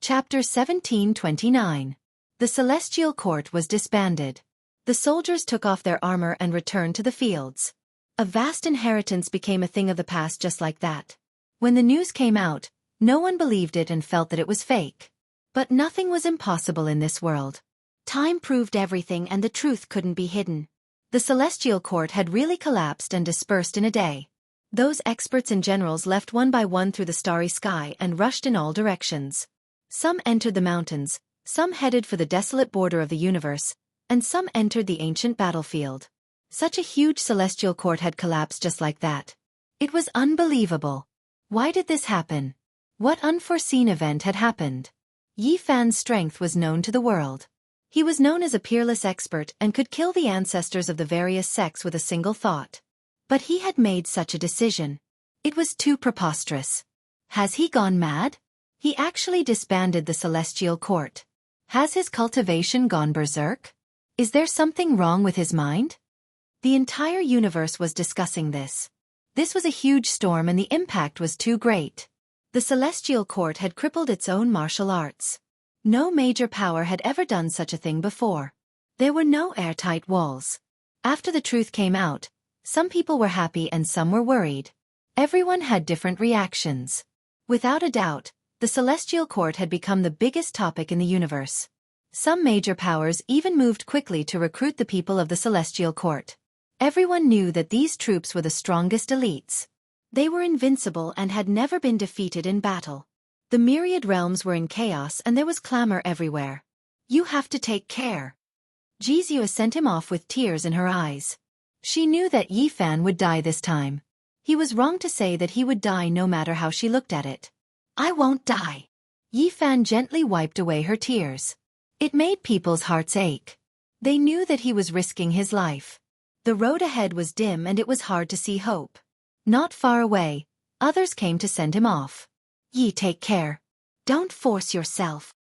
Chapter 1729. The Celestial Court was disbanded. The soldiers took off their armor and returned to the fields. A vast inheritance became a thing of the past just like that. When the news came out, no one believed it and felt that it was fake. But nothing was impossible in this world. Time proved everything and the truth couldn't be hidden. The Celestial Court had really collapsed and dispersed in a day. Those experts and generals left one by one through the starry sky and rushed in all directions. Some entered the mountains, some headed for the desolate border of the universe, and some entered the ancient battlefield. Such a huge celestial court had collapsed just like that. It was unbelievable. Why did this happen? What unforeseen event had happened? Yi Fan's strength was known to the world. He was known as a peerless expert and could kill the ancestors of the various sects with a single thought. But he had made such a decision. It was too preposterous. Has he gone mad? He actually disbanded the Celestial Court. Has his cultivation gone berserk? Is there something wrong with his mind? The entire universe was discussing this. This was a huge storm and the impact was too great. The Celestial Court had crippled its own martial arts. No major power had ever done such a thing before. There were no airtight walls. After the truth came out, some people were happy and some were worried. Everyone had different reactions. Without a doubt, the Celestial Court had become the biggest topic in the universe. Some major powers even moved quickly to recruit the people of the Celestial Court. Everyone knew that these troops were the strongest elites. They were invincible and had never been defeated in battle. The myriad realms were in chaos and there was clamor everywhere. You have to take care. Jianghu sent him off with tears in her eyes. She knew that Yi Fan would die this time. He was wrong to say that he would die no matter how she looked at it. I won't die. Yi Fan gently wiped away her tears. It made people's hearts ache. They knew that he was risking his life. The road ahead was dim and it was hard to see hope. Not far away, others came to send him off. Yi, take care. Don't force yourself.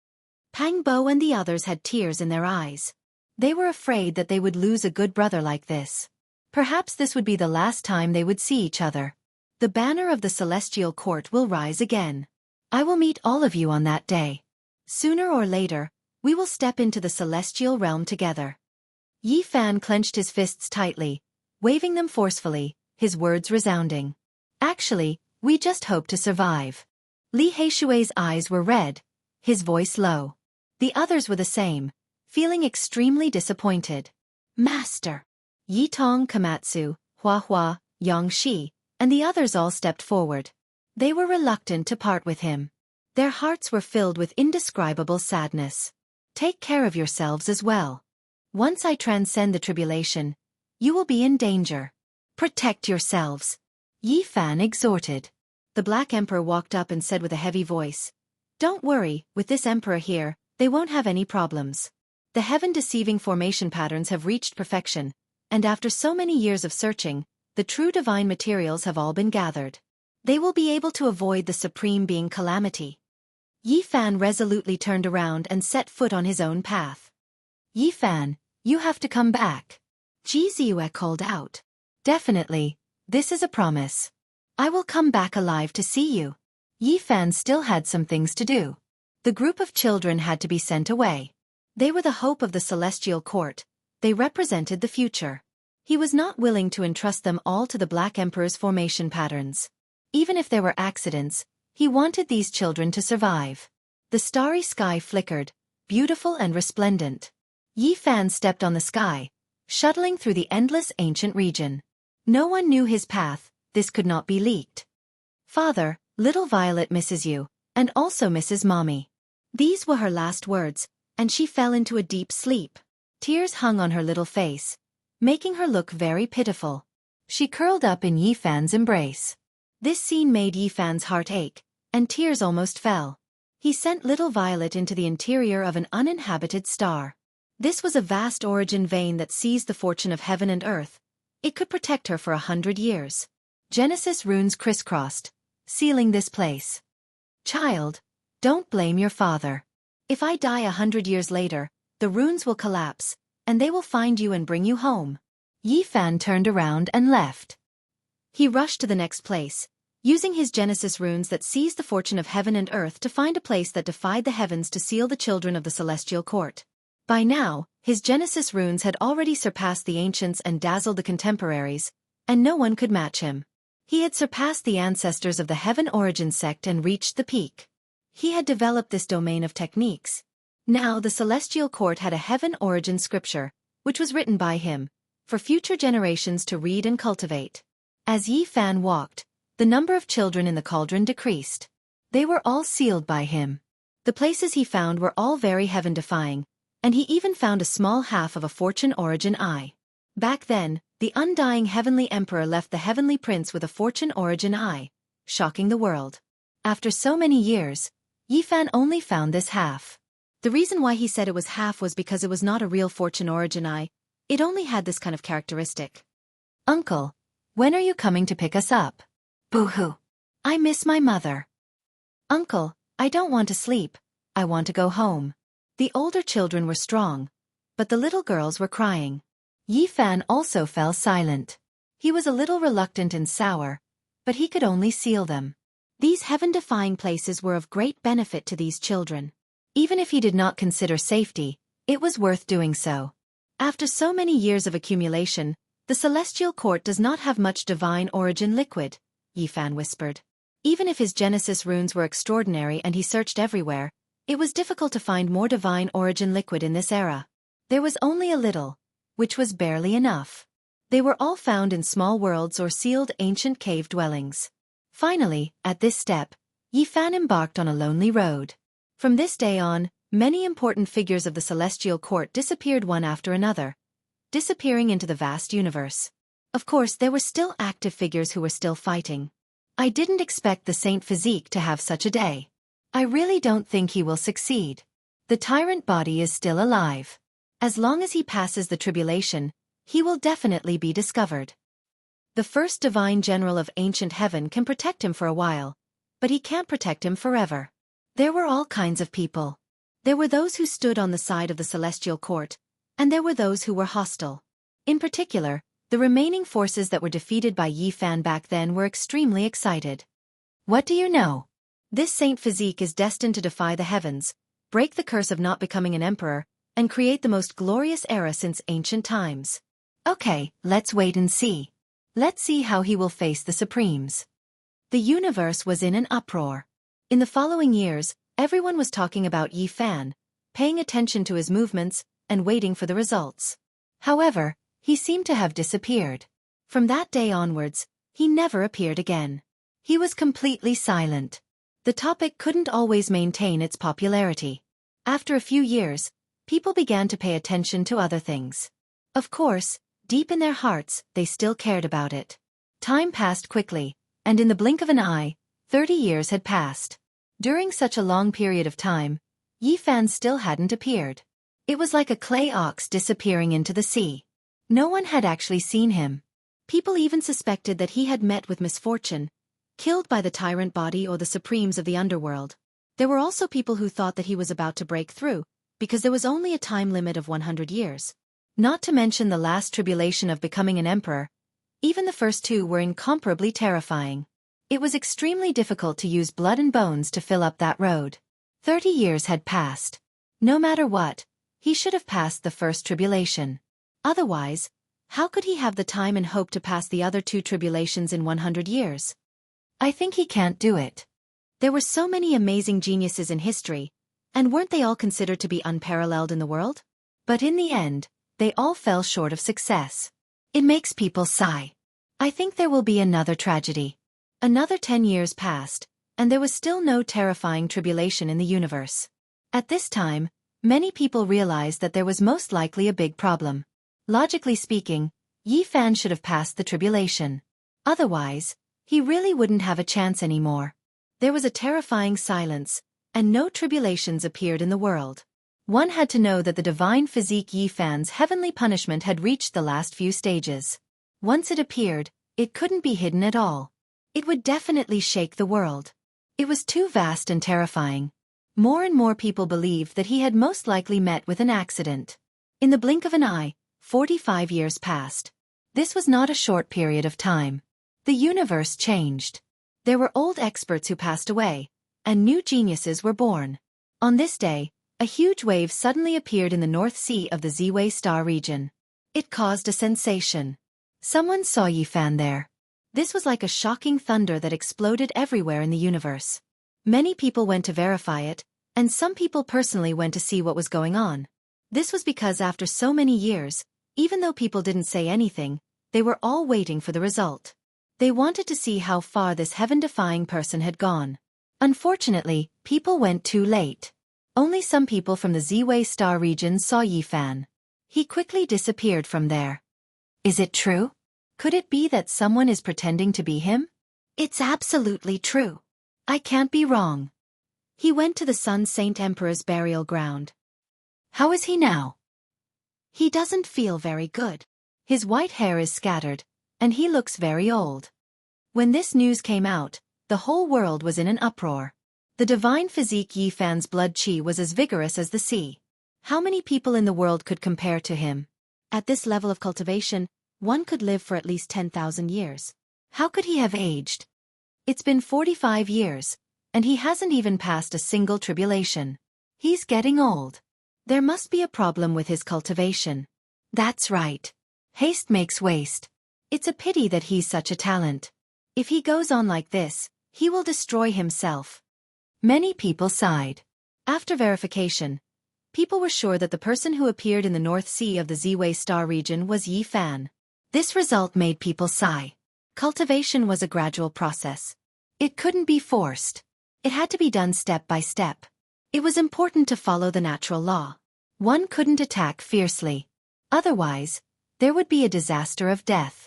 Pang Bo and the others had tears in their eyes. They were afraid that they would lose a good brother like this. Perhaps this would be the last time they would see each other. The banner of the Celestial Court will rise again. I will meet all of you on that day. Sooner or later, we will step into the celestial realm together. Yi Fan clenched his fists tightly, waving them forcefully, his words resounding. Actually, we just hope to survive. Li Heishui's eyes were red, his voice low. The others were the same, feeling extremely disappointed. Master! Yi Tong Komatsu, Hua Hua, Yang Shi, and the others all stepped forward. They were reluctant to part with him. Their hearts were filled with indescribable sadness. Take care of yourselves as well. Once I transcend the tribulation, you will be in danger. Protect yourselves. Yi Fan exhorted. The Black Emperor walked up and said with a heavy voice, Don't worry, with this emperor here, they won't have any problems. The heaven-deceiving formation patterns have reached perfection, and after so many years of searching, the true divine materials have all been gathered. They will be able to avoid the supreme being calamity. Yi Fan resolutely turned around and set foot on his own path. Yi Fan, you have to come back. Jianghu called out. Definitely, this is a promise. I will come back alive to see you. Yi Fan still had some things to do. The group of children had to be sent away. They were the hope of the Celestial Court. They represented the future. He was not willing to entrust them all to the Black Emperor's formation patterns. Even if there were accidents, he wanted these children to survive. The starry sky flickered, beautiful and resplendent. Yi Fan stepped on the sky, shuttling through the endless ancient region. No one knew his path, this could not be leaked. Father, little Violet misses you, and also misses Mommy. These were her last words, and she fell into a deep sleep. Tears hung on her little face, making her look very pitiful. She curled up in Yi Fan's embrace. This scene made Yi Fan's heart ache, and tears almost fell. He sent little Violet into the interior of an uninhabited star. This was a vast origin vein that seized the fortune of heaven and earth. It could protect her for 100 years. Genesis runes crisscrossed, sealing this place. Child, don't blame your father. If I die 100 years later, the runes will collapse, and they will find you and bring you home. Yi Fan turned around and left. He rushed to the next place, using his Genesis runes that seized the fortune of heaven and earth to find a place that defied the heavens to seal the children of the celestial court. By now, his Genesis runes had already surpassed the ancients and dazzled the contemporaries, and no one could match him. He had surpassed the ancestors of the Heaven Origin sect and reached the peak. He had developed this domain of techniques. Now the celestial court had a Heaven Origin scripture, which was written by him, for future generations to read and cultivate. As Yi Fan walked, the number of children in the cauldron decreased. They were all sealed by him. The places he found were all very heaven-defying, and he even found a small half of a fortune origin eye. Back then, the undying heavenly emperor left the heavenly prince with a fortune origin eye, shocking the world. After so many years, Yi Fan only found this half. The reason why he said it was half was because it was not a real fortune origin eye, it only had this kind of characteristic. "Uncle, when are you coming to pick us up?" "Boo-hoo. I miss my mother." "Uncle, I don't want to sleep, I want to go home." The older children were strong, but the little girls were crying. Yi Fan also fell silent. He was a little reluctant and sour, but he could only seal them. These heaven-defying places were of great benefit to these children. Even if he did not consider safety, it was worth doing so. After so many years of accumulation, the celestial court does not have much divine origin liquid, Yi Fan whispered. Even if his Genesis runes were extraordinary and he searched everywhere, it was difficult to find more divine origin liquid in this era. There was only a little, which was barely enough. They were all found in small worlds or sealed ancient cave dwellings. Finally, at this step, Yi Fan embarked on a lonely road. From this day on, many important figures of the celestial court disappeared one after another, disappearing into the vast universe. Of course, there were still active figures who were still fighting. I didn't expect the Saint Physique to have such a day. I really don't think he will succeed. The tyrant body is still alive. As long as he passes the tribulation, he will definitely be discovered. The first divine general of ancient heaven can protect him for a while, but he can't protect him forever. There were all kinds of people. There were those who stood on the side of the celestial court, and there were those who were hostile. In particular, the remaining forces that were defeated by Yi Fan back then were extremely excited. What do you know? This Saint Physique is destined to defy the heavens, break the curse of not becoming an emperor, and create the most glorious era since ancient times. Okay, let's wait and see. Let's see how he will face the Supremes. The universe was in an uproar. In the following years, everyone was talking about Yi Fan, paying attention to his movements, and waiting for the results. However, he seemed to have disappeared. From that day onwards, he never appeared again. He was completely silent. The topic couldn't always maintain its popularity. After a few years, people began to pay attention to other things. Of course, deep in their hearts, they still cared about it. Time passed quickly, and in the blink of an eye, 30 years had passed. During such a long period of time, Yi Fan still hadn't appeared. It was like a clay ox disappearing into the sea. No one had actually seen him. People even suspected that he had met with misfortune, killed by the tyrant body or the supremes of the underworld. There were also people who thought that he was about to break through, because there was only a time limit of 100 years. Not to mention the last tribulation of becoming an emperor. Even the first two were incomparably terrifying. It was extremely difficult to use blood and bones to fill up that road. 30 years had passed. No matter what, he should have passed the first tribulation. Otherwise, how could he have the time and hope to pass the other two tribulations in 100 years? I think he can't do it. There were so many amazing geniuses in history, and weren't they all considered to be unparalleled in the world? But in the end, they all fell short of success. It makes people sigh. I think there will be another tragedy. Another 10 years passed, and there was still no terrifying tribulation in the universe. At this time, many people realized that there was most likely a big problem. Logically speaking, Yi Fan should have passed the tribulation. Otherwise, he really wouldn't have a chance anymore. There was a terrifying silence, and no tribulations appeared in the world. One had to know that the divine physique Yi Fan's heavenly punishment had reached the last few stages. Once it appeared, it couldn't be hidden at all. It would definitely shake the world. It was too vast and terrifying. More and more people believed that he had most likely met with an accident. In the blink of an eye, 45 years passed. This was not a short period of time. The universe changed. There were old experts who passed away, and new geniuses were born. On this day, a huge wave suddenly appeared in the North Sea of the Ziwei Star region. It caused a sensation. Someone saw Yifan there. This was like a shocking thunder that exploded everywhere in the universe. Many people went to verify it, and some people personally went to see what was going on. This was because after so many years, even though people didn't say anything, they were all waiting for the result. They wanted to see how far this heaven-defying person had gone. Unfortunately, people went too late. Only some people from the Ziwei Star region saw Yifan. He quickly disappeared from there. Is it true? Could it be that someone is pretending to be him? It's absolutely true. I can't be wrong. He went to the Sun Saint Emperor's burial ground. How is he now? He doesn't feel very good. His white hair is scattered, and he looks very old. When this news came out, the whole world was in an uproar. The divine physique Yifan's blood qi was as vigorous as the sea. How many people in the world could compare to him? At this level of cultivation, one could live for at least 10,000 years. How could he have aged? It's been 45 years, and he hasn't even passed a single tribulation. He's getting old. There must be a problem with his cultivation. That's right. Haste makes waste. It's a pity that he's such a talent. If he goes on like this, he will destroy himself. Many people sighed. After verification, people were sure that the person who appeared in the North Sea of the Ziwei Star region was Yifan. This result made people sigh. Cultivation was a gradual process. It couldn't be forced. It had to be done step by step. It was important to follow the natural law. One couldn't attack fiercely. Otherwise, there would be a disaster of death.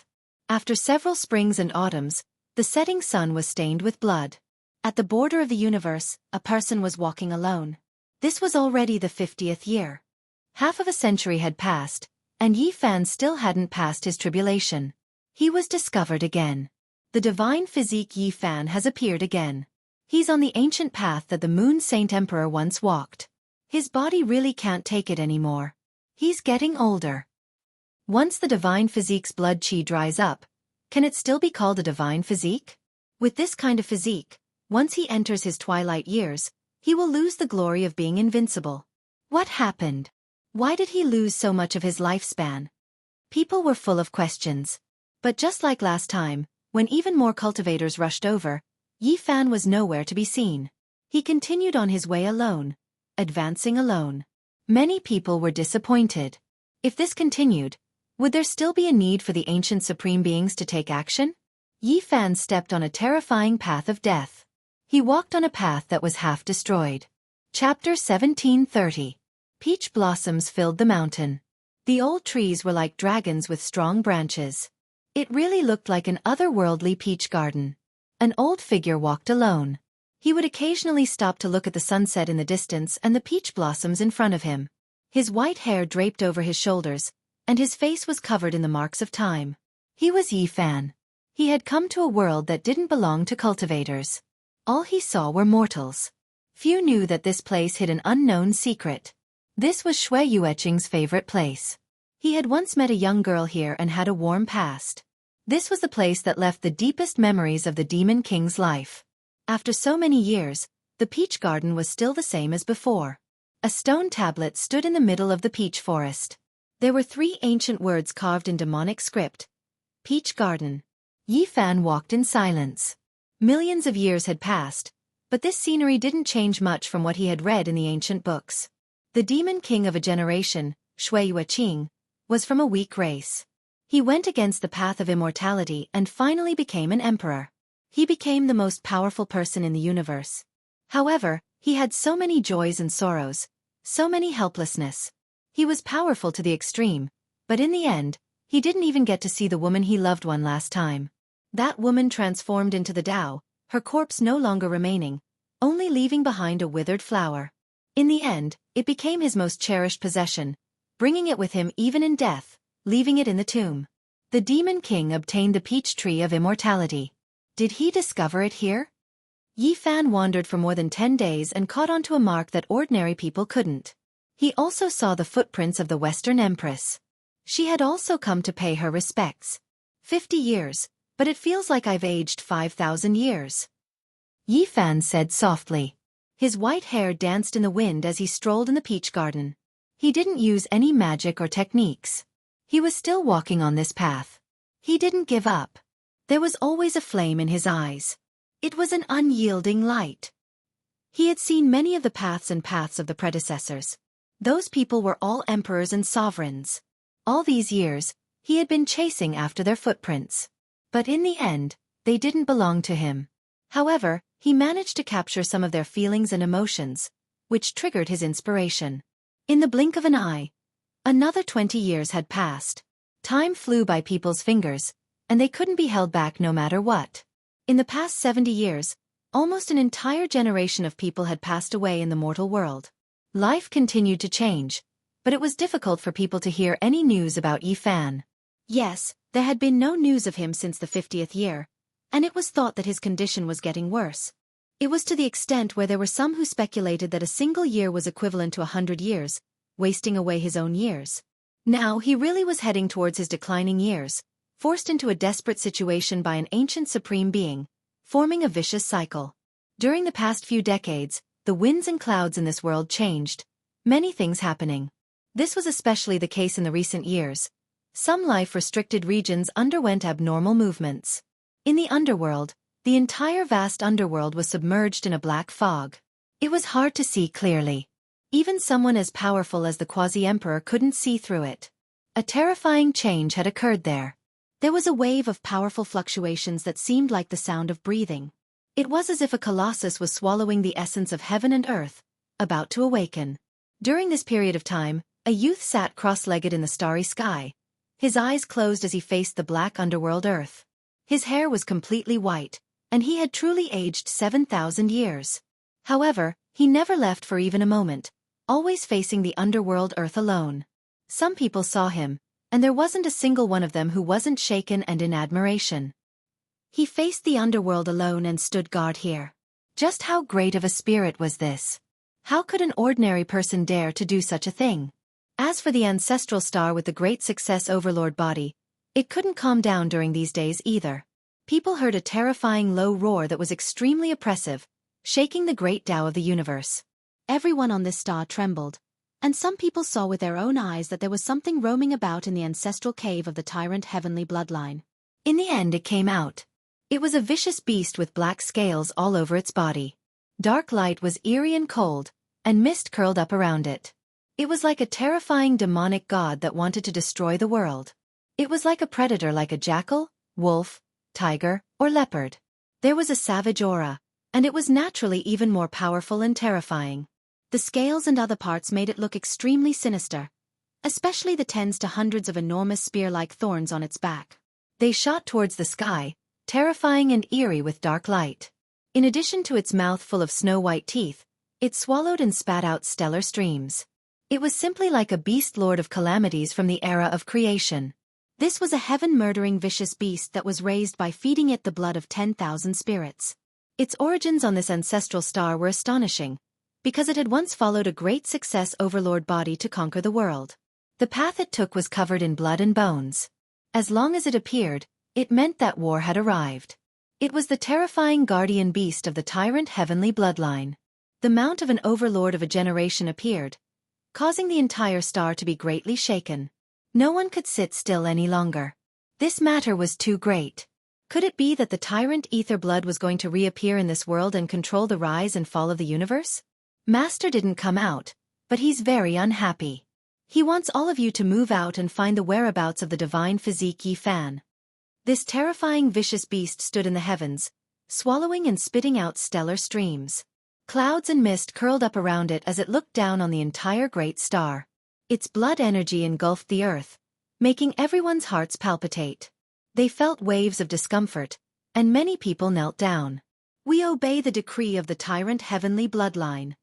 After several springs and autumns, the setting sun was stained with blood. At the border of the universe, a person was walking alone. This was already the 50th year. Half of a century had passed, and Yifan still hadn't passed his tribulation. He was discovered again. The divine physique Yifan has appeared again. He's on the ancient path that the Moon Saint Emperor once walked. His body really can't take it anymore. He's getting older. Once the divine physique's blood qi dries up, can it still be called a divine physique? With this kind of physique, once he enters his twilight years, he will lose the glory of being invincible. What happened? Why did he lose so much of his lifespan? People were full of questions. But just like last time, when even more cultivators rushed over, Yifan was nowhere to be seen. He continued on his way alone, advancing alone. Many people were disappointed. If this continued, would there still be a need for the ancient supreme beings to take action? Yifan stepped on a terrifying path of death. He walked on a path that was half destroyed. Chapter 1730. Peach blossoms filled the mountain. The old trees were like dragons with strong branches. It really looked like an otherworldly peach garden. An old figure walked alone. He would occasionally stop to look at the sunset in the distance and the peach blossoms in front of him. His white hair draped over his shoulders, and his face was covered in the marks of time. He was Yifan. He had come to a world that didn't belong to cultivators. All he saw were mortals. Few knew that this place hid an unknown secret. This was Shui Yueqing's favorite place. He had once met a young girl here and had a warm past. This was the place that left the deepest memories of the Demon King's life. After so many years, the peach garden was still the same as before. A stone tablet stood in the middle of the peach forest. There were 3 ancient words carved in demonic script. Peach Garden. Yifan walked in silence. Millions of years had passed, but this scenery didn't change much from what he had read in the ancient books. The demon king of a generation, Shui Yueqing, was from a weak race. He went against the path of immortality and finally became an emperor. He became the most powerful person in the universe. However, he had so many joys and sorrows, so many helplessness. He was powerful to the extreme, but in the end, he didn't even get to see the woman he loved one last time. That woman transformed into the Tao, her corpse no longer remaining, only leaving behind a withered flower. In the end, it became his most cherished possession, bringing it with him even in death, leaving it in the tomb. The Demon King obtained the peach tree of immortality. Did he discover it here? Yifan wandered for more than 10 days and caught onto a mark that ordinary people couldn't. He also saw the footprints of the Western Empress. She had also come to pay her respects. 50 years, but it feels like I've aged 5,000 years. Yi Fan said softly. His white hair danced in the wind as he strolled in the peach garden. He didn't use any magic or techniques. He was still walking on this path. He didn't give up. There was always a flame in his eyes. It was an unyielding light. He had seen many of the paths of the predecessors. Those people were all emperors and sovereigns. All these years, he had been chasing after their footprints. But in the end, they didn't belong to him. However, he managed to capture some of their feelings and emotions, which triggered his inspiration. In the blink of an eye, another 20 years had passed. Time flew by people's fingers, and they couldn't be held back no matter what. In the past 70 years, almost an entire generation of people had passed away in the mortal world. Life continued to change, but it was difficult for people to hear any news about Yi Fan. Yes, there had been no news of him since the 50th year, and it was thought that his condition was getting worse. It was to the extent where there were some who speculated that a single year was equivalent to 100 years, wasting away his own years. Now he really was heading towards his declining years, forced into a desperate situation by an ancient supreme being, forming a vicious cycle. During the past few decades, the winds and clouds in this world changed, many things happening. This was especially the case in the recent years. Some life-restricted regions underwent abnormal movements. In the underworld, the entire vast underworld was submerged in a black fog. It was hard to see clearly. Even someone as powerful as the quasi-emperor couldn't see through it. A terrifying change had occurred there. There was a wave of powerful fluctuations that seemed like the sound of breathing. It was as if a colossus was swallowing the essence of heaven and earth, about to awaken. During this period of time, a youth sat cross-legged in the starry sky, his eyes closed as he faced the black underworld earth. His hair was completely white, and he had truly aged 7,000 years. However, he never left for even a moment, always facing the underworld earth alone. Some people saw him, and there wasn't a single one of them who wasn't shaken and in admiration. He faced the underworld alone and stood guard here. Just how great of a spirit was this? How could an ordinary person dare to do such a thing? As for the ancestral star with the great success overlord body, it couldn't calm down during these days either. People heard a terrifying low roar that was extremely oppressive, shaking the great Tao of the universe. Everyone on this star trembled, and some people saw with their own eyes that there was something roaming about in the ancestral cave of the tyrant heavenly bloodline. In the end it came out. It was a vicious beast with black scales all over its body. Dark light was eerie and cold, and mist curled up around it. It was like a terrifying demonic god that wanted to destroy the world. It was like a predator, like a jackal, wolf, tiger, or leopard. There was a savage aura, and it was naturally even more powerful and terrifying. The scales and other parts made it look extremely sinister, especially the tens to hundreds of enormous spear-like thorns on its back. They shot towards the sky, terrifying and eerie with dark light. In addition to its mouth full of snow-white teeth, it swallowed and spat out stellar streams. It was simply like a beast lord of calamities from the era of creation. This was a heaven-murdering vicious beast that was raised by feeding it the blood of 10,000 spirits. Its origins on this ancestral star were astonishing, because it had once followed a great success overlord body to conquer the world. The path it took was covered in blood and bones. As long as it appeared, it meant that war had arrived. It was the terrifying guardian beast of the tyrant heavenly bloodline. The mount of an overlord of a generation appeared, causing the entire star to be greatly shaken. No one could sit still any longer. This matter was too great. Could it be that the tyrant ether blood was going to reappear in this world and control the rise and fall of the universe? Master didn't come out, but he's very unhappy. He wants all of you to move out and find the whereabouts of the divine physique Yi Fan. This terrifying vicious beast stood in the heavens, swallowing and spitting out stellar streams. Clouds and mist curled up around it as it looked down on the entire great star. Its blood energy engulfed the earth, making everyone's hearts palpitate. They felt waves of discomfort, and many people knelt down. We obey the decree of the tyrant heavenly bloodline.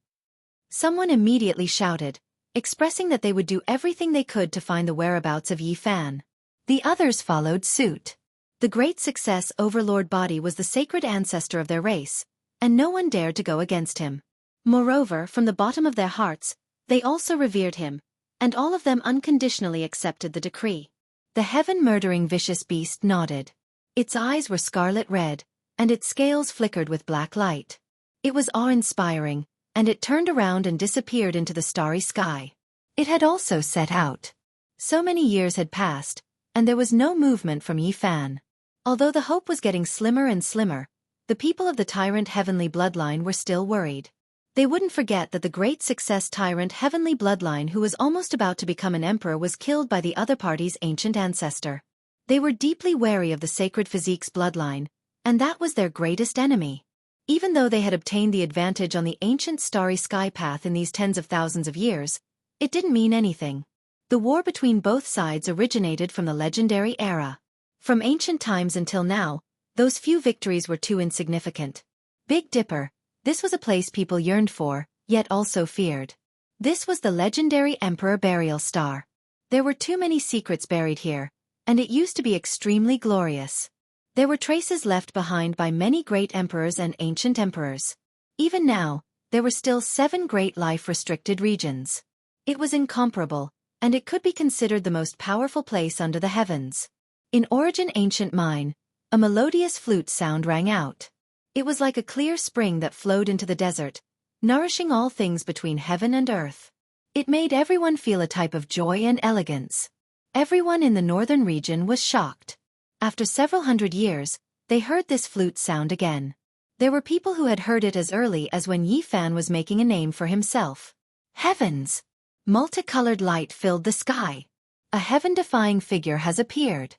Someone immediately shouted, expressing that they would do everything they could to find the whereabouts of Yi Fan. The others followed suit. The great success overlord body was the sacred ancestor of their race, and no one dared to go against him. Moreover, from the bottom of their hearts, they also revered him, and all of them unconditionally accepted the decree. The heaven-murdering vicious beast nodded. Its eyes were scarlet red, and its scales flickered with black light. It was awe-inspiring, and it turned around and disappeared into the starry sky. It had also set out. So many years had passed, and there was no movement from Yi Fan. Although the hope was getting slimmer and slimmer, the people of the tyrant heavenly bloodline were still worried. They wouldn't forget that the great success tyrant heavenly bloodline who was almost about to become an emperor was killed by the other party's ancient ancestor. They were deeply wary of the sacred physique's bloodline, and that was their greatest enemy. Even though they had obtained the advantage on the ancient starry sky path in these tens of thousands of years, it didn't mean anything. The war between both sides originated from the legendary era. From ancient times until now, those few victories were too insignificant. Big Dipper, this was a place people yearned for, yet also feared. This was the legendary Emperor Burial Star. There were too many secrets buried here, and it used to be extremely glorious. There were traces left behind by many great emperors and ancient emperors. Even now, there were still 7 great life-restricted regions. It was incomparable, and it could be considered the most powerful place under the heavens. In Origin Ancient Mine, a melodious flute sound rang out. It was like a clear spring that flowed into the desert, nourishing all things between heaven and earth. It made everyone feel a type of joy and elegance. Everyone in the northern region was shocked. After several hundred years, they heard this flute sound again. There were people who had heard it as early as when Yi Fan was making a name for himself. Heavens! Multicolored light filled the sky. A heaven-defying figure has appeared.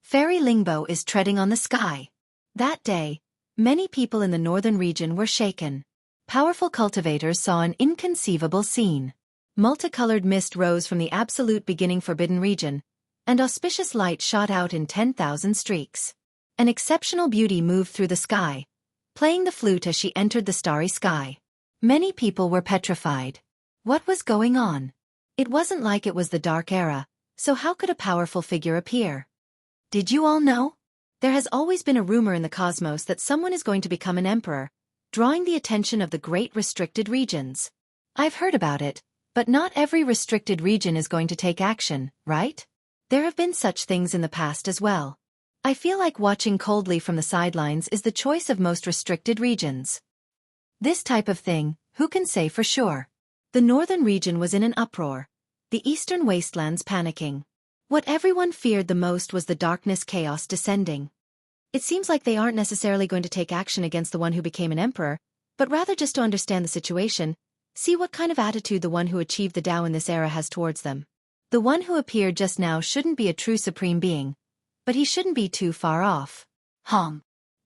Fairy Lingbo is treading on the sky. That day, many people in the northern region were shaken. Powerful cultivators saw an inconceivable scene. Multicolored mist rose from the absolute beginning forbidden region, and auspicious light shot out in 10,000 streaks. An exceptional beauty moved through the sky, playing the flute as she entered the starry sky. Many people were petrified. What was going on? It wasn't like it was the Dark Era, so how could a powerful figure appear? Did you all know? There has always been a rumor in the cosmos that someone is going to become an emperor, drawing the attention of the great restricted regions. I've heard about it, but not every restricted region is going to take action, right? There have been such things in the past as well. I feel like watching coldly from the sidelines is the choice of most restricted regions. This type of thing, who can say for sure? The northern region was in an uproar, the eastern wastelands panicking. What everyone feared the most was the darkness chaos descending. It seems like they aren't necessarily going to take action against the one who became an emperor, but rather just to understand the situation, see what kind of attitude the one who achieved the Tao in this era has towards them. The one who appeared just now shouldn't be a true supreme being, but he shouldn't be too far off.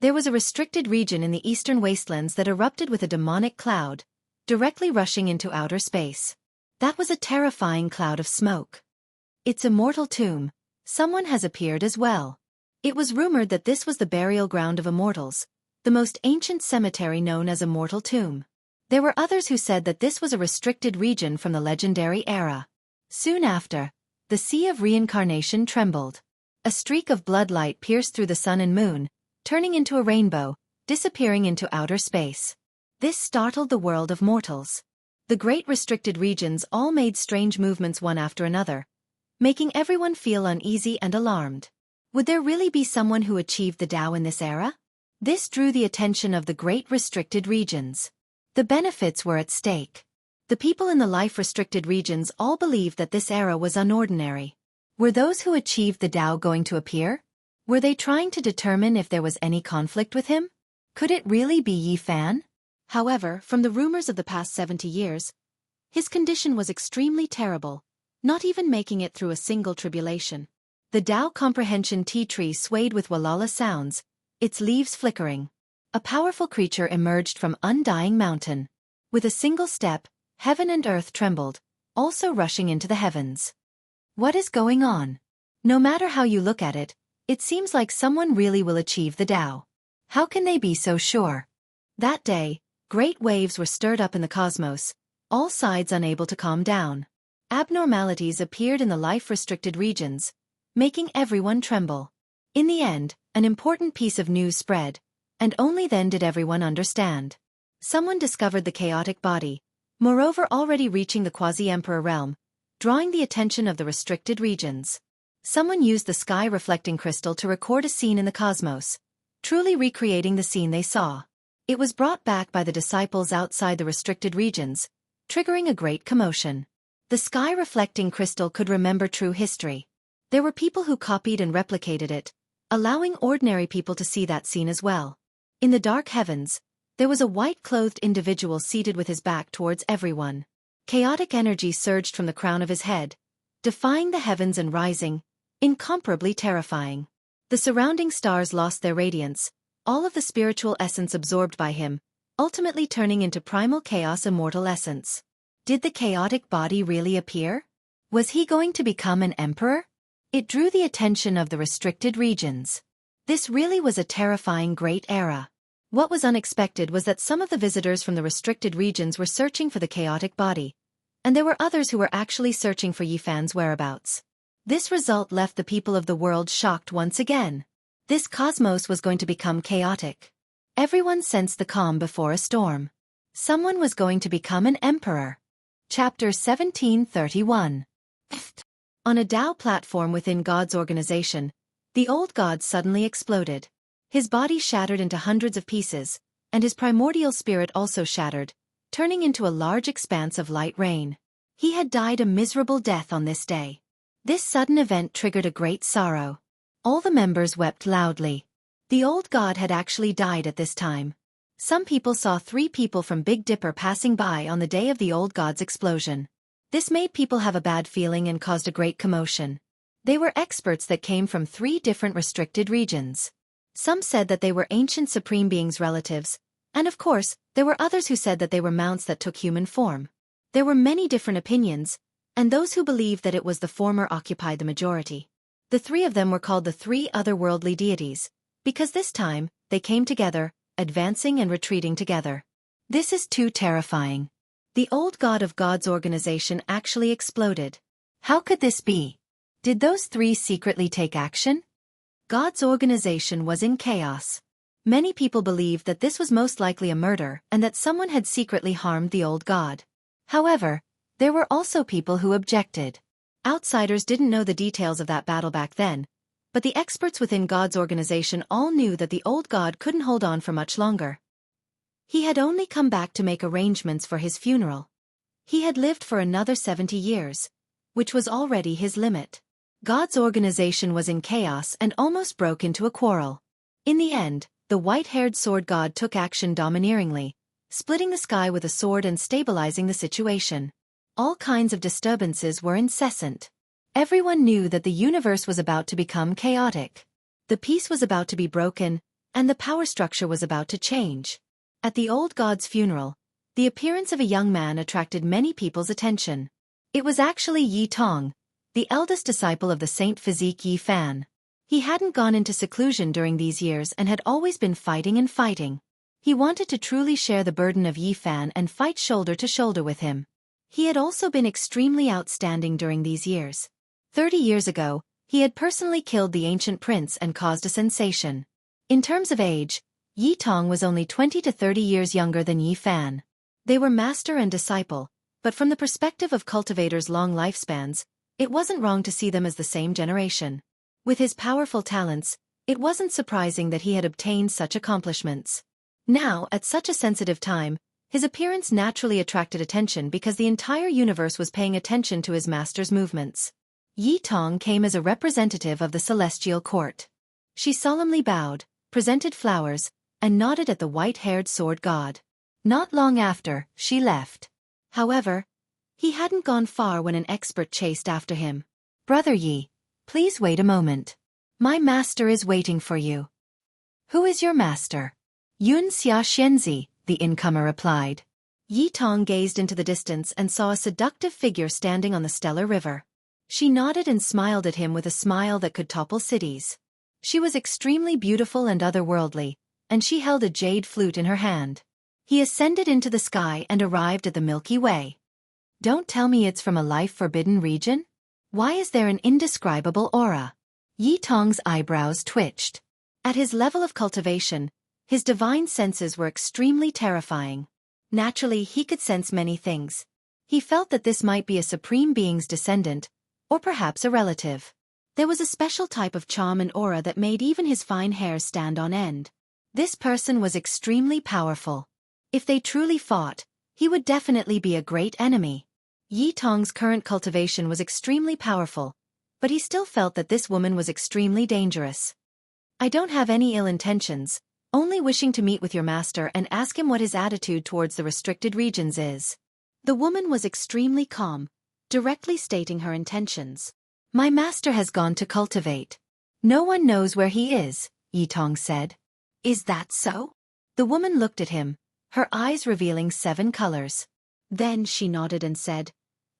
There was a restricted region in the eastern wastelands that erupted with a demonic cloud, directly rushing into outer space. That was a terrifying cloud of smoke. Its immortal tomb. Someone has appeared as well. It was rumored that this was the burial ground of immortals, the most ancient cemetery known as Immortal Tomb. There were others who said that this was a restricted region from the legendary era. Soon after, the sea of reincarnation trembled. A streak of bloodlight pierced through the sun and moon, turning into a rainbow, disappearing into outer space. This startled the world of mortals. The great restricted regions all made strange movements one after another, making everyone feel uneasy and alarmed. Would there really be someone who achieved the Tao in this era? This drew the attention of the great restricted regions. The benefits were at stake. The people in the life-restricted regions all believed that this era was unordinary. Were those who achieved the Tao going to appear? Were they trying to determine if there was any conflict with him? Could it really be Yi Fan? However, from the rumors of the past 70 years, his condition was extremely terrible, not even making it through a single tribulation. The Tao Comprehension tea tree swayed with Walala sounds, its leaves flickering. A powerful creature emerged from Undying Mountain. With a single step, heaven and earth trembled, also rushing into the heavens. What is going on? No matter how you look at it, it seems like someone really will achieve the Tao. How can they be so sure? That day, great waves were stirred up in the cosmos, all sides unable to calm down. Abnormalities appeared in the life-restricted regions, making everyone tremble. In the end, an important piece of news spread, and only then did everyone understand. Someone discovered the chaotic body, moreover already reaching the quasi-emperor realm, drawing the attention of the restricted regions. Someone used the sky-reflecting crystal to record a scene in the cosmos, truly recreating the scene they saw. It was brought back by the disciples outside the restricted regions, triggering a great commotion. The sky-reflecting crystal could remember true history. There were people who copied and replicated it, allowing ordinary people to see that scene as well. In the dark heavens, there was a white-clothed individual seated with his back towards everyone. Chaotic energy surged from the crown of his head, defying the heavens and rising, incomparably terrifying. The surrounding stars lost their radiance, all of the spiritual essence absorbed by him, ultimately turning into primal chaos immortal essence. Did the chaotic body really appear? Was he going to become an emperor? It drew the attention of the restricted regions. This really was a terrifying great era. What was unexpected was that some of the visitors from the restricted regions were searching for the chaotic body, and there were others who were actually searching for Yifan's whereabouts. This result left the people of the world shocked once again. This cosmos was going to become chaotic. Everyone sensed the calm before a storm. Someone was going to become an emperor. Chapter 1731. On a Tao platform within God's organization, the old god suddenly exploded. His body shattered into hundreds of pieces, and his primordial spirit also shattered, turning into a large expanse of light rain. He had died a miserable death on this day. This sudden event triggered a great sorrow. All the members wept loudly. The old god had actually died at this time. Some people saw 3 people from Big Dipper passing by on the day of the old god's explosion. This made people have a bad feeling and caused a great commotion. They were experts that came from 3 different restricted regions. Some said that they were ancient supreme beings' relatives, and of course, there were others who said that they were mounts that took human form. There were many different opinions, and those who believed that it was the former occupied the majority. The 3 of them were called the 3 otherworldly deities, because this time, they came together, advancing and retreating together. This is too terrifying. The old god of God's organization actually exploded. How could this be? Did those 3 secretly take action? God's organization was in chaos. Many people believed that this was most likely a murder and that someone had secretly harmed the old god. However, there were also people who objected. Outsiders didn't know the details of that battle back then, but the experts within God's organization all knew that the old god couldn't hold on for much longer. He had only come back to make arrangements for his funeral. He had lived for another 70 years, which was already his limit. God's organization was in chaos and almost broke into a quarrel. In the end, the white-haired sword god took action domineeringly, splitting the sky with a sword and stabilizing the situation. All kinds of disturbances were incessant. Everyone knew that the universe was about to become chaotic. The peace was about to be broken, and the power structure was about to change. At the old god's funeral, the appearance of a young man attracted many people's attention. It was actually Yi Tong, the eldest disciple of the Saint Physique Yifan. He hadn't gone into seclusion during these years and had always been fighting and fighting. He wanted to truly share the burden of Yifan and fight shoulder to shoulder with him. He had also been extremely outstanding during these years. 30 years ago, he had personally killed the ancient prince and caused a sensation. In terms of age, Yi Tong was only 20 to 30 years younger than Yi Fan. They were master and disciple, but from the perspective of cultivators' long lifespans, it wasn't wrong to see them as the same generation. With his powerful talents, it wasn't surprising that he had obtained such accomplishments. Now, at such a sensitive time, his appearance naturally attracted attention because the entire universe was paying attention to his master's movements. Yi Tong came as a representative of the celestial court. She solemnly bowed, presented flowers, and nodded at the white-haired sword god. Not long after, she left. However, he hadn't gone far when an expert chased after him. "Brother Yi, please wait a moment. My master is waiting for you." "Who is your master?" "Xianxia," the incomer replied. Yi Tong gazed into the distance and saw a seductive figure standing on the stellar river. She nodded and smiled at him with a smile that could topple cities. She was extremely beautiful and otherworldly, and she held a jade flute in her hand. He ascended into the sky and arrived at the Milky Way. "Don't tell me it's from a life-forbidden region? Why is there an indescribable aura?" Yi Tong's eyebrows twitched. At his level of cultivation, his divine senses were extremely terrifying. Naturally, he could sense many things. He felt that this might be a supreme being's descendant, or perhaps a relative. There was a special type of charm and aura that made even his fine hairs stand on end. This person was extremely powerful. If they truly fought, he would definitely be a great enemy. Yi Tong's current cultivation was extremely powerful, but he still felt that this woman was extremely dangerous. I don't have any ill intentions, only wishing to meet with your master and ask him what his attitude towards the restricted regions is. The woman was extremely calm, directly stating her intentions. My master has gone to cultivate. No one knows where he is, Yi Tong said. Is that so? The woman looked at him, her eyes revealing 7 colors. Then she nodded and said,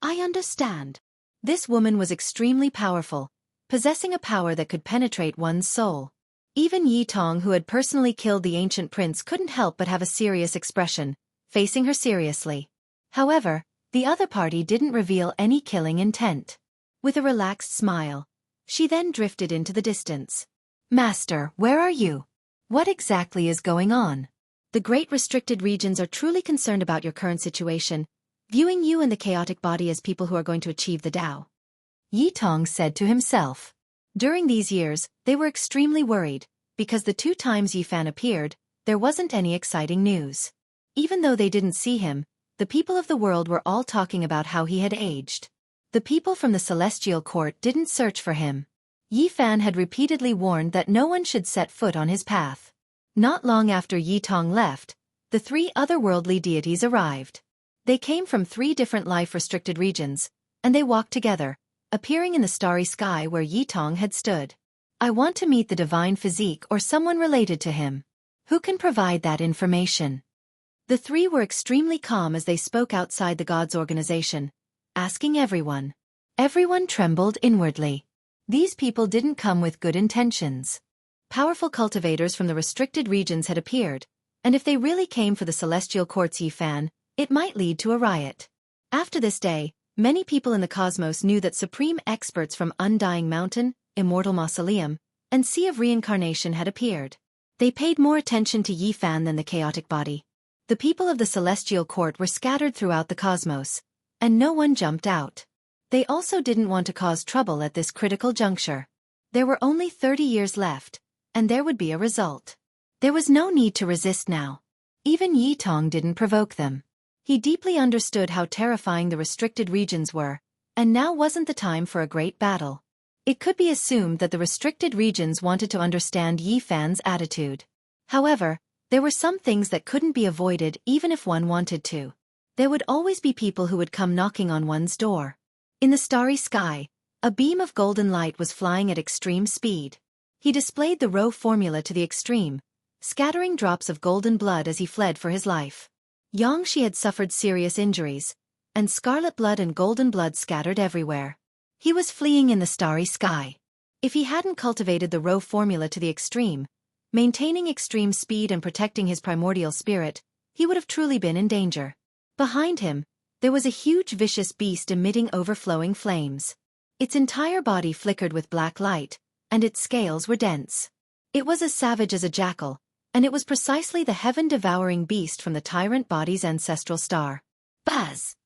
I understand. This woman was extremely powerful, possessing a power that could penetrate one's soul. Even Yi Tong, who had personally killed the ancient prince, couldn't help but have a serious expression, facing her seriously. However, the other party didn't reveal any killing intent. With a relaxed smile, she then drifted into the distance. Master, where are you? What exactly is going on? The great restricted regions are truly concerned about your current situation, viewing you and the chaotic body as people who are going to achieve the Tao. Yi Tong said to himself. During these years, they were extremely worried, because the 2 times Yi Fan appeared, there wasn't any exciting news. Even though they didn't see him, the people of the world were all talking about how he had aged. The people from the celestial court didn't search for him. Yi Fan had repeatedly warned that no one should set foot on his path. Not long after Yi Tong left, the 3 otherworldly deities arrived. They came from 3 different life-restricted regions, and they walked together, appearing in the starry sky where Yi Tong had stood. I want to meet the divine physique or someone related to him. Who can provide that information? The 3 were extremely calm as they spoke outside the gods' organization, asking everyone. Everyone trembled inwardly. These people didn't come with good intentions. Powerful cultivators from the restricted regions had appeared, and if they really came for the celestial court's Yi Fan, it might lead to a riot. After this day, many people in the cosmos knew that supreme experts from Undying Mountain, Immortal Mausoleum, and Sea of Reincarnation had appeared. They paid more attention to Yi Fan than the chaotic body. The people of the celestial court were scattered throughout the cosmos, and no one jumped out. They also didn't want to cause trouble at this critical juncture. There were only 30 years left, and there would be a result. There was no need to resist now. Even Yi Tong didn't provoke them. He deeply understood how terrifying the restricted regions were, and now wasn't the time for a great battle. It could be assumed that the restricted regions wanted to understand Yi Fan's attitude. However, there were some things that couldn't be avoided even if one wanted to. There would always be people who would come knocking on one's door. In the starry sky, a beam of golden light was flying at extreme speed. He displayed the Rho formula to the extreme, scattering drops of golden blood as he fled for his life. Xianxia had suffered serious injuries, and scarlet blood and golden blood scattered everywhere. He was fleeing in the starry sky. If he hadn't cultivated the Rho formula to the extreme, maintaining extreme speed and protecting his primordial spirit, he would have truly been in danger. Behind him, there was a huge vicious beast emitting overflowing flames. Its entire body flickered with black light, and its scales were dense. It was as savage as a jackal, and it was precisely the heaven-devouring beast from the tyrant body's ancestral star. Buzz!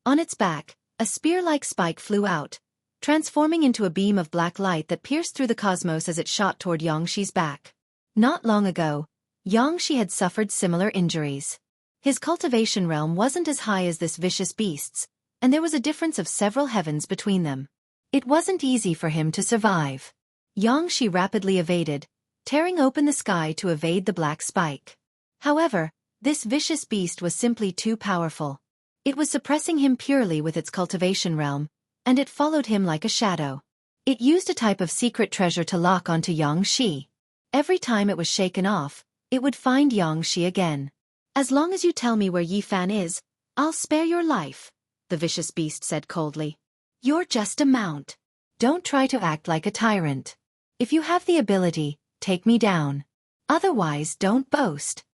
On its back, a spear-like spike flew out, transforming into a beam of black light that pierced through the cosmos as it shot toward Xianxi's back. Not long ago, Xianxia had suffered similar injuries. His cultivation realm wasn't as high as this vicious beast's, and there was a difference of several heavens between them. It wasn't easy for him to survive. Xianxia rapidly evaded, tearing open the sky to evade the black spike. However, this vicious beast was simply too powerful. It was suppressing him purely with its cultivation realm, and it followed him like a shadow. It used a type of secret treasure to lock onto Xianxia. Every time it was shaken off, it would find Xianxia again. As long as you tell me where Yi Fan is, I'll spare your life, the vicious beast said coldly. You're just a mount. Don't try to act like a tyrant. If you have the ability, take me down. Otherwise, don't boast.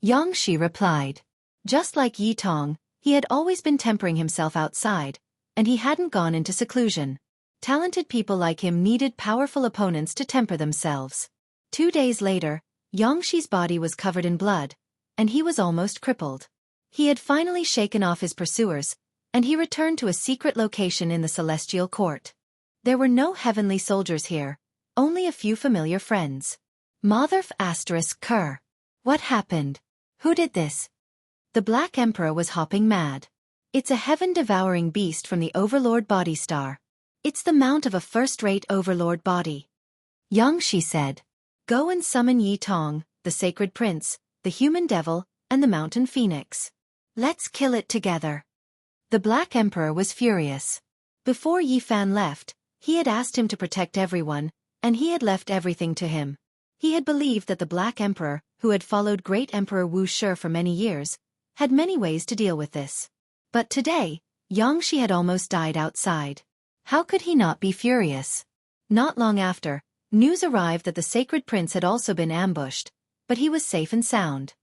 Xianxia replied. Just like Yi Tong, he had always been tempering himself outside, and he hadn't gone into seclusion. Talented people like him needed powerful opponents to temper themselves. 2 days later, Xianxi's body was covered in blood, and he was almost crippled. He had finally shaken off his pursuers, and he returned to a secret location in the celestial court. There were no heavenly soldiers here, only a few familiar friends. Motherf***Ker. What happened? Who did this? The Black Emperor was hopping mad. It's a heaven-devouring beast from the Overlord body star. It's the mount of a first-rate Overlord body. Xianxia said. Go and summon Yi Tong, the sacred prince, the human devil, and the mountain phoenix. Let's kill it together. The Black Emperor was furious. Before Yi Fan left, he had asked him to protect everyone, and he had left everything to him. He had believed that the Black Emperor, who had followed great Emperor Wuxia for many years, had many ways to deal with this. But today, Xianxia had almost died outside. How could he not be furious? Not long after, news arrived that the sacred prince had also been ambushed, but he was safe and sound.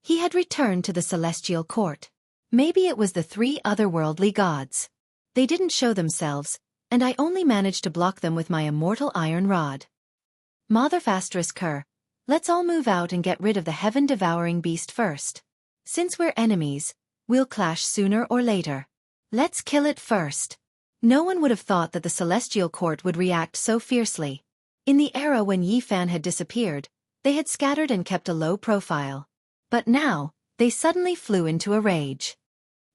He had returned to the celestial court. Maybe it was the three otherworldly gods. They didn't show themselves, and I only managed to block them with my immortal iron rod. Mother***, let's all move out and get rid of the heaven-devouring beast first. Since we're enemies, we'll clash sooner or later. Let's kill it first. No one would have thought that the celestial court would react so fiercely. In the era when Yi Fan had disappeared, they had scattered and kept a low profile. But now, they suddenly flew into a rage.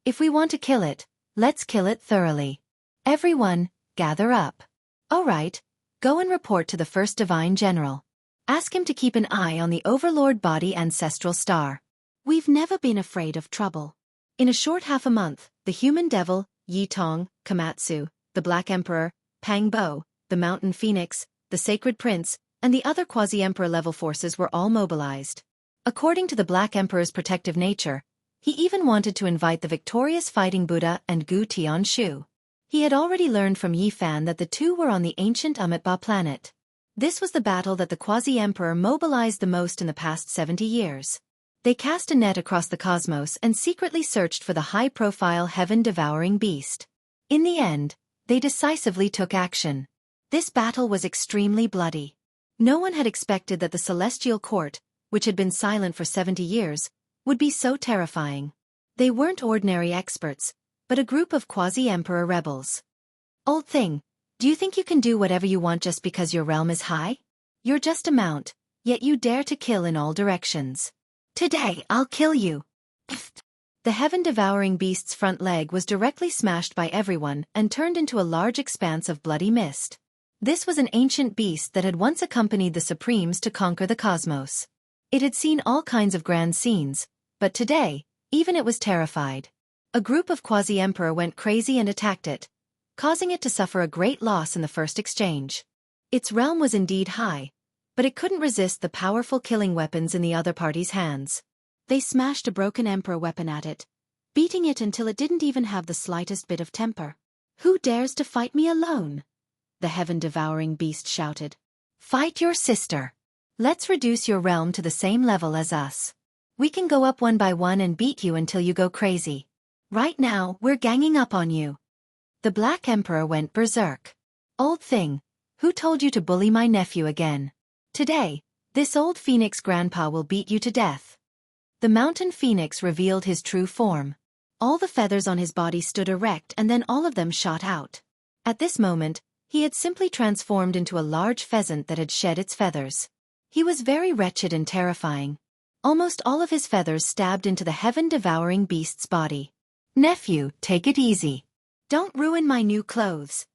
If we want to kill it, let's kill it thoroughly. Everyone, gather up. All right, go and report to the first divine general. Ask him to keep an eye on the Overlord body ancestral star. We've never been afraid of trouble. In a short half a month, the human devil, Yi Tong, Komatsu, the Black Emperor, Pang Bo, the Mountain Phoenix, the Sacred Prince, and the other quasi-emperor level forces were all mobilized. According to the Black Emperor's protective nature, he even wanted to invite the victorious Fighting Buddha and Gu Tianshu. He had already learned from Yi Fan that the two were on the ancient Amitabha planet. This was the battle that the quasi-emperor mobilized the most in the past 70 years. They cast a net across the cosmos and secretly searched for the high-profile heaven-devouring beast. In the end, they decisively took action. This battle was extremely bloody. No one had expected that the celestial court, which had been silent for 70 years, would be so terrifying. They weren't ordinary experts, but a group of quasi-emperor rebels. Old thing, do you think you can do whatever you want just because your realm is high? You're just a mount, yet you dare to kill in all directions. Today I'll kill you. The heaven-devouring beast's front leg was directly smashed by everyone and turned into a large expanse of bloody mist. This was an ancient beast that had once accompanied the Supremes to conquer the cosmos. It had seen all kinds of grand scenes, but today, even it was terrified. A group of quasi-emperor went crazy and attacked it, causing it to suffer a great loss in the first exchange. Its realm was indeed high, but it couldn't resist the powerful killing weapons in the other party's hands. They smashed a broken emperor weapon at it, beating it until it didn't even have the slightest bit of temper. Who dares to fight me alone? The heaven-devouring beast shouted. Fight your sister. Let's reduce your realm to the same level as us. We can go up one by one and beat you until you go crazy. Right now, we're ganging up on you. The Black Emperor went berserk. Old thing, who told you to bully my nephew again? Today, this old phoenix grandpa will beat you to death. The mountain phoenix revealed his true form. All the feathers on his body stood erect and then all of them shot out. At this moment, he had simply transformed into a large pheasant that had shed its feathers. He was very wretched and terrifying. Almost all of his feathers stabbed into the heaven-devouring beast's body. Nephew, take it easy. Don't ruin my new clothes.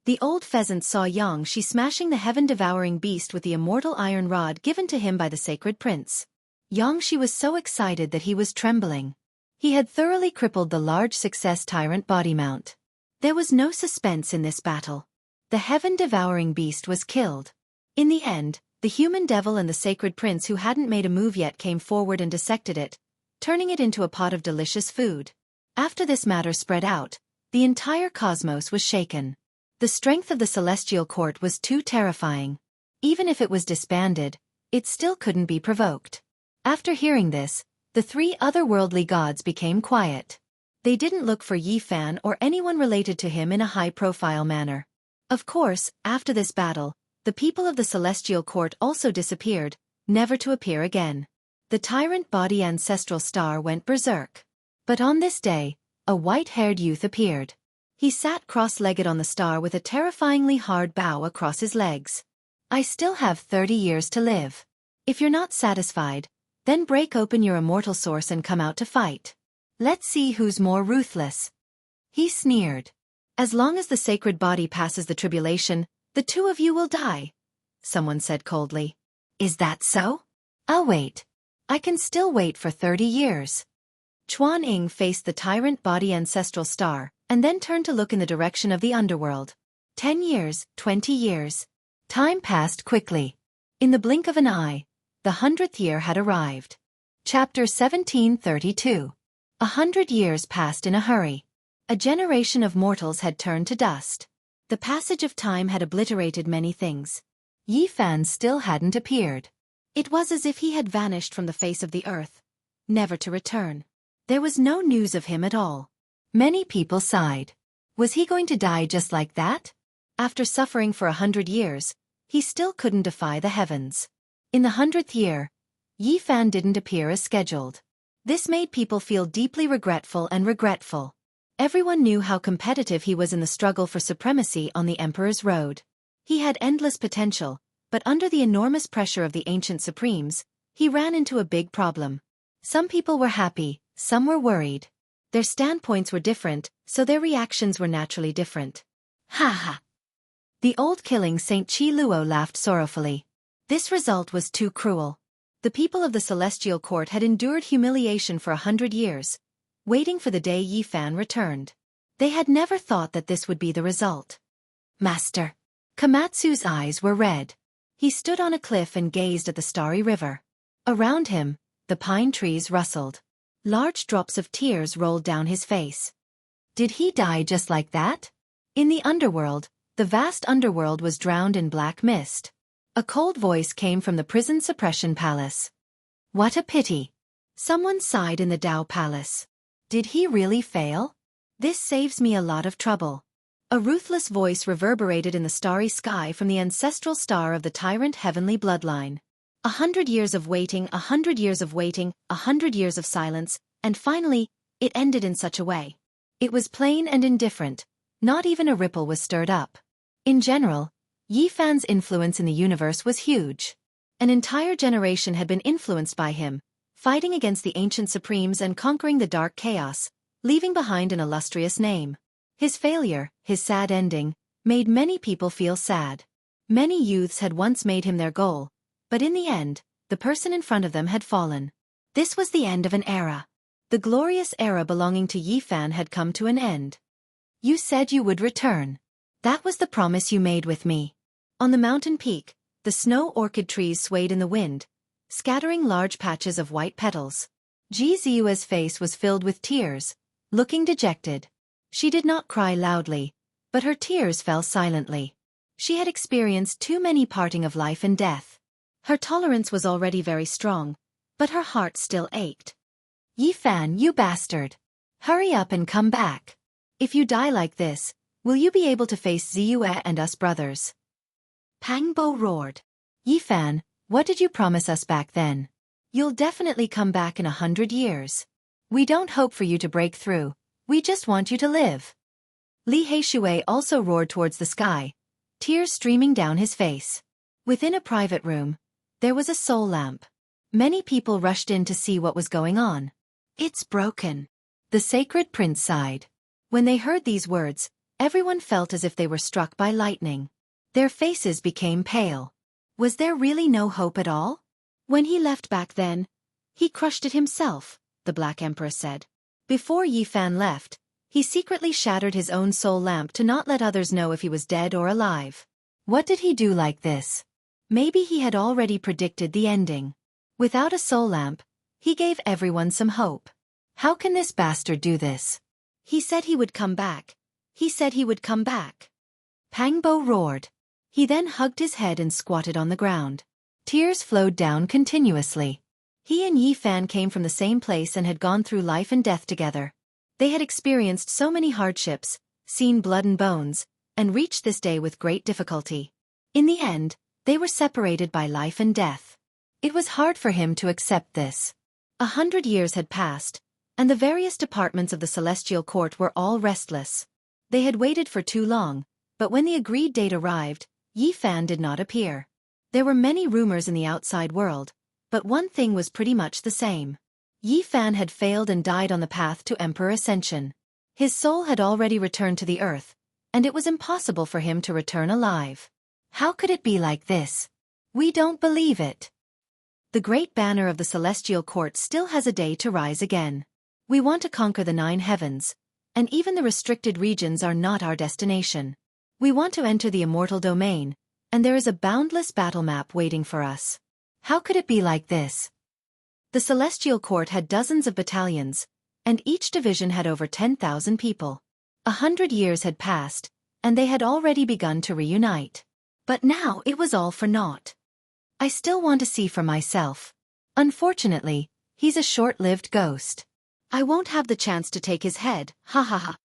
The old pheasant saw Xianxia smashing the heaven-devouring beast with the immortal iron rod given to him by the sacred prince. Xianxia was so excited that he was trembling. He had thoroughly crippled the large success tyrant body mount. There was no suspense in this battle. The heaven-devouring beast was killed. In the end, the human devil and the sacred prince who hadn't made a move yet came forward and dissected it, turning it into a pot of delicious food. After this matter spread out, the entire cosmos was shaken. The strength of the celestial court was too terrifying. Even if it was disbanded, it still couldn't be provoked. After hearing this, the three otherworldly gods became quiet. They didn't look for Yi Fan or anyone related to him in a high-profile manner. Of course, after this battle, the people of the celestial court also disappeared, never to appear again. The tyrant body ancestral star went berserk. But on this day, a white-haired youth appeared. He sat cross-legged on the star with a terrifyingly hard bow across his legs. I still have 30 years to live. If you're not satisfied, Then break open your immortal source and come out to fight. Let's see who's more ruthless. He sneered. As long as the sacred body passes the tribulation, the two of you will die, someone said coldly. Is that so? I'll wait. I can still wait for 30 years. Chuan Ying faced the tyrant body ancestral star, and then turned to look in the direction of the underworld. 10 years, 20 years. Time passed quickly. In the blink of an eye, the 100th year had arrived. Chapter 1732. 100 years passed in a hurry. A generation of mortals had turned to dust. The passage of time had obliterated many things. Yi Fan still hadn't appeared. It was as if he had vanished from the face of the earth, never to return. There was no news of him at all. Many people sighed. Was he going to die just like that? After suffering for 100 years, he still couldn't defy the heavens. In the 100th year, Yi Fan didn't appear as scheduled. This made people feel deeply regretful. Everyone knew how competitive he was in the struggle for supremacy on the Emperor's road. He had endless potential, but under the enormous pressure of the ancient supremes, he ran into a big problem. Some people were happy, some were worried. Their standpoints were different, so their reactions were naturally different. Ha ha! The old killing Saint Chi Luo laughed sorrowfully. This result was too cruel. The people of the Celestial Court had endured humiliation for 100 years, waiting for the day Yi Fan returned. They had never thought that this would be the result. Master. Komatsu's eyes were red. He stood on a cliff and gazed at the starry river. Around him, the pine trees rustled. Large drops of tears rolled down his face. Did he die just like that? In the underworld, the vast underworld was drowned in black mist. A cold voice came from the prison suppression palace. What a pity. Someone sighed in the Dao Palace. Did he really fail? This saves me a lot of trouble. A ruthless voice reverberated in the starry sky from the ancestral star of the tyrant heavenly bloodline. 100 years of waiting, 100 years of waiting, 100 years of silence, and finally, it ended in such a way. It was plain and indifferent. Not even a ripple was stirred up. In general, Yi Fan's influence in the universe was huge. An entire generation had been influenced by him, fighting against the ancient supremes and conquering the dark chaos, leaving behind an illustrious name. His failure, his sad ending, made many people feel sad. Many youths had once made him their goal, but in the end, the person in front of them had fallen. This was the end of an era. The glorious era belonging to Yi Fan had come to an end. You said you would return. That was the promise you made with me. On the mountain peak, the snow orchid trees swayed in the wind, scattering large patches of white petals. Ji Ziyue's face was filled with tears, looking dejected. She did not cry loudly, but her tears fell silently. She had experienced too many parting of life and death. Her tolerance was already very strong, but her heart still ached. Yi Fan, you bastard! Hurry up and come back. If you die like this, will you be able to face Ziyue and us brothers? Pang Bo roared. Yi Fan, what did you promise us back then? You'll definitely come back in 100 years. We don't hope for you to break through, we just want you to live. Li Heishui also roared towards the sky, tears streaming down his face. Within a private room, there was a soul lamp. Many people rushed in to see what was going on. It's broken. The sacred prince sighed. When they heard these words, everyone felt as if they were struck by lightning. Their faces became pale. Was there really no hope at all? When he left back then, he crushed it himself, the Black Emperor said. Before Yi Fan left, he secretly shattered his own soul lamp to not let others know if he was dead or alive. What did he do like this? Maybe he had already predicted the ending. Without a soul lamp, he gave everyone some hope. How can this bastard do this? He said he would come back. He said he would come back. Pang Bo roared. He then hugged his head and squatted on the ground. Tears flowed down continuously. He and Yi Fan came from the same place and had gone through life and death together. They had experienced so many hardships, seen blood and bones, and reached this day with great difficulty. In the end, they were separated by life and death. It was hard for him to accept this. 100 years had passed, and the various departments of the Celestial Court were all restless. They had waited for too long, but when the agreed date arrived, Yi Fan did not appear. There were many rumors in the outside world, But one thing was pretty much the same. Yi Fan had failed and died on the path to Emperor Ascension. His soul had already returned to the earth, and it was impossible for him to return alive. How could it be like this? We don't believe it. The great banner of the celestial court still has a day to rise again. We want to conquer the 9 heavens, and even the restricted regions are not our destination. We want to enter the immortal domain, and there is a boundless battle map waiting for us. How could it be like this? The celestial court had dozens of battalions, and each division had over 10,000 people. 100 years had passed, and they had already begun to reunite. But now it was all for naught. I still want to see for myself. Unfortunately, he's a short-lived ghost. I won't have the chance to take his head, ha ha ha.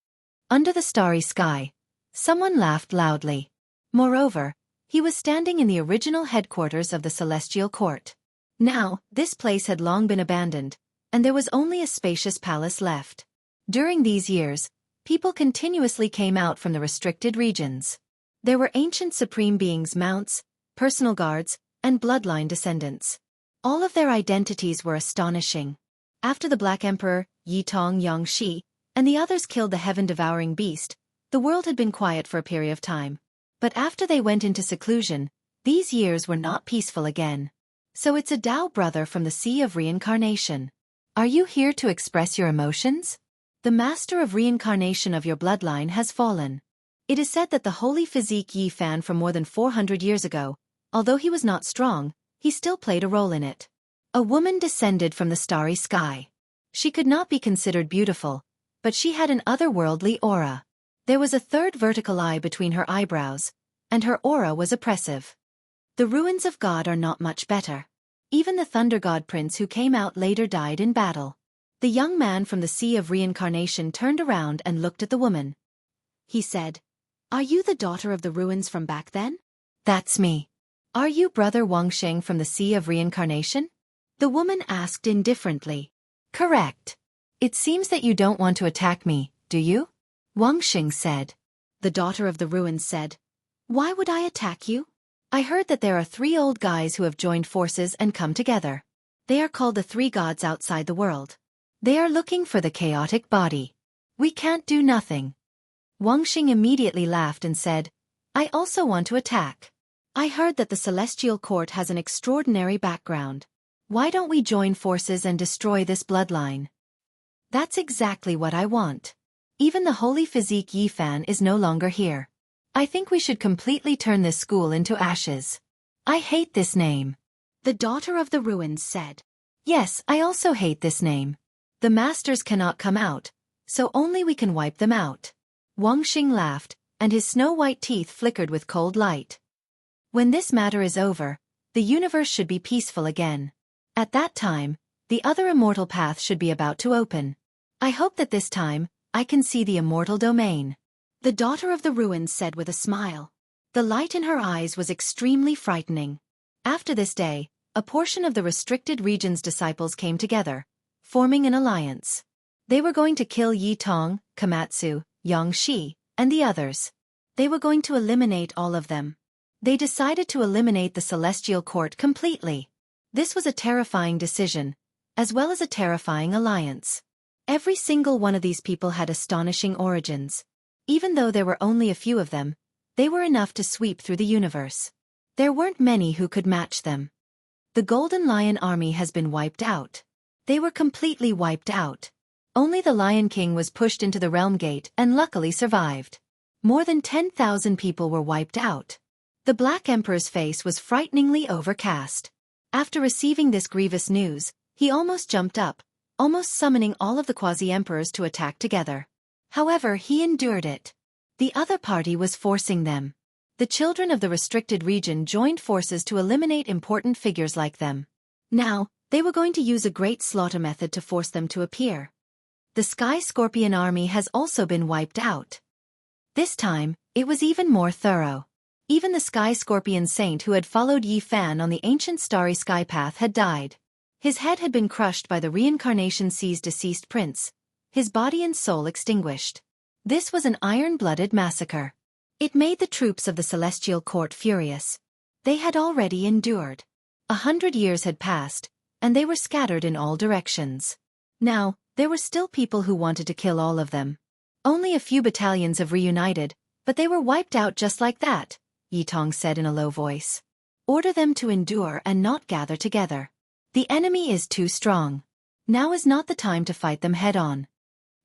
Under the starry sky, someone laughed loudly. Moreover, he was standing in the original headquarters of the celestial court. Now, this place had long been abandoned, and there was only a spacious palace left. During these years, people continuously came out from the restricted regions. There were ancient supreme beings, mounts, personal guards, and bloodline descendants. All of their identities were astonishing. After the Black Emperor, Yi Tong Yangshi, and the others killed the heaven-devouring beast, the world had been quiet for a period of time. But after they went into seclusion, these years were not peaceful again. So it's a Tao brother from the Sea of Reincarnation. Are you here to express your emotions? The master of reincarnation of your bloodline has fallen. It is said that the holy physique Yi Fan from more than 400 years ago, although he was not strong, he still played a role in it. A woman descended from the starry sky. She could not be considered beautiful, but she had an otherworldly aura. There was a third vertical eye between her eyebrows, and her aura was oppressive. The ruins of God are not much better. Even the Thunder God Prince who came out later died in battle. The young man from the Sea of Reincarnation turned around and looked at the woman. He said, "Are you the daughter of the ruins from back then?" "That's me." "Are you brother Wuxia from the Sea of Reincarnation?" The woman asked indifferently. "Correct. It seems that you don't want to attack me, do you?" Wuxia said. The daughter of the ruins said, "Why would I attack you? I heard that there are 3 old guys who have joined forces and come together. They are called the 3 gods outside the world. They are looking for the chaotic body. We can't do nothing." Wuxia immediately laughed and said, "I also want to attack. I heard that the celestial court has an extraordinary background. Why don't we join forces and destroy this bloodline?" "That's exactly what I want. Even the holy physique Yi Fan is no longer here. I think we should completely turn this school into ashes. I hate this name." The daughter of the ruins said, "Yes, I also hate this name. The masters cannot come out, so only we can wipe them out." Wuxia laughed, and his snow-white teeth flickered with cold light. "When this matter is over, the universe should be peaceful again. At that time, the other immortal path should be about to open. I hope that this time, I can see the immortal domain." The daughter of the ruins said with a smile. The light in her eyes was extremely frightening. After this day, a portion of the restricted region's disciples came together, forming an alliance. They were going to kill Yi Tong, Komatsu, Yangshi, and the others. They were going to eliminate all of them. They decided to eliminate the celestial court completely. This was a terrifying decision, as well as a terrifying alliance. Every single one of these people had astonishing origins. Even though there were only a few of them, they were enough to sweep through the universe. There weren't many who could match them. The Golden Lion Army has been wiped out. They were completely wiped out. Only the Lion King was pushed into the Realm Gate and luckily survived. More than 10,000 people were wiped out. The Black Emperor's face was frighteningly overcast. After receiving this grievous news, he almost jumped up, almost summoning all of the quasi-emperors to attack together. However, he endured it. The other party was forcing them. The children of the restricted region joined forces to eliminate important figures like them. Now, they were going to use a great slaughter method to force them to appear. The Sky Scorpion army has also been wiped out. This time, it was even more thorough. Even the Sky Scorpion saint who had followed Yi Fan on the ancient starry sky path had died. His head had been crushed by the Reincarnation Sea's deceased prince, his body and soul extinguished. This was an iron-blooded massacre. It made the troops of the celestial court furious. They had already endured. 100 years had passed, and they were scattered in all directions. Now, there were still people who wanted to kill all of them. Only a few battalions have reunited, but they were wiped out just like that, Yitong said in a low voice. Order them to endure and not gather together. The enemy is too strong. Now is not the time to fight them head-on.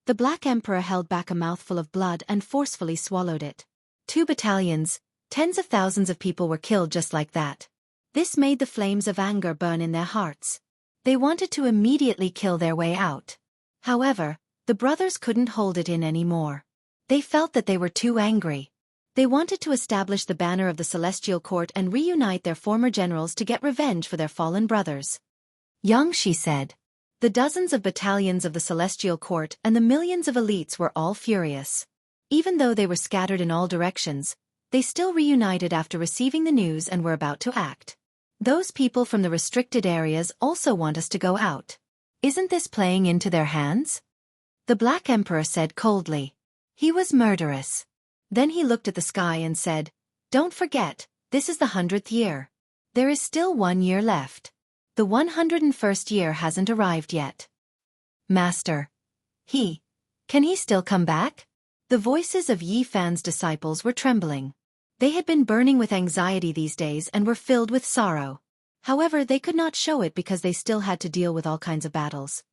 The Black Emperor held back a mouthful of blood and forcefully swallowed it. 2 battalions, tens of thousands of people were killed just like that. This made the flames of anger burn in their hearts. They wanted to immediately kill their way out. However, the brothers couldn't hold it in anymore. They felt that they were too angry. They wanted to establish the banner of the Celestial Court and reunite their former generals to get revenge for their fallen brothers. Xianxia said. The dozens of battalions of the Celestial Court and the millions of elites were all furious. Even though they were scattered in all directions, they still reunited after receiving the news and were about to act. Those people from the restricted areas also want us to go out. Isn't this playing into their hands? The Black Emperor said coldly. He was murderous. Then he looked at the sky and said, Don't forget, this is the 100th year. There is still 1 year left. The 101st year hasn't arrived yet. Master. Can he still come back? The voices of Yi Fan's disciples were trembling. They had been burning with anxiety these days and were filled with sorrow. However, they could not show it because they still had to deal with all kinds of battles.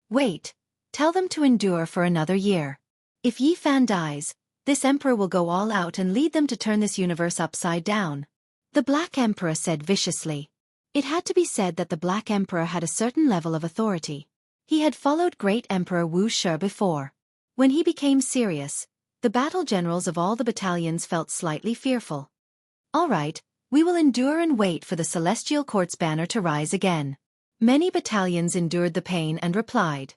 Wait, tell them to endure for another year. If Yi Fan dies, this emperor will go all out and lead them to turn this universe upside down. The Black Emperor said viciously. It had to be said that the Black Emperor had a certain level of authority. He had followed Great Emperor Wuxia before. When he became serious, the battle generals of all the battalions felt slightly fearful. All right, we will endure and wait for the Celestial Court's banner to rise again. Many battalions endured the pain and replied.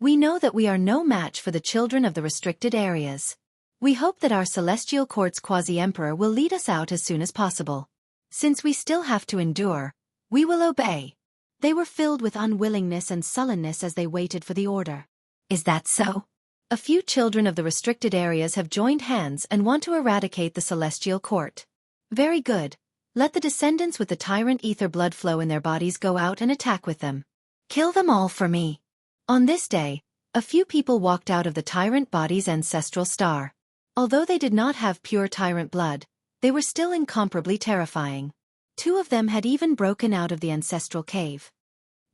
We know that we are no match for the children of the restricted areas. We hope that our Celestial Court's quasi-emperor will lead us out as soon as possible. Since we still have to endure, we will obey. They were filled with unwillingness and sullenness as they waited for the order. Is that so? A few children of the restricted areas have joined hands and want to eradicate the Celestial Court. Very good. Let the descendants with the tyrant ether blood flow in their bodies go out and attack with them. Kill them all for me. On this day, a few people walked out of the tyrant body's ancestral star. Although they did not have pure tyrant blood, they were still incomparably terrifying. 2 of them had even broken out of the ancestral cave.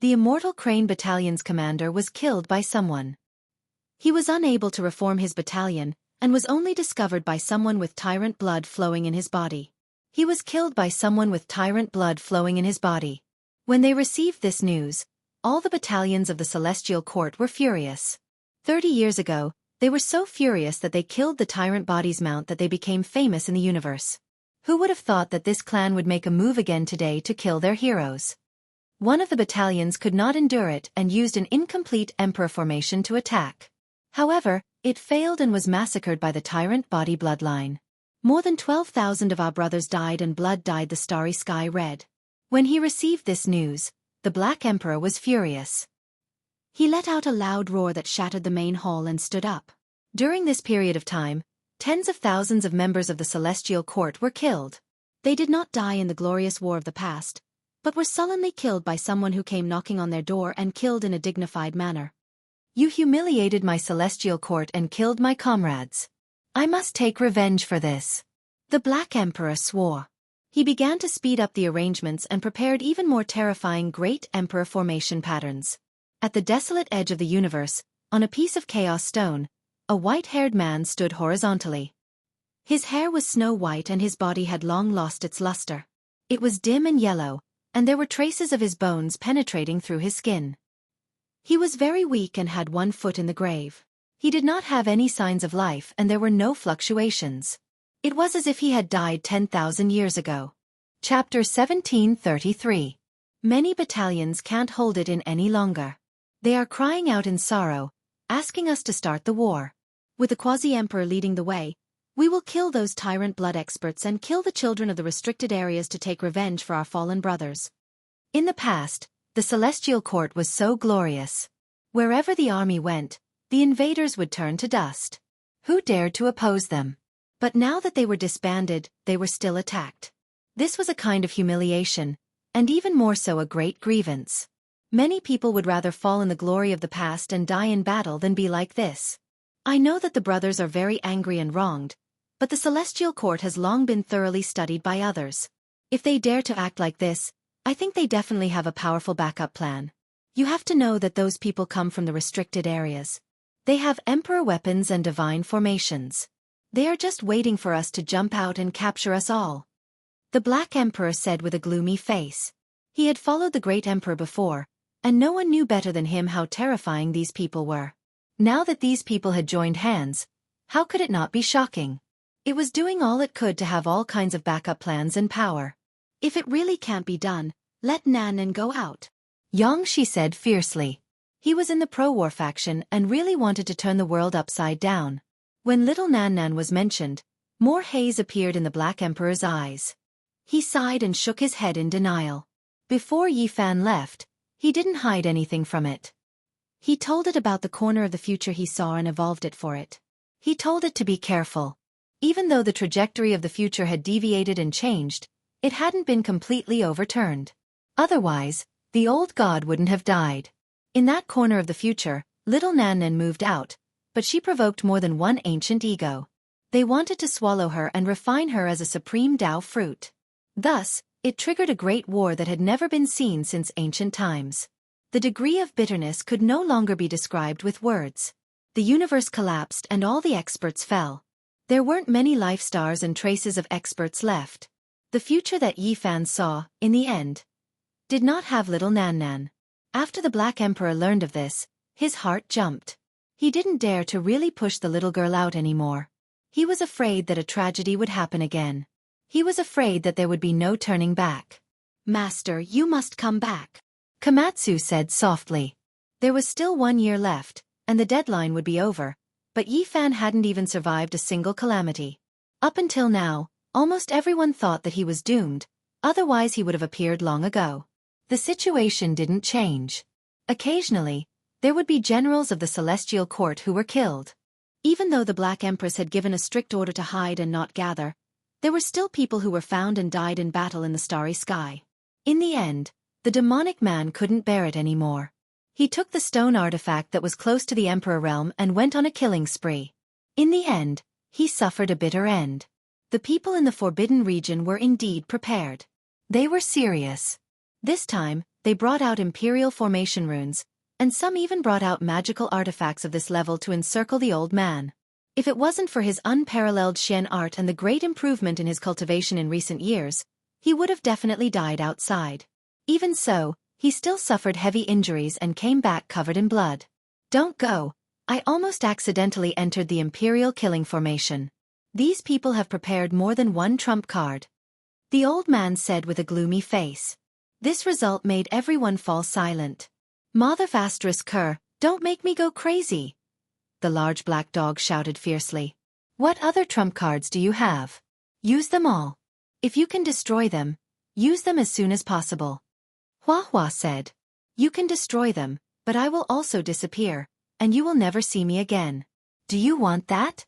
The Immortal Crane Battalion's commander was killed by someone. He was unable to reform his battalion, and was only discovered by someone with tyrant blood flowing in his body. He was killed by someone with tyrant blood flowing in his body. When they received this news, all the battalions of the Celestial Court were furious. 30 years ago, they were so furious that they killed the tyrant body's mount that they became famous in the universe. Who would have thought that this clan would make a move again today to kill their heroes? One of the battalions could not endure it and used an incomplete emperor formation to attack. However, it failed and was massacred by the tyrant body bloodline. More than 12,000 of our brothers died and blood dyed the starry sky red. When he received this news, the Black Emperor was furious. He let out a loud roar that shattered the main hall and stood up. During this period of time, tens of thousands of members of the Celestial Court were killed. They did not die in the glorious war of the past, but were sullenly killed by someone who came knocking on their door and killed in a dignified manner. You humiliated my Celestial Court and killed my comrades. I must take revenge for this. The Black Emperor swore. He began to speed up the arrangements and prepared even more terrifying Great Emperor formation patterns. At the desolate edge of the universe, on a piece of chaos stone, a white-haired man stood horizontally. His hair was snow white and his body had long lost its luster. It was dim and yellow, and there were traces of his bones penetrating through his skin. He was very weak and had 1 foot in the grave. He did not have any signs of life and there were no fluctuations. It was as if he had died 10,000 years ago. Chapter 1733. Many battalions can't hold it in any longer. They are crying out in sorrow, asking us to start the war. With the quasi-emperor leading the way, we will kill those tyrant blood experts and kill the children of the restricted areas to take revenge for our fallen brothers. In the past, the Celestial Court was so glorious. Wherever the army went, the invaders would turn to dust. Who dared to oppose them? But now that they were disbanded, they were still attacked. This was a kind of humiliation, and even more so a great grievance. Many people would rather fall in the glory of the past and die in battle than be like this. I know that the brothers are very angry and wronged, but the celestial court has long been thoroughly studied by others. If they dare to act like this, I think they definitely have a powerful backup plan. You have to know that those people come from the restricted areas. They have emperor weapons and divine formations. They are just waiting for us to jump out and capture us all. The Black Emperor said with a gloomy face. He had followed the Great Emperor before, and no one knew better than him how terrifying these people were. Now that these people had joined hands, how could it not be shocking? It was doing all it could to have all kinds of backup plans and power. If it really can't be done, let Nan go out. Xianxia said fiercely. He was in the pro-war faction and really wanted to turn the world upside down. When little Nan was mentioned, more haze appeared in the Black Emperor's eyes. He sighed and shook his head in denial. Before Yifan left, he didn't hide anything from it. He told it about the corner of the future he saw and evolved it for it. He told it to be careful. Even though the trajectory of the future had deviated and changed, it hadn't been completely overturned. Otherwise, the old god wouldn't have died. In that corner of the future, little Nan moved out, but she provoked more than one ancient ego. They wanted to swallow her and refine her as a supreme Tao fruit. Thus, it triggered a great war that had never been seen since ancient times. The degree of bitterness could no longer be described with words. The universe collapsed and all the experts fell. There weren't many life stars and traces of experts left. The future that Yifan saw, in the end, did not have little Nan. After the Black Emperor learned of this, his heart jumped. He didn't dare to really push the little girl out anymore. He was afraid that a tragedy would happen again. He was afraid that there would be no turning back. Master, you must come back, Komatsu said softly. There was still 1 year left, and the deadline would be over, but Yifan hadn't even survived a single calamity. Up until now, almost everyone thought that he was doomed, otherwise he would have appeared long ago. The situation didn't change. Occasionally, there would be generals of the Celestial Court who were killed. Even though the Black Empress had given a strict order to hide and not gather, there were still people who were found and died in battle in the starry sky. In the end, the demonic man couldn't bear it anymore. He took the stone artifact that was close to the Emperor realm and went on a killing spree. In the end, he suffered a bitter end. The people in the Forbidden region were indeed prepared. They were serious. This time, they brought out Imperial formation runes, and some even brought out magical artifacts of this level to encircle the old man. If it wasn't for his unparalleled Xian art and the great improvement in his cultivation in recent years, he would have definitely died outside. Even so, he still suffered heavy injuries and came back covered in blood. Don't go. I almost accidentally entered the Imperial killing formation. These people have prepared more than one trump card, the old man said with a gloomy face. This result made everyone fall silent. Mother Cur, don't make me go crazy, the large black dog shouted fiercely. What other trump cards do you have? Use them all. If you can destroy them, use them as soon as possible. Hua said. You can destroy them, but I will also disappear, and you will never see me again. Do you want that?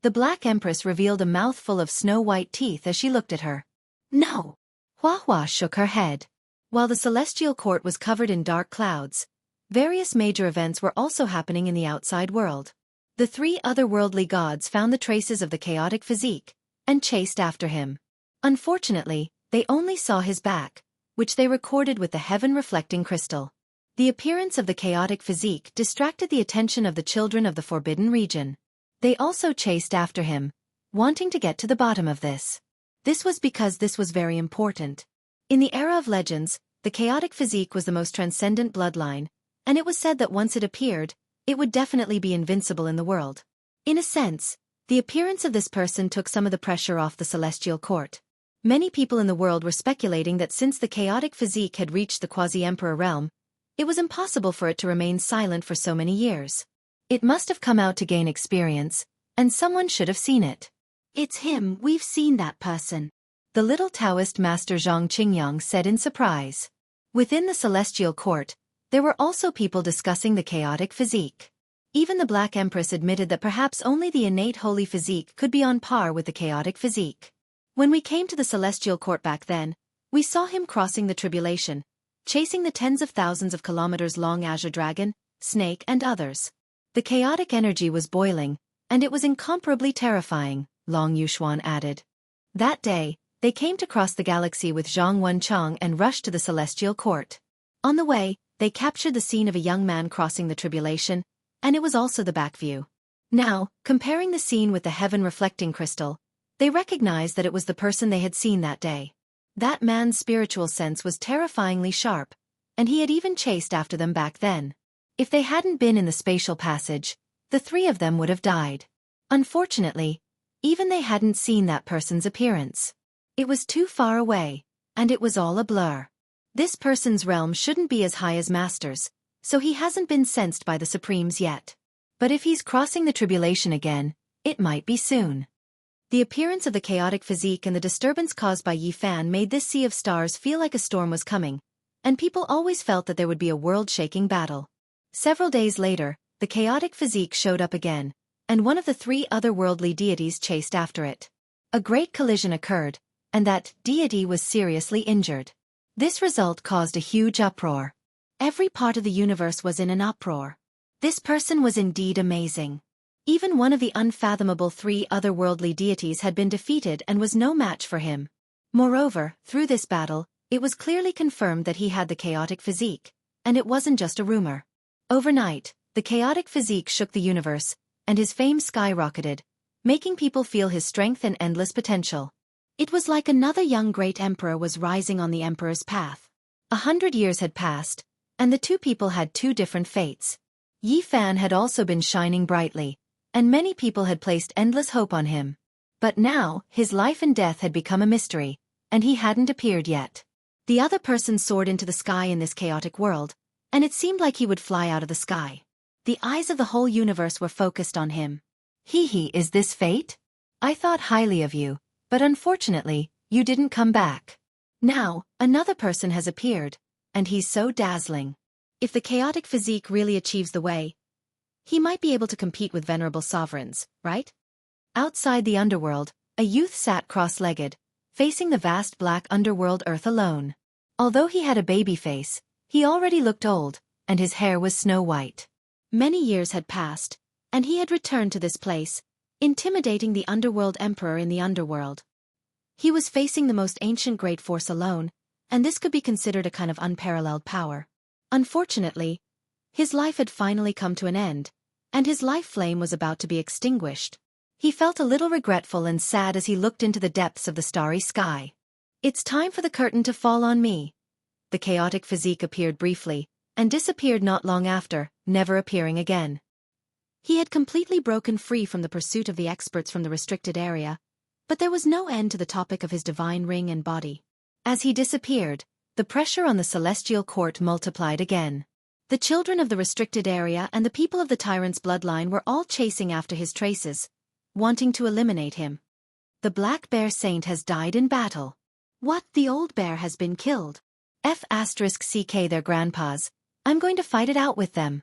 The Black Empress revealed a mouthful of snow-white teeth as she looked at her. No. Hua shook her head. While the Celestial Court was covered in dark clouds, various major events were also happening in the outside world. The 3 otherworldly gods found the traces of the chaotic physique, and chased after him. Unfortunately, they only saw his back, which they recorded with the heaven-reflecting crystal. The appearance of the chaotic physique distracted the attention of the children of the Forbidden region. They also chased after him, wanting to get to the bottom of this. This was because this was very important. In the era of legends, the chaotic physique was the most transcendent bloodline, and it was said that once it appeared, it would definitely be invincible in the world. In a sense, the appearance of this person took some of the pressure off the Celestial Court. Many people in the world were speculating that since the chaotic physique had reached the quasi-emperor realm, it was impossible for it to remain silent for so many years. It must have come out to gain experience, and someone should have seen it. It's him, we've seen that person, the little Taoist master Zhang Qingyang said in surprise. Within the Celestial Court, there were also people discussing the chaotic physique. Even the Black Empress admitted that perhaps only the innate holy physique could be on par with the chaotic physique. When we came to the Celestial Court back then, we saw him crossing the tribulation, chasing the tens of thousands of kilometers long azure dragon, snake and others. The chaotic energy was boiling, and it was incomparably terrifying, Long Yuxuan added. That day, they came to cross the galaxy with Zhang Wenchang and rushed to the celestial court. On the way, they captured the scene of a young man crossing the tribulation, and it was also the back view. Now, comparing the scene with the heaven-reflecting crystal, they recognized that it was the person they had seen that day. That man's spiritual sense was terrifyingly sharp, and he had even chased after them back then. If they hadn't been in the spatial passage, the three of them would have died. Unfortunately, even they hadn't seen that person's appearance. It was too far away, and it was all a blur. This person's realm shouldn't be as high as Master's, so he hasn't been sensed by the Supremes yet. But if he's crossing the tribulation again, it might be soon. The appearance of the chaotic physique and the disturbance caused by Yi Fan made this sea of stars feel like a storm was coming, and people always felt that there would be a world-shaking battle. Several days later, the chaotic physique showed up again, and one of the three otherworldly deities chased after it. A great collision occurred, and that deity was seriously injured. This result caused a huge uproar. Every part of the universe was in an uproar. This person was indeed amazing. Even one of the unfathomable three otherworldly deities had been defeated and was no match for him. Moreover, through this battle, it was clearly confirmed that he had the chaotic physique, and it wasn't just a rumor. Overnight, the chaotic physique shook the universe, and his fame skyrocketed, making people feel his strength and endless potential. It was like another young great emperor was rising on the emperor's path. 100 years had passed, and the two people had two different fates. Yi Fan had also been shining brightly, and many people had placed endless hope on him. But now, his life and death had become a mystery, and he hadn't appeared yet. The other person soared into the sky in this chaotic world, and it seemed like he would fly out of the sky. The eyes of the whole universe were focused on him. Is this fate? I thought highly of you, but unfortunately, you didn't come back. Now, another person has appeared, and he's so dazzling. If the chaotic physique really achieves the way, he might be able to compete with venerable sovereigns, right? Outside the underworld, a youth sat cross-legged, facing the vast black underworld earth alone. Although he had a baby face, he already looked old, and his hair was snow-white. Many years had passed, and he had returned to this place, intimidating the underworld emperor in the underworld. He was facing the most ancient great force alone, and this could be considered a kind of unparalleled power. Unfortunately, his life had finally come to an end, and his life flame was about to be extinguished. He felt a little regretful and sad as he looked into the depths of the starry sky. It's time for the curtain to fall on me. The chaotic physique appeared briefly, and disappeared not long after, never appearing again. He had completely broken free from the pursuit of the experts from the restricted area, but there was no end to the topic of his divine ring and body. As he disappeared, the pressure on the celestial court multiplied again. The children of the restricted area and the people of the tyrant's bloodline were all chasing after his traces, wanting to eliminate him. The Black Bear Saint has died in battle. What? The old bear has been killed. F***ck their grandpas. I'm going to fight it out with them.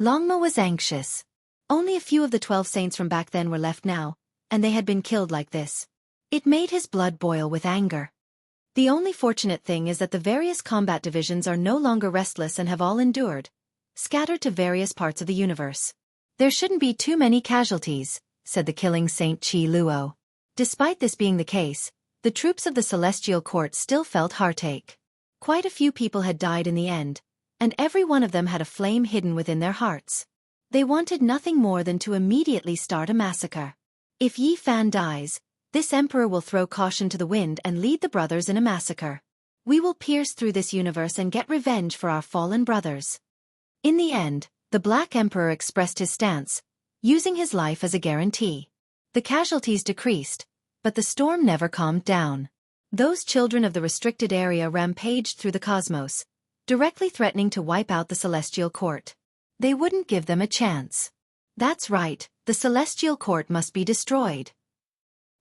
Longma was anxious. Only a few of the 12 saints from back then were left now, and they had been killed like this. It made his blood boil with anger. The only fortunate thing is that the various combat divisions are no longer restless and have all endured, scattered to various parts of the universe. There shouldn't be too many casualties, said the killing Saint Chi Luo. Despite this being the case, the troops of the Celestial Court still felt heartache. Quite a few people had died in the end, and every one of them had a flame hidden within their hearts. They wanted nothing more than to immediately start a massacre. If Yi Fan dies, this emperor will throw caution to the wind and lead the brothers in a massacre. We will pierce through this universe and get revenge for our fallen brothers. In the end, the Black Emperor expressed his stance, using his life as a guarantee. The casualties decreased, but the storm never calmed down. Those children of the restricted area rampaged through the cosmos, directly threatening to wipe out the Celestial Court. They wouldn't give them a chance. That's right, the Celestial Court must be destroyed.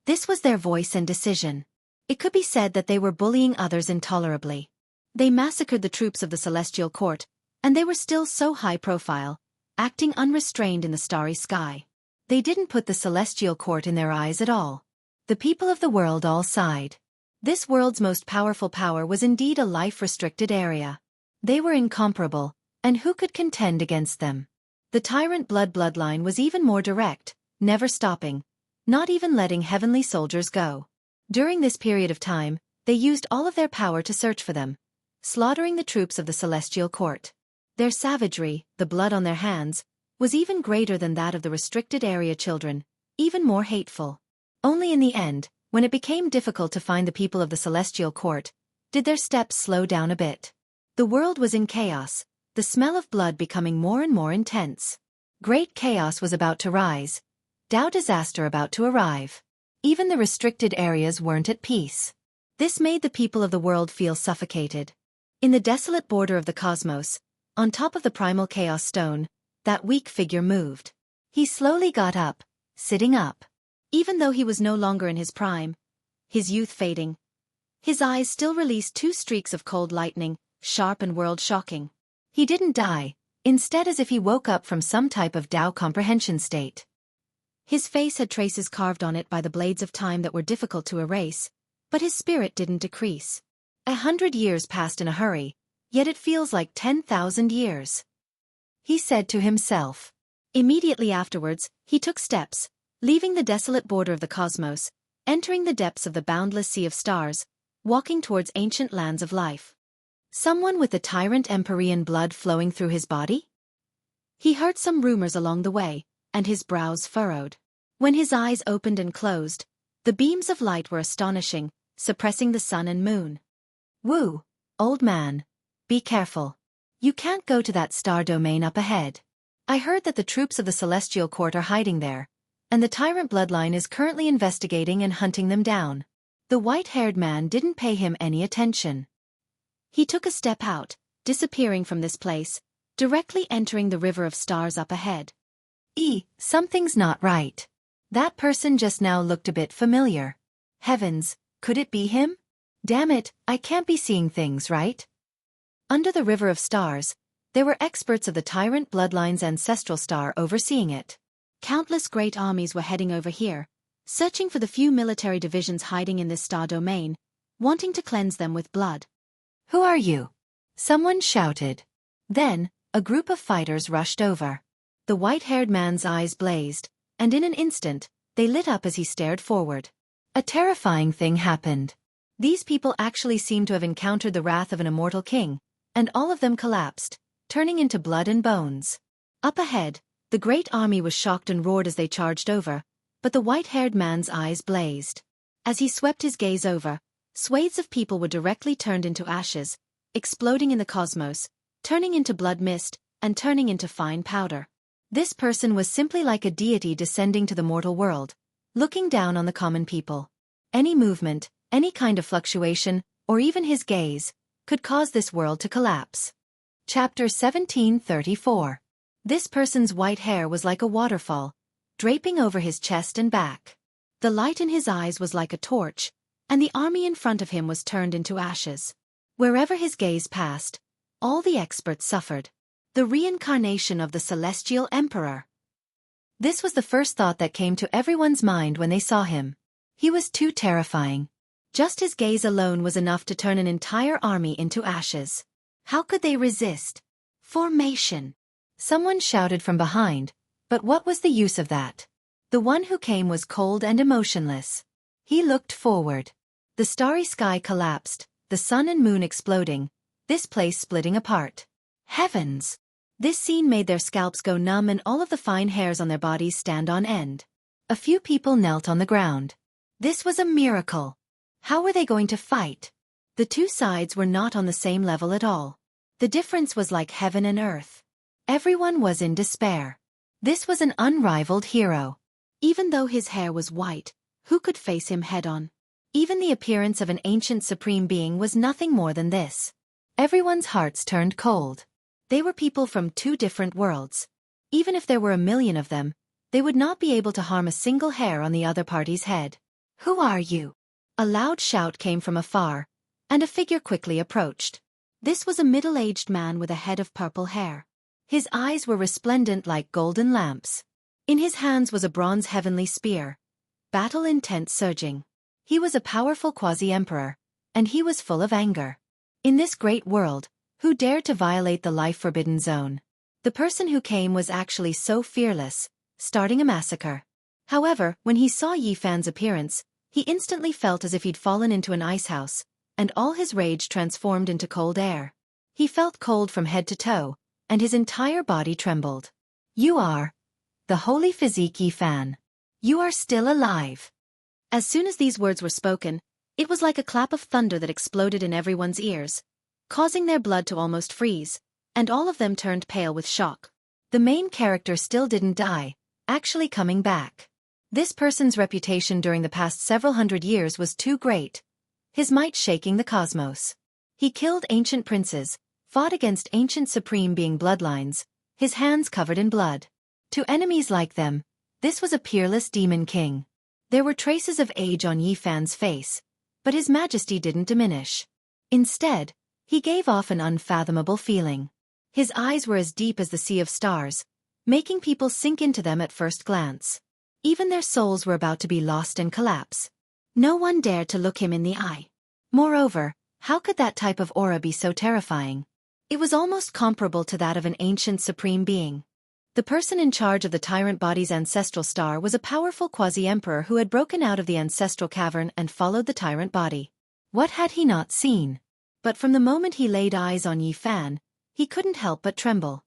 This was their voice and decision. It could be said that they were bullying others intolerably. They massacred the troops of the Celestial Court, and they were still so high profile, acting unrestrained in the starry sky. They didn't put the Celestial Court in their eyes at all. The people of the world all sighed. This world's most powerful power was indeed a life-restricted area. They were incomparable, and who could contend against them? The tyrant bloodline was even more direct, never stopping, not even letting heavenly soldiers go. During this period of time, they used all of their power to search for them, slaughtering the troops of the celestial court. Their savagery, the blood on their hands, was even greater than that of the restricted area children, even more hateful. Only in the end, when it became difficult to find the people of the celestial court, did their steps slow down a bit. The world was in chaos, the smell of blood becoming more and more intense. Great chaos was about to rise, disaster about to arrive. Even the restricted areas weren't at peace. This made the people of the world feel suffocated. In the desolate border of the cosmos, on top of the primal chaos stone, that weak figure moved. He slowly got up, sitting up. Even though he was no longer in his prime, his youth fading, his eyes still released two streaks of cold lightning, sharp and world-shocking. He didn't die, instead as if he woke up from some type of Tao comprehension state. His face had traces carved on it by the blades of time that were difficult to erase, but his spirit didn't decrease. 100 years passed in a hurry, yet it feels like 10,000 years. He said to himself. Immediately afterwards, he took steps, leaving the desolate border of the cosmos, entering the depths of the boundless sea of stars, walking towards ancient lands of life. Someone with the tyrant Empyrean blood flowing through his body? He heard some rumors along the way, and his brows furrowed. When his eyes opened and closed, the beams of light were astonishing, suppressing the sun and moon. Wu, old man, be careful. You can't go to that star domain up ahead. I heard that the troops of the celestial court are hiding there, and the tyrant bloodline is currently investigating and hunting them down. The white-haired man didn't pay him any attention. He took a step out, disappearing from this place, directly entering the river of stars up ahead. Something's not right. That person just now looked a bit familiar. Heavens, could it be him? Damn it, I can't be seeing things right. Under the river of stars, there were experts of the tyrant bloodline's ancestral star overseeing it. Countless great armies were heading over here, searching for the few military divisions hiding in this star domain, wanting to cleanse them with blood. Who are you? Someone shouted. Then, a group of fighters rushed over. The white-haired man's eyes blazed, and in an instant, they lit up as he stared forward. A terrifying thing happened. These people actually seemed to have encountered the wrath of an immortal king, and all of them collapsed, turning into blood and bones. Up ahead, the great army was shocked and roared as they charged over, but the white-haired man's eyes blazed. As he swept his gaze over, swathes of people were directly turned into ashes, exploding in the cosmos, turning into blood mist, and turning into fine powder. This person was simply like a deity descending to the mortal world, looking down on the common people. Any movement, any kind of fluctuation, or even his gaze, could cause this world to collapse. Chapter 1734. This person's white hair was like a waterfall, draping over his chest and back. The light in his eyes was like a torch, and the army in front of him was turned into ashes. Wherever his gaze passed, all the experts suffered. The reincarnation of the celestial emperor. This was the first thought that came to everyone's mind when they saw him. He was too terrifying. Just his gaze alone was enough to turn an entire army into ashes. How could they resist? Formation! Someone shouted from behind, but what was the use of that? The one who came was cold and emotionless. He looked forward. The starry sky collapsed, the sun and moon exploding, this place splitting apart. Heavens! This scene made their scalps go numb and all of the fine hairs on their bodies stand on end. A few people knelt on the ground. This was a miracle. How were they going to fight? The two sides were not on the same level at all. The difference was like heaven and earth. Everyone was in despair. This was an unrivaled hero. Even though his hair was white, who could face him head-on? Even the appearance of an ancient supreme being was nothing more than this. Everyone's hearts turned cold. They were people from two different worlds. Even if there were 1,000,000 of them, they would not be able to harm a single hair on the other party's head. Who are you? A loud shout came from afar, and a figure quickly approached. This was a middle-aged man with a head of purple hair. His eyes were resplendent like golden lamps. In his hands was a bronze heavenly spear, battle intent surging. He was a powerful quasi-emperor, and he was full of anger. In this great world, Who dared to violate the life-forbidden zone? The person who came was actually so fearless, starting a massacre. However, when he saw Yi Fan's appearance, he instantly felt as if he'd fallen into an icehouse, and all his rage transformed into cold air. He felt cold from head to toe, and his entire body trembled. You are the holy physique Yi Fan. You are still alive. As soon as these words were spoken, it was like a clap of thunder that exploded in everyone's ears, causing their blood to almost freeze, and all of them turned pale with shock. The main character still didn't die, actually coming back. This person's reputation during the past several hundred years was too great, his might shaking the cosmos. He killed ancient princes, fought against ancient supreme being bloodlines, his hands covered in blood. To enemies like them, this was a peerless demon king. There were traces of age on Yi Fan's face, but his majesty didn't diminish. Instead, he gave off an unfathomable feeling. His eyes were as deep as the sea of stars, making people sink into them at first glance. Even their souls were about to be lost and collapse. No one dared to look him in the eye. Moreover, how could that type of aura be so terrifying? It was almost comparable to that of an ancient supreme being. The person in charge of the tyrant body's ancestral star was a powerful quasi-emperor who had broken out of the ancestral cavern and followed the tyrant body. What had he not seen? But from the moment he laid eyes on Yi Fan, he couldn't help but tremble.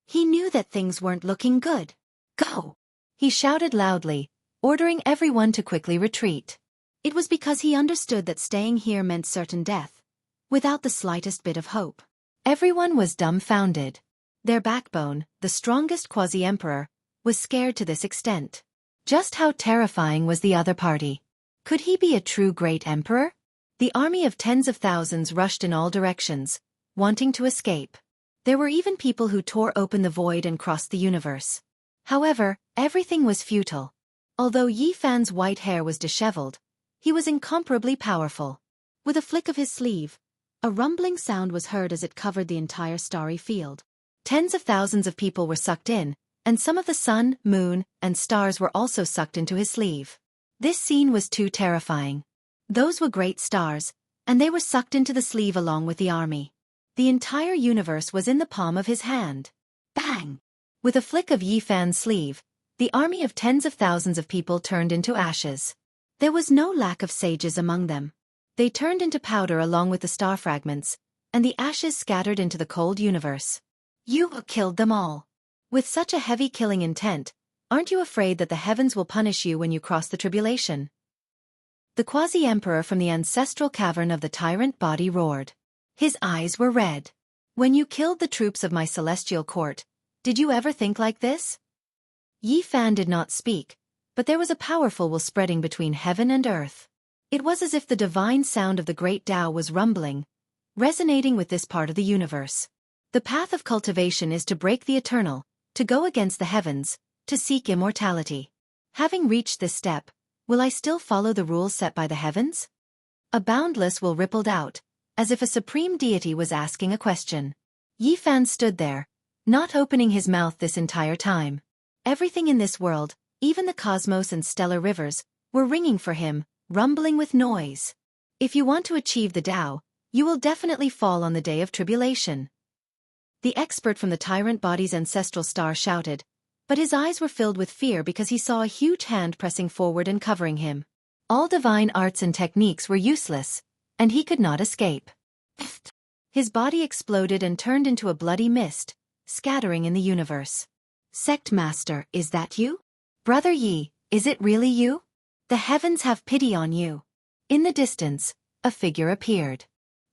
He knew that things weren't looking good. Go! He shouted loudly, ordering everyone to quickly retreat. It was because he understood that staying here meant certain death, without the slightest bit of hope. Everyone was dumbfounded. Their backbone, the strongest quasi-emperor, was scared to this extent. Just how terrifying was the other party? Could he be a true great emperor? The army of tens of thousands rushed in all directions, wanting to escape. There were even people who tore open the void and crossed the universe. However, everything was futile. Although Yi Fan's white hair was disheveled, he was incomparably powerful. With a flick of his sleeve, a rumbling sound was heard as it covered the entire starry field. Tens of thousands of people were sucked in, and some of the sun, moon, and stars were also sucked into his sleeve. This scene was too terrifying. Those were great stars, and they were sucked into the sleeve along with the army. The entire universe was in the palm of his hand. Bang! With a flick of Yi Fan's sleeve, the army of tens of thousands of people turned into ashes. There was no lack of sages among them. They turned into powder along with the star fragments, and the ashes scattered into the cold universe. You killed them all. With such a heavy killing intent, aren't you afraid that the heavens will punish you when you cross the tribulation? The quasi-emperor from the ancestral cavern of the tyrant body roared. His eyes were red. When you killed the troops of my celestial court, did you ever think like this? Yi Fan did not speak, but there was a powerful will spreading between heaven and earth. It was as if the divine sound of the great Tao was rumbling, resonating with this part of the universe. The path of cultivation is to break the eternal, to go against the heavens, to seek immortality. Having reached this step, will I still follow the rules set by the heavens? A boundless will rippled out, as if a supreme deity was asking a question. Yi Fan stood there, not opening his mouth this entire time. Everything in this world, even the cosmos and stellar rivers, were ringing for him, rumbling with noise. If you want to achieve the Tao, you will definitely fall on the day of tribulation. The expert from the tyrant body's ancestral star shouted, but his eyes were filled with fear because he saw a huge hand pressing forward and covering him. All divine arts and techniques were useless, and he could not escape. His body exploded and turned into a bloody mist, scattering in the universe. Sect Master, is that you? Brother Yi, is it really you? The heavens have pity on you. In the distance, a figure appeared.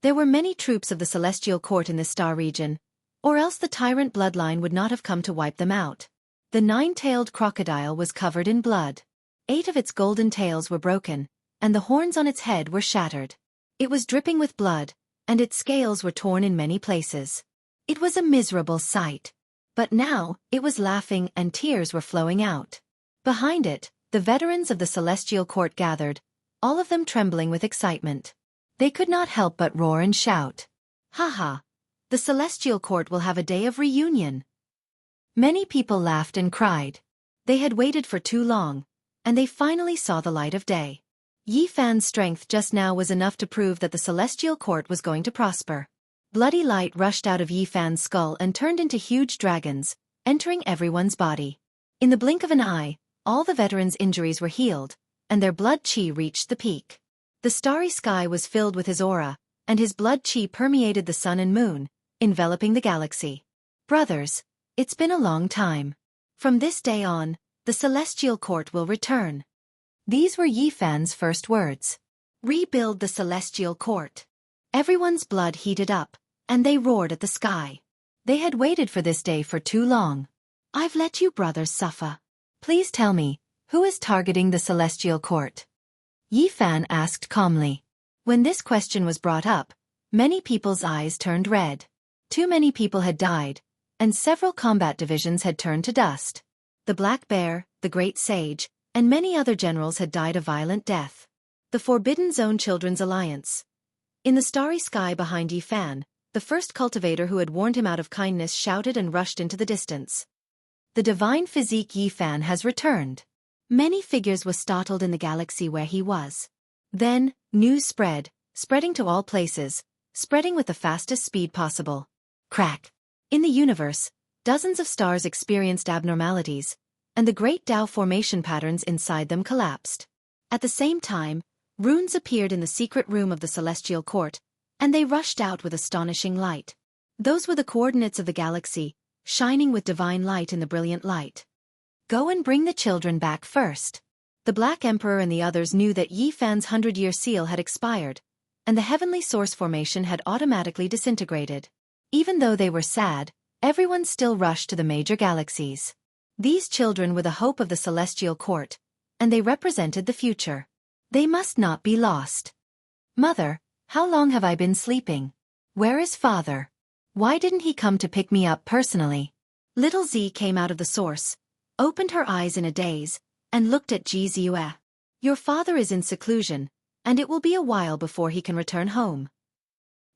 There were many troops of the celestial court in the star region, or else the tyrant bloodline would not have come to wipe them out. The nine-tailed crocodile was covered in blood. 8 of its golden tails were broken, and the horns on its head were shattered. It was dripping with blood, and its scales were torn in many places. It was a miserable sight. But now, it was laughing and tears were flowing out. Behind it, the veterans of the celestial court gathered, all of them trembling with excitement. They could not help but roar and shout. Ha ha! The celestial court will have a day of reunion. Many people laughed and cried. They had waited for too long, and they finally saw the light of day. Yi Fan's strength just now was enough to prove that the celestial court was going to prosper. Bloody light rushed out of Yi Fan's skull and turned into huge dragons, entering everyone's body. In the blink of an eye, all the veterans' injuries were healed, and their blood chi reached the peak. The starry sky was filled with his aura, and his blood chi permeated the sun and moon, enveloping the galaxy. Brothers, it's been a long time. From this day on, the Celestial Court will return. These were Yi Fan's first words. Rebuild the Celestial Court. Everyone's blood heated up, and they roared at the sky. They had waited for this day for too long. I've let you brothers suffer. Please tell me, who is targeting the Celestial Court? Yi Fan asked calmly. When this question was brought up, many people's eyes turned red. Too many people had died, and several combat divisions had turned to dust. The Black Bear, the Great Sage, and many other generals had died a violent death. The Forbidden Zone Children's Alliance. In the starry sky behind Yi Fan, the first cultivator who had warned him out of kindness shouted and rushed into the distance. The divine physique Yi Fan has returned. Many figures were startled in the galaxy where he was. Then, news spreading to all places, spreading with the fastest speed possible. Crack. In the universe, dozens of stars experienced abnormalities, and the great Tao formation patterns inside them collapsed. At the same time, runes appeared in the secret room of the Celestial Court, and they rushed out with astonishing light. Those were the coordinates of the galaxy, shining with divine light in the brilliant light. Go and bring the children back first. The Black Emperor and the others knew that Yi Fan's 100-year seal had expired, and the heavenly source formation had automatically disintegrated. Even though they were sad, everyone still rushed to the major galaxies. These children were the hope of the Celestial Court, and they represented the future. They must not be lost. Mother, how long have I been sleeping? Where is father? Why didn't he come to pick me up personally? Little Z came out of the source, opened her eyes in a daze, and looked at Jianghu. Your father is in seclusion, and it will be a while before he can return home.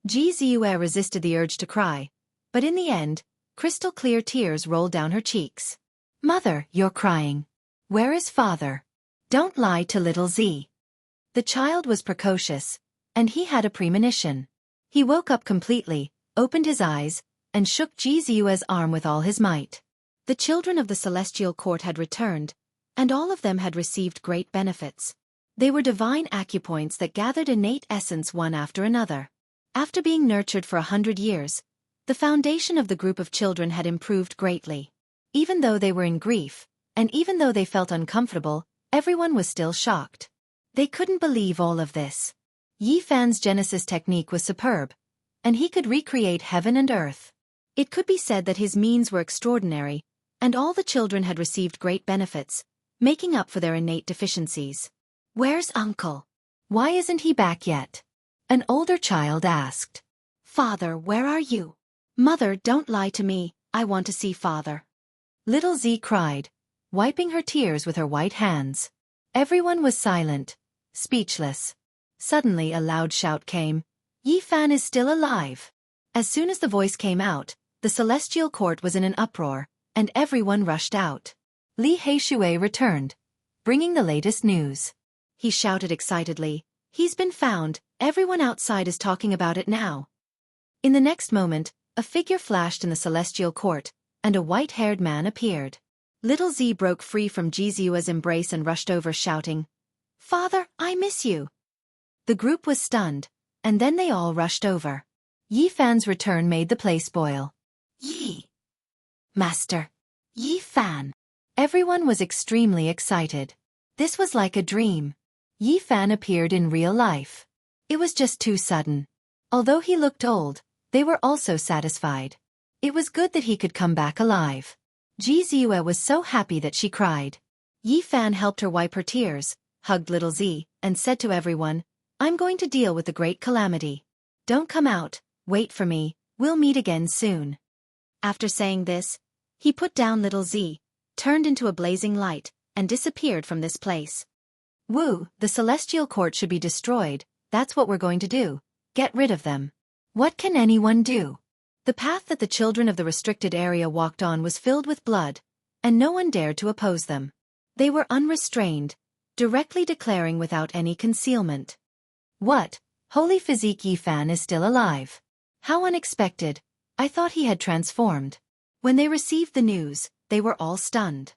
Jianghu resisted the urge to cry, but in the end, crystal-clear tears rolled down her cheeks. Mother, you're crying. Where is father? Don't lie to little Z. The child was precocious, and he had a premonition. He woke up completely, opened his eyes, and shook Jianghu's arm with all his might. The children of the Celestial Court had returned, and all of them had received great benefits. They were divine acupoints that gathered innate essence one after another. After being nurtured for 100 years, the foundation of the group of children had improved greatly. Even though they were in grief, and even though they felt uncomfortable, everyone was still shocked. They couldn't believe all of this. Yi Fan's Genesis technique was superb, and he could recreate heaven and earth. It could be said that his means were extraordinary, and all the children had received great benefits, making up for their innate deficiencies. Where's Uncle? Why isn't he back yet? An older child asked. Father, where are you? Mother, don't lie to me, I want to see father. Little Z cried, wiping her tears with her white hands. Everyone was silent, speechless. Suddenly a loud shout came, Yi Fan is still alive. As soon as the voice came out, the Celestial Court was in an uproar, and everyone rushed out. Li Heishui returned, bringing the latest news. He shouted excitedly, he's been found, everyone outside is talking about it now. In the next moment, a figure flashed in the Celestial Court, and a white-haired man appeared. Little Z broke free from Jianghu's embrace and rushed over shouting, Father, I miss you. The group was stunned, and then they all rushed over. Yi Fan's return made the place boil. Yi! Master! Yi Fan! Everyone was extremely excited. This was like a dream. Yi Fan appeared in real life. It was just too sudden. Although he looked old, they were also satisfied. It was good that he could come back alive. Jianghu was so happy that she cried. Yi Fan helped her wipe her tears, hugged little Z, and said to everyone, I'm going to deal with the great calamity. Don't come out, wait for me, we'll meet again soon. After saying this, he put down little Z, turned into a blazing light, and disappeared from this place. Woo, the Celestial Court should be destroyed, that's what we're going to do, get rid of them. What can anyone do? The path that the children of the restricted area walked on was filled with blood, and no one dared to oppose them. They were unrestrained, directly declaring without any concealment. What? Holy Physique Yi Fan is still alive. How unexpected. I thought he had transformed. When they received the news, they were all stunned.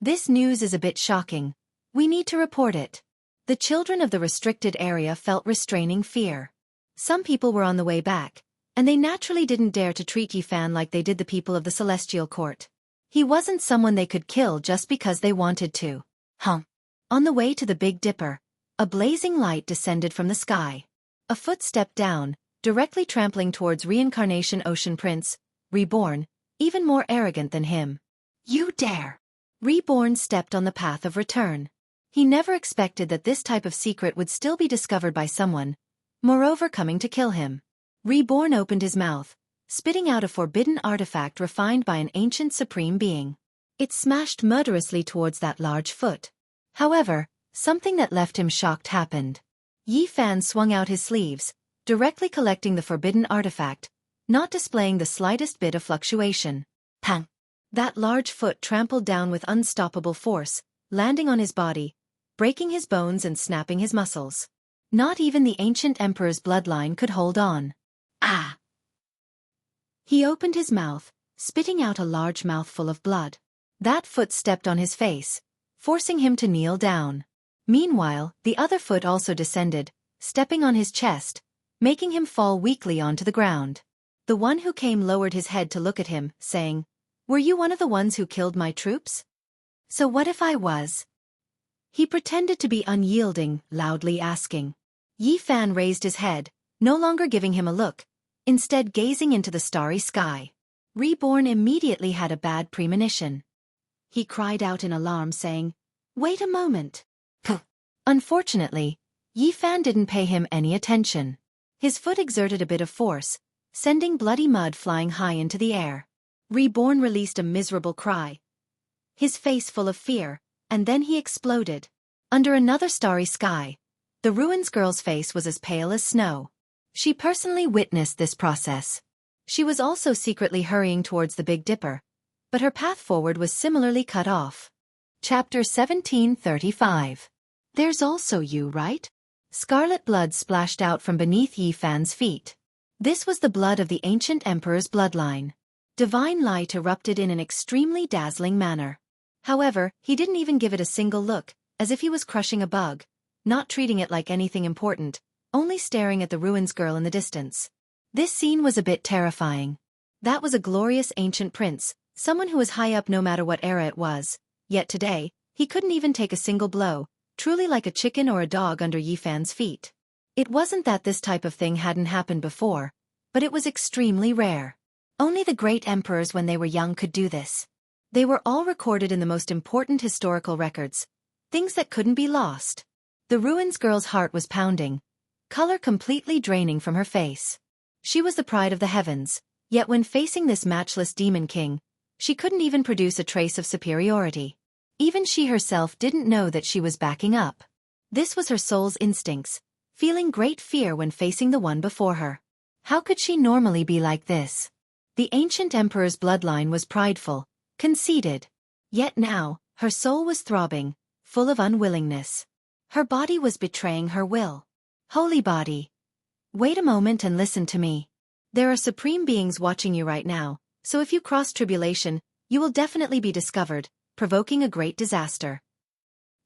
This news is a bit shocking. We need to report it. The children of the restricted area felt restraining fear. Some people were on the way back, and they naturally didn't dare to treat Yifan like they did the people of the Celestial Court. He wasn't someone they could kill just because they wanted to. On the way to the Big Dipper, a blazing light descended from the sky. A foot stepped down, directly trampling towards Reincarnation Ocean Prince, Reborn, even more arrogant than him. You dare! Reborn stepped on the path of return. He never expected that this type of secret would still be discovered by someone, moreover coming to kill him. Reborn opened his mouth, spitting out a forbidden artifact refined by an ancient supreme being. It smashed murderously towards that large foot. However, something that left him shocked happened. Yifan swung out his sleeves, directly collecting the forbidden artifact, not displaying the slightest bit of fluctuation. Pang! That large foot trampled down with unstoppable force, landing on his body, breaking his bones and snapping his muscles. Not even the ancient emperor's bloodline could hold on. Ah! He opened his mouth, spitting out a large mouthful of blood. That foot stepped on his face, forcing him to kneel down. Meanwhile, the other foot also descended, stepping on his chest, making him fall weakly onto the ground. The one who came lowered his head to look at him, saying, "Were you one of the ones who killed my troops?" "So what if I was?" He pretended to be unyielding, loudly asking. Yifan raised his head, no longer giving him a look, instead gazing into the starry sky. Reborn immediately had a bad premonition. He cried out in alarm, saying, "Wait a moment." Unfortunately, Yifan didn't pay him any attention. His foot exerted a bit of force, sending bloody mud flying high into the air. Reborn released a miserable cry, his face full of fear, and then he exploded. Under another starry sky, the Ruins girl's face was as pale as snow. She personally witnessed this process. She was also secretly hurrying towards the Big Dipper, but her path forward was similarly cut off. Chapter 1735. There's also you, right? Scarlet blood splashed out from beneath Yifan's feet. This was the blood of the ancient emperor's bloodline. Divine light erupted in an extremely dazzling manner. However, he didn't even give it a single look, as if he was crushing a bug, not treating it like anything important, only staring at the Ruins girl in the distance. This scene was a bit terrifying. That was a glorious ancient prince, someone who was high up no matter what era it was, yet today, he couldn't even take a single blow, truly like a chicken or a dog under Yifan's feet. It wasn't that this type of thing hadn't happened before, but it was extremely rare. Only the great emperors when they were young could do this. They were all recorded in the most important historical records, things that couldn't be lost. The Ruins girl's heart was pounding, color completely draining from her face. She was the pride of the heavens, yet when facing this matchless demon king, she couldn't even produce a trace of superiority. Even she herself didn't know that she was backing up. This was her soul's instincts, feeling great fear when facing the one before her. How could she normally be like this? The ancient emperor's bloodline was prideful, conceited. Yet now, her soul was throbbing, full of unwillingness. Her body was betraying her will. Holy body. Wait a moment and listen to me. There are supreme beings watching you right now, so if you cross tribulation, you will definitely be discovered, provoking a great disaster.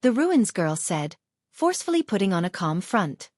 The Ruins girl said, forcefully putting on a calm front.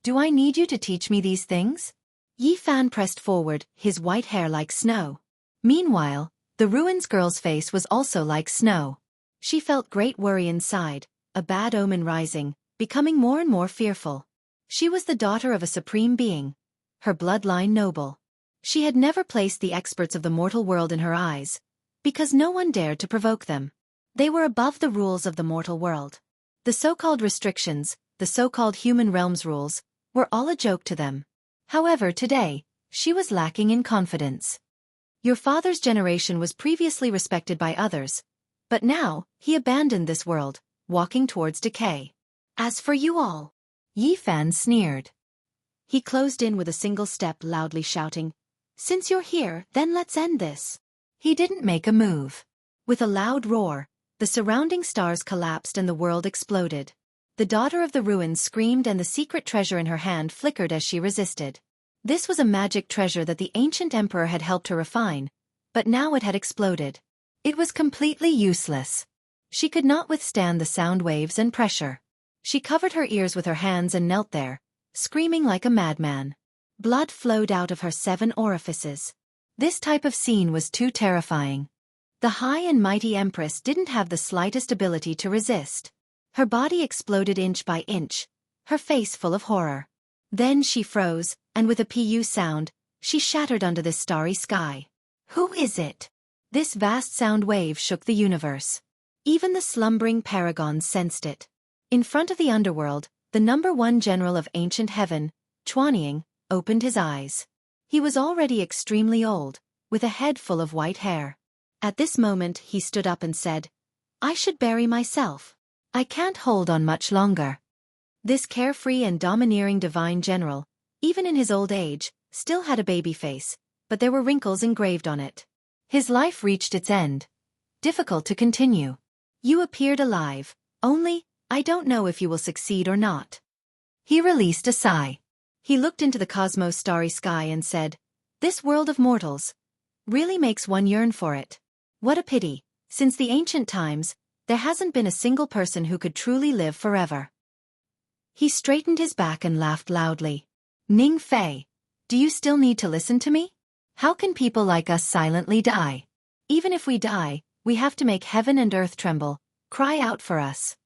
Do I need you to teach me these things? Yifan pressed forward, his white hair like snow. Meanwhile, the Ruins girl's face was also like snow. She felt great worry inside, a bad omen rising, becoming more and more fearful. She was the daughter of a supreme being, her bloodline noble. She had never placed the experts of the mortal world in her eyes, because no one dared to provoke them. They were above the rules of the mortal world. The so-called restrictions, the so-called human realms rules, were all a joke to them. However, today, she was lacking in confidence. Your father's generation was previously respected by others, but now, he abandoned this world, walking towards decay. As for you all, Yifan sneered. He closed in with a single step, loudly shouting, "Since you're here, then let's end this." He didn't make a move. With a loud roar, the surrounding stars collapsed and the world exploded. The daughter of the Ruins screamed and the secret treasure in her hand flickered as she resisted. This was a magic treasure that the ancient emperor had helped her refine, but now it had exploded. It was completely useless. She could not withstand the sound waves and pressure. She covered her ears with her hands and knelt there, screaming like a madman. Blood flowed out of her 7 orifices. This type of scene was too terrifying. The high and mighty empress didn't have the slightest ability to resist. Her body exploded inch by inch, her face full of horror. Then she froze, and with a pu sound, she shattered under this starry sky. Who is it? This vast sound wave shook the universe. Even the slumbering paragons sensed it. In front of the underworld, the #1 general of ancient heaven, Chuanying, opened his eyes. He was already extremely old, with a head full of white hair. At this moment he stood up and said, "I should bury myself. I can't hold on much longer." This carefree and domineering divine general, even in his old age, still had a baby face, but there were wrinkles engraved on it. His life reached its end. Difficult to continue. You appeared alive, only, I don't know if you will succeed or not. He released a sigh. He looked into the cosmos' starry sky and said, "This world of mortals really makes one yearn for it. What a pity, since the ancient times, there hasn't been a single person who could truly live forever." He straightened his back and laughed loudly. "Ning Fei, do you still need to listen to me? How can people like us silently die? Even if we die, we have to make heaven and earth tremble, cry out for us."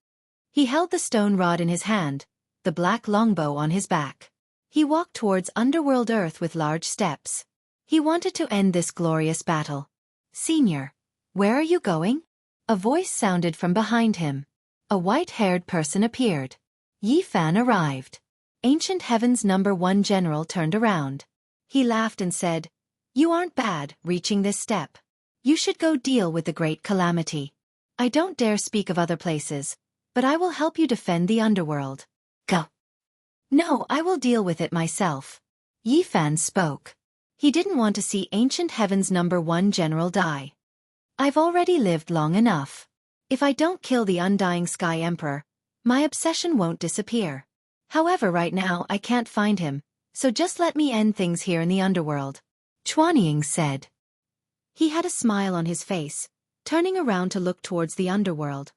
He held the stone rod in his hand, the black longbow on his back. He walked towards underworld earth with large steps. He wanted to end this glorious battle. "Senior, where are you going?" A voice sounded from behind him. A white-haired person appeared. Yi Fan arrived. Ancient Heaven's #1 general turned around. He laughed and said, "You aren't bad, reaching this step. You should go deal with the great calamity. I don't dare speak of other places, but I will help you defend the underworld. Go." "No, I will deal with it myself." Yi Fan spoke. He didn't want to see Ancient Heaven's #1 general die. "I've already lived long enough. If I don't kill the undying Sky Emperor, my obsession won't disappear. However, right now I can't find him, so just let me end things here in the underworld," Chuanying said. He had a smile on his face, turning around to look towards the underworld.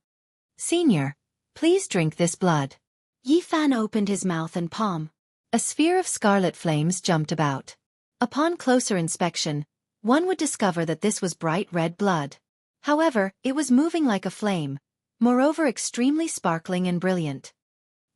"Senior, please drink this blood." Yi Fan opened his mouth and palm. A sphere of scarlet flames jumped about. Upon closer inspection, one would discover that this was bright red blood. However, it was moving like a flame, moreover extremely sparkling and brilliant.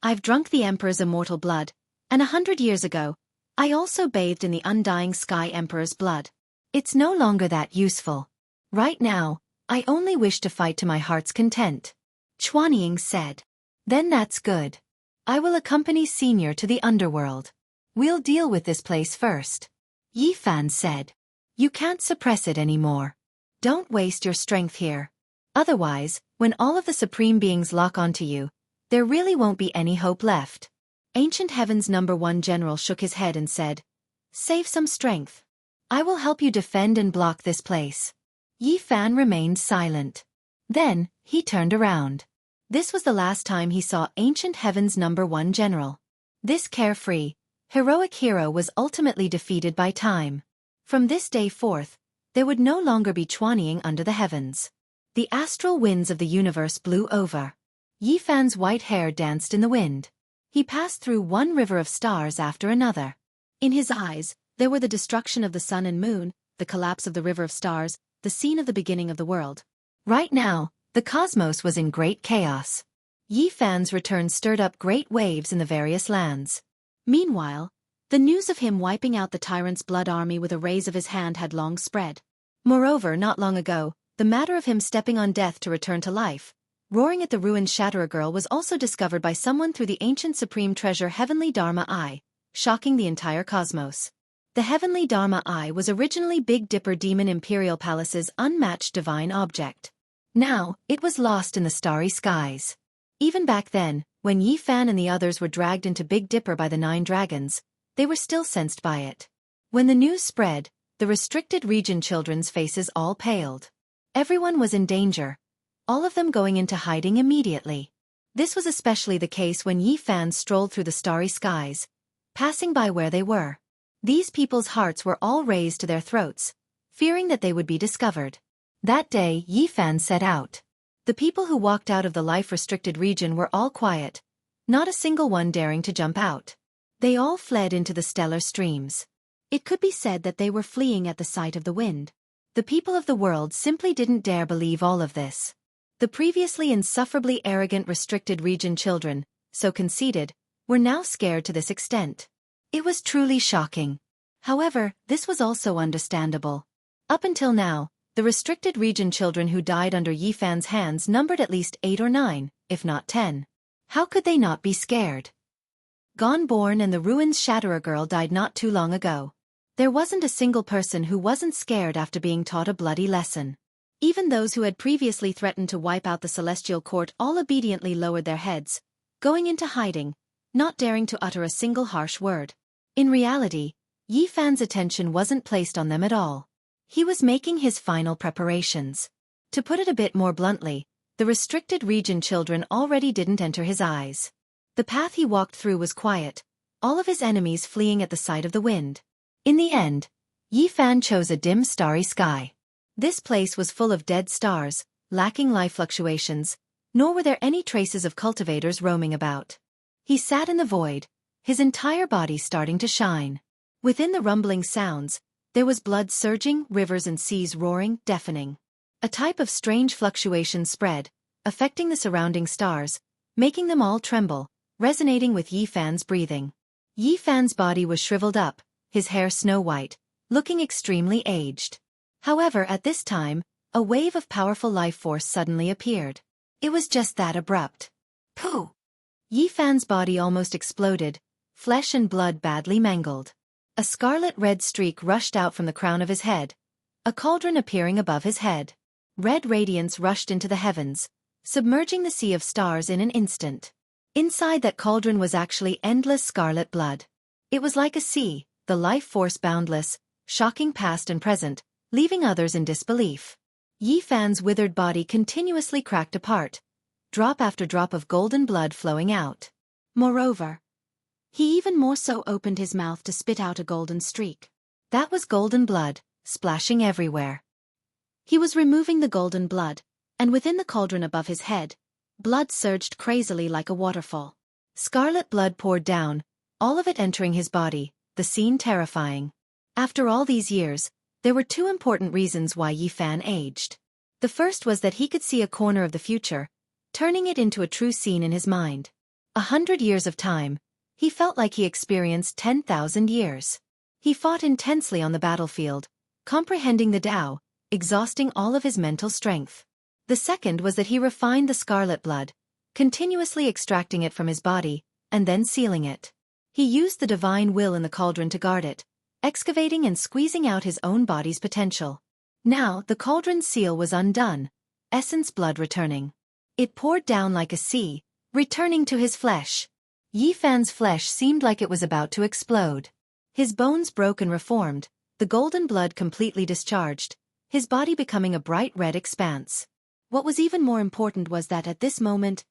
"I've drunk the Emperor's immortal blood, and 100 years ago, I also bathed in the undying Sky Emperor's blood. It's no longer that useful. Right now, I only wish to fight to my heart's content," Chuanying said. "Then that's good. I will accompany Senior to the underworld. We'll deal with this place first," Yi Fan said. "You can't suppress it anymore. Don't waste your strength here. Otherwise, when all of the supreme beings lock onto you, there really won't be any hope left." Ancient Heaven's #1 general shook his head and said, "Save some strength. I will help you defend and block this place." Yi Fan remained silent. Then, he turned around. This was the last time he saw Ancient Heaven's #1 general. This carefree, heroic hero was ultimately defeated by time. From this day forth, there would no longer be Chuanying under the heavens. The astral winds of the universe blew over. Yi Fan's white hair danced in the wind. He passed through one river of stars after another. In his eyes, there were the destruction of the sun and moon, the collapse of the river of stars, the scene of the beginning of the world. Right now, the cosmos was in great chaos. Yi Fan's return stirred up great waves in the various lands. Meanwhile, the news of him wiping out the tyrant's blood army with a raise of his hand had long spread. Moreover, not long ago, the matter of him stepping on death to return to life, roaring at the ruined Shatterer girl, was also discovered by someone through the ancient supreme treasure Heavenly Dharma Eye, shocking the entire cosmos. The Heavenly Dharma Eye was originally Big Dipper Demon Imperial Palace's unmatched divine object. Now, it was lost in the starry skies. Even back then, when Yi Fan and the others were dragged into Big Dipper by the 9 dragons, they were still sensed by it. When the news spread, the restricted region children's faces all paled. Everyone was in danger, all of them going into hiding immediately. This was especially the case when Yi Fan strolled through the starry skies, passing by where they were. These people's hearts were all raised to their throats, fearing that they would be discovered. That day, Yi Fan set out. The people who walked out of the life-restricted region were all quiet, not a single one daring to jump out. They all fled into the stellar streams. It could be said that they were fleeing at the sight of the wind. The people of the world simply didn't dare believe all of this. The previously insufferably arrogant restricted region children, so conceited, were now scared to this extent. It was truly shocking. However, this was also understandable. Up until now, the restricted region children who died under Yi Fan's hands numbered at least 8 or 9, if not 10. How could they not be scared? Gone Born and the Ruins Shatterer girl died not too long ago. There wasn't a single person who wasn't scared after being taught a bloody lesson. Even those who had previously threatened to wipe out the Celestial Court all obediently lowered their heads, going into hiding, not daring to utter a single harsh word. In reality, Yi Fan's attention wasn't placed on them at all. He was making his final preparations. To put it a bit more bluntly, the restricted region children already didn't enter his eyes. The path he walked through was quiet, all of his enemies fleeing at the sight of the wind. In the end, Yi Fan chose a dim starry sky. This place was full of dead stars, lacking life fluctuations, nor were there any traces of cultivators roaming about. He sat in the void, his entire body starting to shine. Within the rumbling sounds, there was blood surging, rivers and seas roaring, deafening. A type of strange fluctuation spread, affecting the surrounding stars, making them all tremble, resonating with Yi Fan's breathing. Yi Fan's body was shriveled up, his hair snow-white, looking extremely aged. However, at this time, a wave of powerful life force suddenly appeared. It was just that abrupt. Pooh! Yi Fan's body almost exploded, flesh and blood badly mangled. A scarlet-red streak rushed out from the crown of his head, a cauldron appearing above his head. Red radiance rushed into the heavens, submerging the sea of stars in an instant. Inside that cauldron was actually endless scarlet blood. It was like a sea, the life force boundless, shocking past and present, leaving others in disbelief. Yi Fan's withered body continuously cracked apart, drop after drop of golden blood flowing out. Moreover, he even more so opened his mouth to spit out a golden streak. That was golden blood, splashing everywhere. He was removing the golden blood, and within the cauldron above his head, blood surged crazily like a waterfall. Scarlet blood poured down, all of it entering his body, the scene terrifying. After all these years, there were 2 important reasons why Yi Fan aged. The first was that he could see a corner of the future, turning it into a true scene in his mind. 100 years of time, he felt like he experienced 10,000 years. He fought intensely on the battlefield, comprehending the Tao, exhausting all of his mental strength. The second was that he refined the scarlet blood, continuously extracting it from his body, and then sealing it. He used the divine will in the cauldron to guard it, excavating and squeezing out his own body's potential. Now, the cauldron's seal was undone, essence blood returning. It poured down like a sea, returning to his flesh. Yi Fan's flesh seemed like it was about to explode. His bones broke and reformed, the golden blood completely discharged, his body becoming a bright red expanse. What was even more important was that at this moment,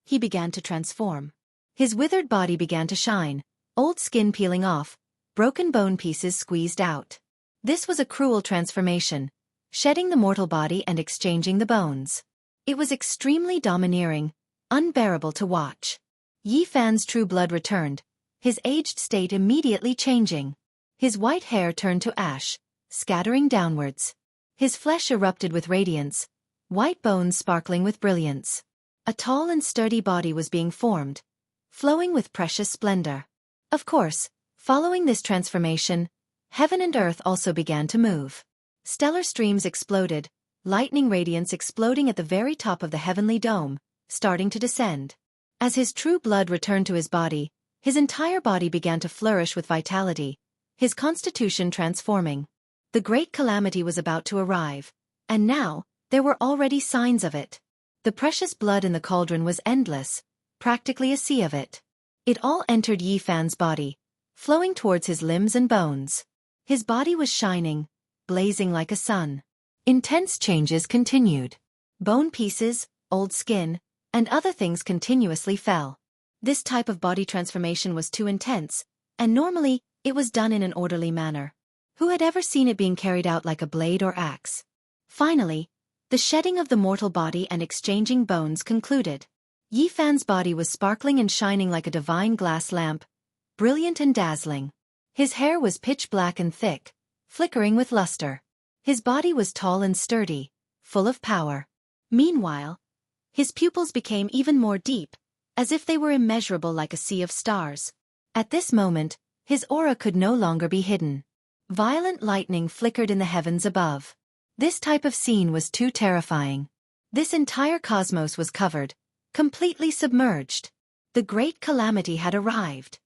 he began to transform. His withered body began to shine, old skin peeling off, broken bone pieces squeezed out. This was a cruel transformation, shedding the mortal body and exchanging the bones. It was extremely domineering, unbearable to watch. Yi Fan's true blood returned, his aged state immediately changing. His white hair turned to ash, scattering downwards. His flesh erupted with radiance, white bones sparkling with brilliance. A tall and sturdy body was being formed, flowing with precious splendor. Of course, following this transformation, heaven and earth also began to move. Stellar streams exploded, lightning radiance exploding at the very top of the heavenly dome, starting to descend. As his true blood returned to his body, his entire body began to flourish with vitality, his constitution transforming. The great calamity was about to arrive, and now, there were already signs of it. The precious blood in the cauldron was endless, practically a sea of it. It all entered Yi Fan's body, flowing towards his limbs and bones. His body was shining, blazing like a sun. Intense changes continued. Bone pieces, old skin, and other things continuously fell. This type of body transformation was too intense, and normally, It was done in an orderly manner. Who had ever seen it being carried out like a blade or axe? Finally, the shedding of the mortal body and exchanging bones concluded. Yi Fan's body was sparkling and shining like a divine glass lamp, brilliant and dazzling. His hair was pitch black and thick, flickering with luster. His body was tall and sturdy, full of power. Meanwhile, his pupils became even more deep, as if they were immeasurable like a sea of stars. At this moment, his aura could no longer be hidden. Violent lightning flickered in the heavens above. This type of scene was too terrifying. This entire cosmos was covered, completely submerged. The great calamity had arrived.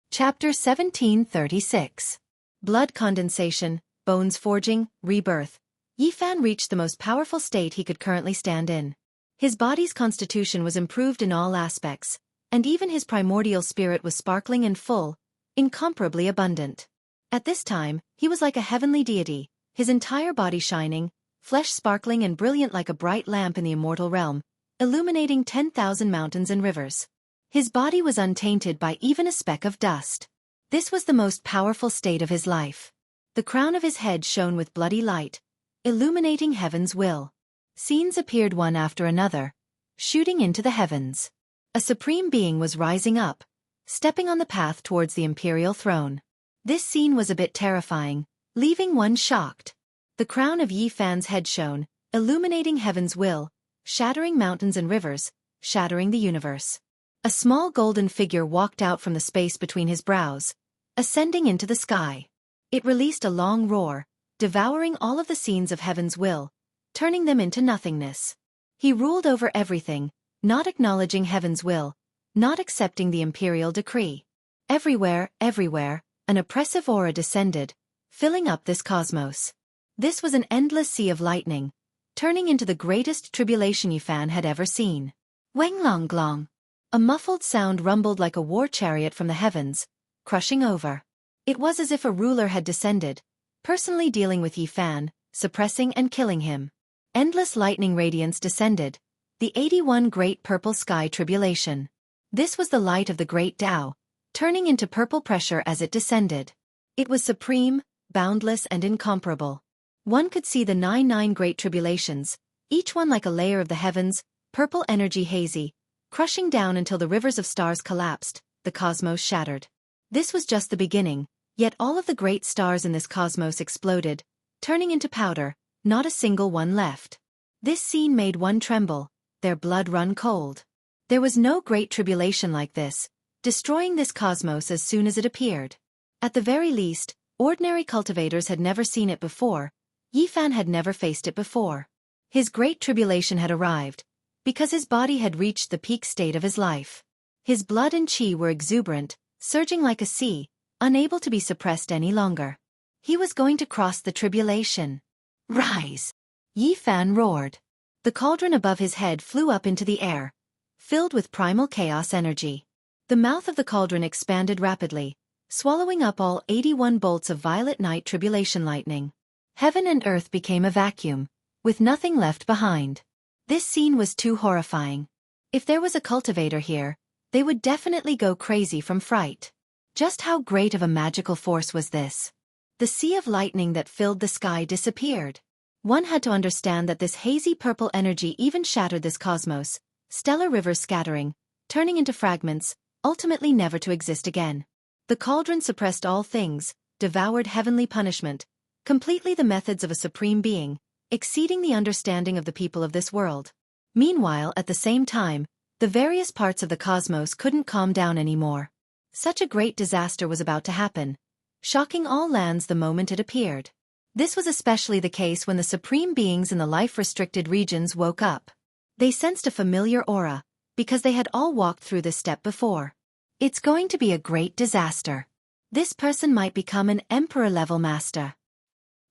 Chapter 1736. Blood condensation, bones forging, rebirth. Yi Fan reached the most powerful state he could currently stand in. His body's constitution was improved in all aspects, and even his primordial spirit was sparkling and full, incomparably abundant. At this time, he was like a heavenly deity, his entire body shining, flesh sparkling and brilliant like a bright lamp in the immortal realm, illuminating 10,000 mountains and rivers. His body was untainted by even a speck of dust. This was the most powerful state of his life. The crown of his head shone with bloody light, illuminating heaven's will. Scenes appeared one after another, shooting into the heavens. A supreme being was rising up, stepping on the path towards the imperial throne. This scene was a bit terrifying, leaving one shocked. The crown of Yi Fan's head shone, illuminating heaven's will, shattering mountains and rivers, shattering the universe. A small golden figure walked out from the space between his brows, ascending into the sky. It released a long roar, devouring all of the scenes of heaven's will, turning them into nothingness. He ruled over everything, not acknowledging heaven's will, not accepting the imperial decree. Everywhere, an oppressive aura descended, filling up this cosmos. This was an endless sea of lightning, turning into the greatest tribulation Yi Fan had ever seen. Weng long glong. A muffled sound rumbled like a war chariot from the heavens, crushing over. It was as if a ruler had descended, personally dealing with Yi Fan, suppressing and killing him. Endless lightning radiance descended, the 81 Great Purple Sky Tribulation. This was the light of the Great Tao, turning into purple pressure as it descended. It was supreme, boundless and incomparable. One could see the 99 Great Tribulations, each one like a layer of the heavens, purple energy hazy, crushing down until the rivers of stars collapsed, the cosmos shattered. This was just the beginning, yet all of the great stars in this cosmos exploded, turning into powder, not a single one left. This scene made one tremble, their blood run cold. There was no great tribulation like this, destroying this cosmos as soon as it appeared. At the very least, ordinary cultivators had never seen it before, Yi Fan had never faced it before. His great tribulation had arrived, because his body had reached the peak state of his life. His blood and qi were exuberant, surging like a sea, unable to be suppressed any longer. He was going to cross the tribulation. Rise! Yi Fan roared. The cauldron above his head flew up into the air, filled with primal chaos energy. The mouth of the cauldron expanded rapidly, swallowing up all 81 bolts of violet night tribulation lightning. Heaven and earth became a vacuum, with nothing left behind. This scene was too horrifying. If there was a cultivator here, they would definitely go crazy from fright. Just how great of a magical force was this? The sea of lightning that filled the sky disappeared. One had to understand that this hazy purple energy even shattered this cosmos, stellar rivers scattering, turning into fragments, ultimately never to exist again. The cauldron suppressed all things, devoured heavenly punishment, completely the methods of a supreme being, exceeding the understanding of the people of this world. Meanwhile, at the same time, the various parts of the cosmos couldn't calm down anymore. Such a great disaster was about to happen, shocking all lands the moment it appeared. This was especially the case when the supreme beings in the life-restricted regions woke up. They sensed a familiar aura, because they had all walked through this step before. It's going to be a great disaster. This person might become an emperor-level master.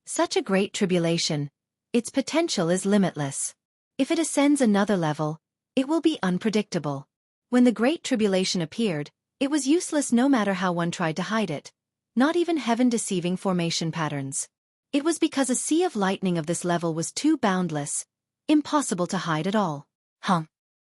Such a great tribulation. Its potential is limitless. If it ascends another level, it will be unpredictable. When the Great Tribulation appeared, it was useless no matter how one tried to hide it, not even heaven-deceiving formation patterns. It was because a sea of lightning of this level was too boundless, impossible to hide at all.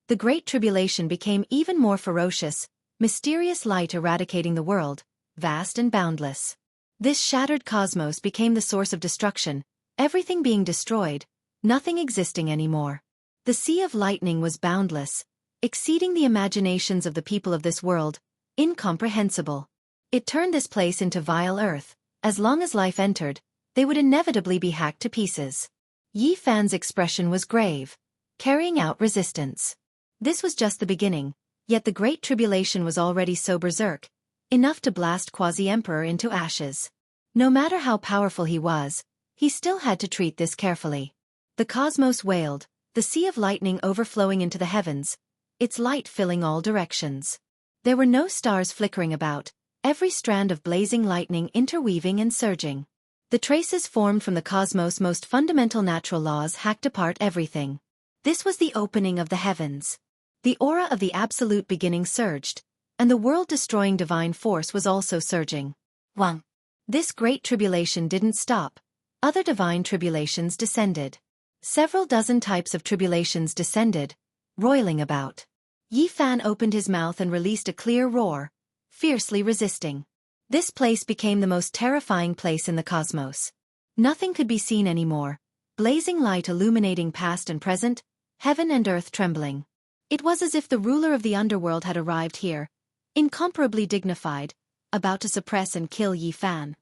The Great Tribulation became even more ferocious, mysterious light eradicating the world, vast and boundless. This shattered cosmos became the source of destruction, everything being destroyed, nothing existing anymore. The sea of lightning was boundless, exceeding the imaginations of the people of this world, incomprehensible. It turned this place into vile earth. As long as life entered, they would inevitably be hacked to pieces. Yi Fan's expression was grave, carrying out resistance. This was just the beginning, yet the Great Tribulation was already so berserk, enough to blast Quasi-Emperor into ashes. No matter how powerful he was, he still had to treat this carefully. The cosmos wailed, the sea of lightning overflowing into the heavens, its light filling all directions. There were no stars flickering about, every strand of blazing lightning interweaving and surging. The traces formed from the cosmos' most fundamental natural laws hacked apart everything. This was the opening of the heavens. The aura of the absolute beginning surged, and the world-destroying divine force was also surging. 1. This great tribulation didn't stop. Other divine tribulations descended. Several dozen types of tribulations descended, roiling about. Yi Fan opened his mouth and released a clear roar, fiercely resisting. This place became the most terrifying place in the cosmos. Nothing could be seen anymore, blazing light illuminating past and present, heaven and earth trembling. It was as if the ruler of the underworld had arrived here, incomparably dignified, about to suppress and kill Yi Fan.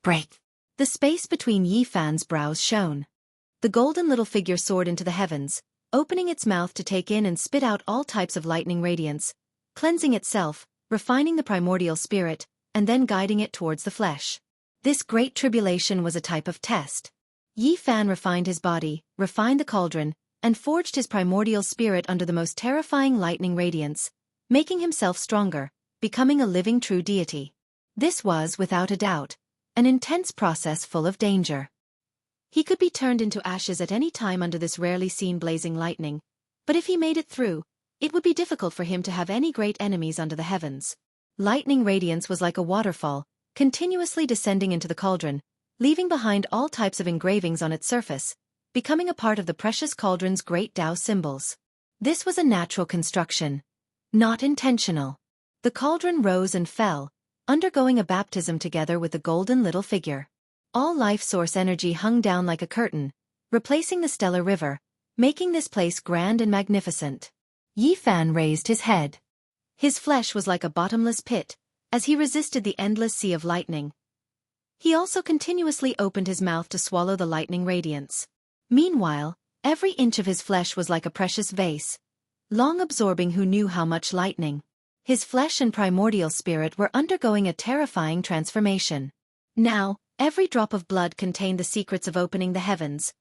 Break! The space between Yi Fan's brows shone. The golden little figure soared into the heavens, opening its mouth to take in and spit out all types of lightning radiance, cleansing itself, refining the primordial spirit, and then guiding it towards the flesh. This great tribulation was a type of test. Yi Fan refined his body, refined the cauldron, and forged his primordial spirit under the most terrifying lightning radiance, making himself stronger, becoming a living true deity. This was, without a doubt, an intense process full of danger. He could be turned into ashes at any time under this rarely seen blazing lightning, but if he made it through, it would be difficult for him to have any great enemies under the heavens. Lightning radiance was like a waterfall, continuously descending into the cauldron, leaving behind all types of engravings on its surface, becoming a part of the precious cauldron's great Tao symbols. This was a natural construction, not intentional. The cauldron rose and fell, undergoing a baptism together with the golden little figure. All life source energy hung down like a curtain, replacing the stellar river, making this place grand and magnificent. Yi Fan raised his head. His flesh was like a bottomless pit, as he resisted the endless sea of lightning. He also continuously opened his mouth to swallow the lightning radiance. Meanwhile, every inch of his flesh was like a precious vase, long absorbing who knew how much lightning. His flesh and primordial spirit were undergoing a terrifying transformation. Now, every drop of blood contained the secrets of opening the heavens,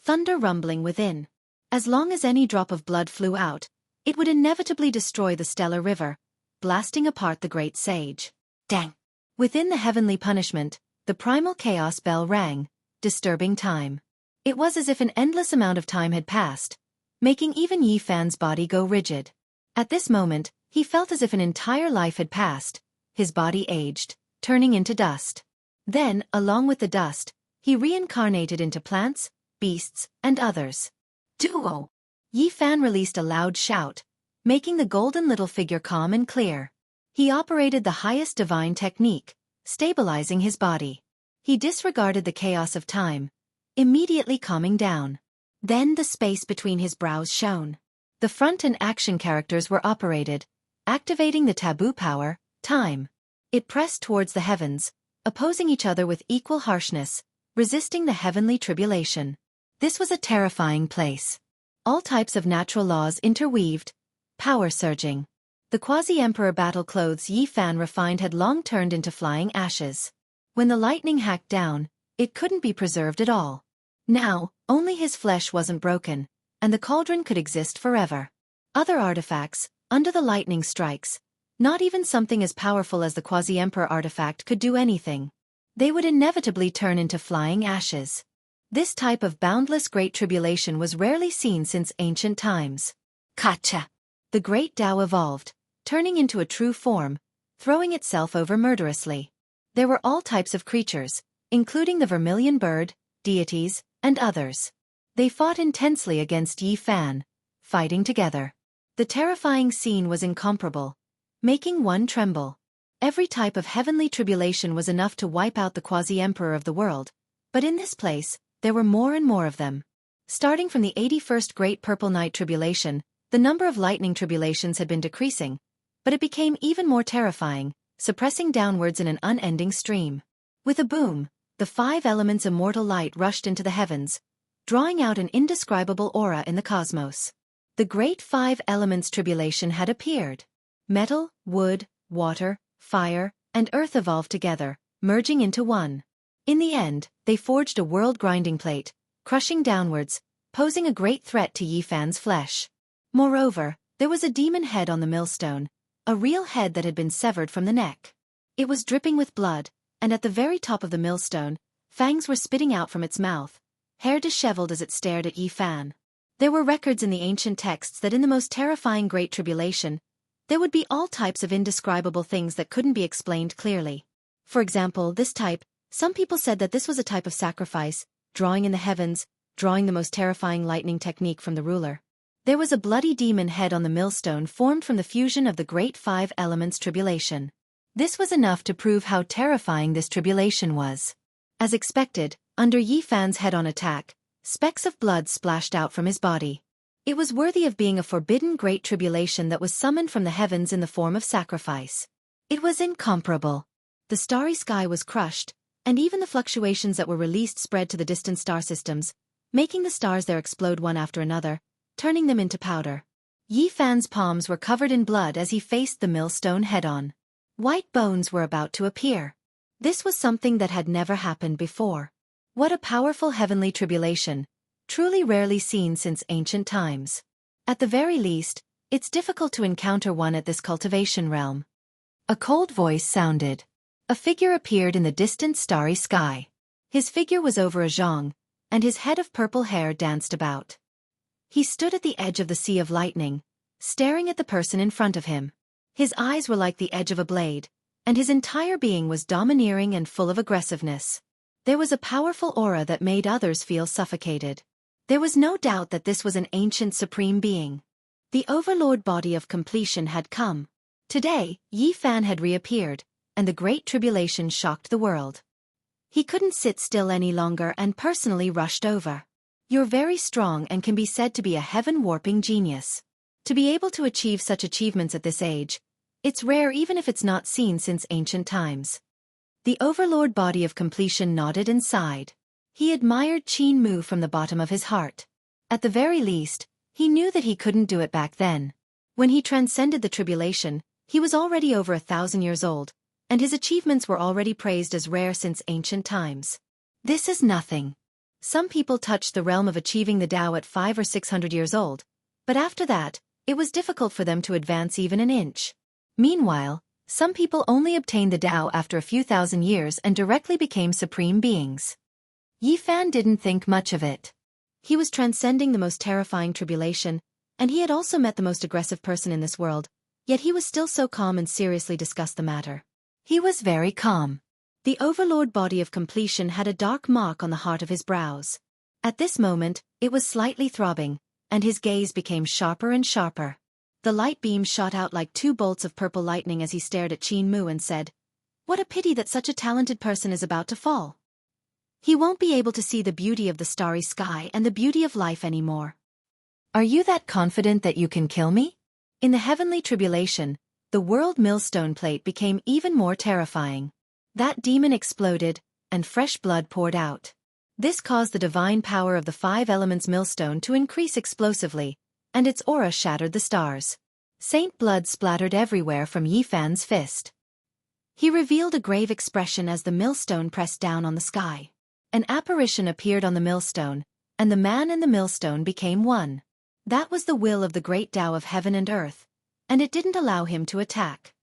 thunder rumbling within. As long as any drop of blood flew out, it would inevitably destroy the stellar river, blasting apart the great sage. Dang! Within the heavenly punishment, the primal chaos bell rang, disturbing time. It was as if an endless amount of time had passed, making even Yi Fan's body go rigid. At this moment, he felt as if an entire life had passed, his body aged, turning into dust. Then, along with the dust, he reincarnated into plants, beasts, and others. Duo! Yi Fan released a loud shout, making the golden little figure calm and clear. He operated the highest divine technique, stabilizing his body. He disregarded the chaos of time, immediately calming down. Then the space between his brows shone. The front and action characters were operated, activating the taboo power, time. It pressed towards the heavens, opposing each other with equal harshness, resisting the heavenly tribulation. This was a terrifying place. All types of natural laws interweaved, power surging. The quasi-emperor battle clothes Yi Fan refined had long turned into flying ashes. When the lightning hacked down, it couldn't be preserved at all. Now, only his flesh wasn't broken, and the cauldron could exist forever. Other artifacts, under the lightning strikes, not even something as powerful as the quasi-emperor artifact could do anything. They would inevitably turn into flying ashes. This type of boundless great tribulation was rarely seen since ancient times. Kacha! The great Tao evolved, turning into a true form, throwing itself over murderously. There were all types of creatures, including the vermilion bird, deities, and others. They fought intensely against Yi Fan, fighting together. The terrifying scene was incomparable, making one tremble. Every type of heavenly tribulation was enough to wipe out the quasi-emperor of the world, but in this place, there were more and more of them. Starting from the 81st Great Purple Night Tribulation, the number of lightning tribulations had been decreasing, but it became even more terrifying, suppressing downwards in an unending stream. With a boom, the 5 elements' immortal light rushed into the heavens, drawing out an indescribable aura in the cosmos. The Great 5 Elements Tribulation had appeared. Metal, wood, water, fire, and earth evolved together, merging into one. In the end, they forged a world grinding plate, crushing downwards, posing a great threat to Yi Fan's flesh. Moreover, there was a demon head on the millstone, a real head that had been severed from the neck. It was dripping with blood, and at the very top of the millstone, fangs were spitting out from its mouth, hair disheveled as it stared at Yi Fan. There were records in the ancient texts that in the most terrifying Great Tribulation, there would be all types of indescribable things that couldn't be explained clearly. For example, this type, some people said that this was a type of sacrifice, drawing in the heavens, drawing the most terrifying lightning technique from the ruler. There was a bloody demon head on the millstone formed from the fusion of the Great 5 Elements Tribulation. This was enough to prove how terrifying this tribulation was. As expected, under Yi Fan's head-on attack, specks of blood splashed out from his body. It was worthy of being a forbidden Great Tribulation that was summoned from the heavens in the form of sacrifice. It was incomparable. The starry sky was crushed, and even the fluctuations that were released spread to the distant star systems, making the stars there explode one after another, turning them into powder. Yi Fan's palms were covered in blood as he faced the millstone head-on. White bones were about to appear. This was something that had never happened before. What a powerful heavenly tribulation, truly rarely seen since ancient times. At the very least, it's difficult to encounter one at this cultivation realm. A cold voice sounded. A figure appeared in the distant starry sky. His figure was over a zhang, and his head of purple hair danced about. He stood at the edge of the sea of lightning, staring at the person in front of him. His eyes were like the edge of a blade, and his entire being was domineering and full of aggressiveness. There was a powerful aura that made others feel suffocated. There was no doubt that this was an ancient supreme being. The overlord body of completion had come. Today, Yi Fan had reappeared, and the Great Tribulation shocked the world. He couldn't sit still any longer and personally rushed over. You're very strong and can be said to be a heaven-warping genius. To be able to achieve such achievements at this age, it's rare even if it's not seen since ancient times. The overlord body of completion nodded and sighed. He admired Jianghu from the bottom of his heart. At the very least, he knew that he couldn't do it back then. When he transcended the tribulation, he was already over 1,000 years old, and his achievements were already praised as rare since ancient times. This is nothing. Some people touched the realm of achieving the Tao at 500 or 600 years old, but after that, it was difficult for them to advance even an inch. Meanwhile, some people only obtained the Tao after a few thousand years and directly became supreme beings. Yi Fan didn't think much of it. He was transcending the most terrifying tribulation, and he had also met the most aggressive person in this world, yet he was still so calm and seriously discussed the matter. He was very calm. The overlord body of completion had a dark mark on the heart of his brows. At this moment, it was slightly throbbing, and his gaze became sharper and sharper. The light beams shot out like 2 bolts of purple lightning as he stared at Jianghu and said, "What a pity that such a talented person is about to fall. He won't be able to see the beauty of the starry sky and the beauty of life anymore. Are you that confident that you can kill me?" In the heavenly tribulation, the world millstone plate became even more terrifying. That demon exploded, and fresh blood poured out. This caused the divine power of the 5 elements millstone to increase explosively, and its aura shattered the stars. Saint blood splattered everywhere from Yi Fan's fist. He revealed a grave expression as the millstone pressed down on the sky. An apparition appeared on the millstone, and the man and the millstone became one. That was the will of the great Tao of heaven and earth, and it didn't allow him to attack.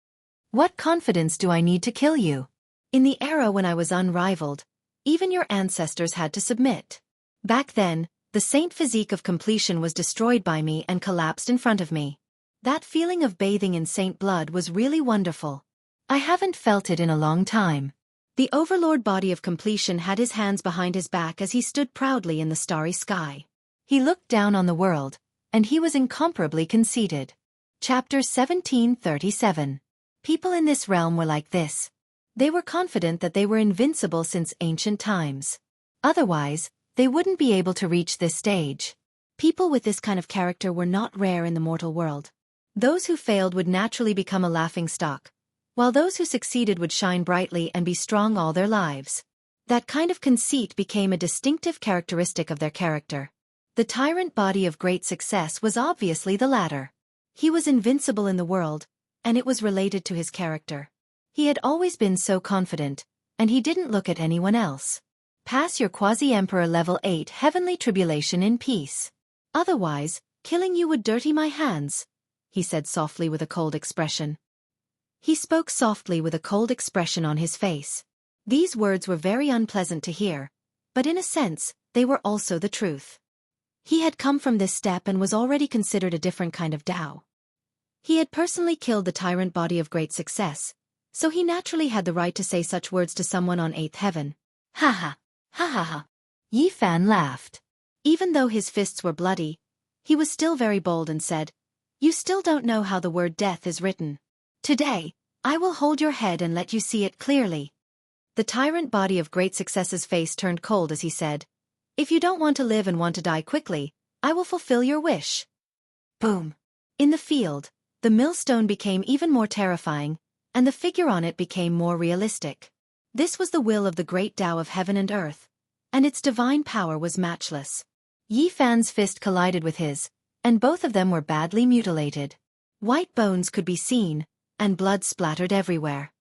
What confidence do I need to kill you? In the era when I was unrivaled, even your ancestors had to submit. Back then, the saint physique of completion was destroyed by me and collapsed in front of me. That feeling of bathing in saint blood was really wonderful. I haven't felt it in a long time. The overlord body of completion had his hands behind his back as he stood proudly in the starry sky. He looked down on the world, and he was incomparably conceited. Chapter 1737. People in this realm were like this. They were confident that they were invincible since ancient times. Otherwise, they wouldn't be able to reach this stage. People with this kind of character were not rare in the mortal world. Those who failed would naturally become a laughingstock, while those who succeeded would shine brightly and be strong all their lives. That kind of conceit became a distinctive characteristic of their character. The tyrant body of great success was obviously the latter. He was invincible in the world, and it was related to his character. He had always been so confident, and he didn't look at anyone else. Pass your quasi-emperor level 8 heavenly tribulation in peace. Otherwise, killing you would dirty my hands, he said softly with a cold expression. He spoke softly with a cold expression on his face. These words were very unpleasant to hear, but in a sense, they were also the truth. He had come from this step and was already considered a different kind of Tao. He had personally killed the tyrant body of great success, so he naturally had the right to say such words to someone on 8th heaven. Ha ha, ha ha ha. Yi Fan laughed. Even though his fists were bloody, he was still very bold and said, "You still don't know how the word death is written. Today, I will hold your head and let you see it clearly." The tyrant body of great success's face turned cold as he said, "If you don't want to live and want to die quickly, I will fulfill your wish." Boom. In the field, the millstone became even more terrifying, and the figure on it became more realistic. This was the will of the great Tao of heaven and earth, and its divine power was matchless. Yi Fan's fist collided with his, and both of them were badly mutilated. White bones could be seen, and blood splattered everywhere.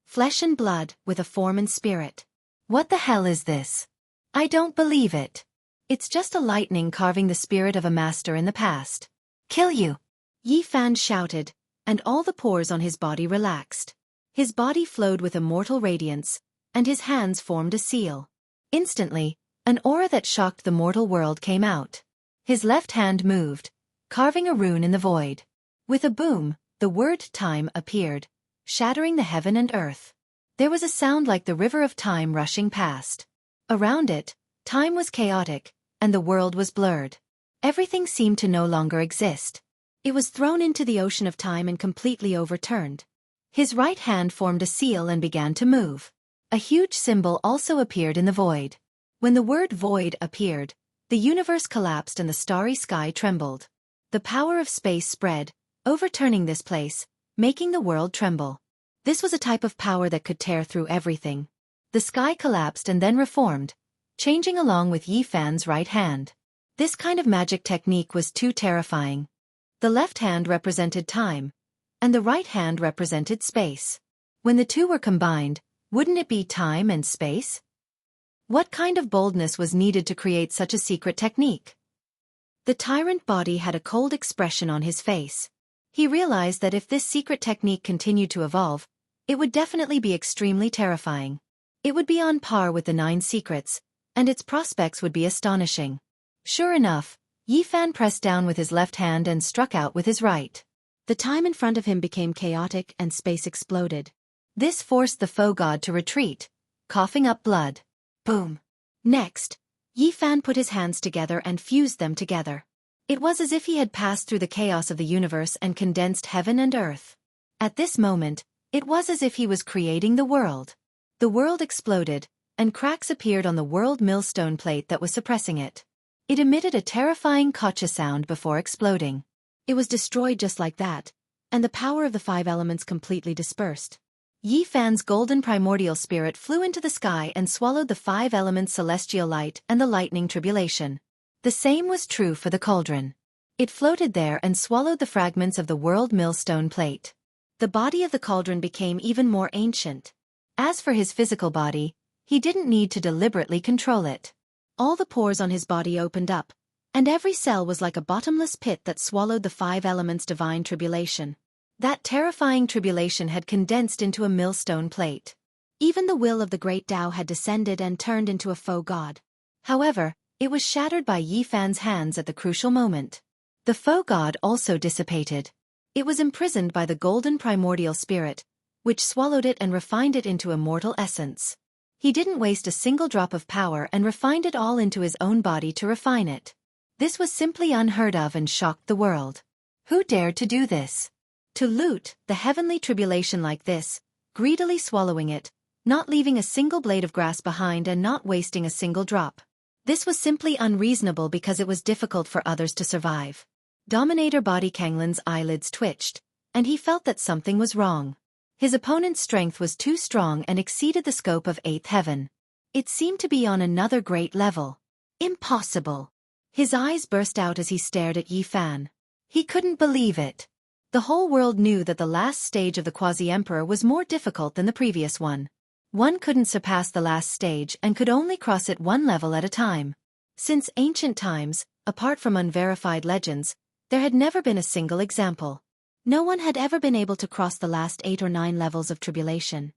Flesh and blood, with a form and spirit. What the hell is this? I don't believe it. It's just a lightning carving the spirit of a master in the past. Kill you! Yi Fan shouted, and all the pores on his body relaxed. His body flowed with immortal radiance, and his hands formed a seal. Instantly, an aura that shocked the mortal world came out. His left hand moved, carving a rune in the void. With a boom, the word time appeared, shattering the heaven and earth. There was a sound like the river of time rushing past. Around it, time was chaotic, and the world was blurred. Everything seemed to no longer exist. It was thrown into the ocean of time and completely overturned. His right hand formed a seal and began to move. A huge symbol also appeared in the void. When the word void appeared, the universe collapsed and the starry sky trembled. The power of space spread, overturning this place, making the world tremble. This was a type of power that could tear through everything. The sky collapsed and then reformed, changing along with Yi Fan's right hand. This kind of magic technique was too terrifying. The left hand represented time, and the right hand represented space. When the two were combined, wouldn't it be time and space? What kind of boldness was needed to create such a secret technique? The tyrant body had a cold expression on his face. He realized that if this secret technique continued to evolve, it would definitely be extremely terrifying. It would be on par with the 9 secrets, and its prospects would be astonishing. Sure enough, Yi Fan pressed down with his left hand and struck out with his right. The time in front of him became chaotic and space exploded. This forced the foe god to retreat, coughing up blood. Boom. Next, Yi Fan put his hands together and fused them together. It was as if he had passed through the chaos of the universe and condensed heaven and earth. At this moment, it was as if he was creating the world. The world exploded, and cracks appeared on the world millstone plate that was suppressing it. It emitted a terrifying gotcha sound before exploding. It was destroyed just like that, and the power of the 5 elements completely dispersed. Yi Fan's golden primordial spirit flew into the sky and swallowed the 5 elements celestial light and the lightning tribulation. The same was true for the cauldron. It floated there and swallowed the fragments of the world millstone plate. The body of the cauldron became even more ancient. As for his physical body, he didn't need to deliberately control it. All the pores on his body opened up, and every cell was like a bottomless pit that swallowed the 5 elements divine tribulation. That terrifying tribulation had condensed into a millstone plate. Even the will of the great Tao had descended and turned into a faux god. However, it was shattered by Yi Fan's hands at the crucial moment. The faux god also dissipated. It was imprisoned by the golden primordial spirit, which swallowed it and refined it into immortal essence. He didn't waste a single drop of power and refined it all into his own body to refine it. This was simply unheard of and shocked the world. Who dared to do this? To loot the heavenly tribulation like this, greedily swallowing it, not leaving a single blade of grass behind and not wasting a single drop. This was simply unreasonable because it was difficult for others to survive. Dominator Body Kanglin's eyelids twitched, and he felt that something was wrong. His opponent's strength was too strong and exceeded the scope of 8th heaven. It seemed to be on another great level. Impossible! His eyes burst out as he stared at Yi Fan. He couldn't believe it. The whole world knew that the last stage of the Quasi-Emperor was more difficult than the previous one. One couldn't surpass the last stage and could only cross it one level at a time. Since ancient times, apart from unverified legends, there had never been a single example. No one had ever been able to cross the last 8 or 9 levels of tribulation.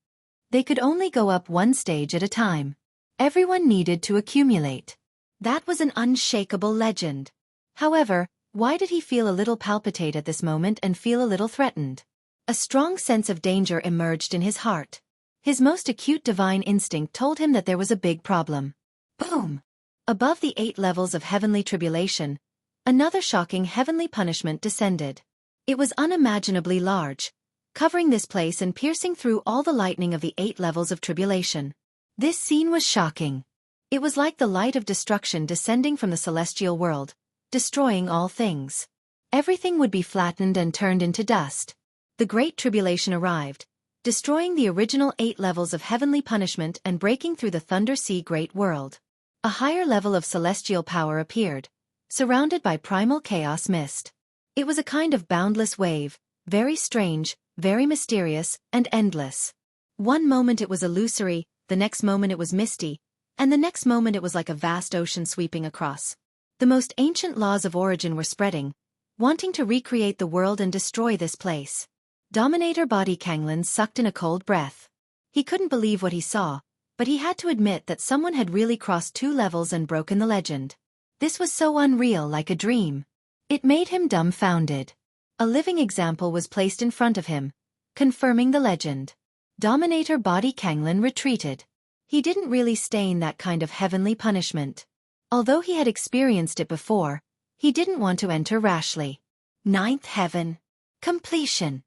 They could only go up one stage at a time. Everyone needed to accumulate. That was an unshakable legend. However, why did he feel a little palpitate at this moment and feel a little threatened? A strong sense of danger emerged in his heart. His most acute divine instinct told him that there was a big problem. Boom! Above the 8 levels of heavenly tribulation, another shocking heavenly punishment descended. It was unimaginably large, covering this place and piercing through all the lightning of the 8 levels of tribulation. This scene was shocking. It was like the light of destruction descending from the celestial world, destroying all things. Everything would be flattened and turned into dust. The Great Tribulation arrived, destroying the original 8 levels of heavenly punishment and breaking through the Thunder Sea Great World. A higher level of celestial power appeared, surrounded by primal chaos mist. It was a kind of boundless wave, very strange, very mysterious, and endless. One moment it was illusory, the next moment it was misty, and the next moment it was like a vast ocean sweeping across. The most ancient laws of origin were spreading, wanting to recreate the world and destroy this place. Dominator Body Kanglin sucked in a cold breath. He couldn't believe what he saw, but he had to admit that someone had really crossed 2 levels and broken the legend. This was so unreal, like a dream. It made him dumbfounded. A living example was placed in front of him, confirming the legend. Dominator Body Kanglin retreated. He didn't really stay in that kind of heavenly punishment. Although he had experienced it before, he didn't want to enter rashly. 9th heaven. Completion.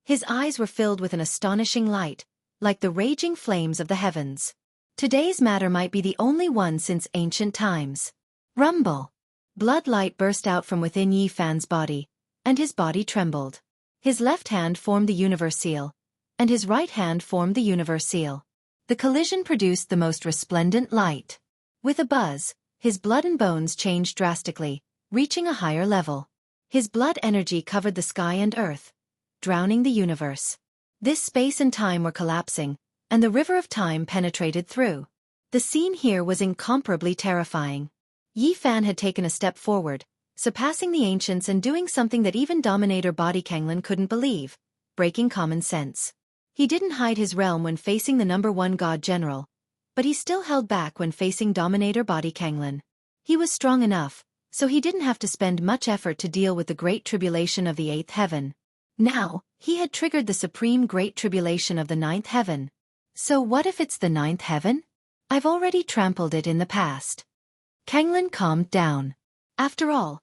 His eyes were filled with an astonishing light, like the raging flames of the heavens. Today's matter might be the only one since ancient times. Rumble. Blood light burst out from within Yi Fan's body, and his body trembled. His left hand formed the universe seal, and his right hand formed the universe seal. The collision produced the most resplendent light. With a buzz, his blood and bones changed drastically, reaching a higher level. His blood energy covered the sky and earth, drowning the universe. This space and time were collapsing, and the river of time penetrated through. The scene here was incomparably terrifying. Yi Fan had taken a step forward, surpassing the ancients and doing something that even Dominator Body Kanglin couldn't believe, breaking common sense. He didn't hide his realm when facing the #1 God General, but he still held back when facing Dominator Body Kanglin. He was strong enough, so he didn't have to spend much effort to deal with the Great Tribulation of the 8th heaven. Now, he had triggered the supreme Great Tribulation of the 9th heaven. So what if it's the 9th heaven? I've already trampled it in the past. Kanglin calmed down. After all,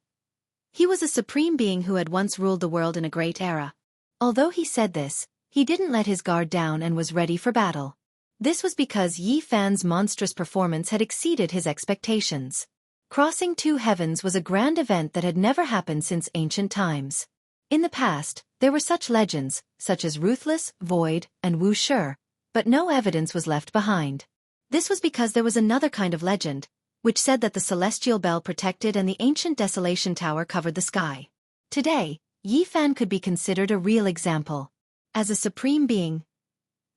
he was a supreme being who had once ruled the world in a great era. Although he said this, he didn't let his guard down and was ready for battle. This was because Yi Fan's monstrous performance had exceeded his expectations. Crossing 2 heavens was a grand event that had never happened since ancient times. In the past, there were such legends, such as Ruthless, Void, and Wuxia, but no evidence was left behind. This was because there was another kind of legend, which said that the celestial bell protected and the ancient desolation tower covered the sky. Today, Yi Fan could be considered a real example. As a supreme being,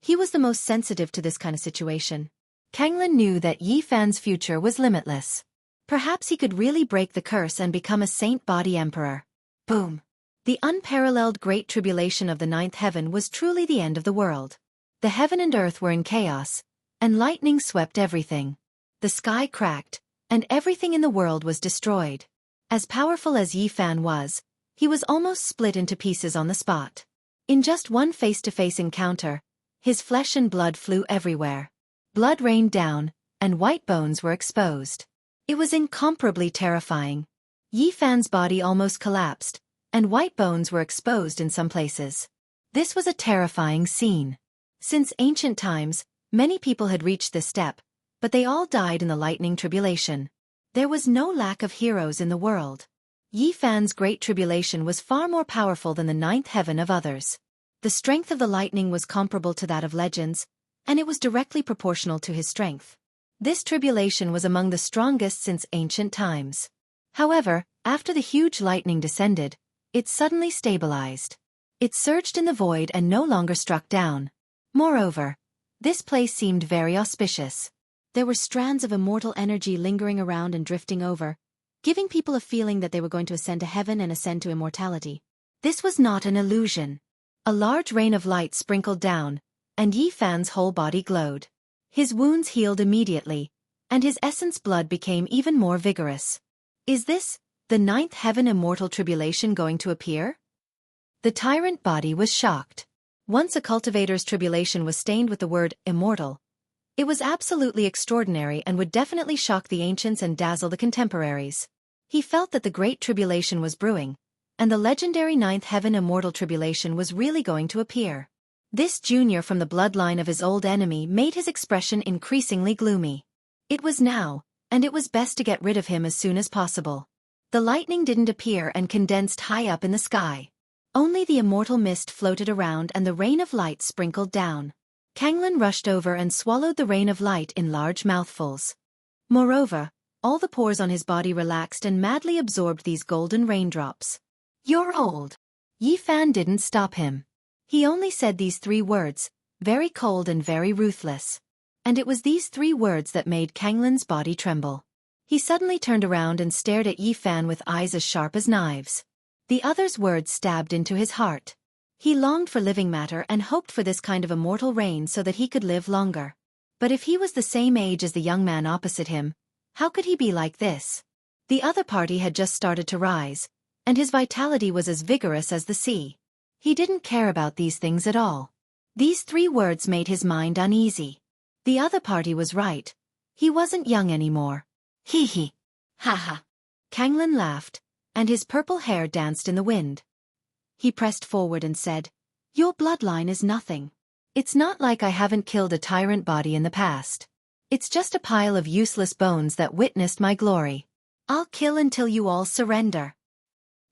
he was the most sensitive to this kind of situation. Kanglin knew that Yi Fan's future was limitless. Perhaps he could really break the curse and become a saint body emperor. Boom! The unparalleled Great Tribulation of the 9th heaven was truly the end of the world. The heaven and earth were in chaos, and lightning swept everything. The sky cracked, and everything in the world was destroyed. As powerful as Yi Fan was, he was almost split into pieces on the spot. In just one face-to-face encounter, his flesh and blood flew everywhere. Blood rained down, and white bones were exposed. It was incomparably terrifying. Yi Fan's body almost collapsed, and white bones were exposed in some places. This was a terrifying scene. Since ancient times, many people had reached this step, but they all died in the lightning tribulation. There was no lack of heroes in the world. Yi Fan's great tribulation was far more powerful than the ninth heaven of others. The strength of the lightning was comparable to that of legends, and it was directly proportional to his strength. This tribulation was among the strongest since ancient times. However, after the huge lightning descended, it suddenly stabilized. It surged in the void and no longer struck down. Moreover, this place seemed very auspicious. There were strands of immortal energy lingering around and drifting over, giving people a feeling that they were going to ascend to heaven and ascend to immortality. This was not an illusion. A large rain of light sprinkled down, and Yi Fan's whole body glowed. His wounds healed immediately, and his essence blood became even more vigorous. Is this, the ninth heaven immortal tribulation going to appear? The tyrant body was shocked. Once a cultivator's tribulation was stained with the word immortal, it was absolutely extraordinary and would definitely shock the ancients and dazzle the contemporaries. He felt that the great tribulation was brewing, and the legendary ninth heaven immortal tribulation was really going to appear. This junior from the bloodline of his old enemy made his expression increasingly gloomy. It was now, and it was best to get rid of him as soon as possible. The lightning didn't appear and condensed high up in the sky. Only the immortal mist floated around and the rain of light sprinkled down. Kanglin rushed over and swallowed the rain of light in large mouthfuls. Moreover, all the pores on his body relaxed and madly absorbed these golden raindrops. "You're old." Yi Fan didn't stop him. He only said these 3 words, very cold and very ruthless. And it was these 3 words that made Kanglin's body tremble. He suddenly turned around and stared at Yi Fan with eyes as sharp as knives. The other's words stabbed into his heart. He longed for living matter and hoped for this kind of immortal rain so that he could live longer. But if he was the same age as the young man opposite him, how could he be like this? The other party had just started to rise, and his vitality was as vigorous as the sea. He didn't care about these things at all. These 3 words made his mind uneasy. The other party was right. He wasn't young anymore. Hee hee. Ha ha. Kanglin laughed, and his purple hair danced in the wind. He pressed forward and said, "Your bloodline is nothing. It's not like I haven't killed a tyrant body in the past. It's just a pile of useless bones that witnessed my glory. I'll kill until you all surrender.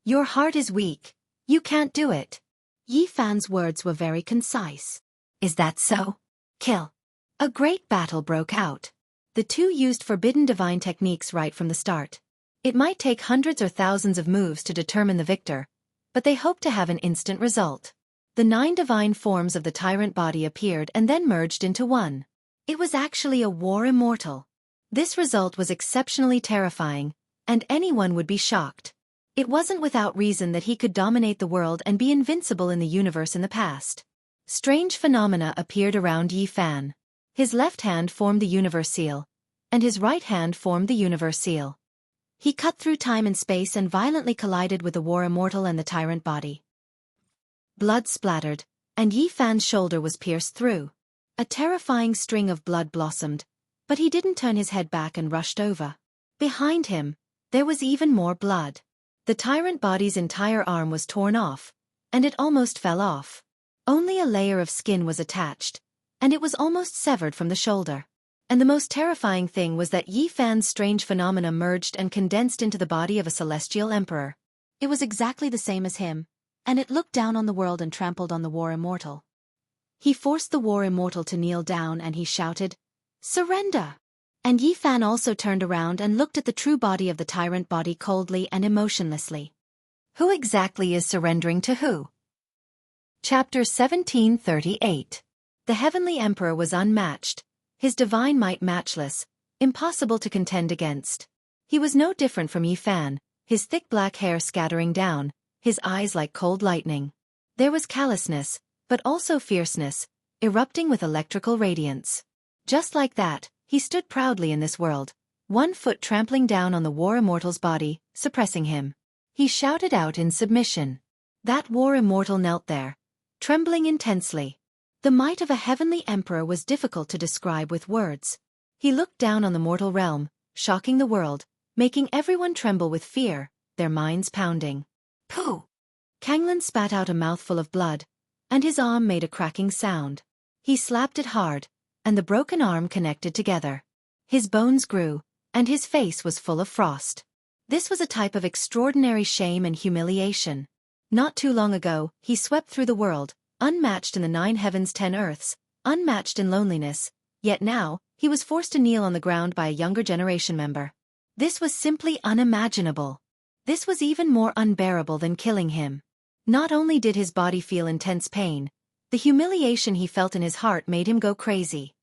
Your heart is weak. You can't do it." Yi Fan's words were very concise. "Is that so? Kill." A great battle broke out. The 2 used forbidden divine techniques right from the start. It might take hundreds or thousands of moves to determine the victor, but they hoped to have an instant result. The 9 divine forms of the tyrant body appeared and then merged into one. It was actually a war immortal. This result was exceptionally terrifying, and anyone would be shocked. It wasn't without reason that he could dominate the world and be invincible in the universe in the past. Strange phenomena appeared around Yi Fan. His left hand formed the universe seal, and his right hand formed the universe seal. He cut through time and space and violently collided with the war immortal and the tyrant body. Blood splattered, and Yi Fan's shoulder was pierced through. A terrifying string of blood blossomed, but he didn't turn his head back and rushed over. Behind him, there was even more blood. The tyrant body's entire arm was torn off, and it almost fell off. Only a layer of skin was attached, and it was almost severed from the shoulder. And the most terrifying thing was that Yi Fan's strange phenomena merged and condensed into the body of a celestial emperor. It was exactly the same as him, and it looked down on the world and trampled on the war immortal. He forced the war immortal to kneel down and he shouted, "Surrender!" And Yi Fan also turned around and looked at the true body of the tyrant body coldly and emotionlessly. Who exactly is surrendering to who? Chapter 1738. The heavenly emperor was unmatched, his divine might matchless, impossible to contend against. He was no different from Yi Fan, his thick black hair scattering down, his eyes like cold lightning. There was callousness, but also fierceness, erupting with electrical radiance. Just like that, he stood proudly in this world, 1 foot trampling down on the war immortal's body, suppressing him. He shouted out in submission. That war immortal knelt there, trembling intensely. The might of a heavenly emperor was difficult to describe with words. He looked down on the mortal realm, shocking the world, making everyone tremble with fear, their minds pounding. "Pooh! Kanglan spat out a mouthful of blood, and his arm made a cracking sound. He slapped it hard, and the broken arm connected together. His bones grew, and his face was full of frost. This was a type of extraordinary shame and humiliation. Not too long ago, he swept through the world, unmatched in the 9 heavens 10 earths, unmatched in loneliness, yet now, he was forced to kneel on the ground by a younger generation member. This was simply unimaginable. This was even more unbearable than killing him. Not only did his body feel intense pain, the humiliation he felt in his heart made him go crazy.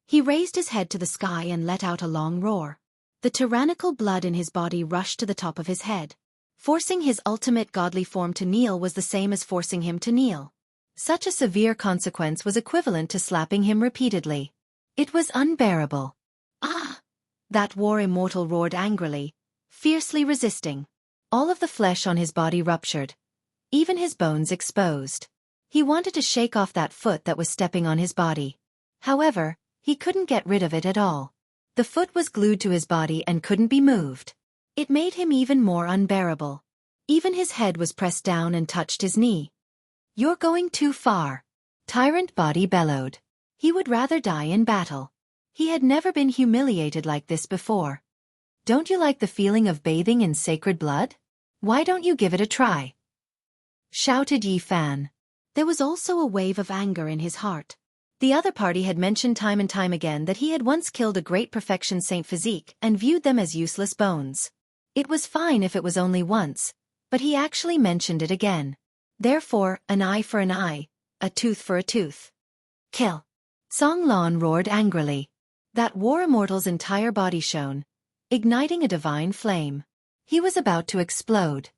He raised his head to the sky and let out a long roar. The tyrannical blood in his body rushed to the top of his head. Forcing his ultimate godly form to kneel was the same as forcing him to kneel. Such a severe consequence was equivalent to slapping him repeatedly. It was unbearable. Ah! That war immortal roared angrily, fiercely resisting. All of the flesh on his body ruptured, even his bones exposed. He wanted to shake off that foot that was stepping on his body. However, he couldn't get rid of it at all. The foot was glued to his body and couldn't be moved. It made him even more unbearable. Even his head was pressed down and touched his knee. "You're going too far," Tyrant Body bellowed. He would rather die in battle. He had never been humiliated like this before. "Don't you like the feeling of bathing in sacred blood? Why don't you give it a try?" shouted Yi Fan. There was also a wave of anger in his heart. The other party had mentioned time and time again that he had once killed a great perfection Saint Physique and viewed them as useless bones. It was fine if it was only once, but he actually mentioned it again. Therefore, an eye for an eye, a tooth for a tooth. "Kill!" Song Lan roared angrily. That war immortal's entire body shone, igniting a divine flame. He was about to explode.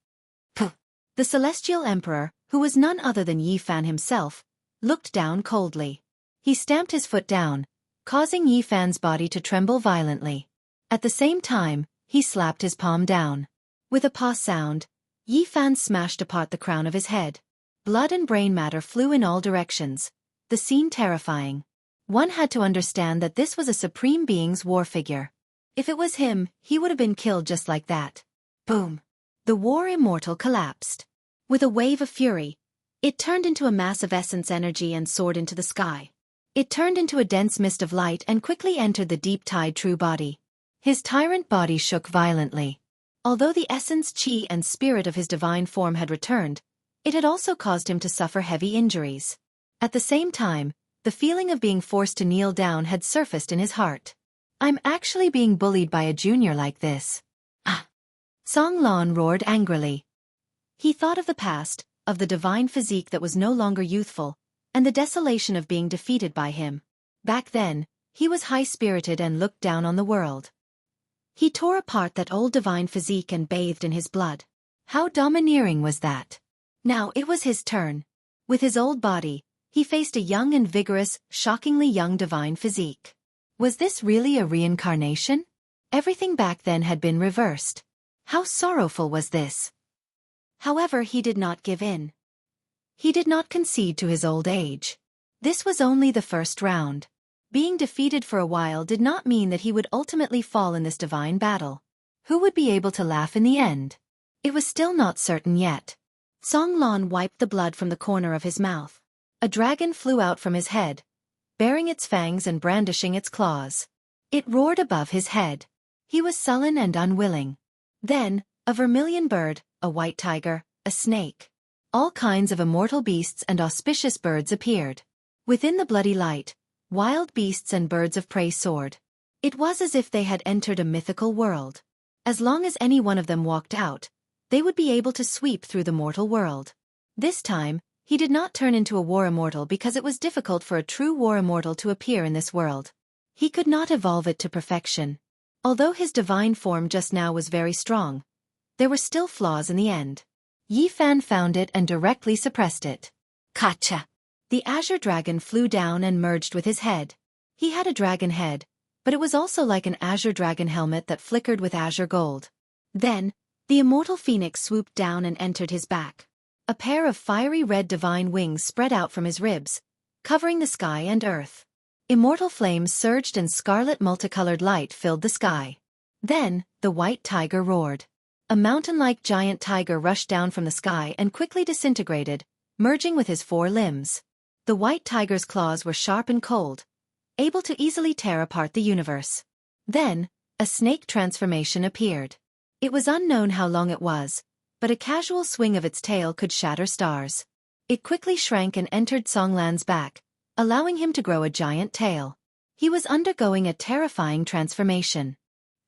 Puh! The Celestial Emperor, who was none other than Yi Fan himself, looked down coldly. He stamped his foot down, causing Yi Fan's body to tremble violently. At the same time, he slapped his palm down. With a paw sound, Yi Fan smashed apart the crown of his head. Blood and brain matter flew in all directions, the scene terrifying. One had to understand that this was a supreme being's war figure. If it was him, he would have been killed just like that. Boom! The war immortal collapsed. With a wave of fury, it turned into a mass of essence energy and soared into the sky. It turned into a dense mist of light and quickly entered the deep-tide true body. His tyrant body shook violently. Although the essence, chi, and spirit of his divine form had returned, it had also caused him to suffer heavy injuries. At the same time, the feeling of being forced to kneel down had surfaced in his heart. "I'm actually being bullied by a junior like this." Ah! Song Lan roared angrily. He thought of the past, of the divine physique that was no longer youthful, and the desolation of being defeated by him. Back then, he was high-spirited and looked down on the world. He tore apart that old divine physique and bathed in his blood. How domineering was that? Now it was his turn. With his old body, he faced a young and vigorous, shockingly young divine physique. Was this really a reincarnation? Everything back then had been reversed. How sorrowful was this? However, he did not give in. He did not concede to his old age. This was only the first round. Being defeated for a while did not mean that he would ultimately fall in this divine battle. Who would be able to laugh in the end? It was still not certain yet. Song Lan wiped the blood from the corner of his mouth. A dragon flew out from his head, baring its fangs and brandishing its claws. It roared above his head. He was sullen and unwilling. Then, a vermilion bird, a white tiger, a snake. All kinds of immortal beasts and auspicious birds appeared. Within the bloody light, wild beasts and birds of prey soared. It was as if they had entered a mythical world. As long as any one of them walked out, they would be able to sweep through the mortal world. This time, he did not turn into a war immortal because it was difficult for a true war immortal to appear in this world. He could not evolve it to perfection. Although his divine form just now was very strong, there were still flaws in the end. Yi Fan found it and directly suppressed it. Kacha! The azure dragon flew down and merged with his head. He had a dragon head, but it was also like an azure dragon helmet that flickered with azure gold. Then, the immortal phoenix swooped down and entered his back. A pair of fiery red divine wings spread out from his ribs, covering the sky and earth. Immortal flames surged and scarlet multicolored light filled the sky. Then, the white tiger roared. A mountain-like giant tiger rushed down from the sky and quickly disintegrated, merging with his four limbs. The white tiger's claws were sharp and cold, able to easily tear apart the universe. Then, a snake transformation appeared. It was unknown how long it was, but a casual swing of its tail could shatter stars. It quickly shrank and entered Songlan's back, allowing him to grow a giant tail. He was undergoing a terrifying transformation.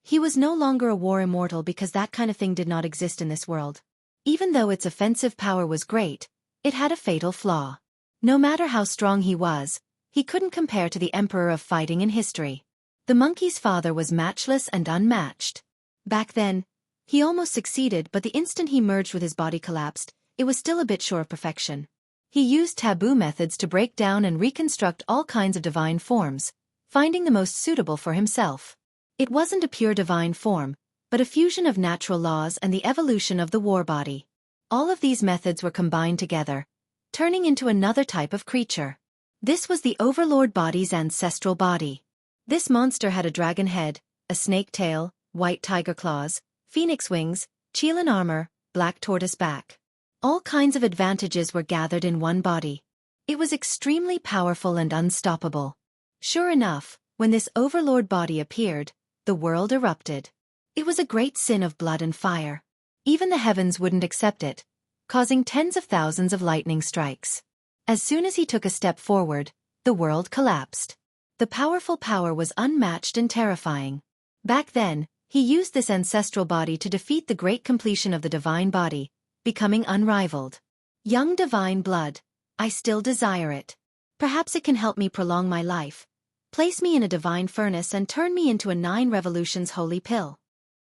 He was no longer a war immortal because that kind of thing did not exist in this world. Even though its offensive power was great, it had a fatal flaw. No matter how strong he was, he couldn't compare to the emperor of fighting in history. The monkey's father was matchless and unmatched. Back then, he almost succeeded, but the instant he merged with his body collapsed, it was still a bit short of perfection. He used taboo methods to break down and reconstruct all kinds of divine forms, finding the most suitable for himself. It wasn't a pure divine form, but a fusion of natural laws and the evolution of the war body. All of these methods were combined together, turning into another type of creature. This was the Overlord body's ancestral body. This monster had a dragon head, a snake tail, white tiger claws, phoenix wings, Qilin armor, black tortoise back. All kinds of advantages were gathered in one body. It was extremely powerful and unstoppable. Sure enough, when this Overlord body appeared, the world erupted. It was a great sin of blood and fire. Even the heavens wouldn't accept it, causing tens of thousands of lightning strikes. As soon as he took a step forward, the world collapsed. The powerful power was unmatched and terrifying. Back then, he used this ancestral body to defeat the great completion of the divine body, becoming unrivaled. Young divine blood, I still desire it. Perhaps it can help me prolong my life. Place me in a divine furnace and turn me into a 9 revolutions holy pill.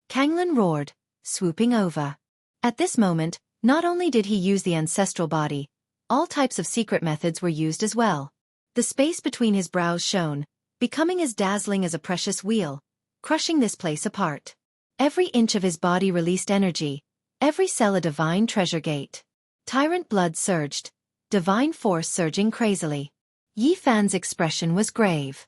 Kanglin roared, swooping over. At this moment, not only did he use the ancestral body, all types of secret methods were used as well. The space between his brows shone, becoming as dazzling as a precious wheel, crushing this place apart. Every inch of his body released energy, every cell a divine treasure gate. Tyrant blood surged, divine force surging crazily. Yi Fan's expression was grave.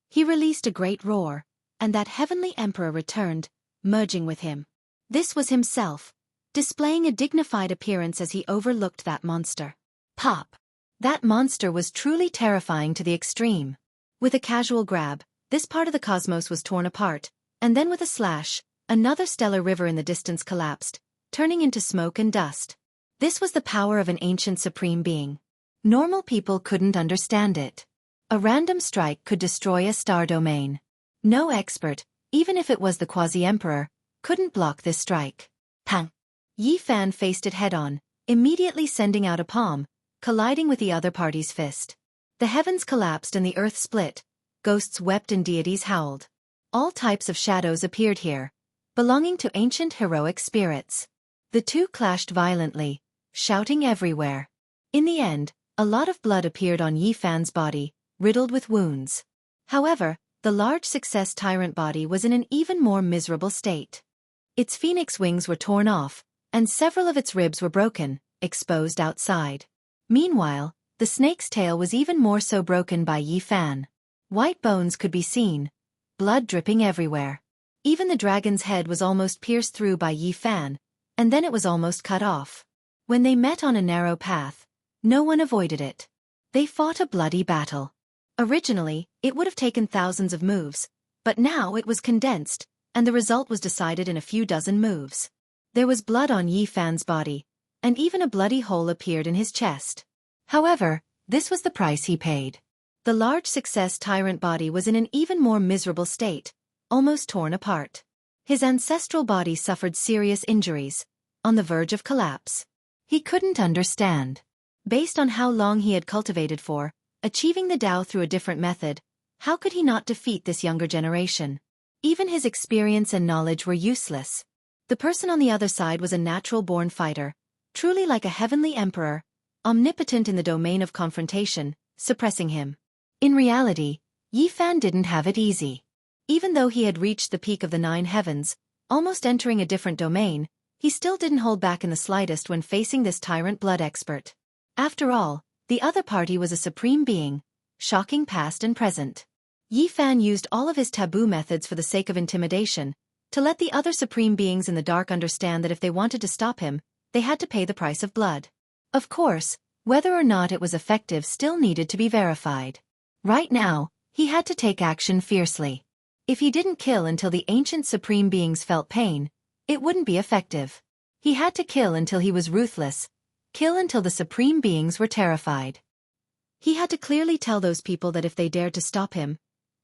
He released a great roar, and that heavenly emperor returned, merging with him. This was himself, displaying a dignified appearance as he overlooked that monster. Pop! That monster was truly terrifying to the extreme. With a casual grab, this part of the cosmos was torn apart, and then with a slash, another stellar river in the distance collapsed, turning into smoke and dust. This was the power of an ancient supreme being. Normal people couldn't understand it. A random strike could destroy a star domain. No expert, even if it was the quasi-emperor, couldn't block this strike. Pang! Yi Fan faced it head-on, immediately sending out a palm, colliding with the other party's fist. The heavens collapsed and the earth split, ghosts wept and deities howled. All types of shadows appeared here, belonging to ancient heroic spirits. The two clashed violently, shouting everywhere. In the end, a lot of blood appeared on Yi Fan's body, riddled with wounds. However, the large success tyrant body was in an even more miserable state. Its phoenix wings were torn off, and several of its ribs were broken, exposed outside. Meanwhile, the snake's tail was even more so broken by Yi Fan. White bones could be seen, blood dripping everywhere. Even the dragon's head was almost pierced through by Yi Fan, and then it was almost cut off. When they met on a narrow path, no one avoided it. They fought a bloody battle. Originally, it would have taken thousands of moves, but now it was condensed, and the result was decided in a few dozen moves. There was blood on Yi Fan's body, and even a bloody hole appeared in his chest. However, this was the price he paid. The large success tyrant body was in an even more miserable state, almost torn apart. His ancestral body suffered serious injuries, on the verge of collapse. He couldn't understand. Based on how long he had cultivated for, achieving the Tao through a different method, how could he not defeat this younger generation? Even his experience and knowledge were useless. The person on the other side was a natural-born fighter, truly like a heavenly emperor, omnipotent in the domain of confrontation, suppressing him. In reality, Yi Fan didn't have it easy. Even though he had reached the peak of the 9 heavens, almost entering a different domain, he still didn't hold back in the slightest when facing this tyrant blood expert. After all, the other party was a supreme being, shocking past and present. Yi Fan used all of his taboo methods for the sake of intimidation, to let the other supreme beings in the dark understand that if they wanted to stop him, they had to pay the price of blood. Of course, whether or not it was effective still needed to be verified. Right now, he had to take action fiercely. If he didn't kill until the ancient supreme beings felt pain, it wouldn't be effective. He had to kill until he was ruthless, kill until the supreme beings were terrified. He had to clearly tell those people that if they dared to stop him,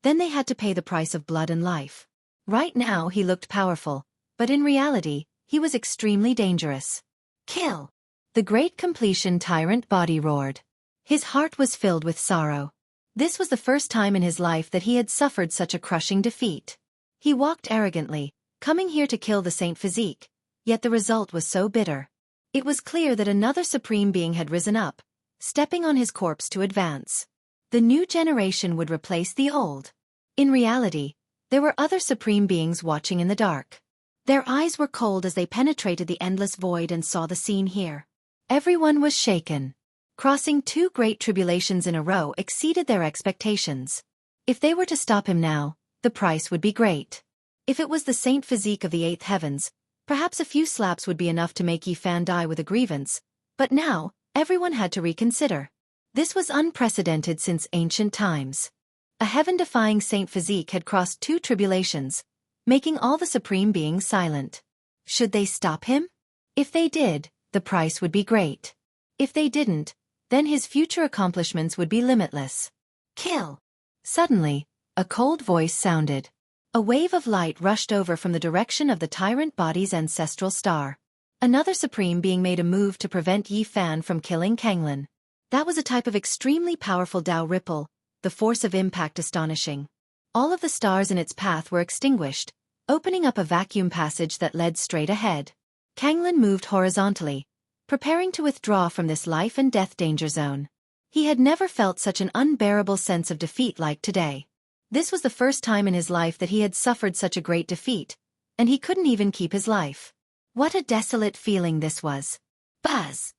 then they had to pay the price of blood and life. Right now he looked powerful, but in reality, he was extremely dangerous. Kill! The great completion tyrant body roared. His heart was filled with sorrow. This was the first time in his life that he had suffered such a crushing defeat. He walked arrogantly, coming here to kill the Saint Physique, yet the result was so bitter. It was clear that another supreme being had risen up, stepping on his corpse to advance. The new generation would replace the old. In reality, there were other supreme beings watching in the dark. Their eyes were cold as they penetrated the endless void and saw the scene here. Everyone was shaken. Crossing two great tribulations in a row exceeded their expectations. If they were to stop him now, the price would be great. If it was the Saint Physique of the eighth heavens, perhaps a few slaps would be enough to make Yi Fan die with a grievance, but now, everyone had to reconsider. This was unprecedented since ancient times. A heaven-defying Saint Physique had crossed two tribulations, making all the supreme beings silent. Should they stop him? If they did, the price would be great. If they didn't, then his future accomplishments would be limitless. Kill! Suddenly, a cold voice sounded. A wave of light rushed over from the direction of the tyrant body's ancestral star. Another supreme being made a move to prevent Yi Fan from killing Kanglin. That was a type of extremely powerful Tao ripple, the force of impact astonishing. All of the stars in its path were extinguished, opening up a vacuum passage that led straight ahead. Kanglin moved horizontally, preparing to withdraw from this life and death danger zone. He had never felt such an unbearable sense of defeat like today. This was the first time in his life that he had suffered such a great defeat, and he couldn't even keep his life. What a desolate feeling this was. Buzz!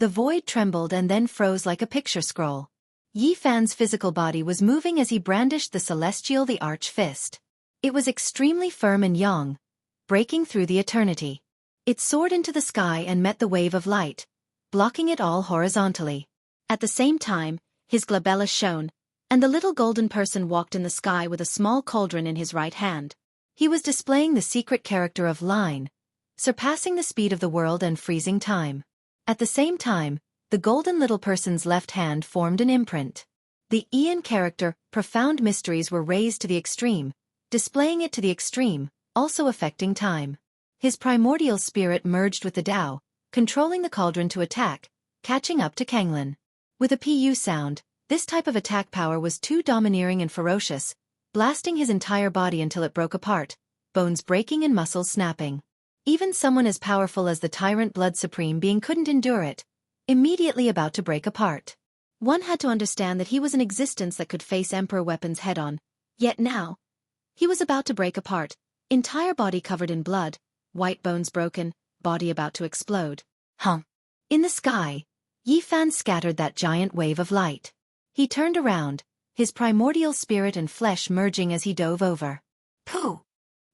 The void trembled and then froze like a picture scroll. Yi Fan's physical body was moving as he brandished the arch fist. It was extremely firm and yang, breaking through the eternity. It soared into the sky and met the wave of light, blocking it all horizontally. At the same time, his glabella shone, and the little golden person walked in the sky with a small cauldron in his right hand. He was displaying the secret character of line, surpassing the speed of the world and freezing time. At the same time, the golden little person's left hand formed an imprint. The Ian character, profound mysteries were raised to the extreme, displaying it to the extreme, also affecting time. His primordial spirit merged with the Tao, controlling the cauldron to attack, catching up to Kanglin. With a PU sound, this type of attack power was too domineering and ferocious, blasting his entire body until it broke apart, bones breaking and muscles snapping. Even someone as powerful as the Tyrant Blood Supreme Being couldn't endure it, immediately about to break apart. One had to understand that he was an existence that could face Emperor weapons head-on, yet now, he was about to break apart, entire body covered in blood, white bones broken, body about to explode. In the sky, Yi Fan scattered that giant wave of light. He turned around, his primordial spirit and flesh merging as he dove over. Pooh!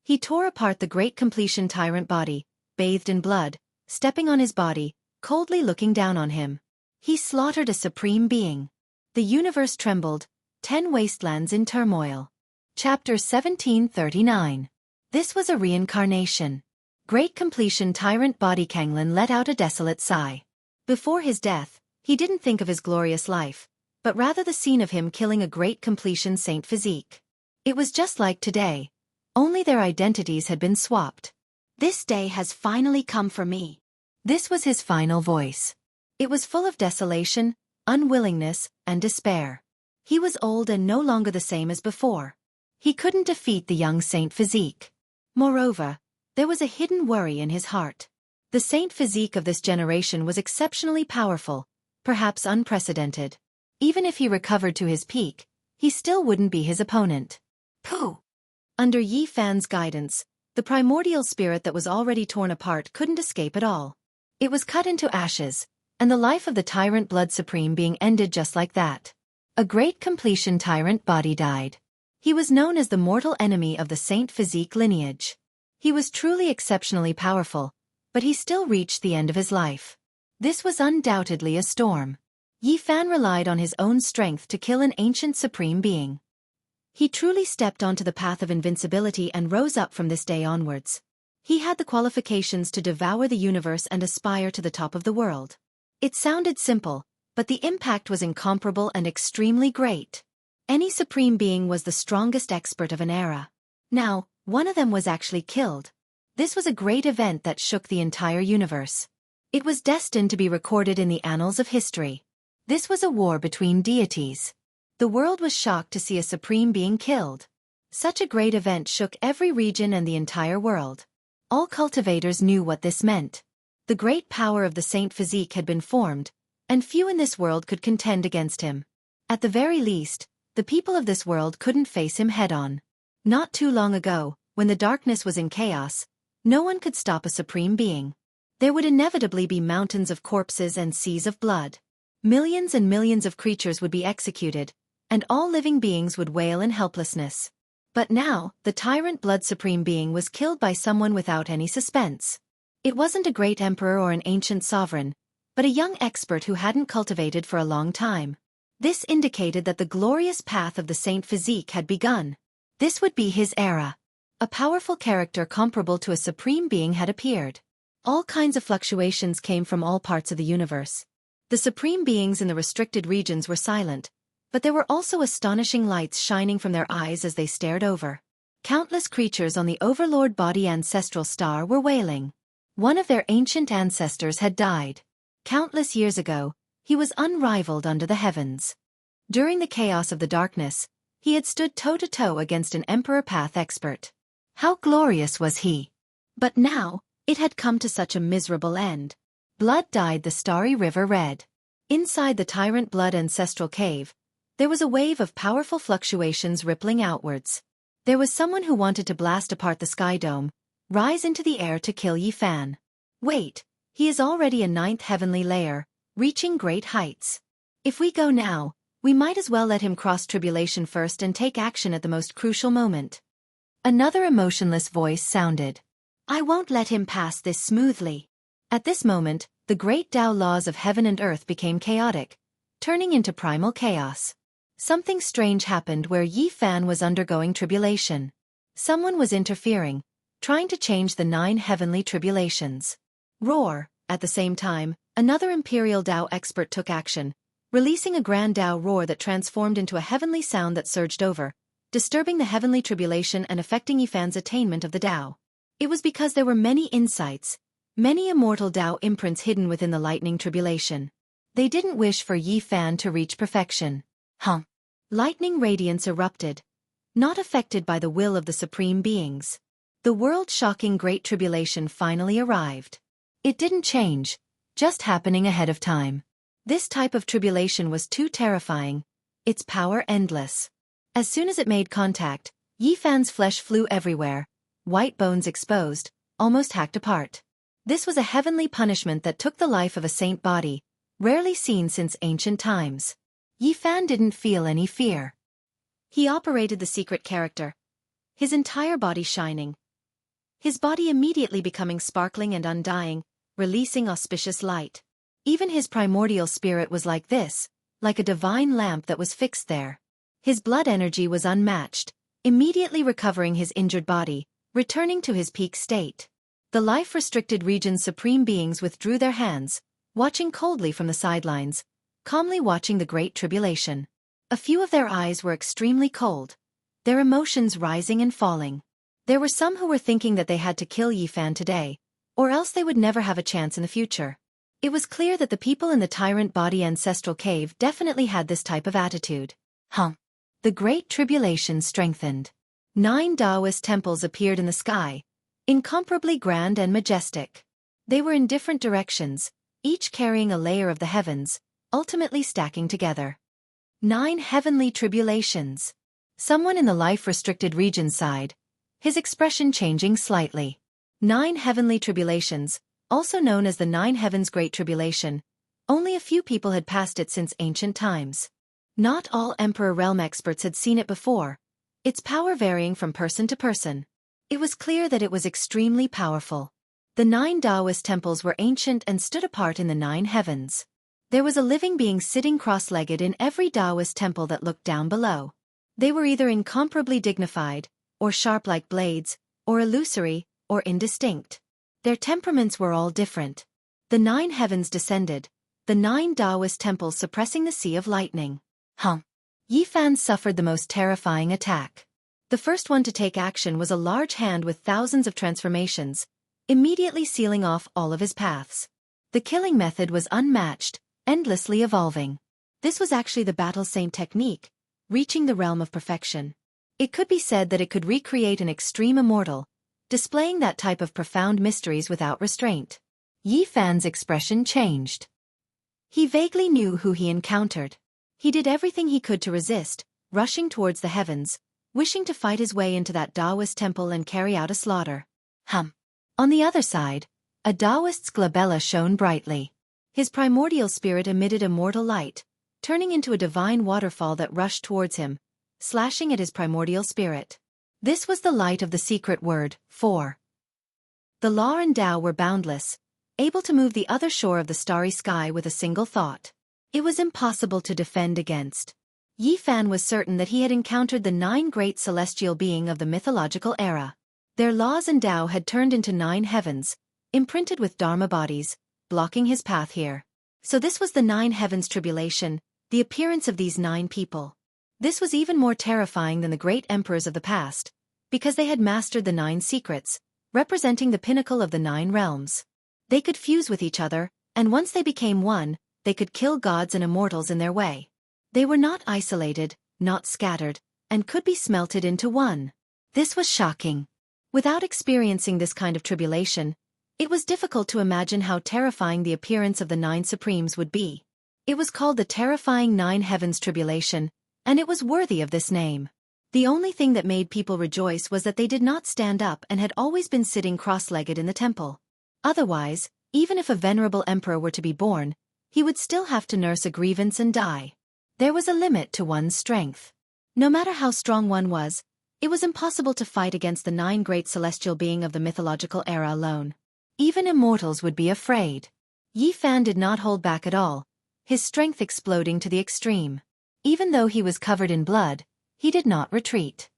He tore apart the great completion tyrant body, bathed in blood, stepping on his body, coldly looking down on him. He slaughtered a supreme being. The universe trembled, 10 wastelands in turmoil. Chapter 1739. This was a reincarnation. Great completion tyrant body Kanglin let out a desolate sigh. Before his death, he didn't think of his glorious life, but rather the scene of him killing a great completion Saint Physique. It was just like today, only their identities had been swapped. This day has finally come for me. This was his final voice. It was full of desolation, unwillingness, and despair. He was old and no longer the same as before. He couldn't defeat the young Saint Physique. Moreover, there was a hidden worry in his heart. The Saint Physique of this generation was exceptionally powerful, perhaps unprecedented. Even if he recovered to his peak, he still wouldn't be his opponent. Pooh! Under Yi Fan's guidance, the primordial spirit that was already torn apart couldn't escape at all. It was cut into ashes, and the life of the Tyrant Blood Supreme Being ended just like that. A great completion tyrant body died. He was known as the mortal enemy of the Saint Physique lineage. He was truly exceptionally powerful, but he still reached the end of his life. This was undoubtedly a storm. Yi Fan relied on his own strength to kill an ancient supreme being. He truly stepped onto the path of invincibility and rose up from this day onwards. He had the qualifications to devour the universe and aspire to the top of the world. It sounded simple, but the impact was incomparable and extremely great. Any supreme being was the strongest expert of an era. Now, one of them was actually killed. This was a great event that shook the entire universe. It was destined to be recorded in the annals of history. This was a war between deities. The world was shocked to see a supreme being killed. Such a great event shook every region and the entire world. All cultivators knew what this meant. The great power of the Saint Physique had been formed, and few in this world could contend against him. At the very least, the people of this world couldn't face him head-on. Not too long ago, when the darkness was in chaos, no one could stop a supreme being. There would inevitably be mountains of corpses and seas of blood. Millions and millions of creatures would be executed, and all living beings would wail in helplessness. But now, the tyrant blood supreme being was killed by someone without any suspense. It wasn't a great emperor or an ancient sovereign, but a young expert who hadn't cultivated for a long time. This indicated that the glorious path of the Saint Physique had begun. This would be his era. A powerful character comparable to a supreme being had appeared. All kinds of fluctuations came from all parts of the universe. The supreme beings in the restricted regions were silent, but there were also astonishing lights shining from their eyes as they stared over. Countless creatures on the Overlord Body Ancestral Star were wailing. One of their ancient ancestors had died. Countless years ago, he was unrivaled under the heavens. During the chaos of the darkness, he had stood toe-to-toe against an Emperor Path expert. How glorious was he! But now, it had come to such a miserable end. Blood dyed the starry river red. Inside the Tyrant Blood Ancestral Cave, there was a wave of powerful fluctuations rippling outwards. There was someone who wanted to blast apart the sky dome, rise into the air to kill Yi Fan. Wait, he is already a 9th heavenly layer, reaching great heights. If we go now, we might as well let him cross tribulation first and take action at the most crucial moment. Another emotionless voice sounded. I won't let him pass this smoothly. At this moment, the great Tao laws of heaven and earth became chaotic, turning into primal chaos. Something strange happened where Yi Fan was undergoing tribulation. Someone was interfering, trying to change the 9 heavenly tribulations. Roar! At the same time, another Imperial Tao expert took action, releasing a grand Tao roar that transformed into a heavenly sound that surged over, disturbing the heavenly tribulation and affecting Yi Fan's attainment of the Tao. It was because there were many insights, many immortal Tao imprints hidden within the lightning tribulation. They didn't wish for Yi Fan to reach perfection. Lightning radiance erupted, not affected by the will of the supreme beings. The world-shocking Great Tribulation finally arrived. It didn't change, just happening ahead of time. This type of tribulation was too terrifying, its power endless. As soon as it made contact, Yi Fan's flesh flew everywhere, white bones exposed, almost hacked apart. This was a heavenly punishment that took the life of a saint body, rarely seen since ancient times. Yi Fan didn't feel any fear. He operated the secret character, his entire body shining. His body immediately becoming sparkling and undying, releasing auspicious light. Even his primordial spirit was like this, like a divine lamp that was fixed there. His blood energy was unmatched, immediately recovering his injured body, returning to his peak state. The life-restricted region's supreme beings withdrew their hands, watching coldly from the sidelines, calmly watching the Great Tribulation. A few of their eyes were extremely cold, their emotions rising and falling. There were some who were thinking that they had to kill Yi Fan today, or else they would never have a chance in the future. It was clear that the people in the Tyrant Body Ancestral Cave definitely had this type of attitude. The Great Tribulation strengthened. 9 Taoist temples appeared in the sky, incomparably grand and majestic. They were in different directions, each carrying a layer of the heavens, ultimately stacking together. 9 heavenly tribulations. Someone in the life-restricted region sighed, his expression changing slightly. 9 heavenly tribulations, also known as the 9 Heavens Great Tribulation. Only a few people had passed it since ancient times. Not all Emperor Realm experts had seen it before, its power varying from person to person. It was clear that it was extremely powerful. The 9 Taoist temples were ancient and stood apart in the 9 heavens. There was a living being sitting cross-legged in every Taoist temple that looked down below. They were either incomparably dignified, or sharp like blades, or illusory, or indistinct. Their temperaments were all different. The 9 heavens descended, the 9 Taoist temples suppressing the sea of lightning. Yi Fan suffered the most terrifying attack. The first one to take action was a large hand with thousands of transformations, immediately sealing off all of his paths. The killing method was unmatched, endlessly evolving. This was actually the battle saint technique, reaching the realm of perfection. It could be said that it could recreate an extreme immortal, displaying that type of profound mysteries without restraint. Yi Fan's expression changed. He vaguely knew who he encountered. He did everything he could to resist, rushing towards the heavens, wishing to fight his way into that Taoist temple and carry out a slaughter. On the other side, a Taoist's glabella shone brightly. His primordial spirit emitted immortal light, turning into a divine waterfall that rushed towards him, slashing at his primordial spirit. This was the light of the secret word, 4. The law and Tao were boundless, able to move the other shore of the starry sky with a single thought. It was impossible to defend against. Yi Fan was certain that he had encountered the 9 great celestial beings of the mythological era. Their laws and Tao had turned into 9 heavens, imprinted with Dharma bodies, blocking his path here. So this was the 9 heavens tribulation, the appearance of these 9 people. This was even more terrifying than the great emperors of the past, because they had mastered the 9 secrets, representing the pinnacle of the 9 realms. They could fuse with each other, and once they became one, they could kill gods and immortals in their way. They were not isolated, not scattered, and could be smelted into one. This was shocking. Without experiencing this kind of tribulation, it was difficult to imagine how terrifying the appearance of the 9 supremes would be. It was called the terrifying 9 heavens tribulation, and it was worthy of this name. The only thing that made people rejoice was that they did not stand up and had always been sitting cross-legged in the temple. Otherwise, even if a venerable emperor were to be born, he would still have to nurse a grievance and die. There was a limit to one's strength. No matter how strong one was, it was impossible to fight against the 9 great celestial beings of the mythological era alone. Even immortals would be afraid. Yi Fan did not hold back at all, his strength exploding to the extreme. Even though he was covered in blood, he did not retreat.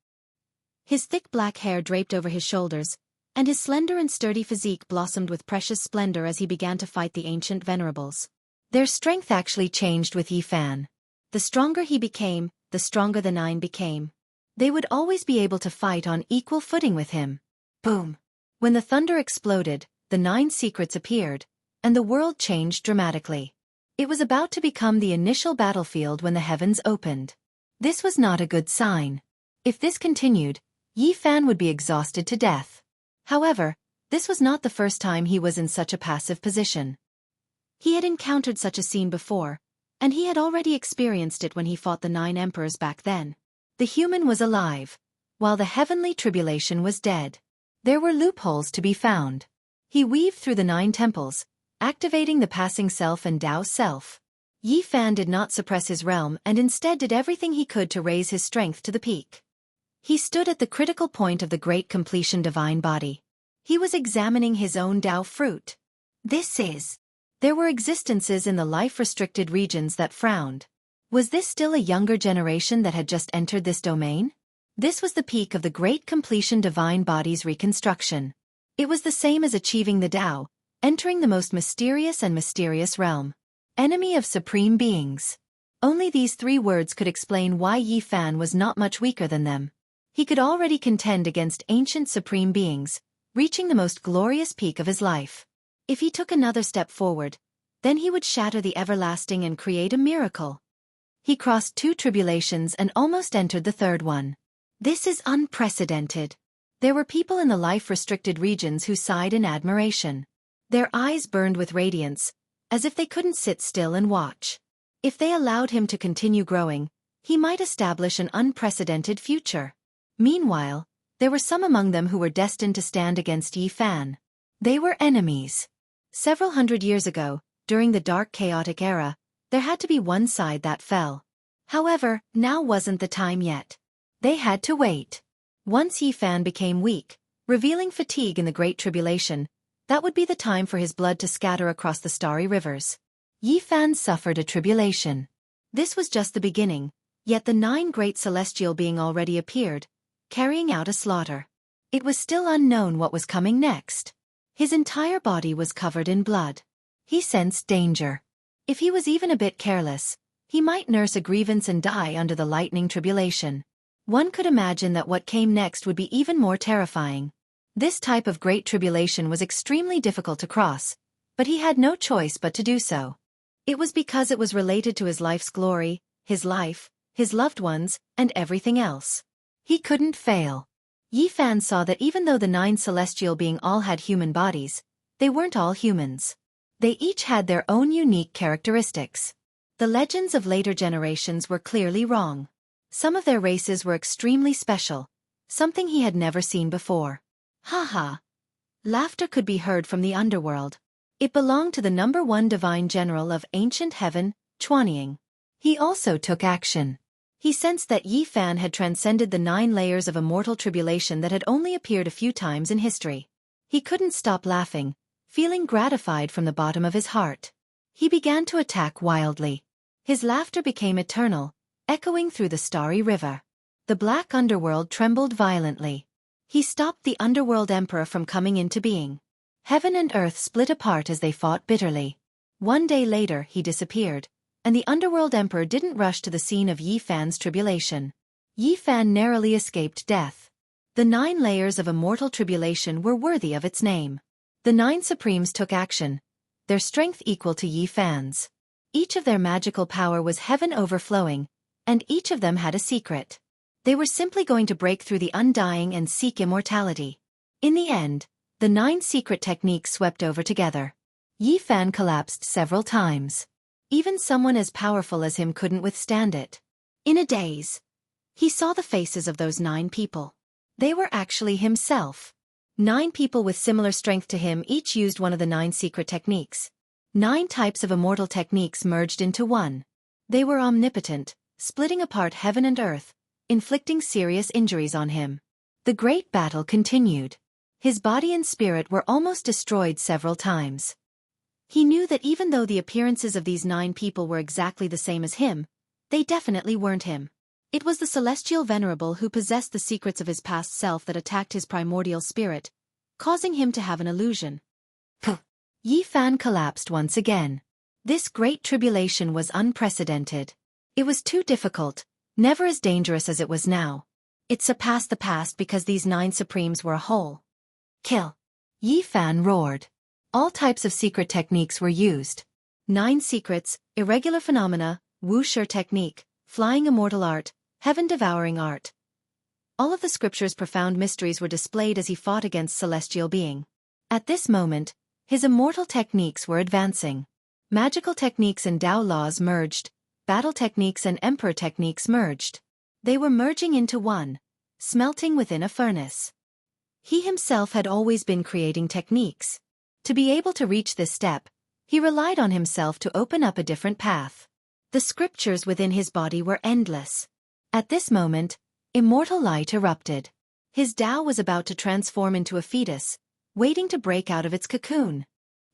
His thick black hair draped over his shoulders, and his slender and sturdy physique blossomed with precious splendor as he began to fight the ancient venerables. Their strength actually changed with Yi Fan. The stronger he became, the stronger the 9 became. They would always be able to fight on equal footing with him. Boom! When the thunder exploded, the 9 secrets appeared, and the world changed dramatically. It was about to become the initial battlefield when the heavens opened. This was not a good sign. If this continued, Yi Fan would be exhausted to death. However, this was not the first time he was in such a passive position. He had encountered such a scene before, and he had already experienced it when he fought the 9 emperors back then. The human was alive, while the heavenly tribulation was dead. There were loopholes to be found. He weaved through the 9 temples, activating the passing self and Tao self. Yi Fan did not suppress his realm and instead did everything he could to raise his strength to the peak. He stood at the critical point of the great completion divine body. He was examining his own Tao fruit. There were existences in the life-restricted regions that frowned. Was this still a younger generation that had just entered this domain? This was the peak of the great completion divine body's reconstruction. It was the same as achieving the Tao, entering the most mysterious and mysterious realm. Enemy of supreme beings. Only these 3 words could explain why Yi Fan was not much weaker than them. He could already contend against ancient supreme beings, reaching the most glorious peak of his life. If he took another step forward, then he would shatter the everlasting and create a miracle. He crossed 2 tribulations and almost entered the 3rd one. This is unprecedented. There were people in the life-restricted regions who sighed in admiration. Their eyes burned with radiance, as if they couldn't sit still and watch. If they allowed him to continue growing, he might establish an unprecedented future. Meanwhile, there were some among them who were destined to stand against Yi Fan. They were enemies. Several hundred years ago, during the dark chaotic era, there had to be one side that fell. However, now wasn't the time yet. They had to wait. Once Yi Fan became weak, revealing fatigue in the Great Tribulation. That would be the time for his blood to scatter across the starry rivers. Yi Fan suffered a tribulation. This was just the beginning, yet the 9 great celestial beings already appeared, carrying out a slaughter. It was still unknown what was coming next. His entire body was covered in blood. He sensed danger. If he was even a bit careless, he might nurse a grievance and die under the lightning tribulation. One could imagine that what came next would be even more terrifying. This type of great tribulation was extremely difficult to cross, but he had no choice but to do so. It was because it was related to his life's glory, his life, his loved ones, and everything else. He couldn't fail. Yi Fan saw that even though the 9 celestial beings all had human bodies, they weren't all humans. They each had their own unique characteristics. The legends of later generations were clearly wrong. Some of their races were extremely special, something he had never seen before. Ha ha! Laughter could be heard from the underworld. It belonged to the #1 divine general of ancient heaven, Chuanying. He also took action. He sensed that Yi Fan had transcended the 9 layers of immortal tribulation that had only appeared a few times in history. He couldn't stop laughing, feeling gratified from the bottom of his heart. He began to attack wildly. His laughter became eternal, echoing through the starry river. The black underworld trembled violently. He stopped the underworld emperor from coming into being. Heaven and earth split apart as they fought bitterly. One day later he disappeared, and the underworld emperor didn't rush to the scene of Yi Fan's tribulation. Yi Fan narrowly escaped death. The 9 layers of immortal tribulation were worthy of its name. The 9 supremes took action, their strength equal to Yi Fan's. Each of their magical power was heaven overflowing, and each of them had a secret. They were simply going to break through the undying and seek immortality. In the end, the 9 secret techniques swept over together. Yi Fan collapsed several times. Even someone as powerful as him couldn't withstand it. In a daze, he saw the faces of those 9 people. They were actually himself. 9 people with similar strength to him, each used one of the 9 secret techniques. 9 types of immortal techniques merged into one. They were omnipotent, splitting apart heaven and earth, inflicting serious injuries on him. The great battle continued. His body and spirit were almost destroyed several times. He knew that even though the appearances of these 9 people were exactly the same as him, they definitely weren't him. It was the celestial venerable who possessed the secrets of his past self that attacked his primordial spirit, causing him to have an illusion. Yi Fan collapsed once again. This great tribulation was unprecedented. It was too difficult, never as dangerous as it was now. It surpassed the past because these 9 supremes were a whole. Kill! Yi Fan roared. All types of secret techniques were used. 9 secrets, irregular phenomena, Wuxia technique, flying immortal art, heaven-devouring art. All of the scripture's profound mysteries were displayed as he fought against celestial being. At this moment, his immortal techniques were advancing. Magical techniques and Tao laws merged, battle techniques and emperor techniques merged. They were merging into one, smelting within a furnace. He himself had always been creating techniques. To be able to reach this step, he relied on himself to open up a different path. The scriptures within his body were endless. At this moment, immortal light erupted. His Tao was about to transform into a fetus, waiting to break out of its cocoon.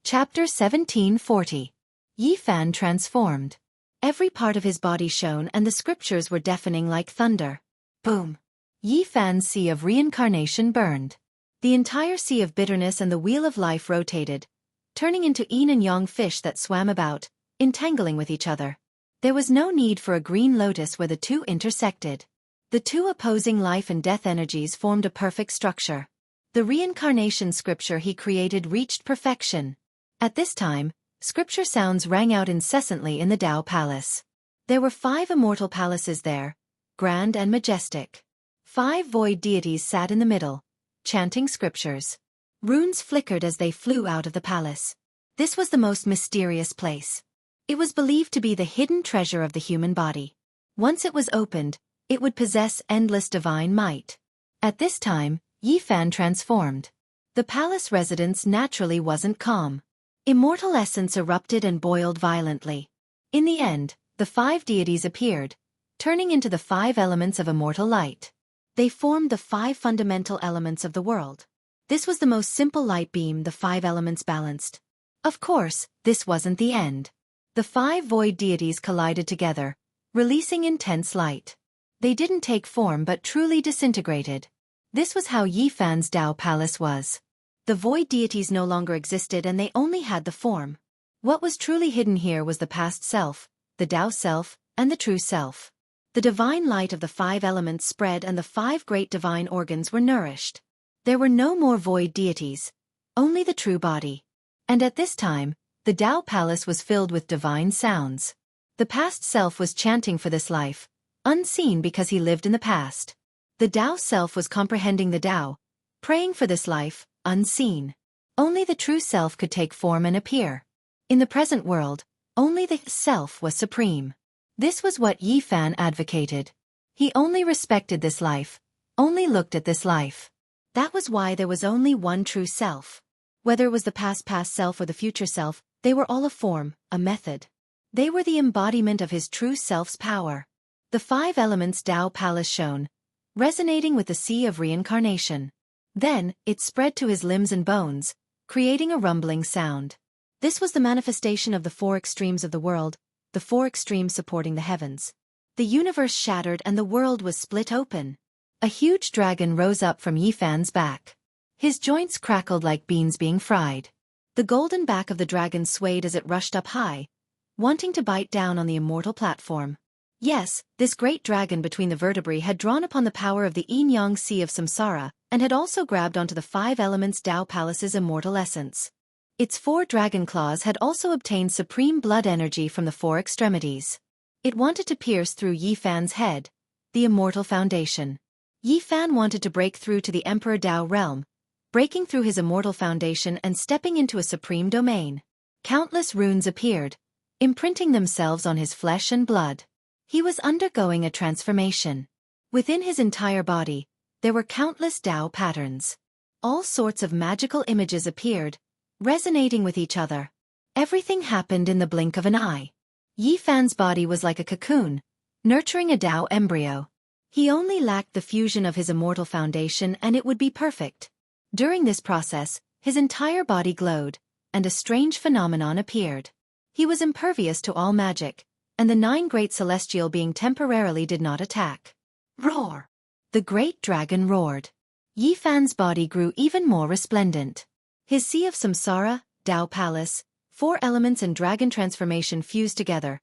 Chapter 1740. Yi Fan transformed. Every part of his body shone and the scriptures were deafening like thunder. Boom! Yi Fan's sea of reincarnation burned. The entire sea of bitterness and the wheel of life rotated, turning into yin and yang fish that swam about, entangling with each other. There was no need for a green lotus where the two intersected. The 2 opposing life and death energies formed a perfect structure. The reincarnation scripture he created reached perfection. At this time, scripture sounds rang out incessantly in the Tao Palace. There were 5 immortal palaces there, grand and majestic. 5 void deities sat in the middle, chanting scriptures. Runes flickered as they flew out of the palace. This was the most mysterious place. It was believed to be the hidden treasure of the human body. Once it was opened, it would possess endless divine might. At this time, Yi Fan transformed. The palace residence naturally wasn't calm. Immortal essence erupted and boiled violently. In the end, the 5 deities appeared, turning into the 5 elements of immortal light. They formed the 5 fundamental elements of the world. This was the most simple light beam the 5 elements balanced. Of course, this wasn't the end. The 5 void deities collided together, releasing intense light. They didn't take form but truly disintegrated. This was how Yifan's Tao Palace was. The void deities no longer existed and they only had the form. What was truly hidden here was the past self, the Tao self, and the true self. The divine light of the 5 elements spread and the 5 great divine organs were nourished. There were no more void deities, only the true body. And at this time, the Tao Palace was filled with divine sounds. The past self was chanting for this life, unseen because he lived in the past. The Tao self was comprehending the Tao, praying for this life, unseen. Only the true self could take form and appear. In the present world, only the self was supreme. This was what Yifan advocated. He only respected this life, only looked at this life. That was why there was only one true self. Whether it was the past self or the future self, they were all a form, a method. They were the embodiment of his true self's power. The 5 elements Tao Palace shone, resonating with the sea of reincarnation. Then, it spread to his limbs and bones, creating a rumbling sound. This was the manifestation of the 4 extremes of the world, the 4 extremes supporting the heavens. The universe shattered and the world was split open. A huge dragon rose up from Yifan's back. His joints crackled like beans being fried. The golden back of the dragon swayed as it rushed up high, wanting to bite down on the immortal platform. Yes, this great dragon between the vertebrae had drawn upon the power of the yin-yang sea of samsara, and had also grabbed onto the 5 elements Tao Palace's immortal essence. Its 4 dragon claws had also obtained supreme blood energy from the 4 extremities. It wanted to pierce through Yifan's head, the immortal foundation. Yifan wanted to break through to the Emperor Tao realm, breaking through his immortal foundation and stepping into a supreme domain. Countless runes appeared, imprinting themselves on his flesh and blood. He was undergoing a transformation. Within his entire body, there were countless Tao patterns. All sorts of magical images appeared, resonating with each other. Everything happened in the blink of an eye. Yifan's body was like a cocoon, nurturing a Tao embryo. He only lacked the fusion of his immortal foundation and it would be perfect. During this process, his entire body glowed, and a strange phenomenon appeared. He was impervious to all magic, and the 9 great celestial being temporarily did not attack. Roar! The great dragon roared. Yifan's body grew even more resplendent. His sea of samsara, Tao Palace, 4 elements and dragon transformation fused together,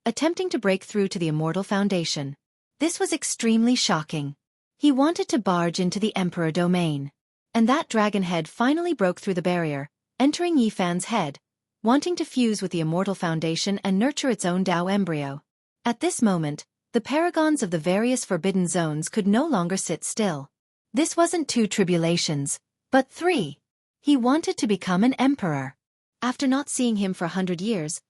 attempting to break through to the immortal foundation. This was extremely shocking. He wanted to barge into the Emperor domain. And that dragon head finally broke through the barrier, entering Yifan's head, wanting to fuse with the immortal foundation and nurture its own Tao embryo. At this moment, the paragons of the various forbidden zones could no longer sit still. This wasn't 2 tribulations, but 3. He wanted to become an emperor. After not seeing him for 100 years,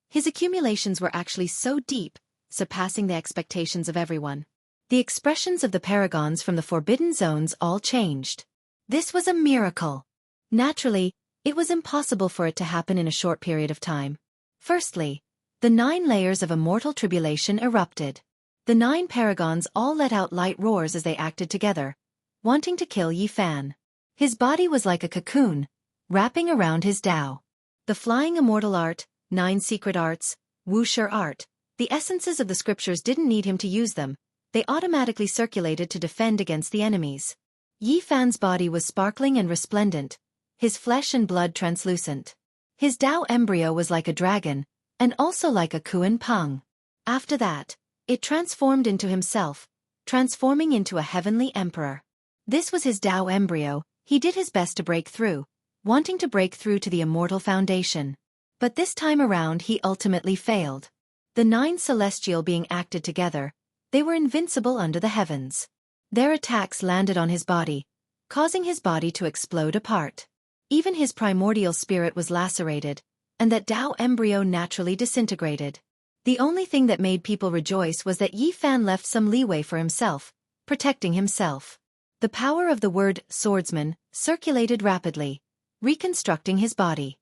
his accumulations were actually so deep, surpassing the expectations of everyone. The expressions of the paragons from the forbidden zones all changed. This was a miracle. Naturally, it was impossible for it to happen in a short period of time. Firstly, the 9 layers of immortal tribulation erupted. The 9 paragons all let out light roars as they acted together, wanting to kill Yifan. His body was like a cocoon, wrapping around his Tao. The flying immortal art, 9 secret arts, Wuxia art, the essences of the scriptures didn't need him to use them, they automatically circulated to defend against the enemies. Yifan's body was sparkling and resplendent, his flesh and blood translucent. His Tao embryo was like a dragon, and also like a Kuan Peng. After that, it transformed into himself, transforming into a heavenly emperor. This was his Tao embryo. He did his best to break through, wanting to break through to the immortal foundation. But this time around he ultimately failed. The 9 celestial being acted together, they were invincible under the heavens. Their attacks landed on his body, causing his body to explode apart. Even his primordial spirit was lacerated, and that Tao embryo naturally disintegrated. The only thing that made people rejoice was that Yifan left some leeway for himself, protecting himself. The power of the word swordsman circulated rapidly, reconstructing his body.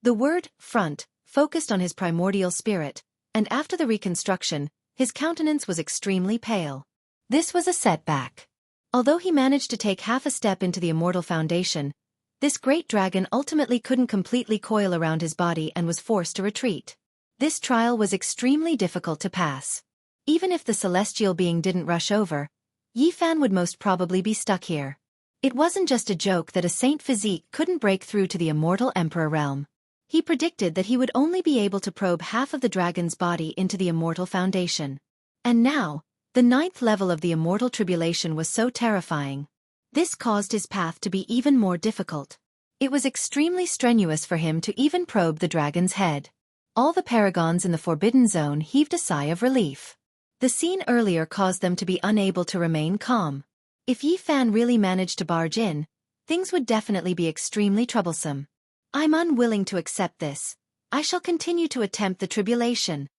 The word front focused on his primordial spirit, and after the reconstruction, his countenance was extremely pale. This was a setback. Although he managed to take half a step into the immortal foundation, this great dragon ultimately couldn't completely coil around his body and was forced to retreat. This trial was extremely difficult to pass. Even if the celestial being didn't rush over, Yi Fan would most probably be stuck here. It wasn't just a joke that a saint physique couldn't break through to the immortal emperor realm. He predicted that he would only be able to probe half of the dragon's body into the immortal foundation. And now, the 9th level of the immortal tribulation was so terrifying. This caused his path to be even more difficult. It was extremely strenuous for him to even probe the dragon's head. All the paragons in the Forbidden Zone heaved a sigh of relief. The scene earlier caused them to be unable to remain calm. If Yi Fan really managed to barge in, things would definitely be extremely troublesome. I'm unwilling to accept this. I shall continue to attempt the tribulation.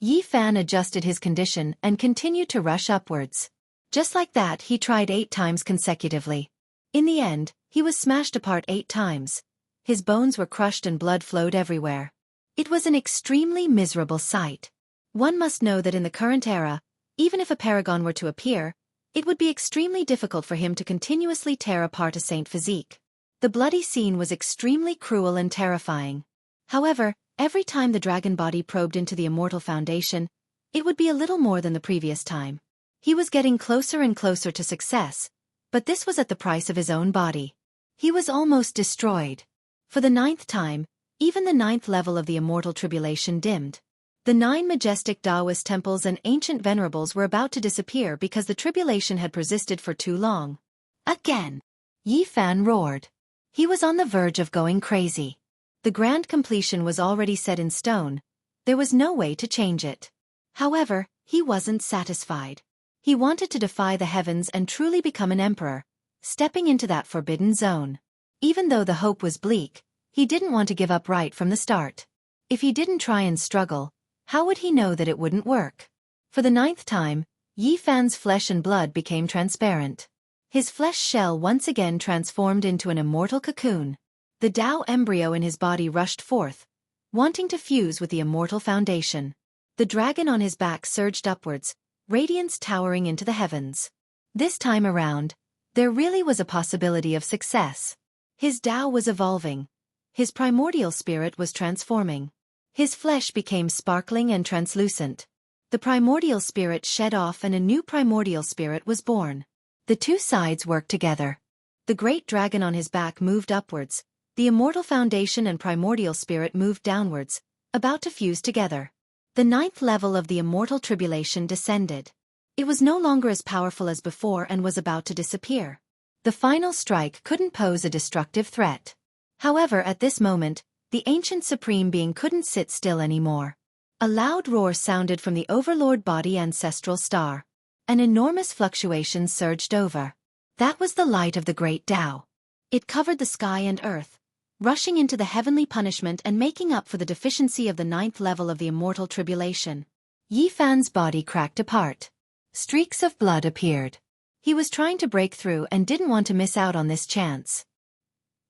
Yi Fan adjusted his condition and continued to rush upwards. Just like that, he tried 8 times consecutively. In the end, he was smashed apart 8 times. His bones were crushed and blood flowed everywhere. It was an extremely miserable sight. One must know that in the current era, even if a paragon were to appear, it would be extremely difficult for him to continuously tear apart a saint physique. The bloody scene was extremely cruel and terrifying. However, every time the dragon body probed into the immortal foundation, it would be a little more than the previous time. He was getting closer and closer to success, but this was at the price of his own body. He was almost destroyed. For the 9th time, even the 9th level of the immortal tribulation dimmed. The 9 majestic Taoist temples and ancient venerables were about to disappear because the tribulation had persisted for too long. Again! Yi Fan roared. He was on the verge of going crazy. The grand completion was already set in stone. There was no way to change it. However, he wasn't satisfied. He wanted to defy the heavens and truly become an emperor, stepping into that forbidden zone. Even though the hope was bleak, he didn't want to give up right from the start. If he didn't try and struggle, how would he know that it wouldn't work? For the 9th time, Yi Fan's flesh and blood became transparent. His flesh shell once again transformed into an immortal cocoon. The Tao embryo in his body rushed forth, wanting to fuse with the immortal foundation. The dragon on his back surged upwards, radiance towering into the heavens. This time around, there really was a possibility of success. His Tao was evolving. His primordial spirit was transforming. His flesh became sparkling and translucent. The primordial spirit shed off and a new primordial spirit was born. The two sides worked together. The great dragon on his back moved upwards. The immortal foundation and primordial spirit moved downwards, about to fuse together. The 9th level of the immortal tribulation descended. It was no longer as powerful as before and was about to disappear. The final strike couldn't pose a destructive threat. However, at this moment, the ancient supreme being couldn't sit still anymore. A loud roar sounded from the overlord body ancestral star. An enormous fluctuation surged over. That was the light of the great Tao. It covered the sky and earth, rushing into the heavenly punishment and making up for the deficiency of the 9th level of the immortal tribulation. Yi Fan's body cracked apart. Streaks of blood appeared. He was trying to break through and didn't want to miss out on this chance.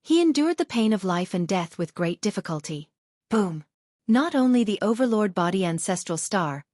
He endured the pain of life and death with great difficulty. Boom! Not only the overlord body ancestral star,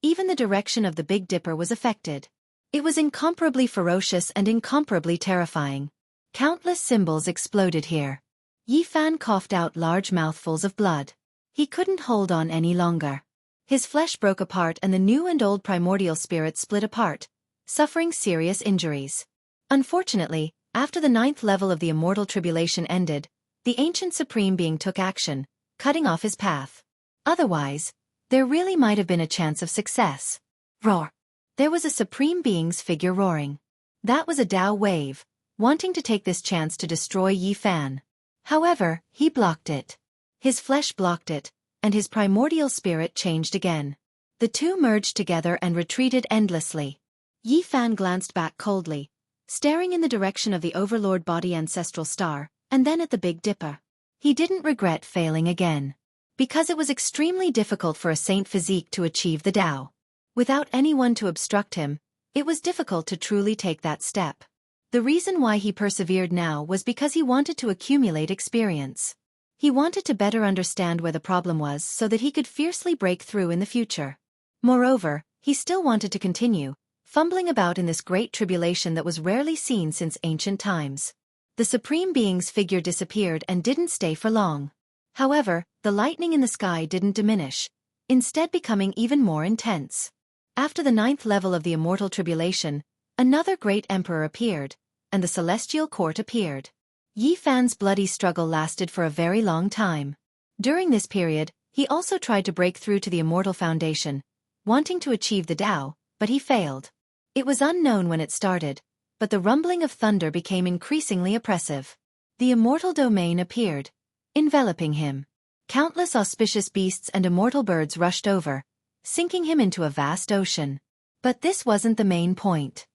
even the direction of the Big Dipper was affected. It was incomparably ferocious and incomparably terrifying. Countless symbols exploded here. Yi Fan coughed out large mouthfuls of blood. He couldn't hold on any longer. His flesh broke apart and the new and old primordial spirit split apart, suffering serious injuries. Unfortunately, after the 9th level of the immortal tribulation ended, the ancient supreme being took action, cutting off his path. Otherwise, there really might have been a chance of success. Roar! There was a supreme being's figure roaring. That was a Tao wave, wanting to take this chance to destroy Yi Fan. However, he blocked it. His flesh blocked it, and his primordial spirit changed again. The two merged together and retreated endlessly. Yi Fan glanced back coldly, staring in the direction of the overlord body ancestral star, and then at the Big Dipper. He didn't regret failing again. Because it was extremely difficult for a saint physique to achieve the Tao. Without anyone to obstruct him, it was difficult to truly take that step. The reason why he persevered now was because he wanted to accumulate experience. He wanted to better understand where the problem was so that he could fiercely break through in the future. Moreover, he still wanted to continue, fumbling about in this great tribulation that was rarely seen since ancient times. The Supreme Being's figure disappeared and didn't stay for long. However, the lightning in the sky didn't diminish, instead becoming even more intense. After the 9th level of the immortal tribulation, another great emperor appeared, and the celestial court appeared. Yi Fan's bloody struggle lasted for a very long time. During this period, he also tried to break through to the immortal foundation, wanting to achieve the Tao, but he failed. It was unknown when it started, but the rumbling of thunder became increasingly oppressive. The immortal domain appeared, enveloping him. Countless auspicious beasts and immortal birds rushed over, sinking him into a vast ocean. But this wasn't the main point.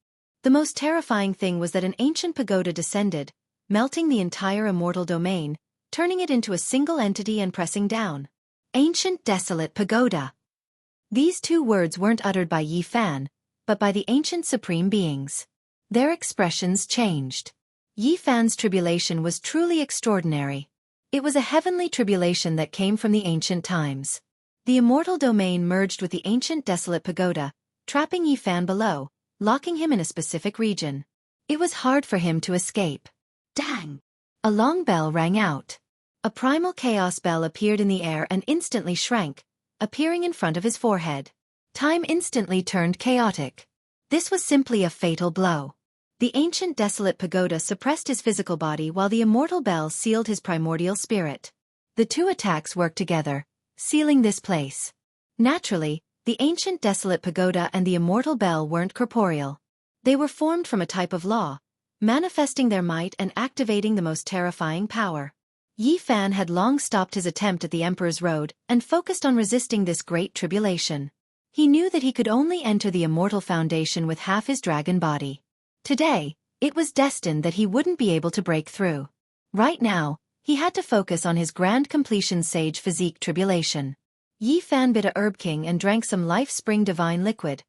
The most terrifying thing was that an ancient pagoda descended, melting the entire immortal domain, turning it into a single entity and pressing down. Ancient desolate pagoda. These two words weren't uttered by Yi Fan, but by the ancient supreme beings. Their expressions changed. Yi Fan's tribulation was truly extraordinary. It was a heavenly tribulation that came from the ancient times. The immortal domain merged with the ancient desolate pagoda, trapping Yi Fan below, locking him in a specific region. It was hard for him to escape. Dang! A long bell rang out. A primal chaos bell appeared in the air and instantly shrank, appearing in front of his forehead. Time instantly turned chaotic. This was simply a fatal blow. The ancient desolate pagoda suppressed his physical body while the immortal bell sealed his primordial spirit. The two attacks worked together, sealing this place. Naturally, the ancient desolate pagoda and the immortal bell weren't corporeal. They were formed from a type of law, manifesting their might and activating the most terrifying power. Yi Fan had long stopped his attempt at the Emperor's Road and focused on resisting this great tribulation. He knew that he could only enter the immortal foundation with half his dragon body. Today, it was destined that he wouldn't be able to break through. Right now, he had to focus on his grand completion sage physique tribulation. Yi Fan bit a herb king and drank some life spring divine liquid,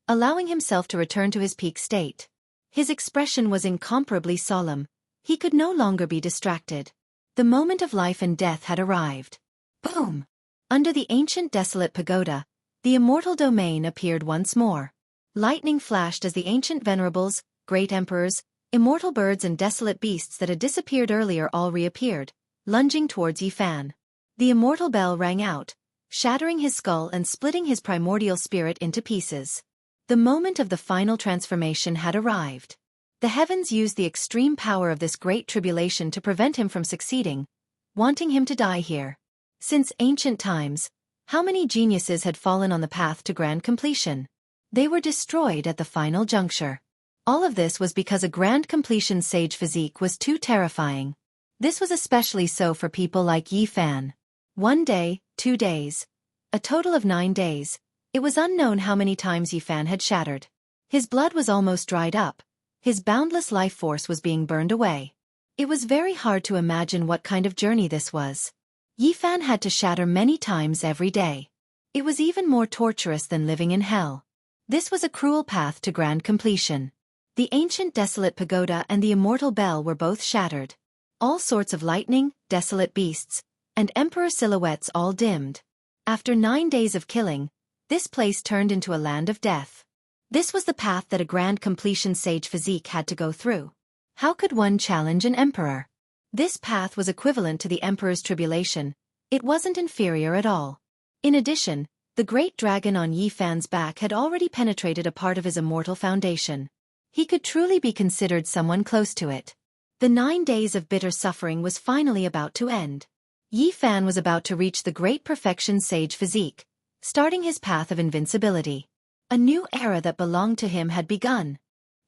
allowing himself to return to his peak state. His expression was incomparably solemn. He could no longer be distracted. The moment of life and death had arrived. Boom! Under the ancient desolate pagoda, the immortal domain appeared once more. Lightning flashed as the ancient venerables, great emperors, immortal birds and desolate beasts that had disappeared earlier all reappeared, lunging towards Yi Fan. The immortal bell rang out, shattering his skull and splitting his primordial spirit into pieces. The moment of the final transformation had arrived. The heavens used the extreme power of this great tribulation to prevent him from succeeding, wanting him to die here. Since ancient times, how many geniuses had fallen on the path to grand completion? They were destroyed at the final juncture. All of this was because a grand completion sage physique was too terrifying. This was especially so for people like Yi Fan. 1 day, 2 days. A total of 9 days. It was unknown how many times Yi Fan had shattered. His blood was almost dried up. His boundless life force was being burned away. It was very hard to imagine what kind of journey this was. Yi Fan had to shatter many times every day. It was even more torturous than living in hell. This was a cruel path to grand completion. The ancient desolate pagoda and the immortal bell were both shattered. All sorts of lightning, desolate beasts, and emperor silhouettes all dimmed. After 9 days of killing, this place turned into a land of death. This was the path that a grand completion sage physique had to go through. How could one challenge an emperor? This path was equivalent to the emperor's tribulation. It wasn't inferior at all. In addition, the great dragon on Yi Fan's back had already penetrated a part of his immortal foundation. He could truly be considered someone close to it. The 9 days of bitter suffering was finally about to end. Yi Fan was about to reach the great perfection sage physique, starting his path of invincibility. A new era that belonged to him had begun.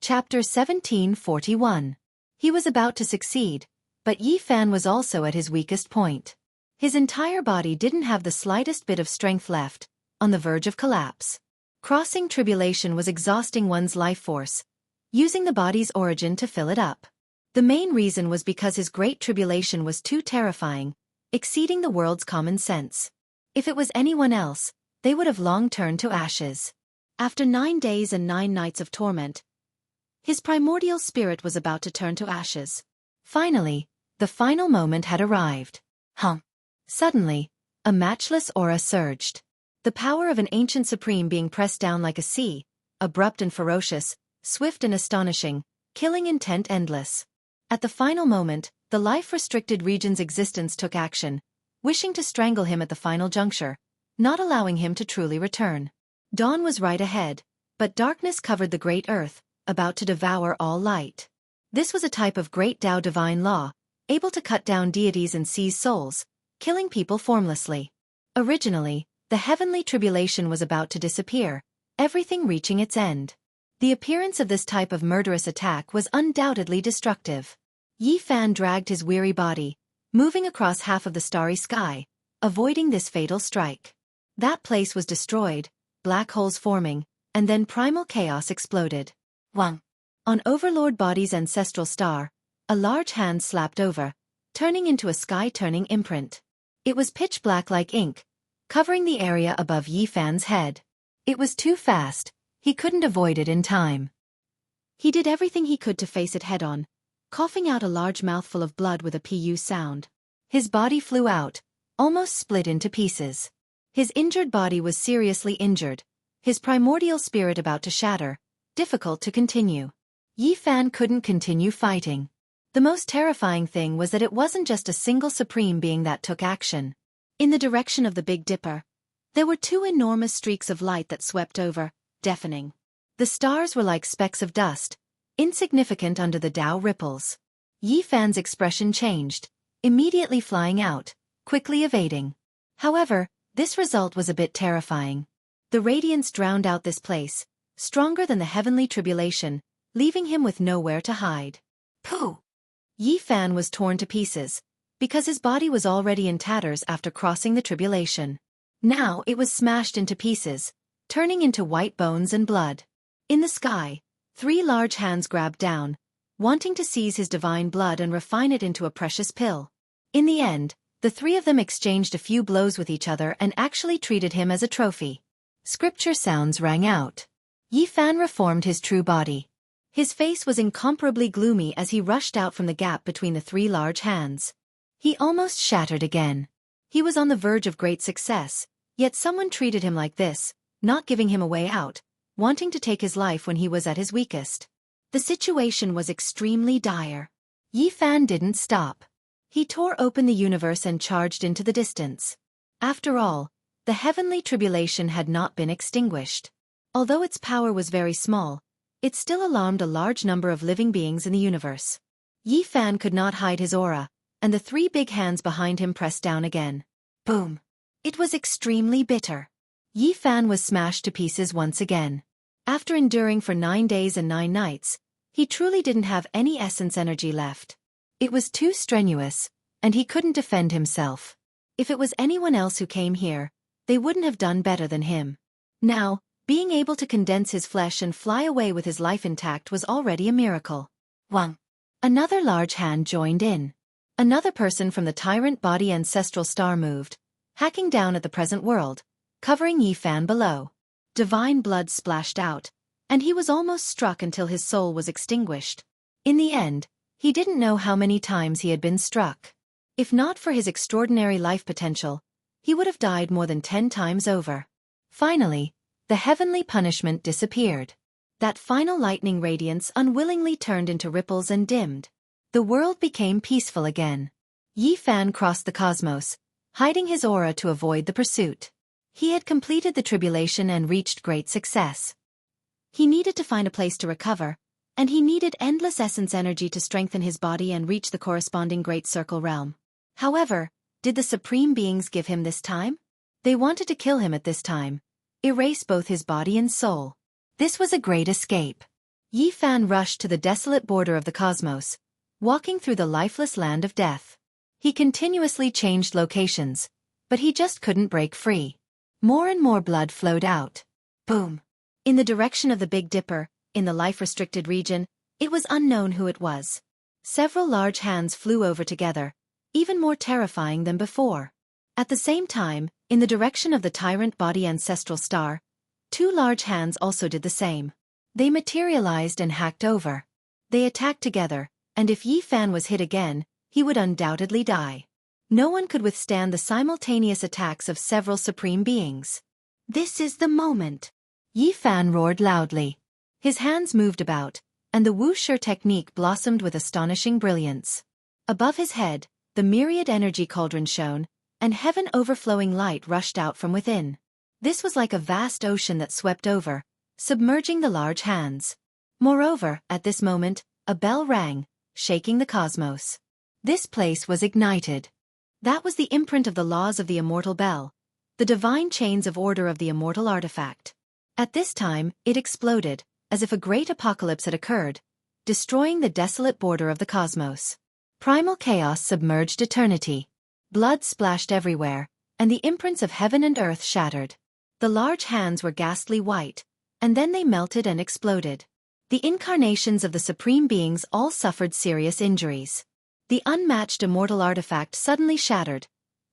Chapter 1741. He was about to succeed, but Yi Fan was also at his weakest point. His entire body didn't have the slightest bit of strength left, on the verge of collapse. Crossing tribulation was exhausting one's life force, using the body's origin to fill it up. The main reason was because his great tribulation was too terrifying, exceeding the world's common sense. If it was anyone else, they would have long turned to ashes. After 9 days and 9 nights of torment, his primordial spirit was about to turn to ashes. Finally, the final moment had arrived. Suddenly, a matchless aura surged. The power of an ancient supreme being pressed down like a sea, abrupt and ferocious, swift and astonishing, killing intent endless. At the final moment, the life-restricted region's existence took action, wishing to strangle him at the final juncture, not allowing him to truly return. Dawn was right ahead, but darkness covered the great earth, about to devour all light. This was a type of great Tao divine law, able to cut down deities and seize souls, killing people formlessly. Originally, the heavenly tribulation was about to disappear, everything reaching its end. The appearance of this type of murderous attack was undoubtedly destructive. Yi Fan dragged his weary body, moving across half of the starry sky, avoiding this fatal strike. That place was destroyed, black holes forming, and then primal chaos exploded. Wang. On Overlord Body's ancestral star, a large hand slapped over, turning into a sky-turning imprint. It was pitch black like ink, covering the area above Yi Fan's head. It was too fast, he couldn't avoid it in time. He did everything he could to face it head-on, coughing out a large mouthful of blood with a pu sound. His body flew out, almost split into pieces. His injured body was seriously injured, his primordial spirit about to shatter, difficult to continue. Yi Fan couldn't continue fighting. The most terrifying thing was that it wasn't just a single supreme being that took action. In the direction of the Big Dipper, there were two enormous streaks of light that swept over, deafening. The stars were like specks of dust, insignificant under the Tao ripples. Yi Fan's expression changed, immediately flying out, quickly evading. However, this result was a bit terrifying. The radiance drowned out this place, stronger than the heavenly tribulation, leaving him with nowhere to hide. Pooh! Yi Fan was torn to pieces, because his body was already in tatters after crossing the tribulation. Now it was smashed into pieces, turning into white bones and blood. In the sky, 3 large hands grabbed down, wanting to seize his divine blood and refine it into a precious pill. In the end, the 3 of them exchanged a few blows with each other and actually treated him as a trophy. Scripture sounds rang out. Yi Fan reformed his true body. His face was incomparably gloomy as he rushed out from the gap between the 3 large hands. He almost shattered again. He was on the verge of great success, yet someone treated him like this, not giving him a way out, wanting to take his life when he was at his weakest. The situation was extremely dire. Yi Fan didn't stop. He tore open the universe and charged into the distance. After all, the heavenly tribulation had not been extinguished. Although its power was very small, it still alarmed a large number of living beings in the universe. Yi Fan could not hide his aura, and the 3 big hands behind him pressed down again. Boom! It was extremely bitter. Yi Fan was smashed to pieces once again. After enduring for 9 days and 9 nights, he truly didn't have any essence energy left. It was too strenuous, and he couldn't defend himself. If it was anyone else who came here, they wouldn't have done better than him. Now, being able to condense his flesh and fly away with his life intact was already a miracle. Wang. Another large hand joined in. Another person from the tyrant body ancestral star moved, hacking down at the present world, covering Yi Fan below. Divine blood splashed out, and he was almost struck until his soul was extinguished. In the end, he didn't know how many times he had been struck. If not for his extraordinary life potential, he would have died more than 10 times over. Finally, the heavenly punishment disappeared. That final lightning radiance unwillingly turned into ripples and dimmed. The world became peaceful again. Yi Fan crossed the cosmos, hiding his aura to avoid the pursuit. He had completed the tribulation and reached great success. He needed to find a place to recover, and he needed endless essence energy to strengthen his body and reach the corresponding Great Circle realm. However, did the Supreme Beings give him this time? They wanted to kill him at this time, erase both his body and soul. This was a great escape. Yi Fan rushed to the desolate border of the cosmos, walking through the lifeless land of death. He continuously changed locations, but he just couldn't break free. More and more blood flowed out. Boom! In the direction of the Big Dipper, in the life-restricted region, it was unknown who it was. Several large hands flew over together, even more terrifying than before. At the same time, in the direction of the tyrant body ancestral star, 2 large hands also did the same. They materialized and hacked over. They attacked together, and if Yi Fan was hit again, he would undoubtedly die. No one could withstand the simultaneous attacks of several supreme beings. This is the moment. Yi Fan roared loudly. His hands moved about, and the Wuxia technique blossomed with astonishing brilliance. Above his head, the myriad energy cauldron shone, and heaven overflowing light rushed out from within. This was like a vast ocean that swept over, submerging the large hands. Moreover, at this moment, a bell rang, shaking the cosmos. This place was ignited. That was the imprint of the laws of the immortal bell, the divine chains of order of the immortal artifact. At this time, it exploded, as if a great apocalypse had occurred, destroying the desolate border of the cosmos. Primal chaos submerged eternity. Blood splashed everywhere, and the imprints of heaven and earth shattered. The large hands were ghastly white, and then they melted and exploded. The incarnations of the supreme beings all suffered serious injuries. The unmatched immortal artifact suddenly shattered,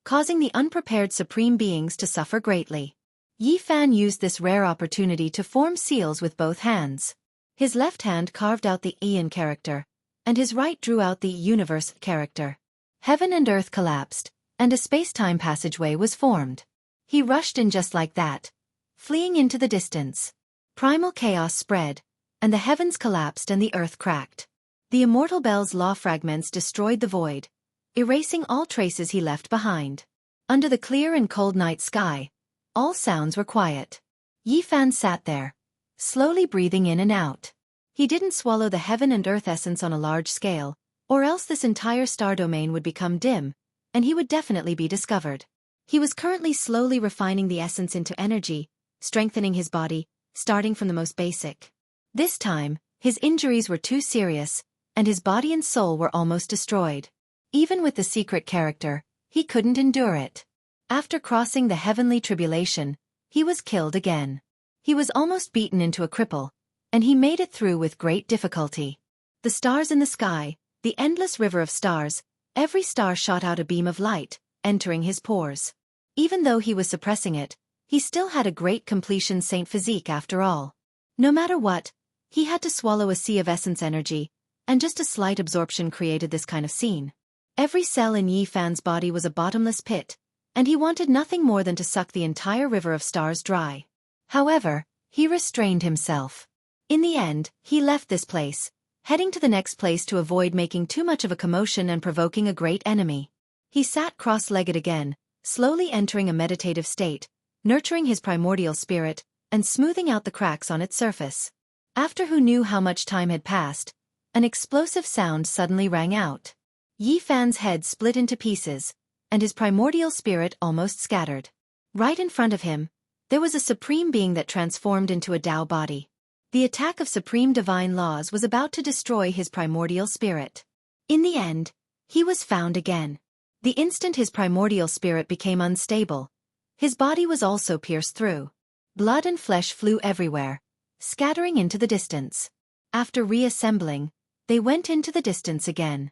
causing the unprepared supreme beings to suffer greatly. Yi Fan used this rare opportunity to form seals with both hands. His left hand carved out the Aeon character, and his right drew out the Universe character. Heaven and earth collapsed, and a space-time passageway was formed. He rushed in just like that, fleeing into the distance. Primal chaos spread, and the heavens collapsed and the earth cracked. The immortal bell's law fragments destroyed the void, erasing all traces he left behind. Under the clear and cold night sky, all sounds were quiet. Yi Fan sat there, slowly breathing in and out. He didn't swallow the heaven and earth essence on a large scale, or else this entire star domain would become dim, and he would definitely be discovered. He was currently slowly refining the essence into energy, strengthening his body, starting from the most basic. This time, his injuries were too serious, and his body and soul were almost destroyed. Even with the secret character, he couldn't endure it. After crossing the heavenly tribulation, he was killed again. He was almost beaten into a cripple, and he made it through with great difficulty. The stars in the sky, the endless river of stars, every star shot out a beam of light, entering his pores. Even though he was suppressing it, he still had a great completion saint physique after all. No matter what, he had to swallow a sea of essence energy, and just a slight absorption created this kind of scene. Every cell in Yi Fan's body was a bottomless pit, and he wanted nothing more than to suck the entire river of stars dry. However, he restrained himself. In the end, he left this place, heading to the next place to avoid making too much of a commotion and provoking a great enemy. He sat cross-legged again, slowly entering a meditative state, nurturing his primordial spirit, and smoothing out the cracks on its surface. After who knew how much time had passed, an explosive sound suddenly rang out. Yi Fan's head split into pieces, and his primordial spirit almost scattered. Right in front of him, there was a supreme being that transformed into a Tao body. The attack of supreme divine laws was about to destroy his primordial spirit. In the end, he was found again. The instant his primordial spirit became unstable, his body was also pierced through. Blood and flesh flew everywhere, scattering into the distance. After reassembling, they went into the distance again.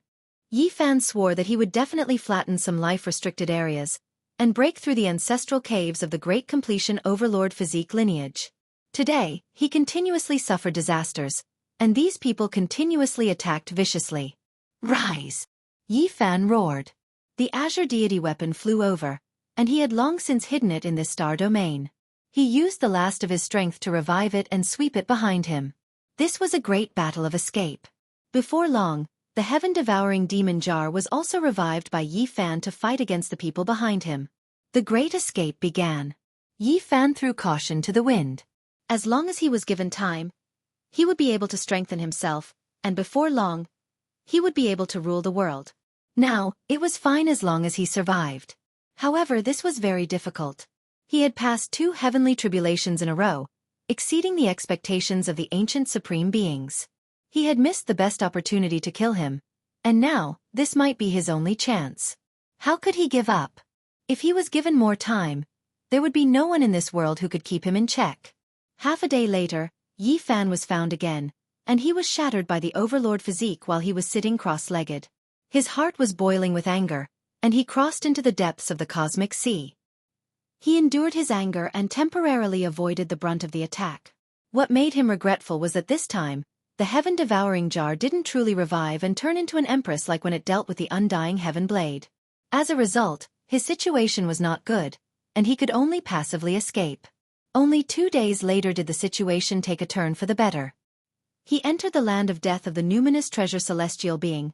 Yi Fan swore that he would definitely flatten some life-restricted areas, and break through the ancestral caves of the great completion overlord physique lineage. Today, he continuously suffered disasters, and these people continuously attacked viciously. Rise! Yi Fan roared. The azure deity weapon flew over, and he had long since hidden it in this star domain. He used the last of his strength to revive it and sweep it behind him. This was a great battle of escape. Before long, the heaven-devouring demon jar was also revived by Yi Fan to fight against the people behind him. The great escape began. Yi Fan threw caution to the wind. As long as he was given time, he would be able to strengthen himself, and before long, he would be able to rule the world. Now, it was fine as long as he survived. However, this was very difficult. He had passed 2 heavenly tribulations in a row, exceeding the expectations of the ancient supreme beings. He had missed the best opportunity to kill him, and now, this might be his only chance. How could he give up? If he was given more time, there would be no one in this world who could keep him in check. Half a day later, Yi Fan was found again, and he was shattered by the overlord physique while he was sitting cross-legged. His heart was boiling with anger, and he crossed into the depths of the cosmic sea. He endured his anger and temporarily avoided the brunt of the attack. What made him regretful was that this time, the heaven-devouring jar didn't truly revive and turn into an empress like when it dealt with the undying heaven blade. As a result, his situation was not good, and he could only passively escape. Only 2 days later did the situation take a turn for the better. He entered the land of death of the numinous treasure celestial being,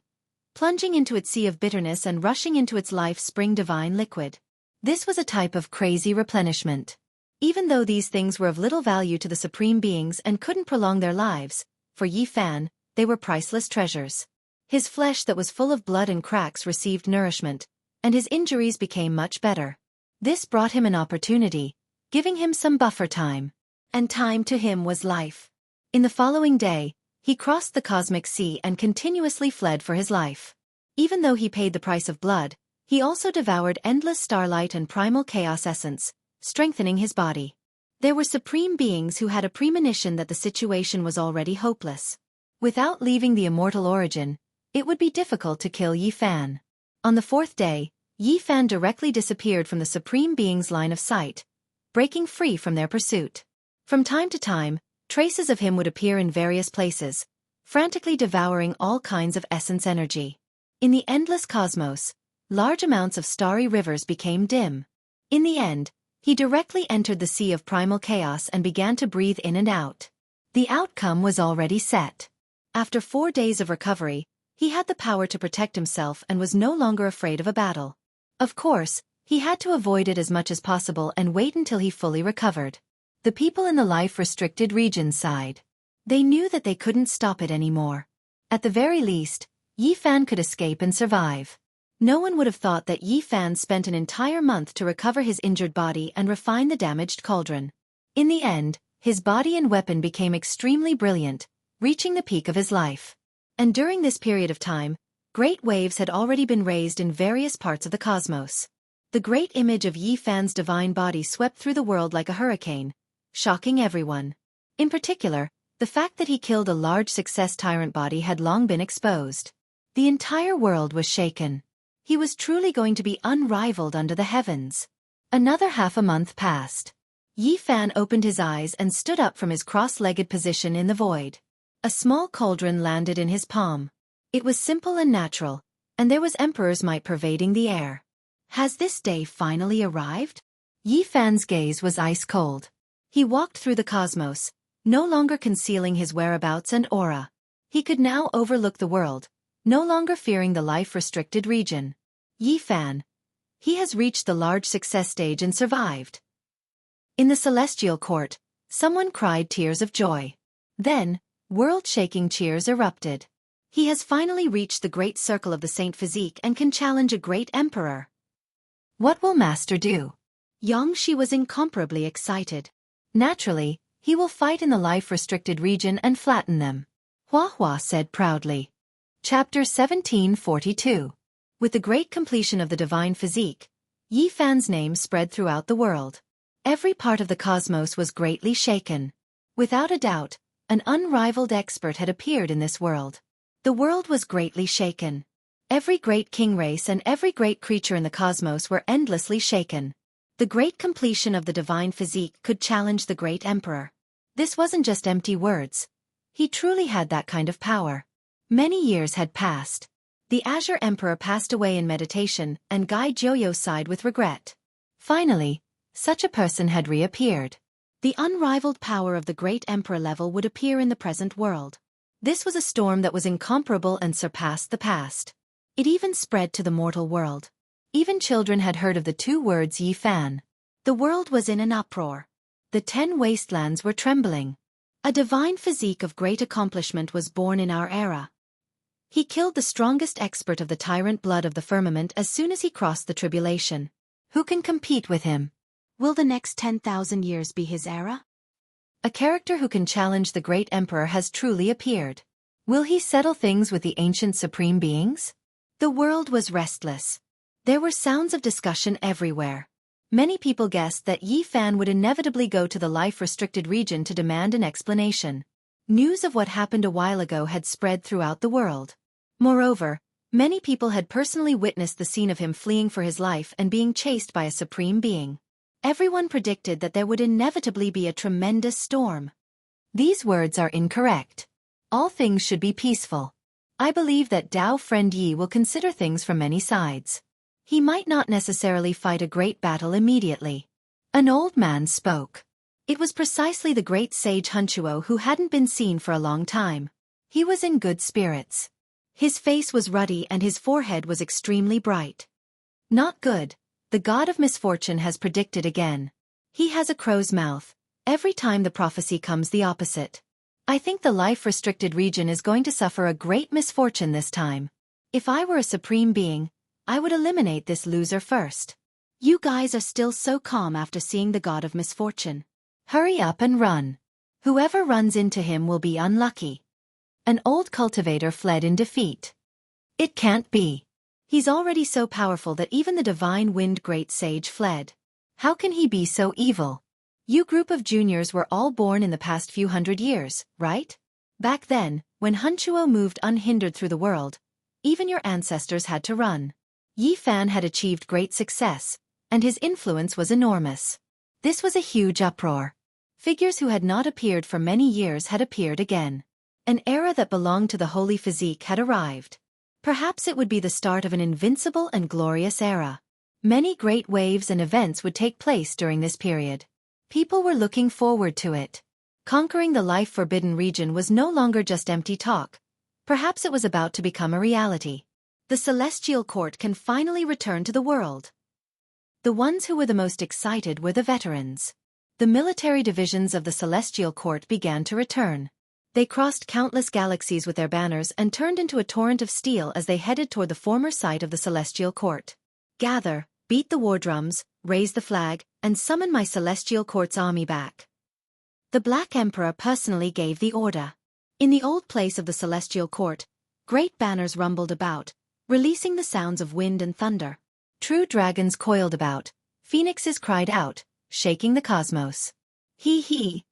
plunging into its sea of bitterness and rushing into its life-spring divine liquid. This was a type of crazy replenishment. Even though these things were of little value to the supreme beings and couldn't prolong their lives, for Yi Fan, they were priceless treasures. His flesh that was full of blood and cracks received nourishment, and his injuries became much better. This brought him an opportunity, giving him some buffer time. And time to him was life. In the following day, he crossed the cosmic sea and continuously fled for his life. Even though he paid the price of blood, he also devoured endless starlight and primal chaos essence, strengthening his body. There were supreme beings who had a premonition that the situation was already hopeless. Without leaving the immortal origin, it would be difficult to kill Yi Fan. On the fourth day, Yi Fan directly disappeared from the supreme being's line of sight, breaking free from their pursuit. From time to time, traces of him would appear in various places, frantically devouring all kinds of essence energy. In the endless cosmos, large amounts of starry rivers became dim. In the end, he directly entered the sea of primal chaos and began to breathe in and out. The outcome was already set. After 4 days of recovery, he had the power to protect himself and was no longer afraid of a battle. Of course, he had to avoid it as much as possible and wait until he fully recovered. The people in the life-restricted region sighed. They knew that they couldn't stop it anymore. At the very least, Yi Fan could escape and survive. No one would have thought that Yi Fan spent an entire month to recover his injured body and refine the damaged cauldron. In the end, his body and weapon became extremely brilliant, reaching the peak of his life. And during this period of time, great waves had already been raised in various parts of the cosmos. The great image of Yi Fan's divine body swept through the world like a hurricane, shocking everyone. In particular, the fact that he killed a large success tyrant body had long been exposed. The entire world was shaken. He was truly going to be unrivaled under the heavens. Another half a month passed. Yi Fan opened his eyes and stood up from his cross-legged position in the void. A small cauldron landed in his palm. It was simple and natural, and there was emperor's might pervading the air. Has this day finally arrived? Yi Fan's gaze was ice-cold. He walked through the cosmos, no longer concealing his whereabouts and aura. He could now overlook the world, no longer fearing the life-restricted region. Yi Fan. He has reached the large success stage and survived. In the celestial court, someone cried tears of joy. Then, world-shaking cheers erupted. He has finally reached the great circle of the Saint Physique and can challenge a great emperor. What will Master do? Xianxia was incomparably excited. Naturally, he will fight in the life-restricted region and flatten them. Hua said proudly. Chapter 1742. With the great completion of the divine physique, Yi Fan's name spread throughout the world. Every part of the cosmos was greatly shaken. Without a doubt, an unrivaled expert had appeared in this world. The world was greatly shaken. Every great king race and every great creature in the cosmos were endlessly shaken. The great completion of the divine physique could challenge the great emperor. This wasn't just empty words. He truly had that kind of power. Many years had passed. The Azure Emperor passed away in meditation, and Gai Joyo sighed with regret. Finally, such a person had reappeared. The unrivaled power of the great emperor level would appear in the present world. This was a storm that was incomparable and surpassed the past. It even spread to the mortal world. Even children had heard of the 2 words Yi Fan. The world was in an uproar. The 10 wastelands were trembling. A divine physique of great accomplishment was born in our era. He killed the strongest expert of the tyrant blood of the firmament as soon as he crossed the tribulation. Who can compete with him? Will the next 10,000 years be his era? A character who can challenge the great emperor has truly appeared. Will he settle things with the ancient supreme beings? The world was restless. There were sounds of discussion everywhere. Many people guessed that Yi Fan would inevitably go to the life-restricted region to demand an explanation. News of what happened a while ago had spread throughout the world. Moreover, many people had personally witnessed the scene of him fleeing for his life and being chased by a supreme being. Everyone predicted that there would inevitably be a tremendous storm. These words are incorrect. All things should be peaceful. I believe that Dao Friend Yi will consider things from many sides. He might not necessarily fight a great battle immediately. An old man spoke. It was precisely the great sage Hunchuo who hadn't been seen for a long time. He was in good spirits. His face was ruddy and his forehead was extremely bright. Not good. The god of misfortune has predicted again. He has a crow's mouth. Every time the prophecy comes the opposite. I think the life-restricted region is going to suffer a great misfortune this time. If I were a supreme being, I would eliminate this loser first. You guys are still so calm after seeing the god of misfortune. Hurry up and run. Whoever runs into him will be unlucky. An old cultivator fled in defeat. It can't be. He's already so powerful that even the divine wind great sage fled. How can he be so evil? You group of juniors were all born in the past few hundred years, right? Back then, when Hunchuo moved unhindered through the world, even your ancestors had to run. Yi Fan had achieved great success, and his influence was enormous. This was a huge uproar. Figures who had not appeared for many years had appeared again. An era that belonged to the holy physique had arrived. Perhaps it would be the start of an invincible and glorious era. Many great waves and events would take place during this period. People were looking forward to it. Conquering the life-forbidden region was no longer just empty talk. Perhaps it was about to become a reality. The celestial court can finally return to the world. The ones who were the most excited were the veterans. The military divisions of the celestial court began to return. They crossed countless galaxies with their banners and turned into a torrent of steel as they headed toward the former site of the celestial court. Gather, beat the war drums, raise the flag, and summon my celestial court's army back. The Black Emperor personally gave the order. In the old place of the celestial court, great banners rumbled about, releasing the sounds of wind and thunder. True dragons coiled about, phoenixes cried out, shaking the cosmos. Hee.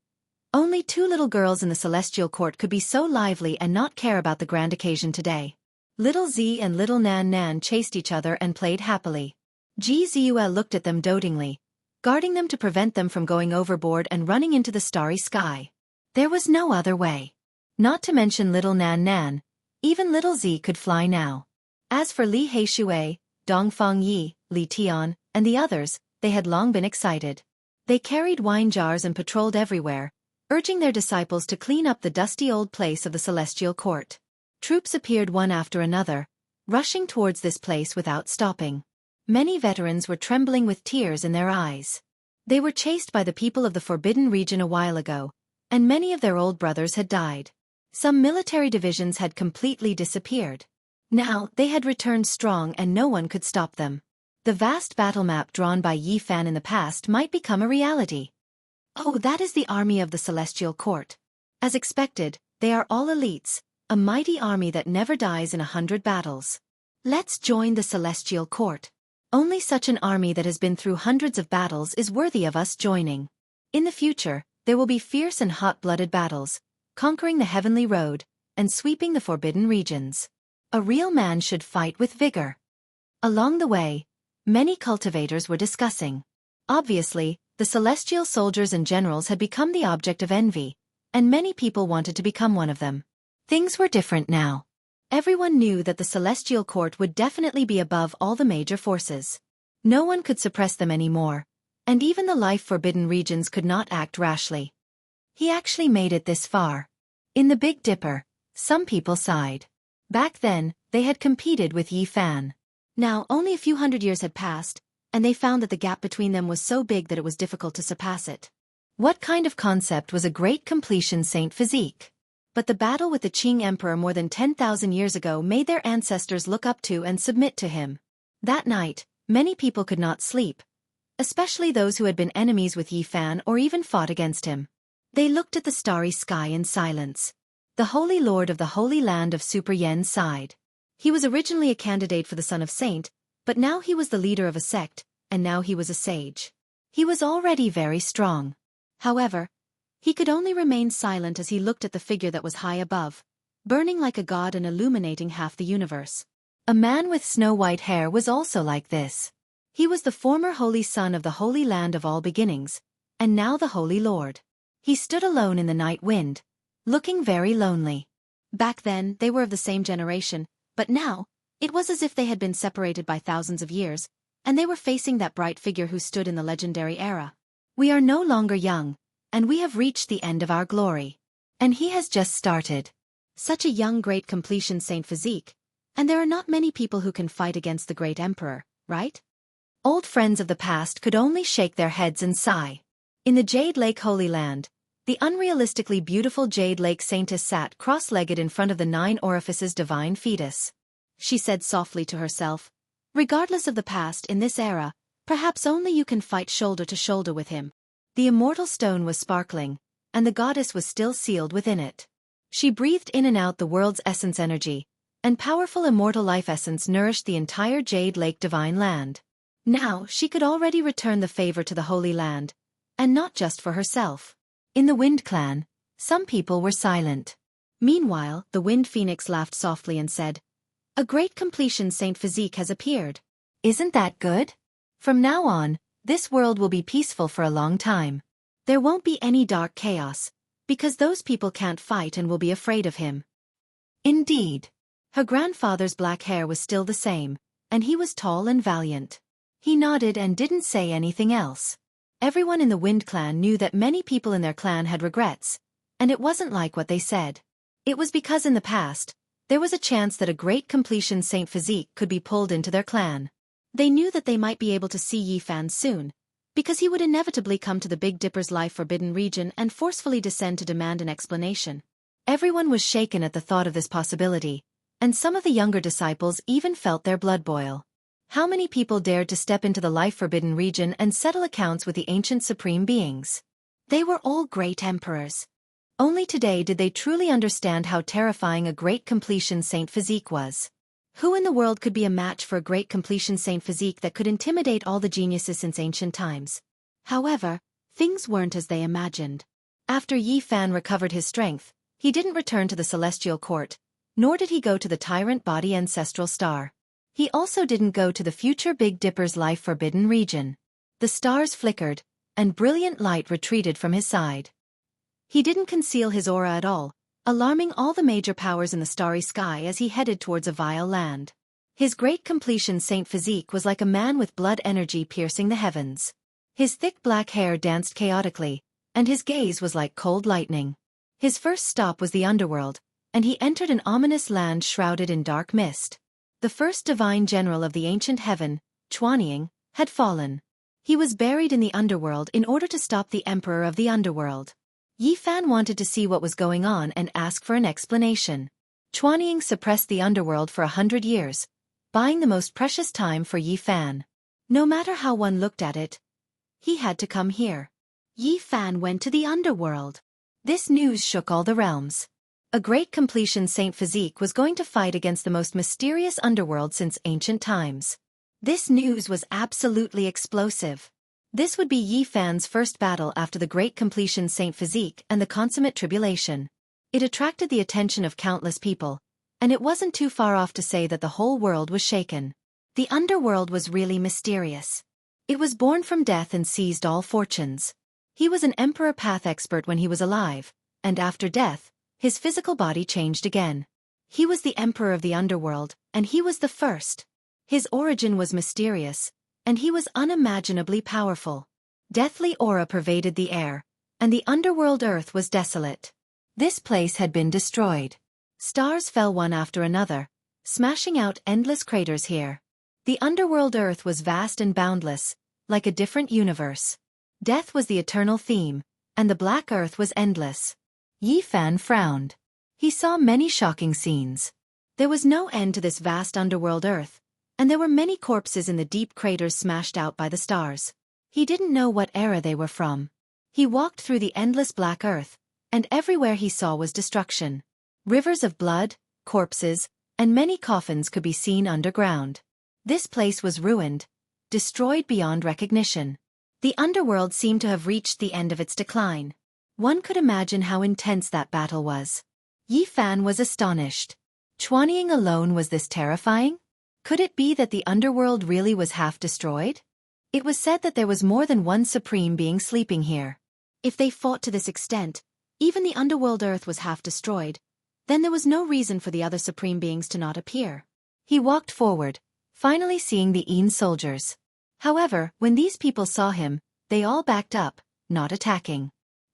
Only two little girls in the celestial court could be so lively and not care about the grand occasion today. Little Z and little Nan chased each other and played happily. Ji Ziyue looked at them dotingly, guarding them to prevent them from going overboard and running into the starry sky. There was no other way. Not to mention little Nan, even little Z could fly now. As for Li Heishui, Dongfang Yi, Li Tian, and the others, they had long been excited. They carried wine jars and patrolled everywhere, urging their disciples to clean up the dusty old place of the celestial court. Troops appeared one after another, rushing towards this place without stopping. Many veterans were trembling with tears in their eyes. They were chased by the people of the forbidden region a while ago, and many of their old brothers had died. Some military divisions had completely disappeared. Now, they had returned strong and no one could stop them. The vast battle map drawn by Yi Fan in the past might become a reality. Oh, that is the army of the celestial court. As expected, they are all elites, a mighty army that never dies in 100 battles. Let's join the celestial court. Only such an army that has been through hundreds of battles is worthy of us joining. In the future, there will be fierce and hot-blooded battles, conquering the heavenly road, and sweeping the forbidden regions. A real man should fight with vigor. Along the way, many cultivators were discussing. Obviously, the celestial soldiers and generals had become the object of envy, and many people wanted to become one of them. Things were different now. Everyone knew that the celestial court would definitely be above all the major forces. No one could suppress them anymore, and even the life-forbidden regions could not act rashly. He actually made it this far. In the Big Dipper, some people sighed. Back then, they had competed with Yi Fan. Now, only a few hundred years had passed, and they found that the gap between them was so big that it was difficult to surpass it. What kind of concept was a great completion saint physique? But the battle with the Qing Emperor more than 10,000 years ago made their ancestors look up to and submit to him. That night, many people could not sleep, especially those who had been enemies with Yi Fan or even fought against him. They looked at the starry sky in silence. The Holy Lord of the Holy Land of Super Yen sighed. He was originally a candidate for the Son of Saint, but now he was the leader of a sect, and now he was a sage. He was already very strong. However, he could only remain silent as he looked at the figure that was high above, burning like a god and illuminating half the universe. A man with snow-white hair was also like this. He was the former holy son of the Holy Land of all beginnings, and now the Holy Lord. He stood alone in the night wind, looking very lonely. Back then, they were of the same generation, but now, it was as if they had been separated by thousands of years, and they were facing that bright figure who stood in the legendary era. We are no longer young, and we have reached the end of our glory. And he has just started. Such a young great completion Saint Physique, and there are not many people who can fight against the great emperor, right? Old friends of the past could only shake their heads and sigh. In the Jade Lake Holy Land, the unrealistically beautiful Jade Lake Saintess sat cross-legged in front of the 9 orifices divine fetus. She said softly to herself, regardless of the past in this era, perhaps only you can fight shoulder to shoulder with him. The immortal stone was sparkling, and the goddess was still sealed within it. She breathed in and out the world's essence energy, and powerful immortal life essence nourished the entire Jade Lake divine land. Now she could already return the favor to the Holy Land, and not just for herself. In the Wind Clan, some people were silent. Meanwhile, the Wind Phoenix laughed softly and said, "A great completion Saint Physique has appeared. Isn't that good? From now on, this world will be peaceful for a long time. There won't be any dark chaos, because those people can't fight and will be afraid of him." Indeed. Her grandfather's black hair was still the same, and he was tall and valiant. He nodded and didn't say anything else. Everyone in the Wind Clan knew that many people in their clan had regrets, and it wasn't like what they said. It was because in the past, there was a chance that a great completion Saint Physique could be pulled into their clan. They knew that they might be able to see Yi Fan soon, because he would inevitably come to the Big Dipper's life forbidden region and forcefully descend to demand an explanation. Everyone was shaken at the thought of this possibility, and some of the younger disciples even felt their blood boil. How many people dared to step into the life-forbidden region and settle accounts with the ancient supreme beings? They were all great emperors. Only today did they truly understand how terrifying a great completion Saint Physique was. Who in the world could be a match for a great completion Saint Physique that could intimidate all the geniuses since ancient times? However, things weren't as they imagined. After Yi Fan recovered his strength, he didn't return to the celestial court, nor did he go to the tyrant body ancestral star. He also didn't go to the future Big Dipper's life-forbidden region. The stars flickered, and brilliant light retreated from his side. He didn't conceal his aura at all, alarming all the major powers in the starry sky as he headed towards a vile land. His great completion Saint Physique was like a man with blood energy piercing the heavens. His thick black hair danced chaotically, and his gaze was like cold lightning. His first stop was the underworld, and he entered an ominous land shrouded in dark mist. The first divine general of the ancient heaven, Chuanying, had fallen. He was buried in the underworld in order to stop the emperor of the underworld. Yi Fan wanted to see what was going on and ask for an explanation. Chuanying suppressed the underworld for 100 years, buying the most precious time for Yi Fan. No matter how one looked at it, he had to come here. Yi Fan went to the underworld. This news shook all the realms. A great completion Saint Physique was going to fight against the most mysterious underworld since ancient times. This news was absolutely explosive. This would be Yi Fan's first battle after the great completion Saint Physique and the consummate tribulation. It attracted the attention of countless people, and it wasn't too far off to say that the whole world was shaken. The underworld was really mysterious. It was born from death and seized all fortunes. He was an emperor path expert when he was alive, and after death, his physical body changed again. He was the emperor of the underworld, and he was the first. His origin was mysterious, and he was unimaginably powerful. Deathly aura pervaded the air, and the underworld earth was desolate. This place had been destroyed. Stars fell one after another, smashing out endless craters here. The underworld earth was vast and boundless, like a different universe. Death was the eternal theme, and the black earth was endless. Yi Fan frowned. He saw many shocking scenes. There was no end to this vast underworld earth, and there were many corpses in the deep craters smashed out by the stars. He didn't know what era they were from. He walked through the endless black earth, and everywhere he saw was destruction. Rivers of blood, corpses, and many coffins could be seen underground. This place was ruined, destroyed beyond recognition. The underworld seemed to have reached the end of its decline. One could imagine how intense that battle was. Yi Fan was astonished. Chuanying alone was this terrifying? Could it be that the underworld really was half destroyed? It was said that there was more than one supreme being sleeping here. If they fought to this extent, even the underworld earth was half destroyed, then there was no reason for the other supreme beings to not appear. He walked forward, finally seeing the Een soldiers. However, when these people saw him, they all backed up, not attacking.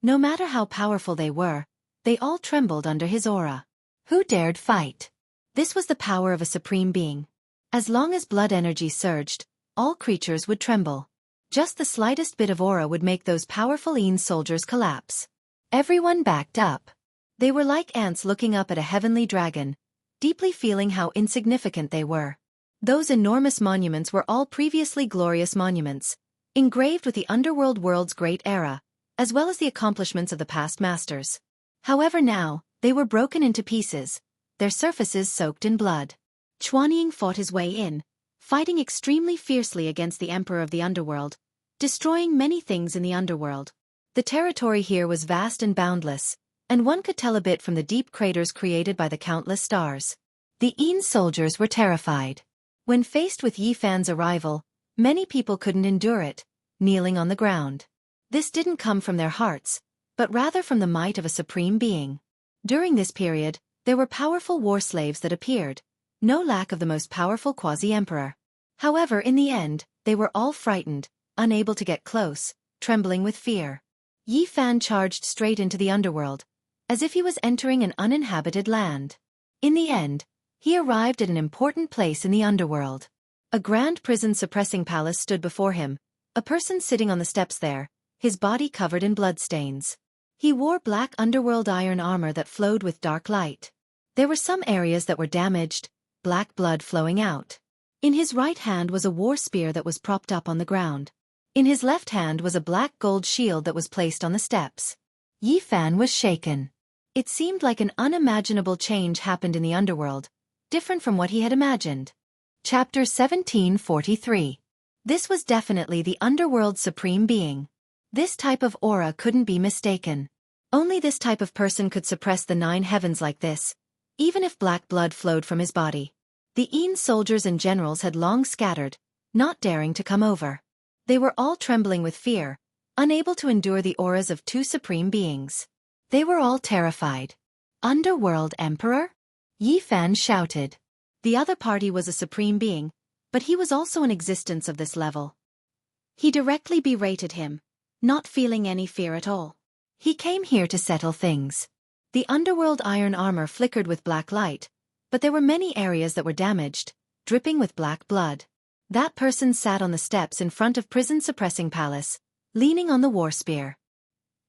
No matter how powerful they were, they all trembled under his aura. Who dared fight? This was the power of a supreme being. As long as blood energy surged, all creatures would tremble. Just the slightest bit of aura would make those powerful Yin soldiers collapse. Everyone backed up. They were like ants looking up at a heavenly dragon, deeply feeling how insignificant they were. Those enormous monuments were all previously glorious monuments, engraved with the underworld world's great era, as well as the accomplishments of the past masters. However now, they were broken into pieces, their surfaces soaked in blood. Chuanying fought his way in, fighting extremely fiercely against the Emperor of the Underworld, destroying many things in the Underworld. The territory here was vast and boundless, and one could tell a bit from the deep craters created by the countless stars. The Yin soldiers were terrified. When faced with Yi Fan's arrival, many people couldn't endure it, kneeling on the ground. This didn't come from their hearts, but rather from the might of a supreme being. During this period, there were powerful war slaves that appeared, no lack of the most powerful quasi-emperor. However, in the end, they were all frightened, unable to get close, trembling with fear. Yi Fan charged straight into the underworld, as if he was entering an uninhabited land. In the end, he arrived at an important place in the underworld. A grand prison-suppressing palace stood before him, a person sitting on the steps there, his body covered in bloodstains. He wore black underworld iron armor that flowed with dark light. There were some areas that were damaged, black blood flowing out. In his right hand was a war spear that was propped up on the ground. In his left hand was a black gold shield that was placed on the steps. Yi Fan was shaken. It seemed like an unimaginable change happened in the underworld, different from what he had imagined. Chapter 1743. This was definitely the underworld's supreme being. This type of aura couldn't be mistaken. Only this type of person could suppress the 9 heavens like this, even if black blood flowed from his body. The Yin soldiers and generals had long scattered, not daring to come over. They were all trembling with fear, unable to endure the auras of 2 supreme beings. They were all terrified. Underworld Emperor? Yi Fan shouted. The other party was a supreme being, but he was also an existence of this level. He directly berated him, not feeling any fear at all. He came here to settle things. The underworld iron armor flickered with black light, but there were many areas that were damaged, dripping with black blood. That person sat on the steps in front of prison-suppressing palace, leaning on the war spear.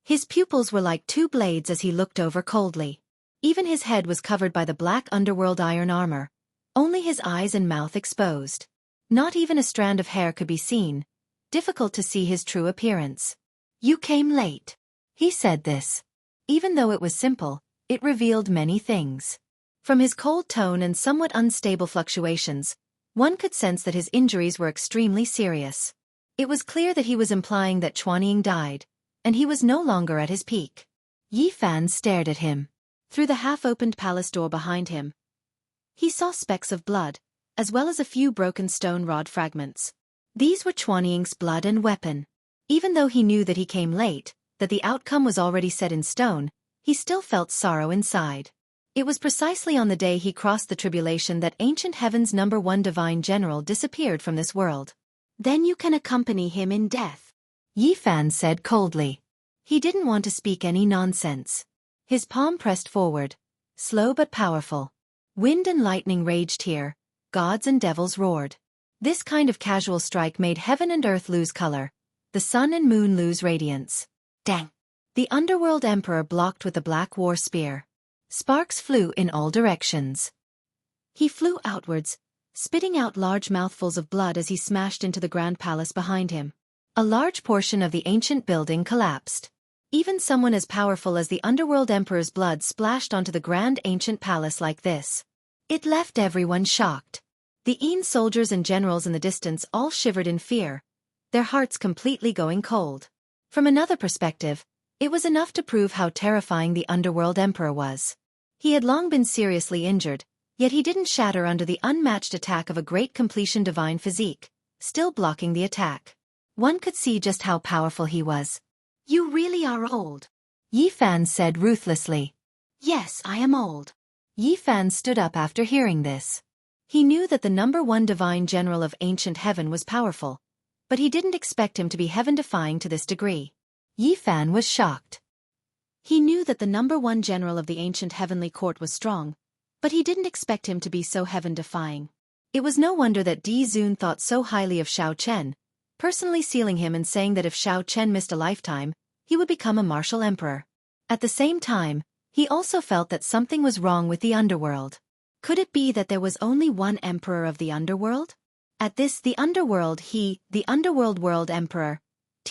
His pupils were like 2 blades as he looked over coldly. Even his head was covered by the black underworld iron armor, only his eyes and mouth exposed. Not even a strand of hair could be seen, difficult to see his true appearance. "You came late." He said this. Even though it was simple, it revealed many things. From his cold tone and somewhat unstable fluctuations, one could sense that his injuries were extremely serious. It was clear that he was implying that Chuanying died, and he was no longer at his peak. Yi Fan stared at him. Through the half-opened palace door behind him, he saw specks of blood, as well as a few broken stone rod fragments. These were Chuanying's blood and weapon. Even though he knew that he came late, that the outcome was already set in stone, he still felt sorrow inside. It was precisely on the day he crossed the tribulation that ancient heaven's #1 divine general disappeared from this world. "Then you can accompany him in death," Yi Fan said coldly. He didn't want to speak any nonsense. His palm pressed forward, slow but powerful. Wind and lightning raged here, gods and devils roared. This kind of casual strike made heaven and earth lose color, the sun and moon lose radiance. Dang! The underworld emperor blocked with the black war spear. Sparks flew in all directions. He flew outwards, spitting out large mouthfuls of blood as he smashed into the grand palace behind him. A large portion of the ancient building collapsed. Even someone as powerful as the underworld emperor's blood splashed onto the grand ancient palace like this. It left everyone shocked. The Yin soldiers and generals in the distance all shivered in fear, their hearts completely going cold. From another perspective, it was enough to prove how terrifying the underworld emperor was. He had long been seriously injured, yet he didn't shatter under the unmatched attack of a great completion divine physique, still blocking the attack. One could see just how powerful he was. "You really are old," Yi Fan said ruthlessly. "Yes, I am old." Yi Fan stood up after hearing this. He knew that the #1 divine general of ancient heaven was powerful, but he didn't expect him to be heaven-defying to this degree. Yi Fan was shocked. He knew that the #1 general of the ancient heavenly court was strong, but he didn't expect him to be so heaven-defying. It was no wonder that Di Zun thought so highly of Xiao Chen, personally sealing him and saying that if Xiao Chen missed a lifetime, he would become a martial emperor. At the same time, he also felt that something was wrong with the underworld. Could it be that there was only one emperor of the underworld? At this, the underworld world emperor,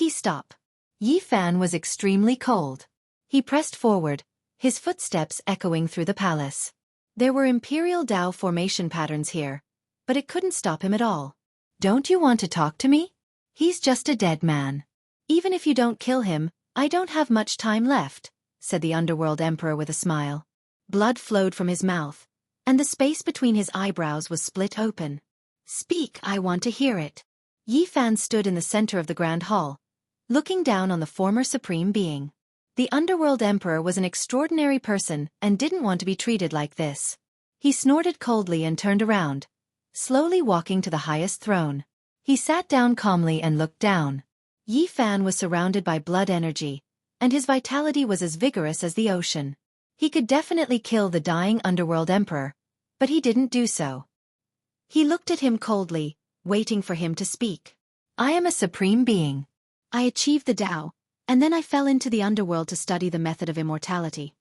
stop. Yi Fan was extremely cold. He pressed forward, his footsteps echoing through the palace. There were imperial Dao formation patterns here, but it couldn't stop him at all. Don't you want to talk to me? He's just a dead man. Even if you don't kill him, I don't have much time left, said the underworld emperor with a smile. Blood flowed from his mouth, and the space between his eyebrows was split open. Speak, I want to hear it. Yi Fan stood in the center of the grand hall, looking down on the former supreme being. The underworld emperor was an extraordinary person and didn't want to be treated like this. He snorted coldly and turned around, slowly walking to the highest throne. He sat down calmly and looked down. Yi Fan was surrounded by blood energy, and his vitality was as vigorous as the ocean. He could definitely kill the dying underworld emperor, but he didn't do so. He looked at him coldly, waiting for him to speak. I am a supreme being. I achieved the Tao, and then I fell into the underworld to study the method of immortality.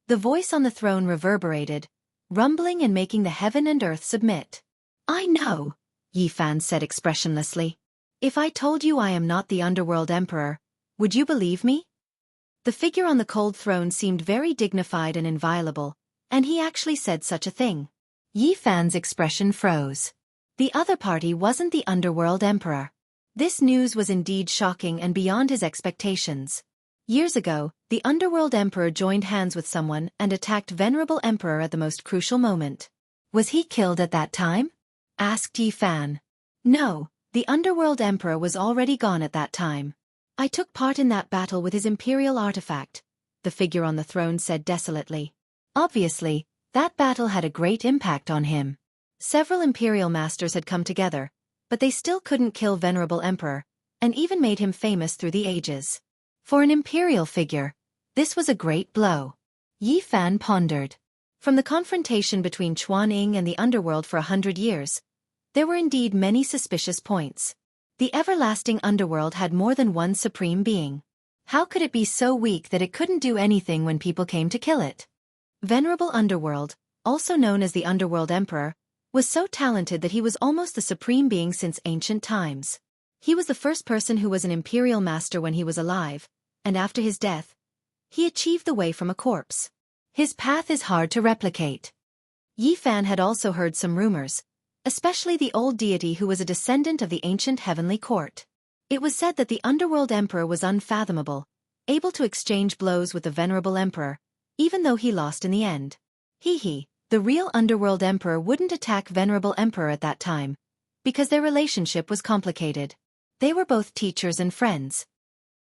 The voice on the throne reverberated, rumbling and making the heaven and earth submit. I know, Yi Fan said expressionlessly. If I told you I am not the underworld emperor, would you believe me? The figure on the cold throne seemed very dignified and inviolable, and he actually said such a thing. Yi Fan's expression froze. The other party wasn't the underworld emperor. This news was indeed shocking and beyond his expectations. Years ago, the underworld emperor joined hands with someone and attacked venerable emperor at the most crucial moment. Was he killed at that time? Asked Yi Fan. No, the underworld emperor was already gone at that time. I took part in that battle with his imperial artifact, the figure on the throne said desolately. Obviously, that battle had a great impact on him. Several imperial masters had come together, but they still couldn't kill venerable emperor, and even made him famous through the ages. For an imperial figure, this was a great blow. Yi Fan pondered. From the confrontation between Chuan Ying and the underworld for 100 years, there were indeed many suspicious points. The everlasting underworld had more than one supreme being. How could it be so weak that it couldn't do anything when people came to kill it? Venerable underworld, also known as the underworld emperor, was so talented that he was almost the supreme being since ancient times. He was the first person who was an imperial master when he was alive, and after his death, he achieved the way from a corpse. His path is hard to replicate. Yi Fan had also heard some rumors, especially the old deity who was a descendant of the ancient heavenly court. It was said that the underworld emperor was unfathomable, able to exchange blows with the venerable emperor, even though he lost in the end. The real underworld emperor wouldn't attack venerable emperor at that time, because their relationship was complicated. They were both teachers and friends.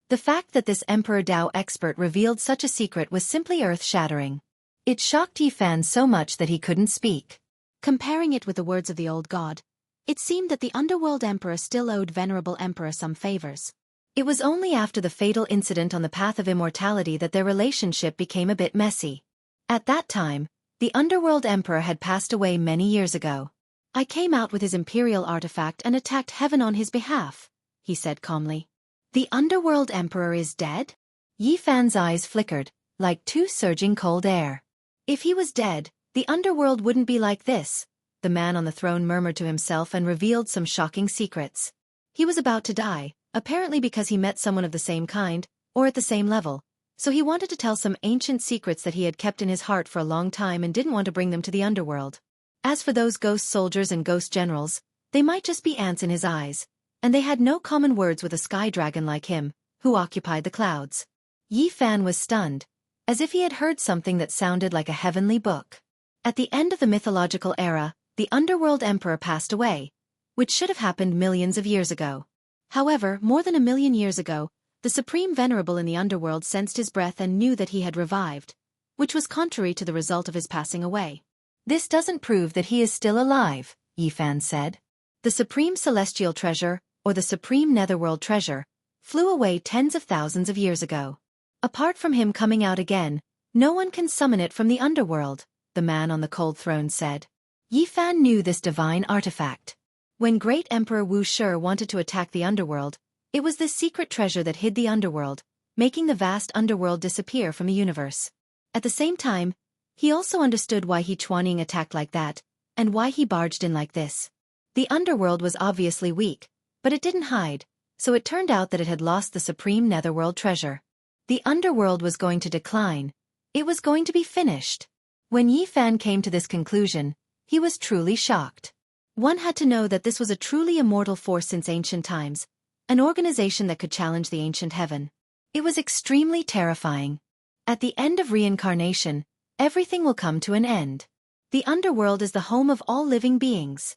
The fact that this Emperor Dao expert revealed such a secret was simply earth-shattering. It shocked Yi Fan so much that he couldn't speak. Comparing it with the words of the old god, it seemed that the underworld emperor still owed venerable emperor some favors. It was only after the fatal incident on the path of immortality that their relationship became a bit messy. At that time, the underworld emperor had passed away many years ago. I came out with his imperial artifact and attacked heaven on his behalf, he said calmly. The underworld emperor is dead? Yi Fan's eyes flickered, like two surging cold air. If he was dead, the underworld wouldn't be like this, the man on the throne murmured to himself and revealed some shocking secrets. He was about to die, apparently because he met someone of the same kind, or at the same level, so he wanted to tell some ancient secrets that he had kept in his heart for a long time and didn't want to bring them to the underworld. As for those ghost soldiers and ghost generals, they might just be ants in his eyes, and they had no common words with a sky dragon like him, who occupied the clouds. Yi Fan was stunned, as if he had heard something that sounded like a heavenly book. At the end of the mythological era, the underworld emperor passed away, which should have happened millions of years ago. However, more than 1,000,000 years ago, the supreme venerable in the underworld sensed his breath and knew that he had revived, which was contrary to the result of his passing away. This doesn't prove that he is still alive, Yi Fan said. The supreme celestial treasure, or the supreme netherworld treasure, flew away tens of thousands of years ago. Apart from him coming out again, no one can summon it from the underworld, the man on the cold throne said. Yi Fan knew this divine artifact. When great Emperor Wuxia wanted to attack the underworld, it was this secret treasure that hid the underworld, making the vast underworld disappear from the universe. At the same time, he also understood why He Chuaning attacked like that, and why he barged in like this. The underworld was obviously weak, but it didn't hide, so it turned out that it had lost the supreme netherworld treasure. The underworld was going to decline. It was going to be finished. When Yi Fan came to this conclusion, he was truly shocked. One had to know that this was a truly immortal force since ancient times, an organization that could challenge the ancient heaven. It was extremely terrifying. At the end of reincarnation, everything will come to an end. The underworld is the home of all living beings.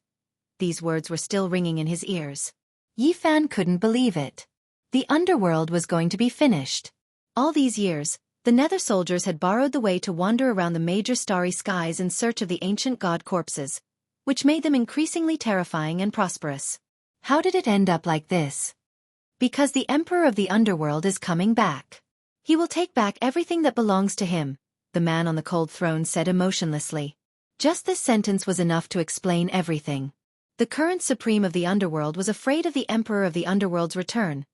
These words were still ringing in his ears. Yi Fan couldn't believe it. The underworld was going to be finished. All these years, the Nether soldiers had borrowed the way to wander around the major starry skies in search of the ancient god corpses, which made them increasingly terrifying and prosperous. How did it end up like this? Because the Emperor of the Underworld is coming back. He will take back everything that belongs to him, the man on the cold throne said emotionlessly. Just this sentence was enough to explain everything. The current Supreme of the Underworld was afraid of the Emperor of the Underworld's return,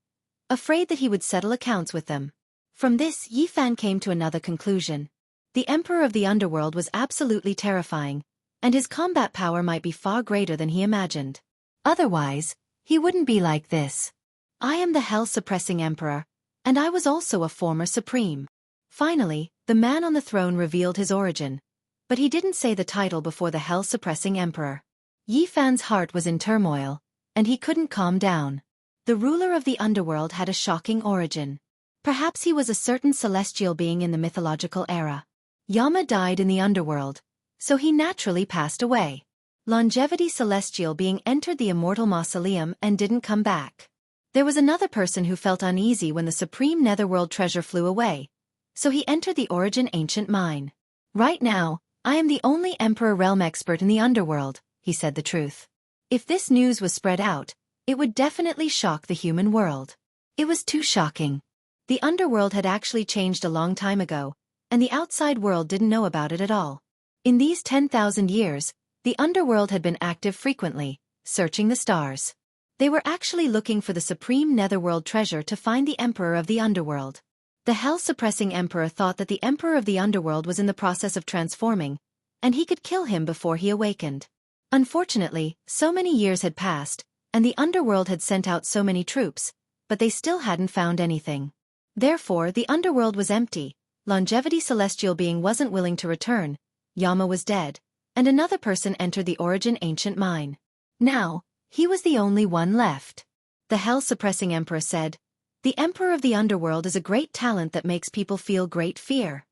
afraid that he would settle accounts with them. From this, Yi Fan came to another conclusion. The Emperor of the Underworld was absolutely terrifying, and his combat power might be far greater than he imagined. Otherwise, he wouldn't be like this. I am the hell-suppressing Emperor, and I was also a former Supreme. Finally, the man on the throne revealed his origin, but he didn't say the title before the hell-suppressing Emperor. Yi Fan's heart was in turmoil, and he couldn't calm down. The ruler of the underworld had a shocking origin. Perhaps he was a certain celestial being in the mythological era. Yama died in the underworld, so he naturally passed away. Longevity celestial being entered the immortal mausoleum and didn't come back. There was another person who felt uneasy when the supreme netherworld treasure flew away, so he entered the origin ancient mine. Right now, I am the only Emperor realm expert in the underworld, he said the truth. If this news was spread out, it would definitely shock the human world. It was too shocking. The underworld had actually changed a long time ago, and the outside world didn't know about it at all. In these 10,000 years, the underworld had been active frequently, searching the stars. They were actually looking for the supreme netherworld treasure to find the Emperor of the Underworld. The hell-suppressing Emperor thought that the Emperor of the Underworld was in the process of transforming, and he could kill him before he awakened. Unfortunately, so many years had passed, and the Underworld had sent out so many troops, but they still hadn't found anything. Therefore, the Underworld was empty, Longevity Celestial Being wasn't willing to return, Yama was dead, and another person entered the origin ancient mine. Now, he was the only one left. The hell-suppressing Emperor said, "The Emperor of the Underworld is a great talent that makes people feel great fear.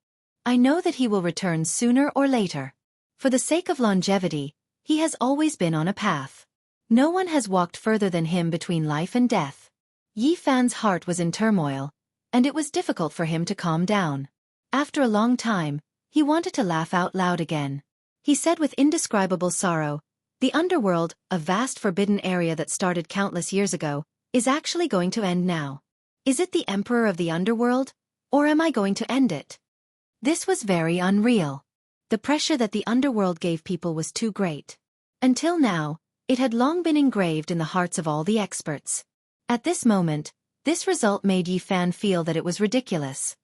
I know that he will return sooner or later. For the sake of longevity, he has always been on a path. No one has walked further than him between life and death." Yi Fan's heart was in turmoil, and it was difficult for him to calm down. After a long time, he wanted to laugh out loud again. He said with indescribable sorrow, "The underworld, a vast forbidden area that started countless years ago, is actually going to end now. Is it the Emperor of the Underworld, or am I going to end it?" This was very unreal. The pressure that the underworld gave people was too great. Until now, it had long been engraved in the hearts of all the experts. At this moment, this result made Yi Fan feel that it was ridiculous.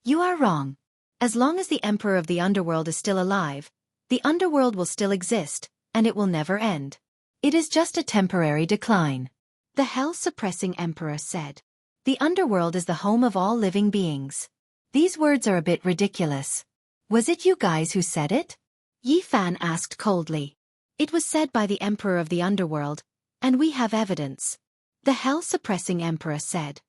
"You are wrong. As long as the Emperor of the Underworld is still alive, the underworld will still exist, and it will never end. It is just a temporary decline," the hell-suppressing Emperor said. "The underworld is the home of all living beings." These words are a bit ridiculous. "Was it you guys who said it?" Yi Fan asked coldly. "It was said by the Emperor of the Underworld, and we have evidence," the hell-suppressing Emperor said.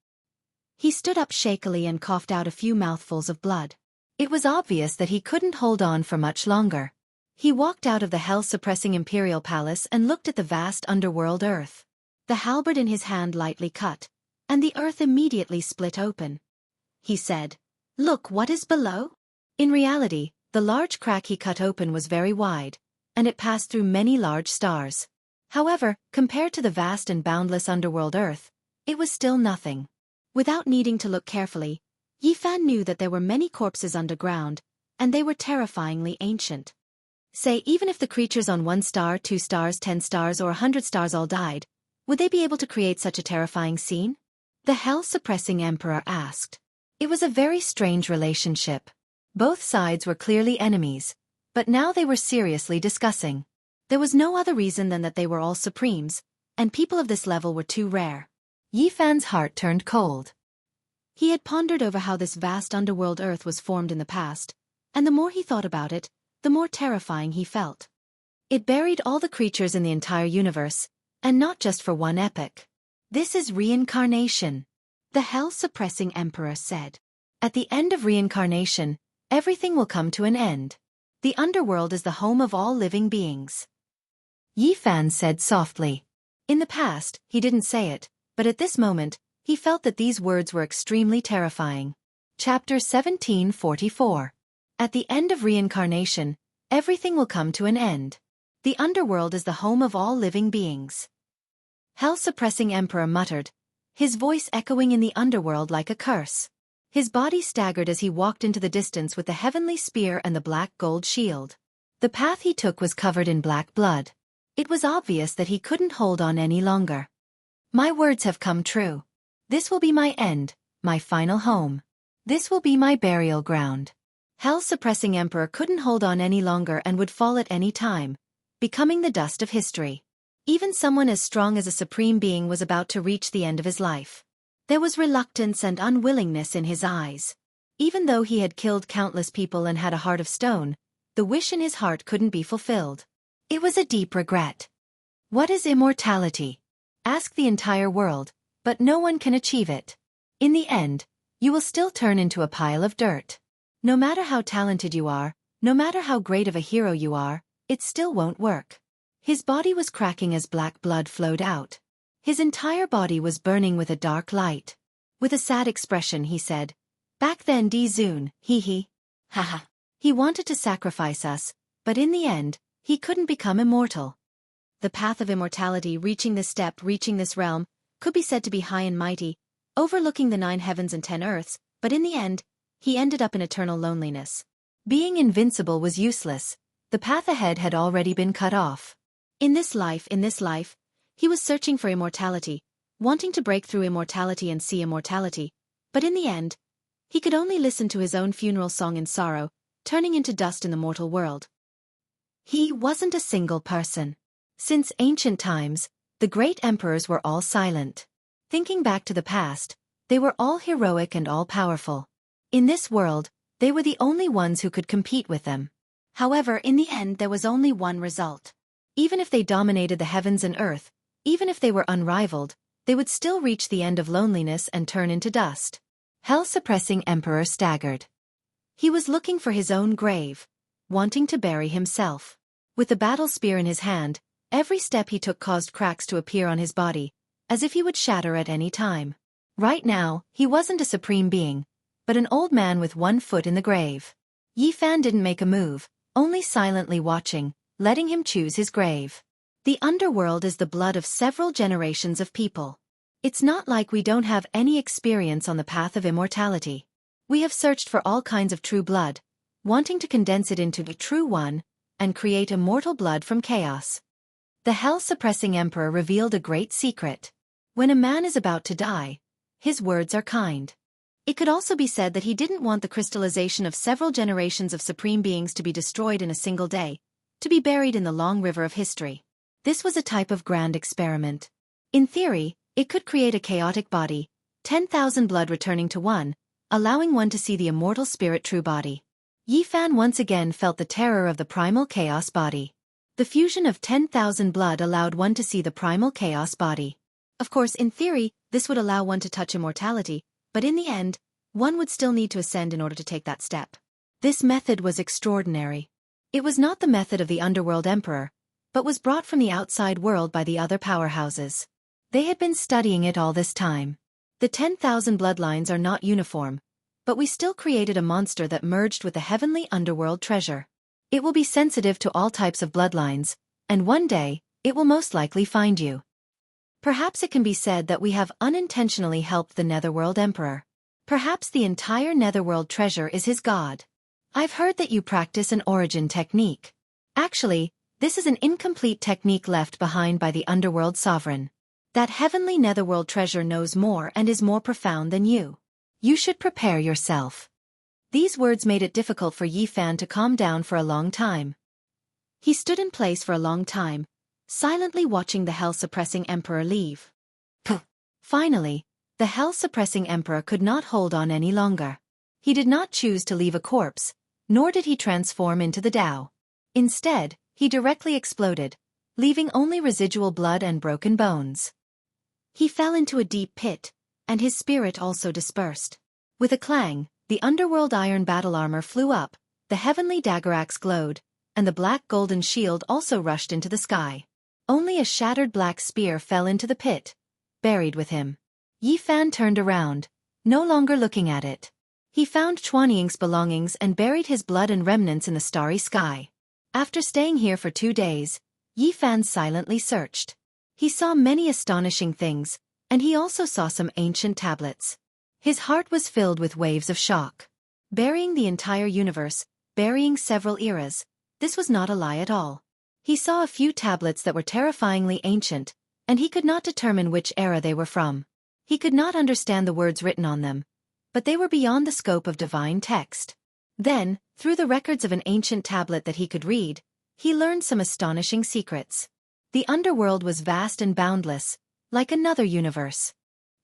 He stood up shakily and coughed out a few mouthfuls of blood. It was obvious that he couldn't hold on for much longer. He walked out of the hell-suppressing imperial palace and looked at the vast underworld earth. The halberd in his hand lightly cut, and the earth immediately split open. He said, "Look what is below." In reality, the large crack he cut open was very wide, and it passed through many large stars. However, compared to the vast and boundless underworld earth, it was still nothing. Without needing to look carefully, Yifan knew that there were many corpses underground, and they were terrifyingly ancient. Say, even if the creatures on 1 star, 2 stars, 10 stars, or 100 stars all died, would they be able to create such a terrifying scene? The hell-suppressing emperor asked. It was a very strange relationship. Both sides were clearly enemies, but now they were seriously discussing. There was no other reason than that they were all supremes, and people of this level were too rare. Yifan's heart turned cold. He had pondered over how this vast underworld earth was formed in the past, and the more he thought about it, the more terrifying he felt. It buried all the creatures in the entire universe, and not just for one epoch. This is reincarnation, the hell-suppressing emperor said. At the end of reincarnation, everything will come to an end. The underworld is the home of all living beings. Yifan said softly. In the past, he didn't say it, but at this moment, he felt that these words were extremely terrifying. Chapter 1744. At the end of reincarnation, everything will come to an end. The underworld is the home of all living beings. Hell-suppressing emperor muttered, his voice echoing in the underworld like a curse. His body staggered as he walked into the distance with the heavenly spear and the black gold shield. The path he took was covered in black blood. It was obvious that he couldn't hold on any longer. My words have come true. This will be my end, my final home. This will be my burial ground. Hell-suppressing emperor couldn't hold on any longer and would fall at any time, becoming the dust of history. Even someone as strong as a supreme being was about to reach the end of his life. There was reluctance and unwillingness in his eyes. Even though he had killed countless people and had a heart of stone, the wish in his heart couldn't be fulfilled. It was a deep regret. What is immortality? Ask the entire world, but no one can achieve it. In the end, you will still turn into a pile of dirt. No matter how talented you are, no matter how great of a hero you are, it still won't work. His body was cracking as black blood flowed out. His entire body was burning with a dark light. With a sad expression he said, "Back then Di-Zun, hee. Haha. He wanted to sacrifice us, but in the end, he couldn't become immortal." The path of immortality, reaching this step, reaching this realm, could be said to be high and mighty, overlooking the 9 heavens and 10 earths, but in the end, he ended up in eternal loneliness. Being invincible was useless. The path ahead had already been cut off. In this life, he was searching for immortality, wanting to break through immortality and see immortality, but in the end, he could only listen to his own funeral song in sorrow, turning into dust in the mortal world. He wasn't a single person. Since ancient times, the great emperors were all silent. Thinking back to the past, they were all heroic and all-powerful. In this world, they were the only ones who could compete with them. However, in the end there was only one result. Even if they dominated the heavens and earth, even if they were unrivaled, they would still reach the end of loneliness and turn into dust. Hell-suppressing emperor staggered. He was looking for his own grave, wanting to bury himself. With the battle spear in his hand, every step he took caused cracks to appear on his body, as if he would shatter at any time. Right now, he wasn't a supreme being, but an old man with 1 foot in the grave. Yifan didn't make a move, only silently watching, letting him choose his grave. The underworld is the blood of several generations of people. It's not like we don't have any experience on the path of immortality. We have searched for all kinds of true blood, wanting to condense it into the true one, and create immortal blood from chaos. The hell-suppressing emperor revealed a great secret. When a man is about to die, his words are kind. It could also be said that he didn't want the crystallization of several generations of supreme beings to be destroyed in a single day, to be buried in the long river of history. This was a type of grand experiment. In theory, it could create a chaotic body, 10,000 blood returning to one, allowing one to see the immortal spirit true body. Yifan once again felt the terror of the primal chaos body. The fusion of 10,000 blood allowed one to see the primal chaos body. Of course, in theory, this would allow one to touch immortality, but in the end, one would still need to ascend in order to take that step. This method was extraordinary. It was not the method of the underworld emperor, but was brought from the outside world by the other powerhouses. They had been studying it all this time. The 10,000 bloodlines are not uniform, but we still created a monster that merged with the heavenly underworld treasure. It will be sensitive to all types of bloodlines, and one day, it will most likely find you. Perhaps it can be said that we have unintentionally helped the Netherworld Emperor. Perhaps the entire netherworld treasure is his god. I've heard that you practice an origin technique. Actually, this is an incomplete technique left behind by the underworld sovereign. That heavenly netherworld treasure knows more and is more profound than you. You should prepare yourself. These words made it difficult for Yi Fan to calm down for a long time. He stood in place for a long time, silently watching the hell-suppressing emperor leave. Finally, the hell-suppressing emperor could not hold on any longer. He did not choose to leave a corpse, nor did he transform into the Tao. Instead, he directly exploded, leaving only residual blood and broken bones. He fell into a deep pit, and his spirit also dispersed. With a clang, the underworld iron battle armor flew up, the heavenly dagger axe glowed, and the black golden shield also rushed into the sky. Only a shattered black spear fell into the pit, buried with him. Yi Fan turned around, no longer looking at it. He found Chuanying's belongings and buried his blood and remnants in the starry sky. After staying here for 2 days, Yi Fan silently searched. He saw many astonishing things, and he also saw some ancient tablets. His heart was filled with waves of shock. Burying the entire universe, burying several eras, this was not a lie at all. He saw a few tablets that were terrifyingly ancient, and he could not determine which era they were from. He could not understand the words written on them, but they were beyond the scope of divine text. Then, through the records of an ancient tablet that he could read, he learned some astonishing secrets. The underworld was vast and boundless, like another universe.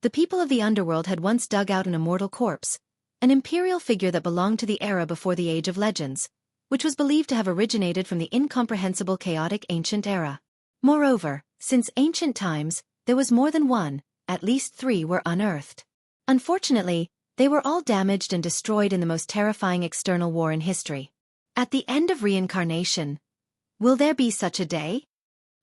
The people of the underworld had once dug out an immortal corpse, an imperial figure that belonged to the era before the Age of Legends, which was believed to have originated from the incomprehensible chaotic ancient era. Moreover, since ancient times, there was more than one, at least 3 were unearthed. Unfortunately, they were all damaged and destroyed in the most terrifying external war in history. At the end of reincarnation, will there be such a day?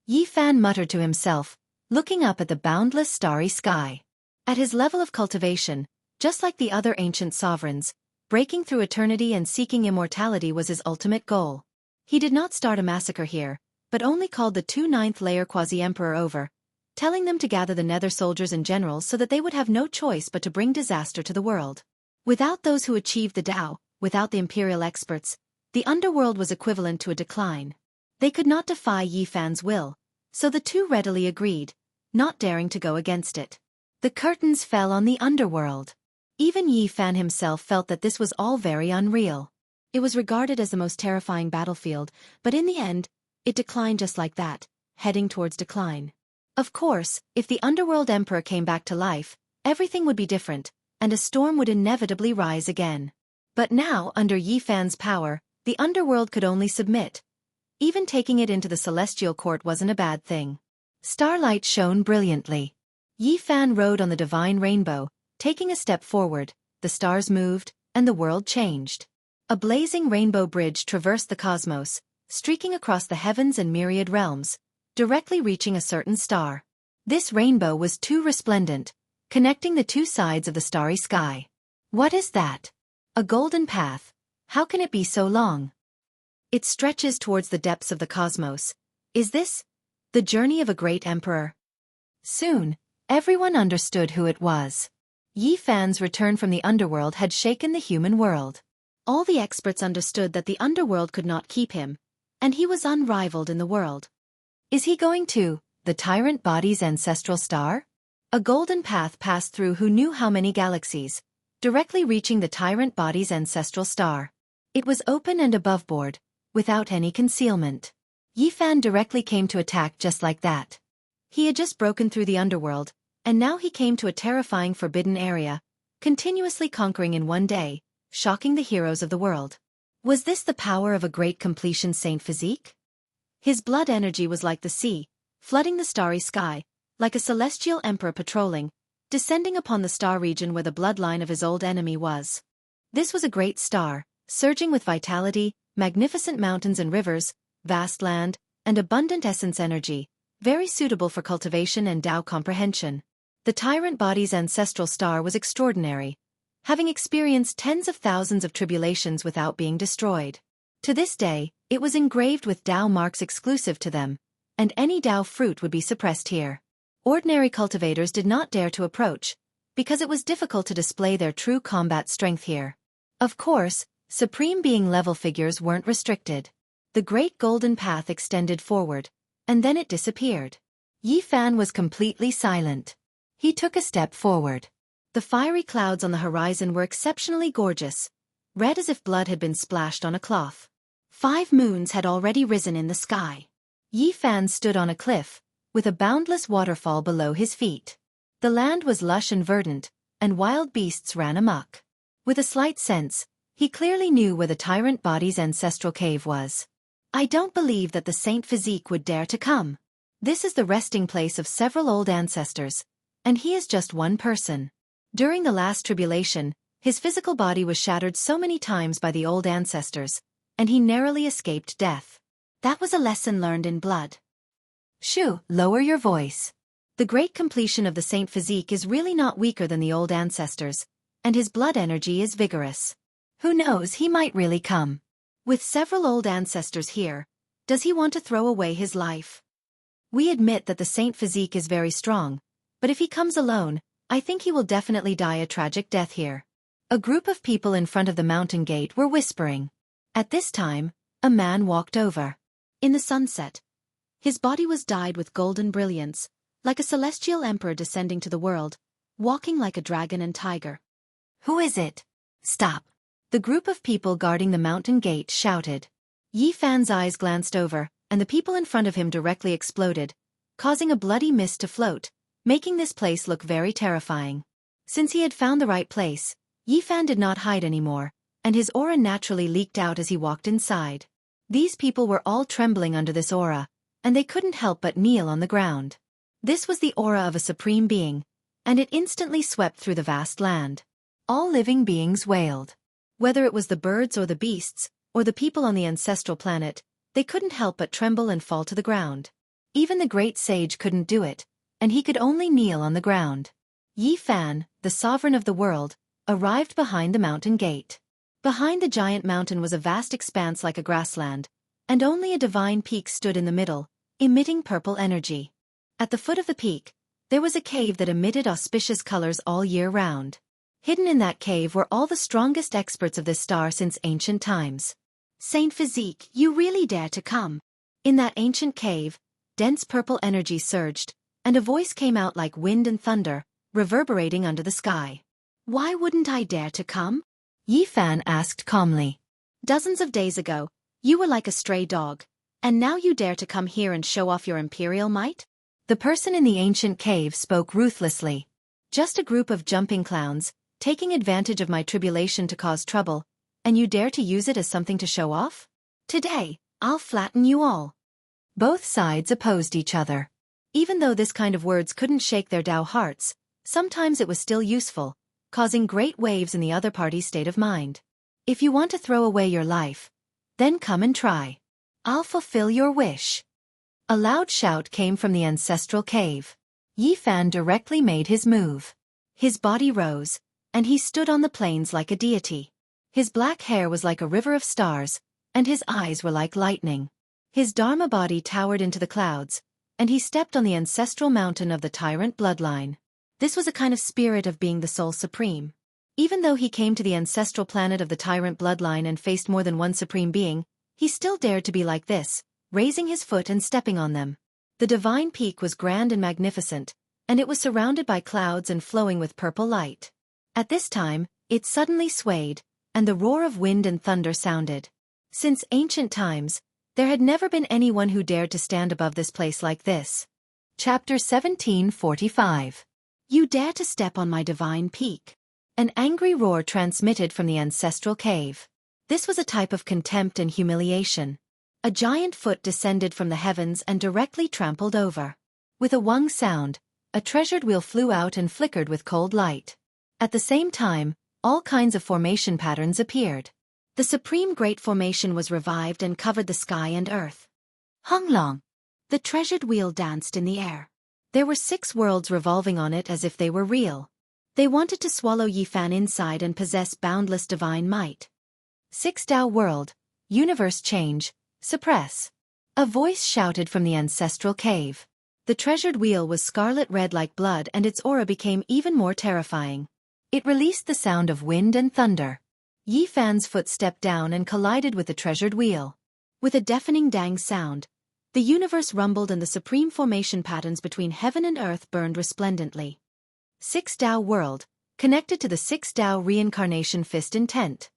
Yi Fan muttered to himself, looking up at the boundless starry sky. At his level of cultivation, just like the other ancient sovereigns, breaking through eternity and seeking immortality was his ultimate goal. He did not start a massacre here, but only called the 2 ninth-layer quasi-emperor over, telling them to gather the nether soldiers and generals so that they would have no choice but to bring disaster to the world. Without those who achieved the Tao, without the imperial experts, the underworld was equivalent to a decline. They could not defy Yi Fan's will, so the 2 readily agreed, not daring to go against it. The curtains fell on the underworld. Even Yi Fan himself felt that this was all very unreal. It was regarded as the most terrifying battlefield, but in the end, it declined just like that, heading towards decline. Of course, if the underworld emperor came back to life, everything would be different, and a storm would inevitably rise again. But now, under Yi Fan's power, the underworld could only submit. Even taking it into the celestial court wasn't a bad thing. Starlight shone brilliantly. Yi Fan rode on the divine rainbow, taking a step forward, the stars moved, and the world changed. A blazing rainbow bridge traversed the cosmos, streaking across the heavens and myriad realms, directly reaching a certain star. This rainbow was too resplendent, connecting the 2 sides of the starry sky. What is that? A golden path. How can it be so long? It stretches towards the depths of the cosmos. Is this the journey of a great emperor? Soon, everyone understood who it was. Yi Fan's return from the underworld had shaken the human world. All the experts understood that the underworld could not keep him, and he was unrivaled in the world. Is he going to the tyrant body's ancestral star? A golden path passed through who knew how many galaxies, directly reaching the tyrant body's ancestral star. It was open and aboveboard, without any concealment. Yi Fan directly came to attack just like that. He had just broken through the underworld, and now he came to a terrifying forbidden area, continuously conquering in one day, shocking the heroes of the world. Was this the power of a great completion saint physique? His blood energy was like the sea, flooding the starry sky, like a celestial emperor patrolling, descending upon the star region where the bloodline of his old enemy was. This was a great star, surging with vitality, magnificent mountains and rivers, vast land, and abundant essence energy, very suitable for cultivation and Tao comprehension. The tyrant body's ancestral star was extraordinary, having experienced tens of thousands of tribulations without being destroyed. To this day, it was engraved with Tao marks exclusive to them, and any Tao fruit would be suppressed here. Ordinary cultivators did not dare to approach, because it was difficult to display their true combat strength here. Of course, Supreme Being level figures weren't restricted. The Great Golden Path extended forward, and then it disappeared. Yi Fan was completely silent. He took a step forward. The fiery clouds on the horizon were exceptionally gorgeous, red as if blood had been splashed on a cloth. 5 moons had already risen in the sky. Yi Fan stood on a cliff, with a boundless waterfall below his feet. The land was lush and verdant, and wild beasts ran amok. With a slight sense, he clearly knew where the tyrant body's ancestral cave was. I don't believe that the Saint Physique would dare to come. This is the resting place of several old ancestors, and he is just one person. During the last tribulation, his physical body was shattered so many times by the old ancestors, and he narrowly escaped death. That was a lesson learned in blood. Shoo, lower your voice. The great completion of the Saint Physique is really not weaker than the old ancestors, and his blood energy is vigorous. Who knows, he might really come. With several old ancestors here, does he want to throw away his life? We admit that the Saint Physique is very strong, but if he comes alone, I think he will definitely die a tragic death here. A group of people in front of the mountain gate were whispering. At this time, a man walked over. In the sunset, his body was dyed with golden brilliance, like a celestial emperor descending to the world, walking like a dragon and tiger. Who is it? Stop. The group of people guarding the mountain gate shouted. Yi Fan's eyes glanced over, and the people in front of him directly exploded, causing a bloody mist to float, making this place look very terrifying. Since he had found the right place, Yi Fan did not hide anymore, and his aura naturally leaked out as he walked inside. These people were all trembling under this aura, and they couldn't help but kneel on the ground. This was the aura of a supreme being, and it instantly swept through the vast land. All living beings wailed. Whether it was the birds or the beasts, or the people on the ancestral planet, they couldn't help but tremble and fall to the ground. Even the great sage couldn't do it, and he could only kneel on the ground. Yi Fan, the sovereign of the world, arrived behind the mountain gate. Behind the giant mountain was a vast expanse like a grassland, and only a divine peak stood in the middle, emitting purple energy. At the foot of the peak, there was a cave that emitted auspicious colors all year round. Hidden in that cave were all the strongest experts of this star since ancient times. Saint Physique, you really dare to come. In that ancient cave, dense purple energy surged, and a voice came out like wind and thunder, reverberating under the sky. Why wouldn't I dare to come? Yi Fan asked calmly. Dozens of days ago, you were like a stray dog, and now you dare to come here and show off your imperial might? The person in the ancient cave spoke ruthlessly. Just a group of jumping clowns, taking advantage of my tribulation to cause trouble, and you dare to use it as something to show off? Today, I'll flatten you all. Both sides opposed each other. Even though this kind of words couldn't shake their Dao hearts, sometimes it was still useful, causing great waves in the other party's state of mind. If you want to throw away your life, then come and try. I'll fulfill your wish. A loud shout came from the ancestral cave. Yi Fan directly made his move. His body rose, and he stood on the plains like a deity. His black hair was like a river of stars, and his eyes were like lightning. His Dharma body towered into the clouds, and he stepped on the ancestral mountain of the tyrant bloodline. This was a kind of spirit of being the sole supreme. Even though he came to the ancestral planet of the tyrant bloodline and faced more than one supreme being, he still dared to be like this, raising his foot and stepping on them. The divine peak was grand and magnificent, and it was surrounded by clouds and flowing with purple light. At this time, it suddenly swayed, and the roar of wind and thunder sounded. Since ancient times, there had never been anyone who dared to stand above this place like this. Chapter 1745. You dare to step on my divine peak. An angry roar transmitted from the ancestral cave. This was a type of contempt and humiliation. A giant foot descended from the heavens and directly trampled over. With a wung sound, a treasured wheel flew out and flickered with cold light. At the same time, all kinds of formation patterns appeared. The Supreme Great Formation was revived and covered the sky and earth. Honglong. The treasured wheel danced in the air. There were 6 worlds revolving on it as if they were real. They wanted to swallow Yi Fan inside and possess boundless divine might. 6 Dao world, universe change, suppress. A voice shouted from the ancestral cave. The The treasured wheel was scarlet red like blood, and its aura became even more terrifying. It released the sound of wind and thunder. Yi Fan's foot stepped down and collided with the treasured wheel. With a deafening dang sound, the universe rumbled and the supreme formation patterns between heaven and earth burned resplendently. 6 Dao World, connected to the 6 Dao reincarnation fist intent.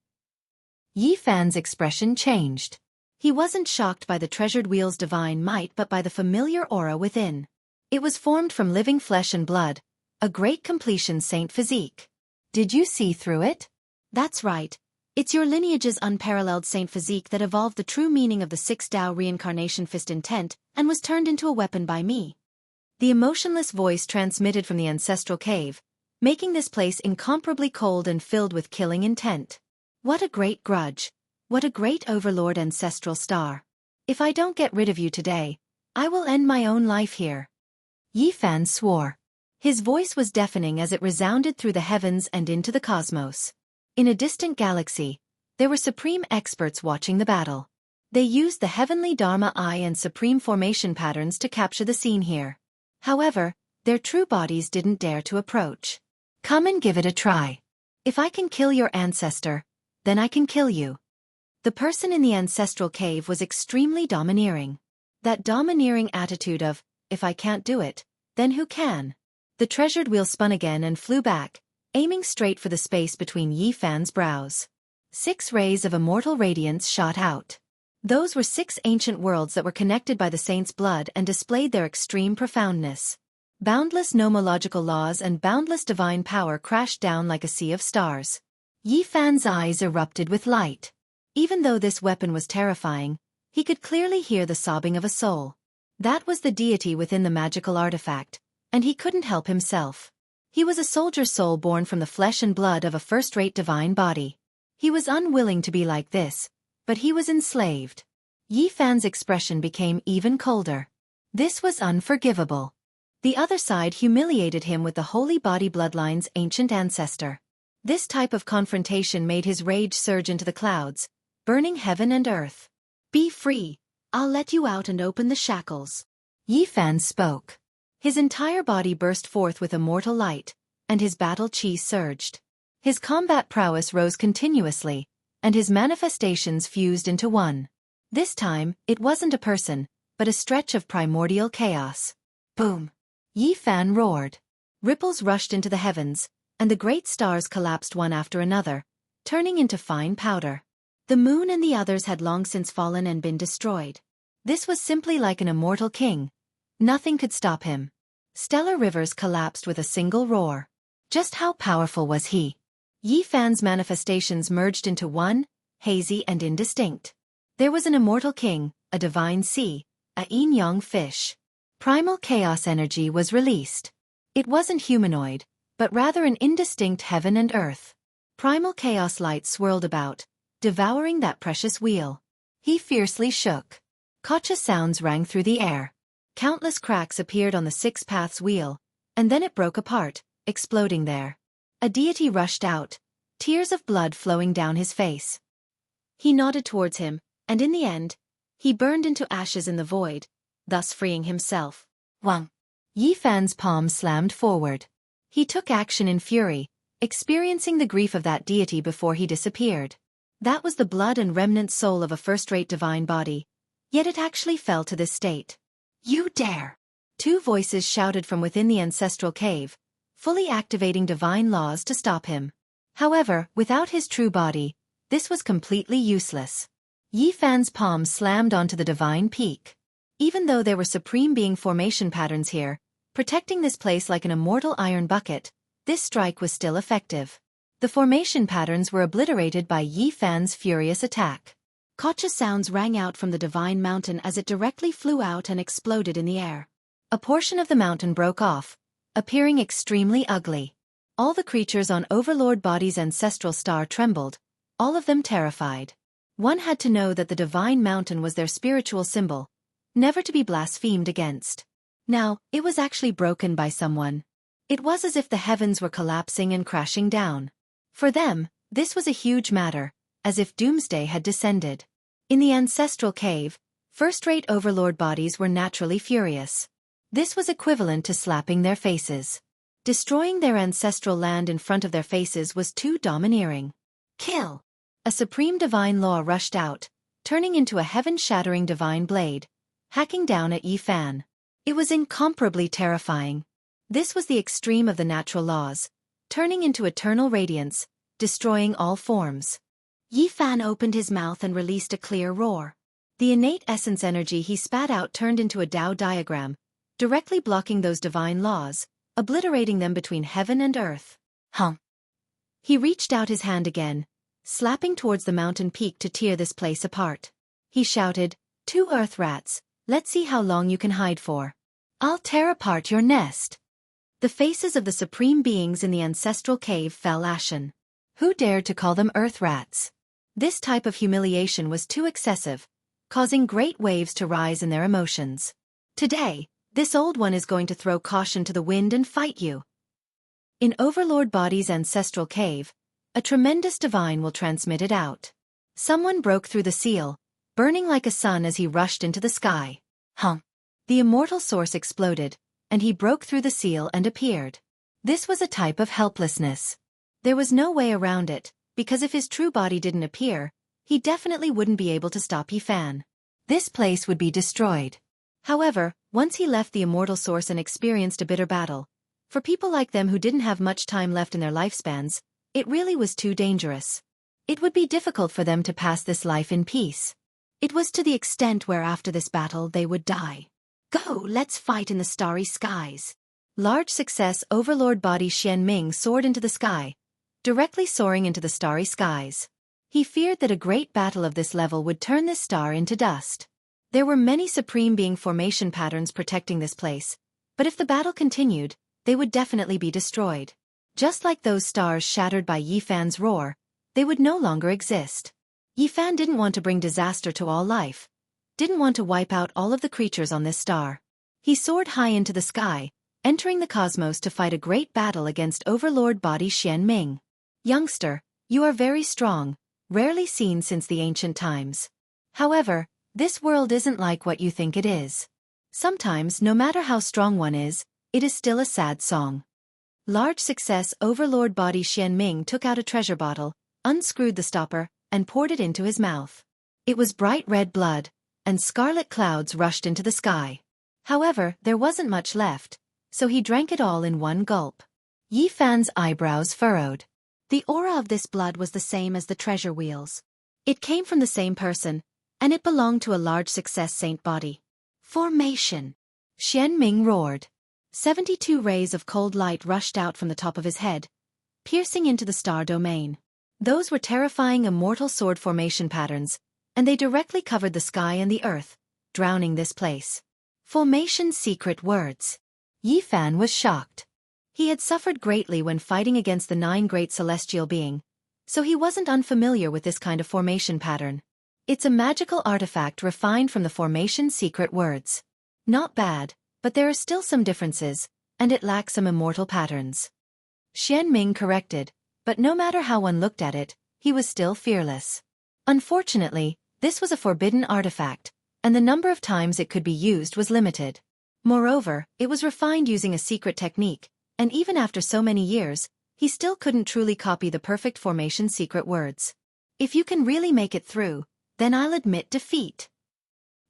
Yi Fan's expression changed. He wasn't shocked by the treasured wheel's divine might but by the familiar aura within. It was formed from living flesh and blood, a great completion saint physique. Did you see through it? That's right. It's your lineage's unparalleled saint physique that evolved the true meaning of the 6 Dao reincarnation fist intent and was turned into a weapon by me. The emotionless voice transmitted from the ancestral cave, making this place incomparably cold and filled with killing intent. What a great grudge. What a great overlord ancestral star. If I don't get rid of you today, I will end my own life here. Yi Fan swore. His voice was deafening as it resounded through the heavens and into the cosmos. In a distant galaxy, there were supreme experts watching the battle. They used the heavenly Dharma eye and supreme formation patterns to capture the scene here. However, their true bodies didn't dare to approach. Come and give it a try. If I can kill your ancestor, then I can kill you. The person in the ancestral cave was extremely domineering. That domineering attitude of, if I can't do it, then who can? The treasured wheel spun again and flew back, aiming straight for the space between Yi Fan's brows. 6 rays of immortal radiance shot out. Those were 6 ancient worlds that were connected by the saint's blood and displayed their extreme profoundness. Boundless nomological laws and boundless divine power crashed down like a sea of stars. Yi Fan's eyes erupted with light. Even though this weapon was terrifying, he could clearly hear the sobbing of a soul. That was the deity within the magical artifact, and he couldn't help himself. He was a soldier's soul born from the flesh and blood of a first-rate divine body. He was unwilling to be like this, but he was enslaved. Yi Fan's expression became even colder. This was unforgivable. The other side humiliated him with the holy body bloodline's ancient ancestor. This type of confrontation made his rage surge into the clouds, burning heaven and earth. Be free. I'll let you out and open the shackles. Yi Fan spoke. His entire body burst forth with immortal light, and his battle chi surged. His combat prowess rose continuously, and his manifestations fused into one. This time, it wasn't a person, but a stretch of primordial chaos. Boom! Yi Fan roared. Ripples rushed into the heavens, and the great stars collapsed one after another, turning into fine powder. The moon and the others had long since fallen and been destroyed. This was simply like an immortal king. Nothing could stop him. Stellar rivers collapsed with a single roar. Just how powerful was he? Yi Fan's manifestations merged into one, hazy and indistinct. There was an immortal king, a divine sea, a yin-yang fish. Primal chaos energy was released. It wasn't humanoid, but rather an indistinct heaven and earth. Primal chaos light swirled about, devouring that precious wheel. He fiercely shook. Gotcha sounds rang through the air. Countless cracks appeared on the 6 paths wheel, and then it broke apart, exploding there. A deity rushed out, tears of blood flowing down his face. He nodded towards him, and in the end, he burned into ashes in the void, thus freeing himself. Wang! Yi Fan's palm slammed forward. He took action in fury, experiencing the grief of that deity before he disappeared. That was the blood and remnant soul of a first-rate divine body, yet it actually fell to this state. You dare! 2 voices shouted from within the ancestral cave, fully activating divine laws to stop him. However, without his true body, this was completely useless. Yi Fan's palm slammed onto the divine peak. Even though there were supreme being formation patterns here, protecting this place like an immortal iron bucket, this strike was still effective. The formation patterns were obliterated by Yi Fan's furious attack. Gotcha sounds rang out from the divine mountain as it directly flew out and exploded in the air. A portion of the mountain broke off, appearing extremely ugly. All the creatures on Overlord Body's ancestral star trembled, all of them terrified. One had to know that the divine mountain was their spiritual symbol, never to be blasphemed against. Now, it was actually broken by someone. It was as if the heavens were collapsing and crashing down. For them, this was a huge matter, as if doomsday had descended. In the ancestral cave, first-rate overlord bodies were naturally furious. This was equivalent to slapping their faces. Destroying their ancestral land in front of their faces was too domineering. Kill! A supreme divine law rushed out, turning into a heaven-shattering divine blade, hacking down at Yi Fan. It was incomparably terrifying. This was the extreme of the natural laws, turning into eternal radiance, destroying all forms. Yi Fan opened his mouth and released a clear roar. The innate essence energy he spat out turned into a Tao diagram, directly blocking those divine laws, obliterating them between heaven and earth. He reached out his hand again, slapping towards the mountain peak to tear this place apart. He shouted, "Two earth rats, let's see how long you can hide for. I'll tear apart your nest." The faces of the supreme beings in the ancestral cave fell ashen. Who dared to call them earth rats? This type of humiliation was too excessive, causing great waves to rise in their emotions. Today, this old one is going to throw caution to the wind and fight you. In Overlord Body's ancestral cave, a tremendous divine will transmit it out. Someone broke through the seal, burning like a sun as he rushed into the sky. The immortal source exploded, and he broke through the seal and appeared. This was a type of helplessness. There was no way around it, because if his true body didn't appear, he definitely wouldn't be able to stop Yi Fan. This place would be destroyed. However, once he left the immortal source and experienced a bitter battle, for people like them who didn't have much time left in their lifespans, it really was too dangerous. It would be difficult for them to pass this life in peace. It was to the extent where after this battle they would die. Go, let's fight in the starry skies. Large success Overlord Body Xianming soared into the sky, directly soaring into the starry skies. He feared that a great battle of this level would turn this star into dust. There were many Supreme Being formation patterns protecting this place, but if the battle continued, they would definitely be destroyed. Just like those stars shattered by Yi Fan's roar, they would no longer exist. Yi Fan didn't want to bring disaster to all life, didn't want to wipe out all of the creatures on this star. He soared high into the sky, entering the cosmos to fight a great battle against Overlord Body Xianming. Youngster, you are very strong, rarely seen since the ancient times. However, this world isn't like what you think it is. Sometimes, no matter how strong one is, it is still a sad song. Large success Overlord Body Xianming took out a treasure bottle, unscrewed the stopper, and poured it into his mouth. It was bright red blood, and scarlet clouds rushed into the sky. However, there wasn't much left, so he drank it all in one gulp. Yi Fan's eyebrows furrowed. The aura of this blood was the same as the treasure wheels. It came from the same person, and it belonged to a large success saint body. Formation! Xianming roared. 72 rays of cold light rushed out from the top of his head, piercing into the star domain. Those were terrifying immortal sword formation patterns, and they directly covered the sky and the earth, drowning this place. Formation secret words. Yi Fan was shocked. He had suffered greatly when fighting against the 9 great celestial being, so he wasn't unfamiliar with this kind of formation pattern. It's a magical artifact refined from the formation secret words. Not bad, but there are still some differences, and it lacks some immortal patterns. Xianming corrected, but no matter how one looked at it, he was still fearless. Unfortunately, this was a forbidden artifact, and the number of times it could be used was limited. Moreover, it was refined using a secret technique, and even after so many years, he still couldn't truly copy the perfect formation secret words. If you can really make it through, then I'll admit defeat.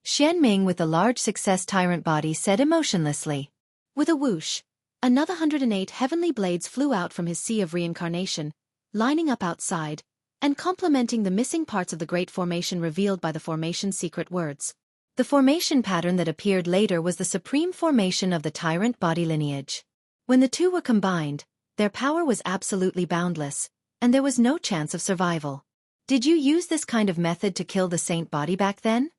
Xianming with the large success tyrant body said emotionlessly. With a whoosh, another 108 heavenly blades flew out from his sea of reincarnation, lining up outside, and complementing the missing parts of the great formation revealed by the formation secret words. The formation pattern that appeared later was the supreme formation of the tyrant body lineage. When the two were combined, their power was absolutely boundless, and there was no chance of survival. Did you use this kind of method to kill the saint body back then?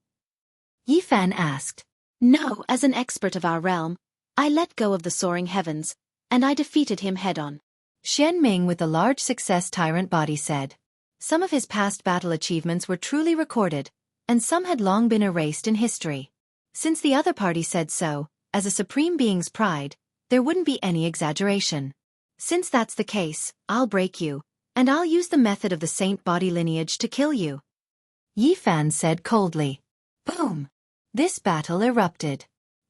Yi Fan asked. No, as an expert of our realm, I let go of the soaring heavens, and I defeated him head-on. Xianming with the large success tyrant body said. Some of his past battle achievements were truly recorded, and some had long been erased in history. Since the other party said so, as a supreme being's pride, there wouldn't be any exaggeration. Since that's the case, I'll break you, and I'll use the method of the saint body lineage to kill you. Yi Fan said coldly. Boom! This battle erupted.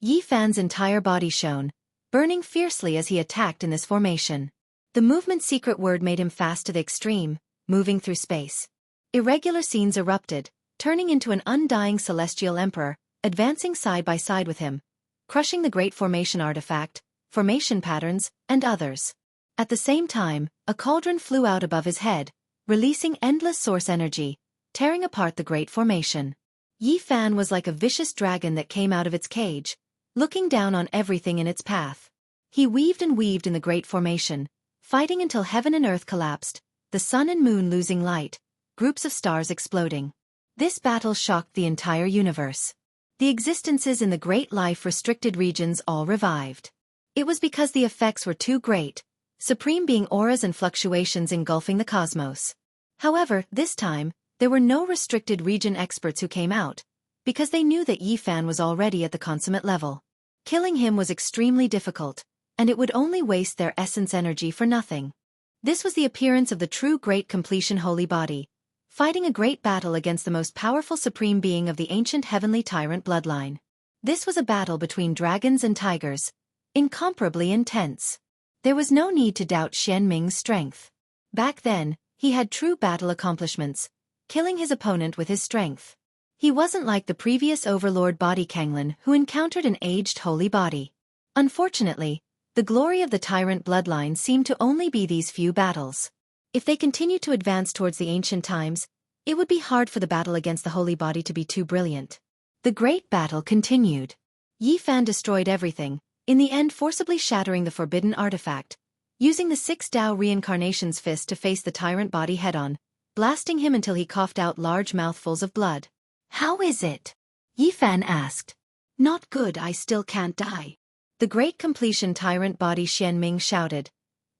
Yi Fan's entire body shone, burning fiercely as he attacked in this formation. The movement's secret word made him fast to the extreme, moving through space. Irregular scenes erupted, turning into an undying celestial emperor, advancing side by side with him, crushing the great formation artifact, formation patterns, and others. At the same time, a cauldron flew out above his head, releasing endless source energy, tearing apart the great formation. Yi Fan was like a vicious dragon that came out of its cage, looking down on everything in its path. He weaved and weaved in the great formation, fighting until heaven and earth collapsed, the sun and moon losing light, groups of stars exploding. This battle shocked the entire universe. The existences in the great life-restricted regions all revived. It was because the effects were too great, supreme being auras and fluctuations engulfing the cosmos. However, this time, there were no restricted region experts who came out, because they knew that Yi Fan was already at the consummate level. Killing him was extremely difficult, and it would only waste their essence energy for nothing. This was the appearance of the true Great Completion Holy Body, fighting a great battle against the most powerful supreme being of the ancient heavenly tyrant bloodline. This was a battle between dragons and tigers, incomparably intense. There was no need to doubt Xian Ming's strength. Back then, he had true battle accomplishments, killing his opponent with his strength. He wasn't like the previous overlord body Kanglin who encountered an aged holy body. Unfortunately, the glory of the tyrant bloodline seemed to only be these few battles. If they continued to advance towards the ancient times, it would be hard for the battle against the holy body to be too brilliant. The great battle continued. Yi Fan destroyed everything, in the end forcibly shattering the forbidden artifact, using the 6 Dao reincarnation's fist to face the tyrant body head-on, blasting him until he coughed out large mouthfuls of blood. "How is it?" Yi Fan asked. "Not good, I still can't die." The great completion tyrant body Xian Ming shouted,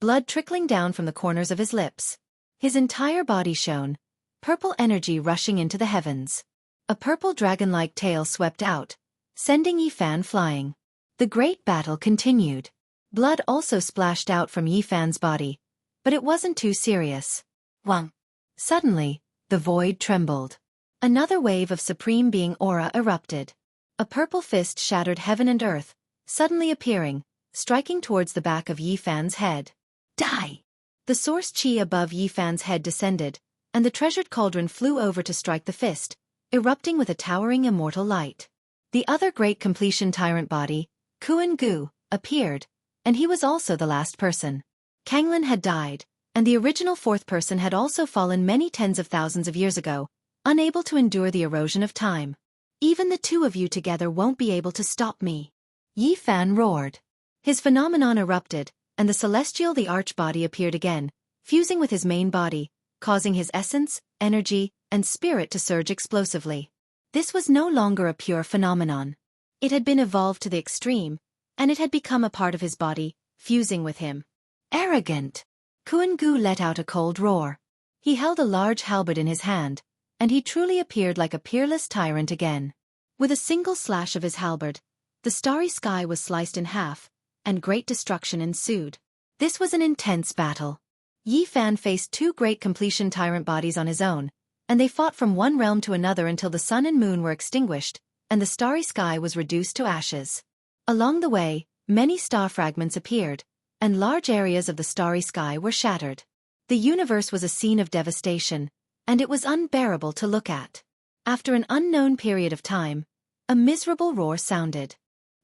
blood trickling down from the corners of his lips. His entire body shone, purple energy rushing into the heavens. A purple dragon-like tail swept out, sending Yi Fan flying. The great battle continued. Blood also splashed out from Yi Fan's body, but it wasn't too serious. Wang. Suddenly, the void trembled. Another wave of supreme being aura erupted. A purple fist shattered heaven and earth, suddenly appearing, striking towards the back of Yi Fan's head. Die! The source chi above Yi Fan's head descended, and the treasured cauldron flew over to strike the fist, erupting with a towering immortal light. The other great completion tyrant body, Kuan Gu, appeared, and he was also the last person. Kanglin had died, and the original fourth person had also fallen many tens of thousands of years ago, unable to endure the erosion of time. "Even the two of you together won't be able to stop me," Yi Fan roared. His phenomenon erupted, and the celestial the arch-body appeared again, fusing with his main body, causing his essence, energy, and spirit to surge explosively. This was no longer a pure phenomenon. It had been evolved to the extreme, and it had become a part of his body, fusing with him. Arrogant! Kuan Gu let out a cold roar. He held a large halberd in his hand, and he truly appeared like a peerless tyrant again. With a single slash of his halberd, the starry sky was sliced in half, and great destruction ensued. This was an intense battle. Yi Fan faced two great completion tyrant bodies on his own, and they fought from one realm to another until the sun and moon were extinguished, and the starry sky was reduced to ashes. Along the way, many star fragments appeared, and large areas of the starry sky were shattered. The universe was a scene of devastation, and it was unbearable to look at. After an unknown period of time, a miserable roar sounded.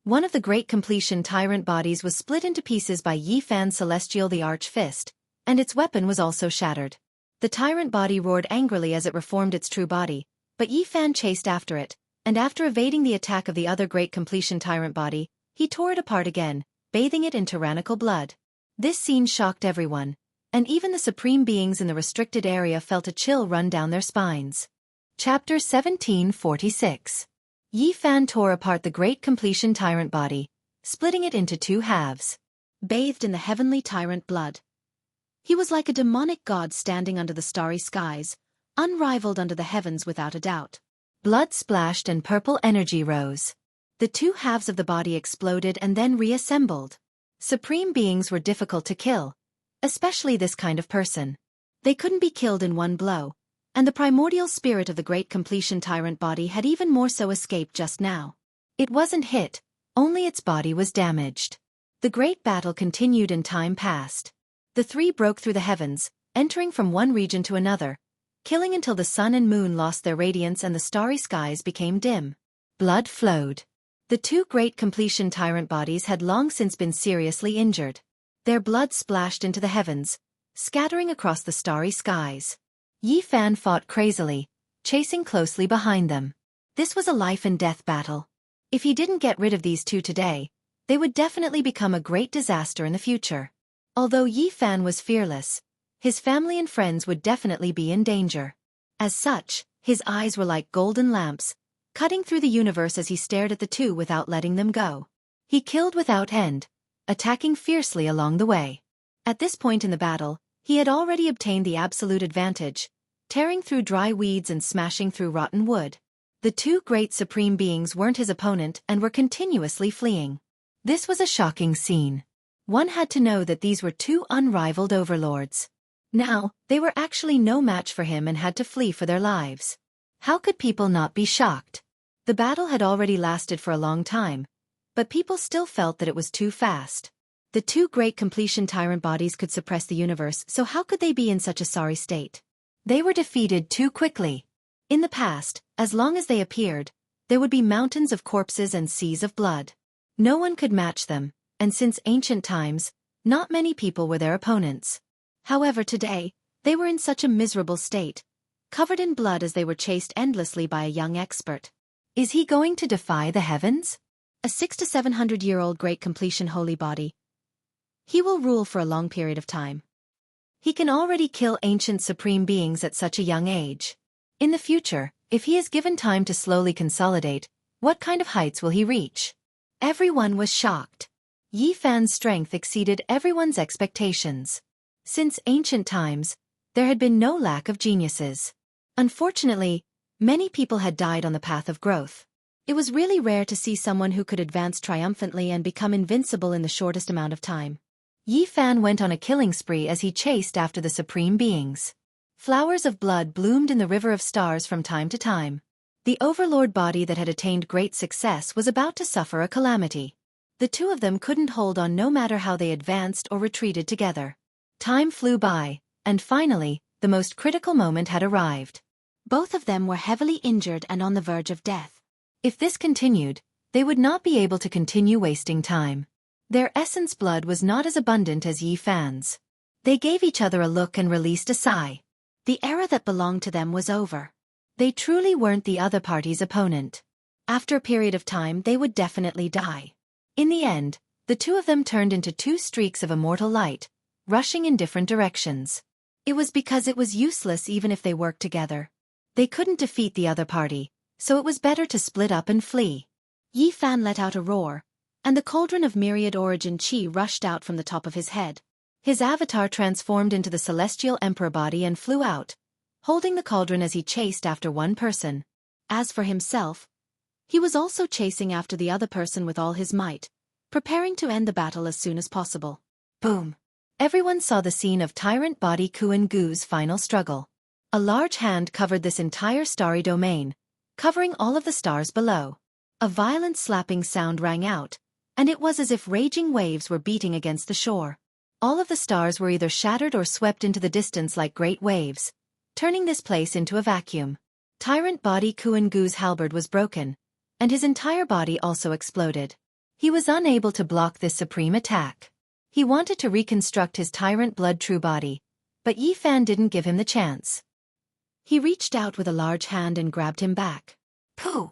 One of the great completion tyrant bodies was split into pieces by Yi Fan's celestial the arch fist, and its weapon was also shattered. The tyrant body roared angrily as it reformed its true body, but Yi Fan chased after it, and after evading the attack of the other great completion tyrant body, he tore it apart again, bathing it in tyrannical blood. This scene shocked everyone, and even the supreme beings in the restricted area felt a chill run down their spines. Chapter 1746. Yi Fan tore apart the great completion tyrant body, splitting it into two halves. Bathed in the heavenly tyrant blood, he was like a demonic god standing under the starry skies, unrivaled under the heavens without a doubt. Blood splashed and purple energy rose. The two halves of the body exploded and then reassembled. Supreme beings were difficult to kill, especially this kind of person. They couldn't be killed in one blow, and the primordial spirit of the great completion tyrant body had even more so escaped just now. It wasn't hit, Only its body was damaged. The great battle continued and time passed. The three broke through the heavens, entering from one region to another, killing until the sun and moon lost their radiance and the starry skies became dim. Blood flowed. The two great completion tyrant bodies had long since been seriously injured. Their blood splashed into the heavens, scattering across the starry skies. Yi Fan fought crazily, chasing closely behind them. This was a life-and-death battle. If he didn't get rid of these two today, they would definitely become a great disaster in the future. Although Yi Fan was fearless, his family and friends would definitely be in danger. As such, his eyes were like golden lamps, cutting through the universe as he stared at the two without letting them go. He killed without end, attacking fiercely along the way. At this point in the battle, he had already obtained the absolute advantage, tearing through dry weeds and smashing through rotten wood. The two great supreme beings weren't his opponent and were continuously fleeing. This was a shocking scene. One had to know that these were two unrivaled overlords. Now, they were actually no match for him and had to flee for their lives. How could people not be shocked? The battle had already lasted for a long time, but people still felt that it was too fast. The two great completion tyrant bodies could suppress the universe, so how could they be in such a sorry state? They were defeated too quickly. In the past, as long as they appeared, there would be mountains of corpses and seas of blood. No one could match them, and since ancient times, not many people were their opponents. However, today, they were in such a miserable state, covered in blood as they were chased endlessly by a young expert. Is he going to defy the heavens? A 600 to 700-year-old great completion holy body. He will rule for a long period of time. He can already kill ancient supreme beings at such a young age. In the future, if he is given time to slowly consolidate, what kind of heights will he reach? Everyone was shocked. Yi Fan's strength exceeded everyone's expectations. Since ancient times, there had been no lack of geniuses. Unfortunately, many people had died on the path of growth. It was really rare to see someone who could advance triumphantly and become invincible in the shortest amount of time. Yi Fan went on a killing spree as he chased after the supreme beings. Flowers of blood bloomed in the river of stars from time to time. The overlord body that had attained great success was about to suffer a calamity. The two of them couldn't hold on no matter how they advanced or retreated together. Time flew by, and finally, the most critical moment had arrived. Both of them were heavily injured and on the verge of death. If this continued, they would not be able to continue wasting time. Their essence blood was not as abundant as Yi Fan's. They gave each other a look and released a sigh. The era that belonged to them was over. They truly weren't the other party's opponent. After a period of time, they would definitely die. In the end, the two of them turned into two streaks of immortal light, rushing in different directions. It was because it was useless even if they worked together. They couldn't defeat the other party, so it was better to split up and flee. Yi Fan let out a roar, and the cauldron of myriad origin qi rushed out from the top of his head. His avatar transformed into the celestial emperor body and flew out, holding the cauldron as he chased after one person. As for himself, he was also chasing after the other person with all his might, preparing to end the battle as soon as possible. Boom! Everyone saw the scene of tyrant body Xianxu's final struggle. A large hand covered this entire starry domain, covering all of the stars below. A violent slapping sound rang out, and it was as if raging waves were beating against the shore. All of the stars were either shattered or swept into the distance like great waves, turning this place into a vacuum. Tyrant body Xianxu's halberd was broken, and his entire body also exploded. He was unable to block this supreme attack. He wanted to reconstruct his tyrant blood true body, but Yi Fan didn't give him the chance. He reached out with a large hand and grabbed him back. Pooh!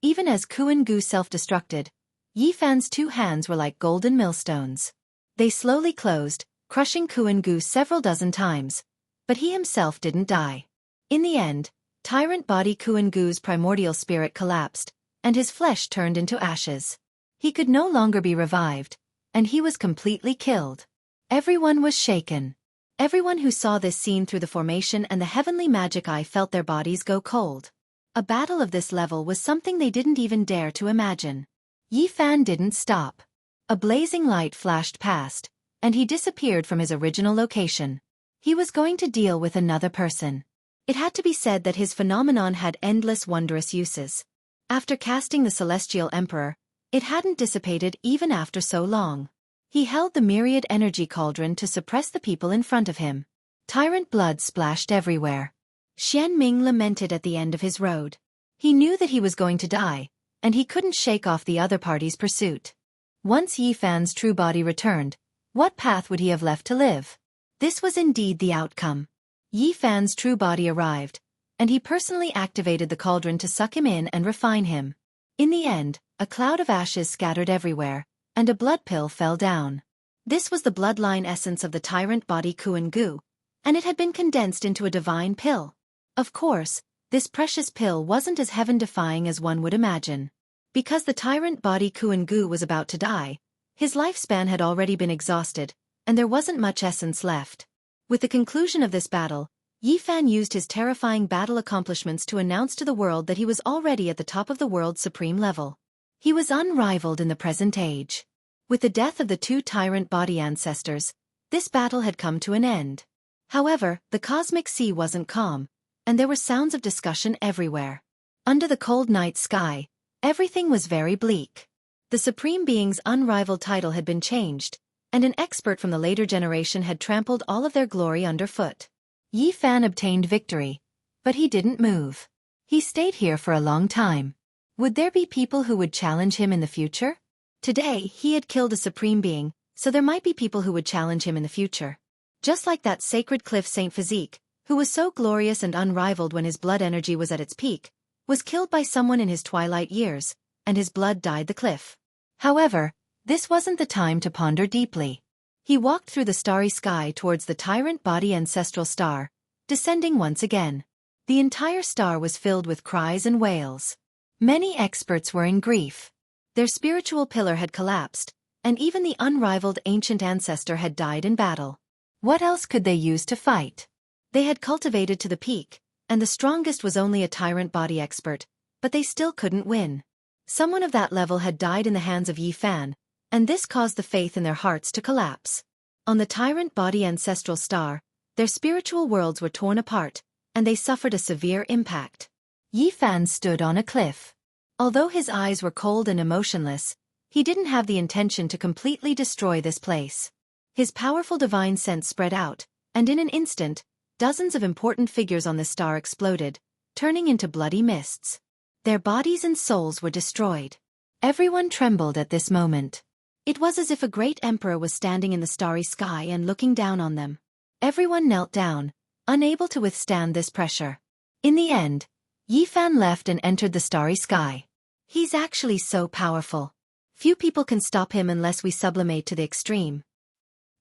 Even as Xianxu self-destructed, Yi Fan's two hands were like golden millstones. They slowly closed, crushing Xianxu several dozen times, but he himself didn't die. In the end, tyrant body Xianxu's primordial spirit collapsed, and his flesh turned into ashes. He could no longer be revived, and he was completely killed. Everyone was shaken. Everyone who saw this scene through the formation and the heavenly magic eye felt their bodies go cold. A battle of this level was something they didn't even dare to imagine. Yi Fan didn't stop. A blazing light flashed past, and he disappeared from his original location. He was going to deal with another person. It had to be said that his phenomenon had endless wondrous uses. After casting the Celestial Emperor, It hadn't dissipated even after so long. He held the myriad energy cauldron to suppress the people in front of him. Tyrant blood splashed everywhere. Xian Ming lamented at the end of his road. He knew that he was going to die, and he couldn't shake off the other party's pursuit. Once Yi Fan's true body returned, what path would he have left to live? This was indeed the outcome. Yi Fan's true body arrived, and he personally activated the cauldron to suck him in and refine him. In the end, a cloud of ashes scattered everywhere, and a blood pill fell down. This was the bloodline essence of the tyrant body Kuan Gu, and it had been condensed into a divine pill. Of course, this precious pill wasn't as heaven-defying as one would imagine. Because the tyrant body Kuan Gu was about to die, his lifespan had already been exhausted, and there wasn't much essence left. With the conclusion of this battle, Yi Fan used his terrifying battle accomplishments to announce to the world that he was already at the top of the world's supreme level. He was unrivaled in the present age. With the death of the two tyrant body ancestors, this battle had come to an end. However, the cosmic sea wasn't calm, and there were sounds of discussion everywhere. Under the cold night sky, everything was very bleak. The Supreme Being's unrivaled title had been changed, and an expert from the later generation had trampled all of their glory underfoot. Yi Fan obtained victory, but he didn't move. He stayed here for a long time. Would there be people who would challenge him in the future? Today, he had killed a Supreme Being, so there might be people who would challenge him in the future. Just like that sacred cliff Saint Physique, who was so glorious and unrivaled when his blood energy was at its peak, was killed by someone in his twilight years, and his blood dyed the cliff. However, this wasn't the time to ponder deeply. He walked through the starry sky towards the tyrant body ancestral star, descending once again. The entire star was filled with cries and wails. Many experts were in grief. Their spiritual pillar had collapsed, and even the unrivaled ancient ancestor had died in battle. What else could they use to fight? They had cultivated to the peak, and the strongest was only a tyrant body expert, but they still couldn't win. Someone of that level had died in the hands of Yi Fan, and this caused the faith in their hearts to collapse. On the tyrant body ancestral star, their spiritual worlds were torn apart, and they suffered a severe impact. Yi Fan stood on a cliff. Although his eyes were cold and emotionless, he didn't have the intention to completely destroy this place. His powerful divine sense spread out, and in an instant, dozens of important figures on the star exploded, turning into bloody mists. Their bodies and souls were destroyed. Everyone trembled at this moment. It was as if a great emperor was standing in the starry sky and looking down on them. Everyone knelt down, unable to withstand this pressure. In the end, Yi Fan left and entered the starry sky. He's actually so powerful. Few people can stop him unless we sublimate to the extreme.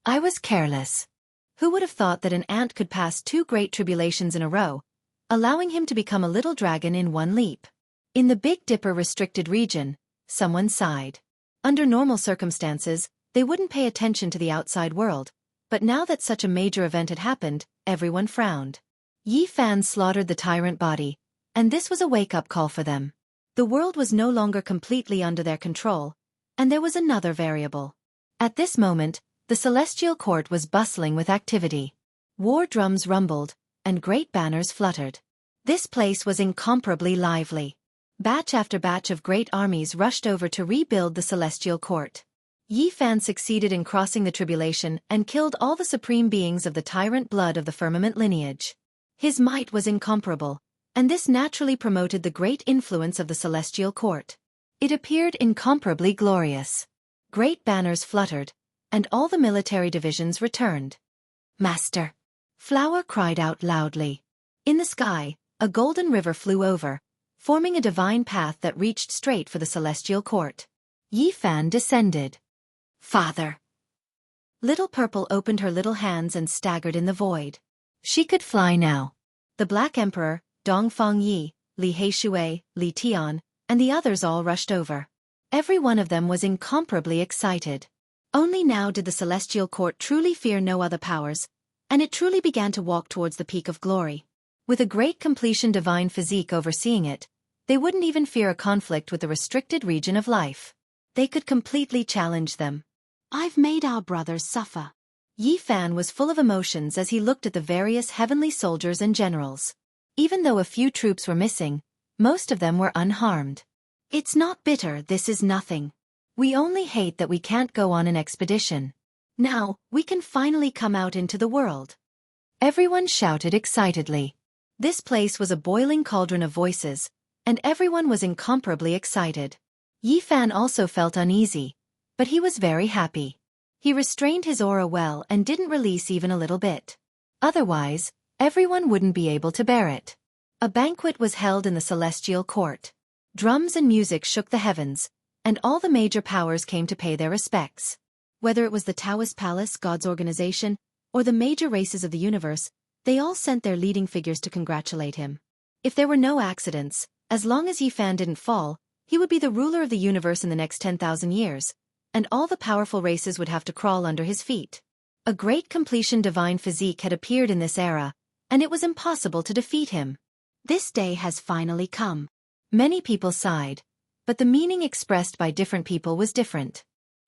I was careless. Who would have thought that an ant could pass two great tribulations in a row, allowing him to become a little dragon in one leap? In the Big Dipper restricted region, someone sighed. Under normal circumstances, they wouldn't pay attention to the outside world, but now that such a major event had happened, everyone frowned. Yi Fan slaughtered the tyrant body, and this was a wake-up call for them. The world was no longer completely under their control, and there was another variable. At this moment, the celestial court was bustling with activity. War drums rumbled, and great banners fluttered. This place was incomparably lively. Batch after batch of great armies rushed over to rebuild the celestial court. Yi Fan succeeded in crossing the tribulation and killed all the supreme beings of the tyrant blood of the firmament lineage. His might was incomparable, and this naturally promoted the great influence of the celestial court. It appeared incomparably glorious. Great banners fluttered, and all the military divisions returned. Master! Flower cried out loudly. In the sky, a golden river flew over, forming a divine path that reached straight for the celestial court. Yi Fan descended. Father! Little Purple opened her little hands and staggered in the void. She could fly now. The Black Emperor, Dongfang Yi, Li Heishui, Li Tian, and the others all rushed over. Every one of them was incomparably excited. Only now did the celestial court truly fear no other powers, and it truly began to walk towards the peak of glory. With a great completion divine physique overseeing it, they wouldn't even fear a conflict with the restricted region of life. They could completely challenge them. I've made our brothers suffer. Yi Fan was full of emotions as he looked at the various heavenly soldiers and generals. Even though a few troops were missing, most of them were unharmed. It's not bitter, this is nothing. We only hate that we can't go on an expedition. Now, we can finally come out into the world." Everyone shouted excitedly. This place was a boiling cauldron of voices, and everyone was incomparably excited. Yi Fan also felt uneasy, but he was very happy. He restrained his aura well and didn't release even a little bit. Otherwise, everyone wouldn't be able to bear it. A banquet was held in the celestial court. Drums and music shook the heavens, and all the major powers came to pay their respects. Whether it was the Taoist Palace, God's organization, or the major races of the universe, they all sent their leading figures to congratulate him. If there were no accidents, as long as Yi Fan didn't fall, he would be the ruler of the universe in the next 10,000 years, and all the powerful races would have to crawl under his feet. A great completion divine physique had appeared in this era, and it was impossible to defeat him. This day has finally come. Many people sighed, but the meaning expressed by different people was different.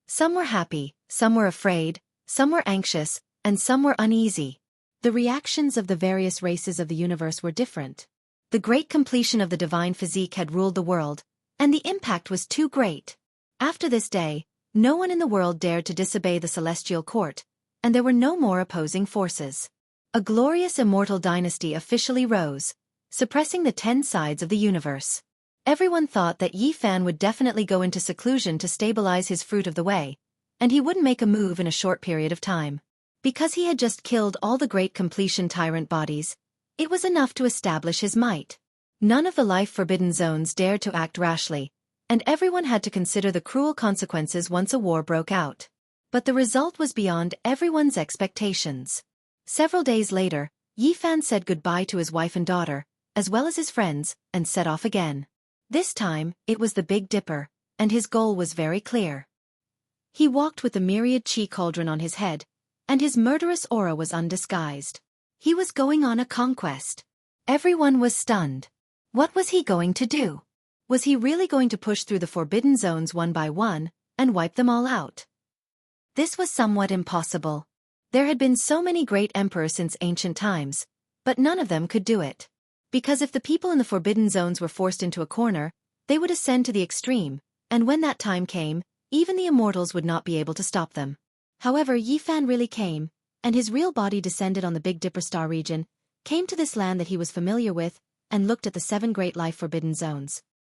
Some were happy, some were afraid, some were anxious, and some were uneasy. The reactions of the various races of the universe were different. The great completion of the divine physique had ruled the world, and the impact was too great. After this day, no one in the world dared to disobey the celestial court, and there were no more opposing forces. A glorious immortal dynasty officially rose, suppressing the 10 sides of the universe. Everyone thought that Yi Fan would definitely go into seclusion to stabilize his fruit of the way, and he wouldn't make a move in a short period of time. Because he had just killed all the great completion tyrant bodies, it was enough to establish his might. None of the life-forbidden zones dared to act rashly, and everyone had to consider the cruel consequences once a war broke out. But the result was beyond everyone's expectations. Several days later, Yi Fan said goodbye to his wife and daughter, as well as his friends, and set off again. This time, it was the Big Dipper, and his goal was very clear. He walked with the myriad chi cauldron on his head, and his murderous aura was undisguised. He was going on a conquest. Everyone was stunned. What was he going to do? Was he really going to push through the forbidden zones one by one, and wipe them all out? This was somewhat impossible. There had been so many great emperors since ancient times, but none of them could do it. Because if the people in the forbidden zones were forced into a corner, they would ascend to the extreme, and when that time came, even the immortals would not be able to stop them. However, Yi Fan really came, and his real body descended on the Big Dipper star region, came to this land that he was familiar with, and looked at the 7 great life forbidden zones.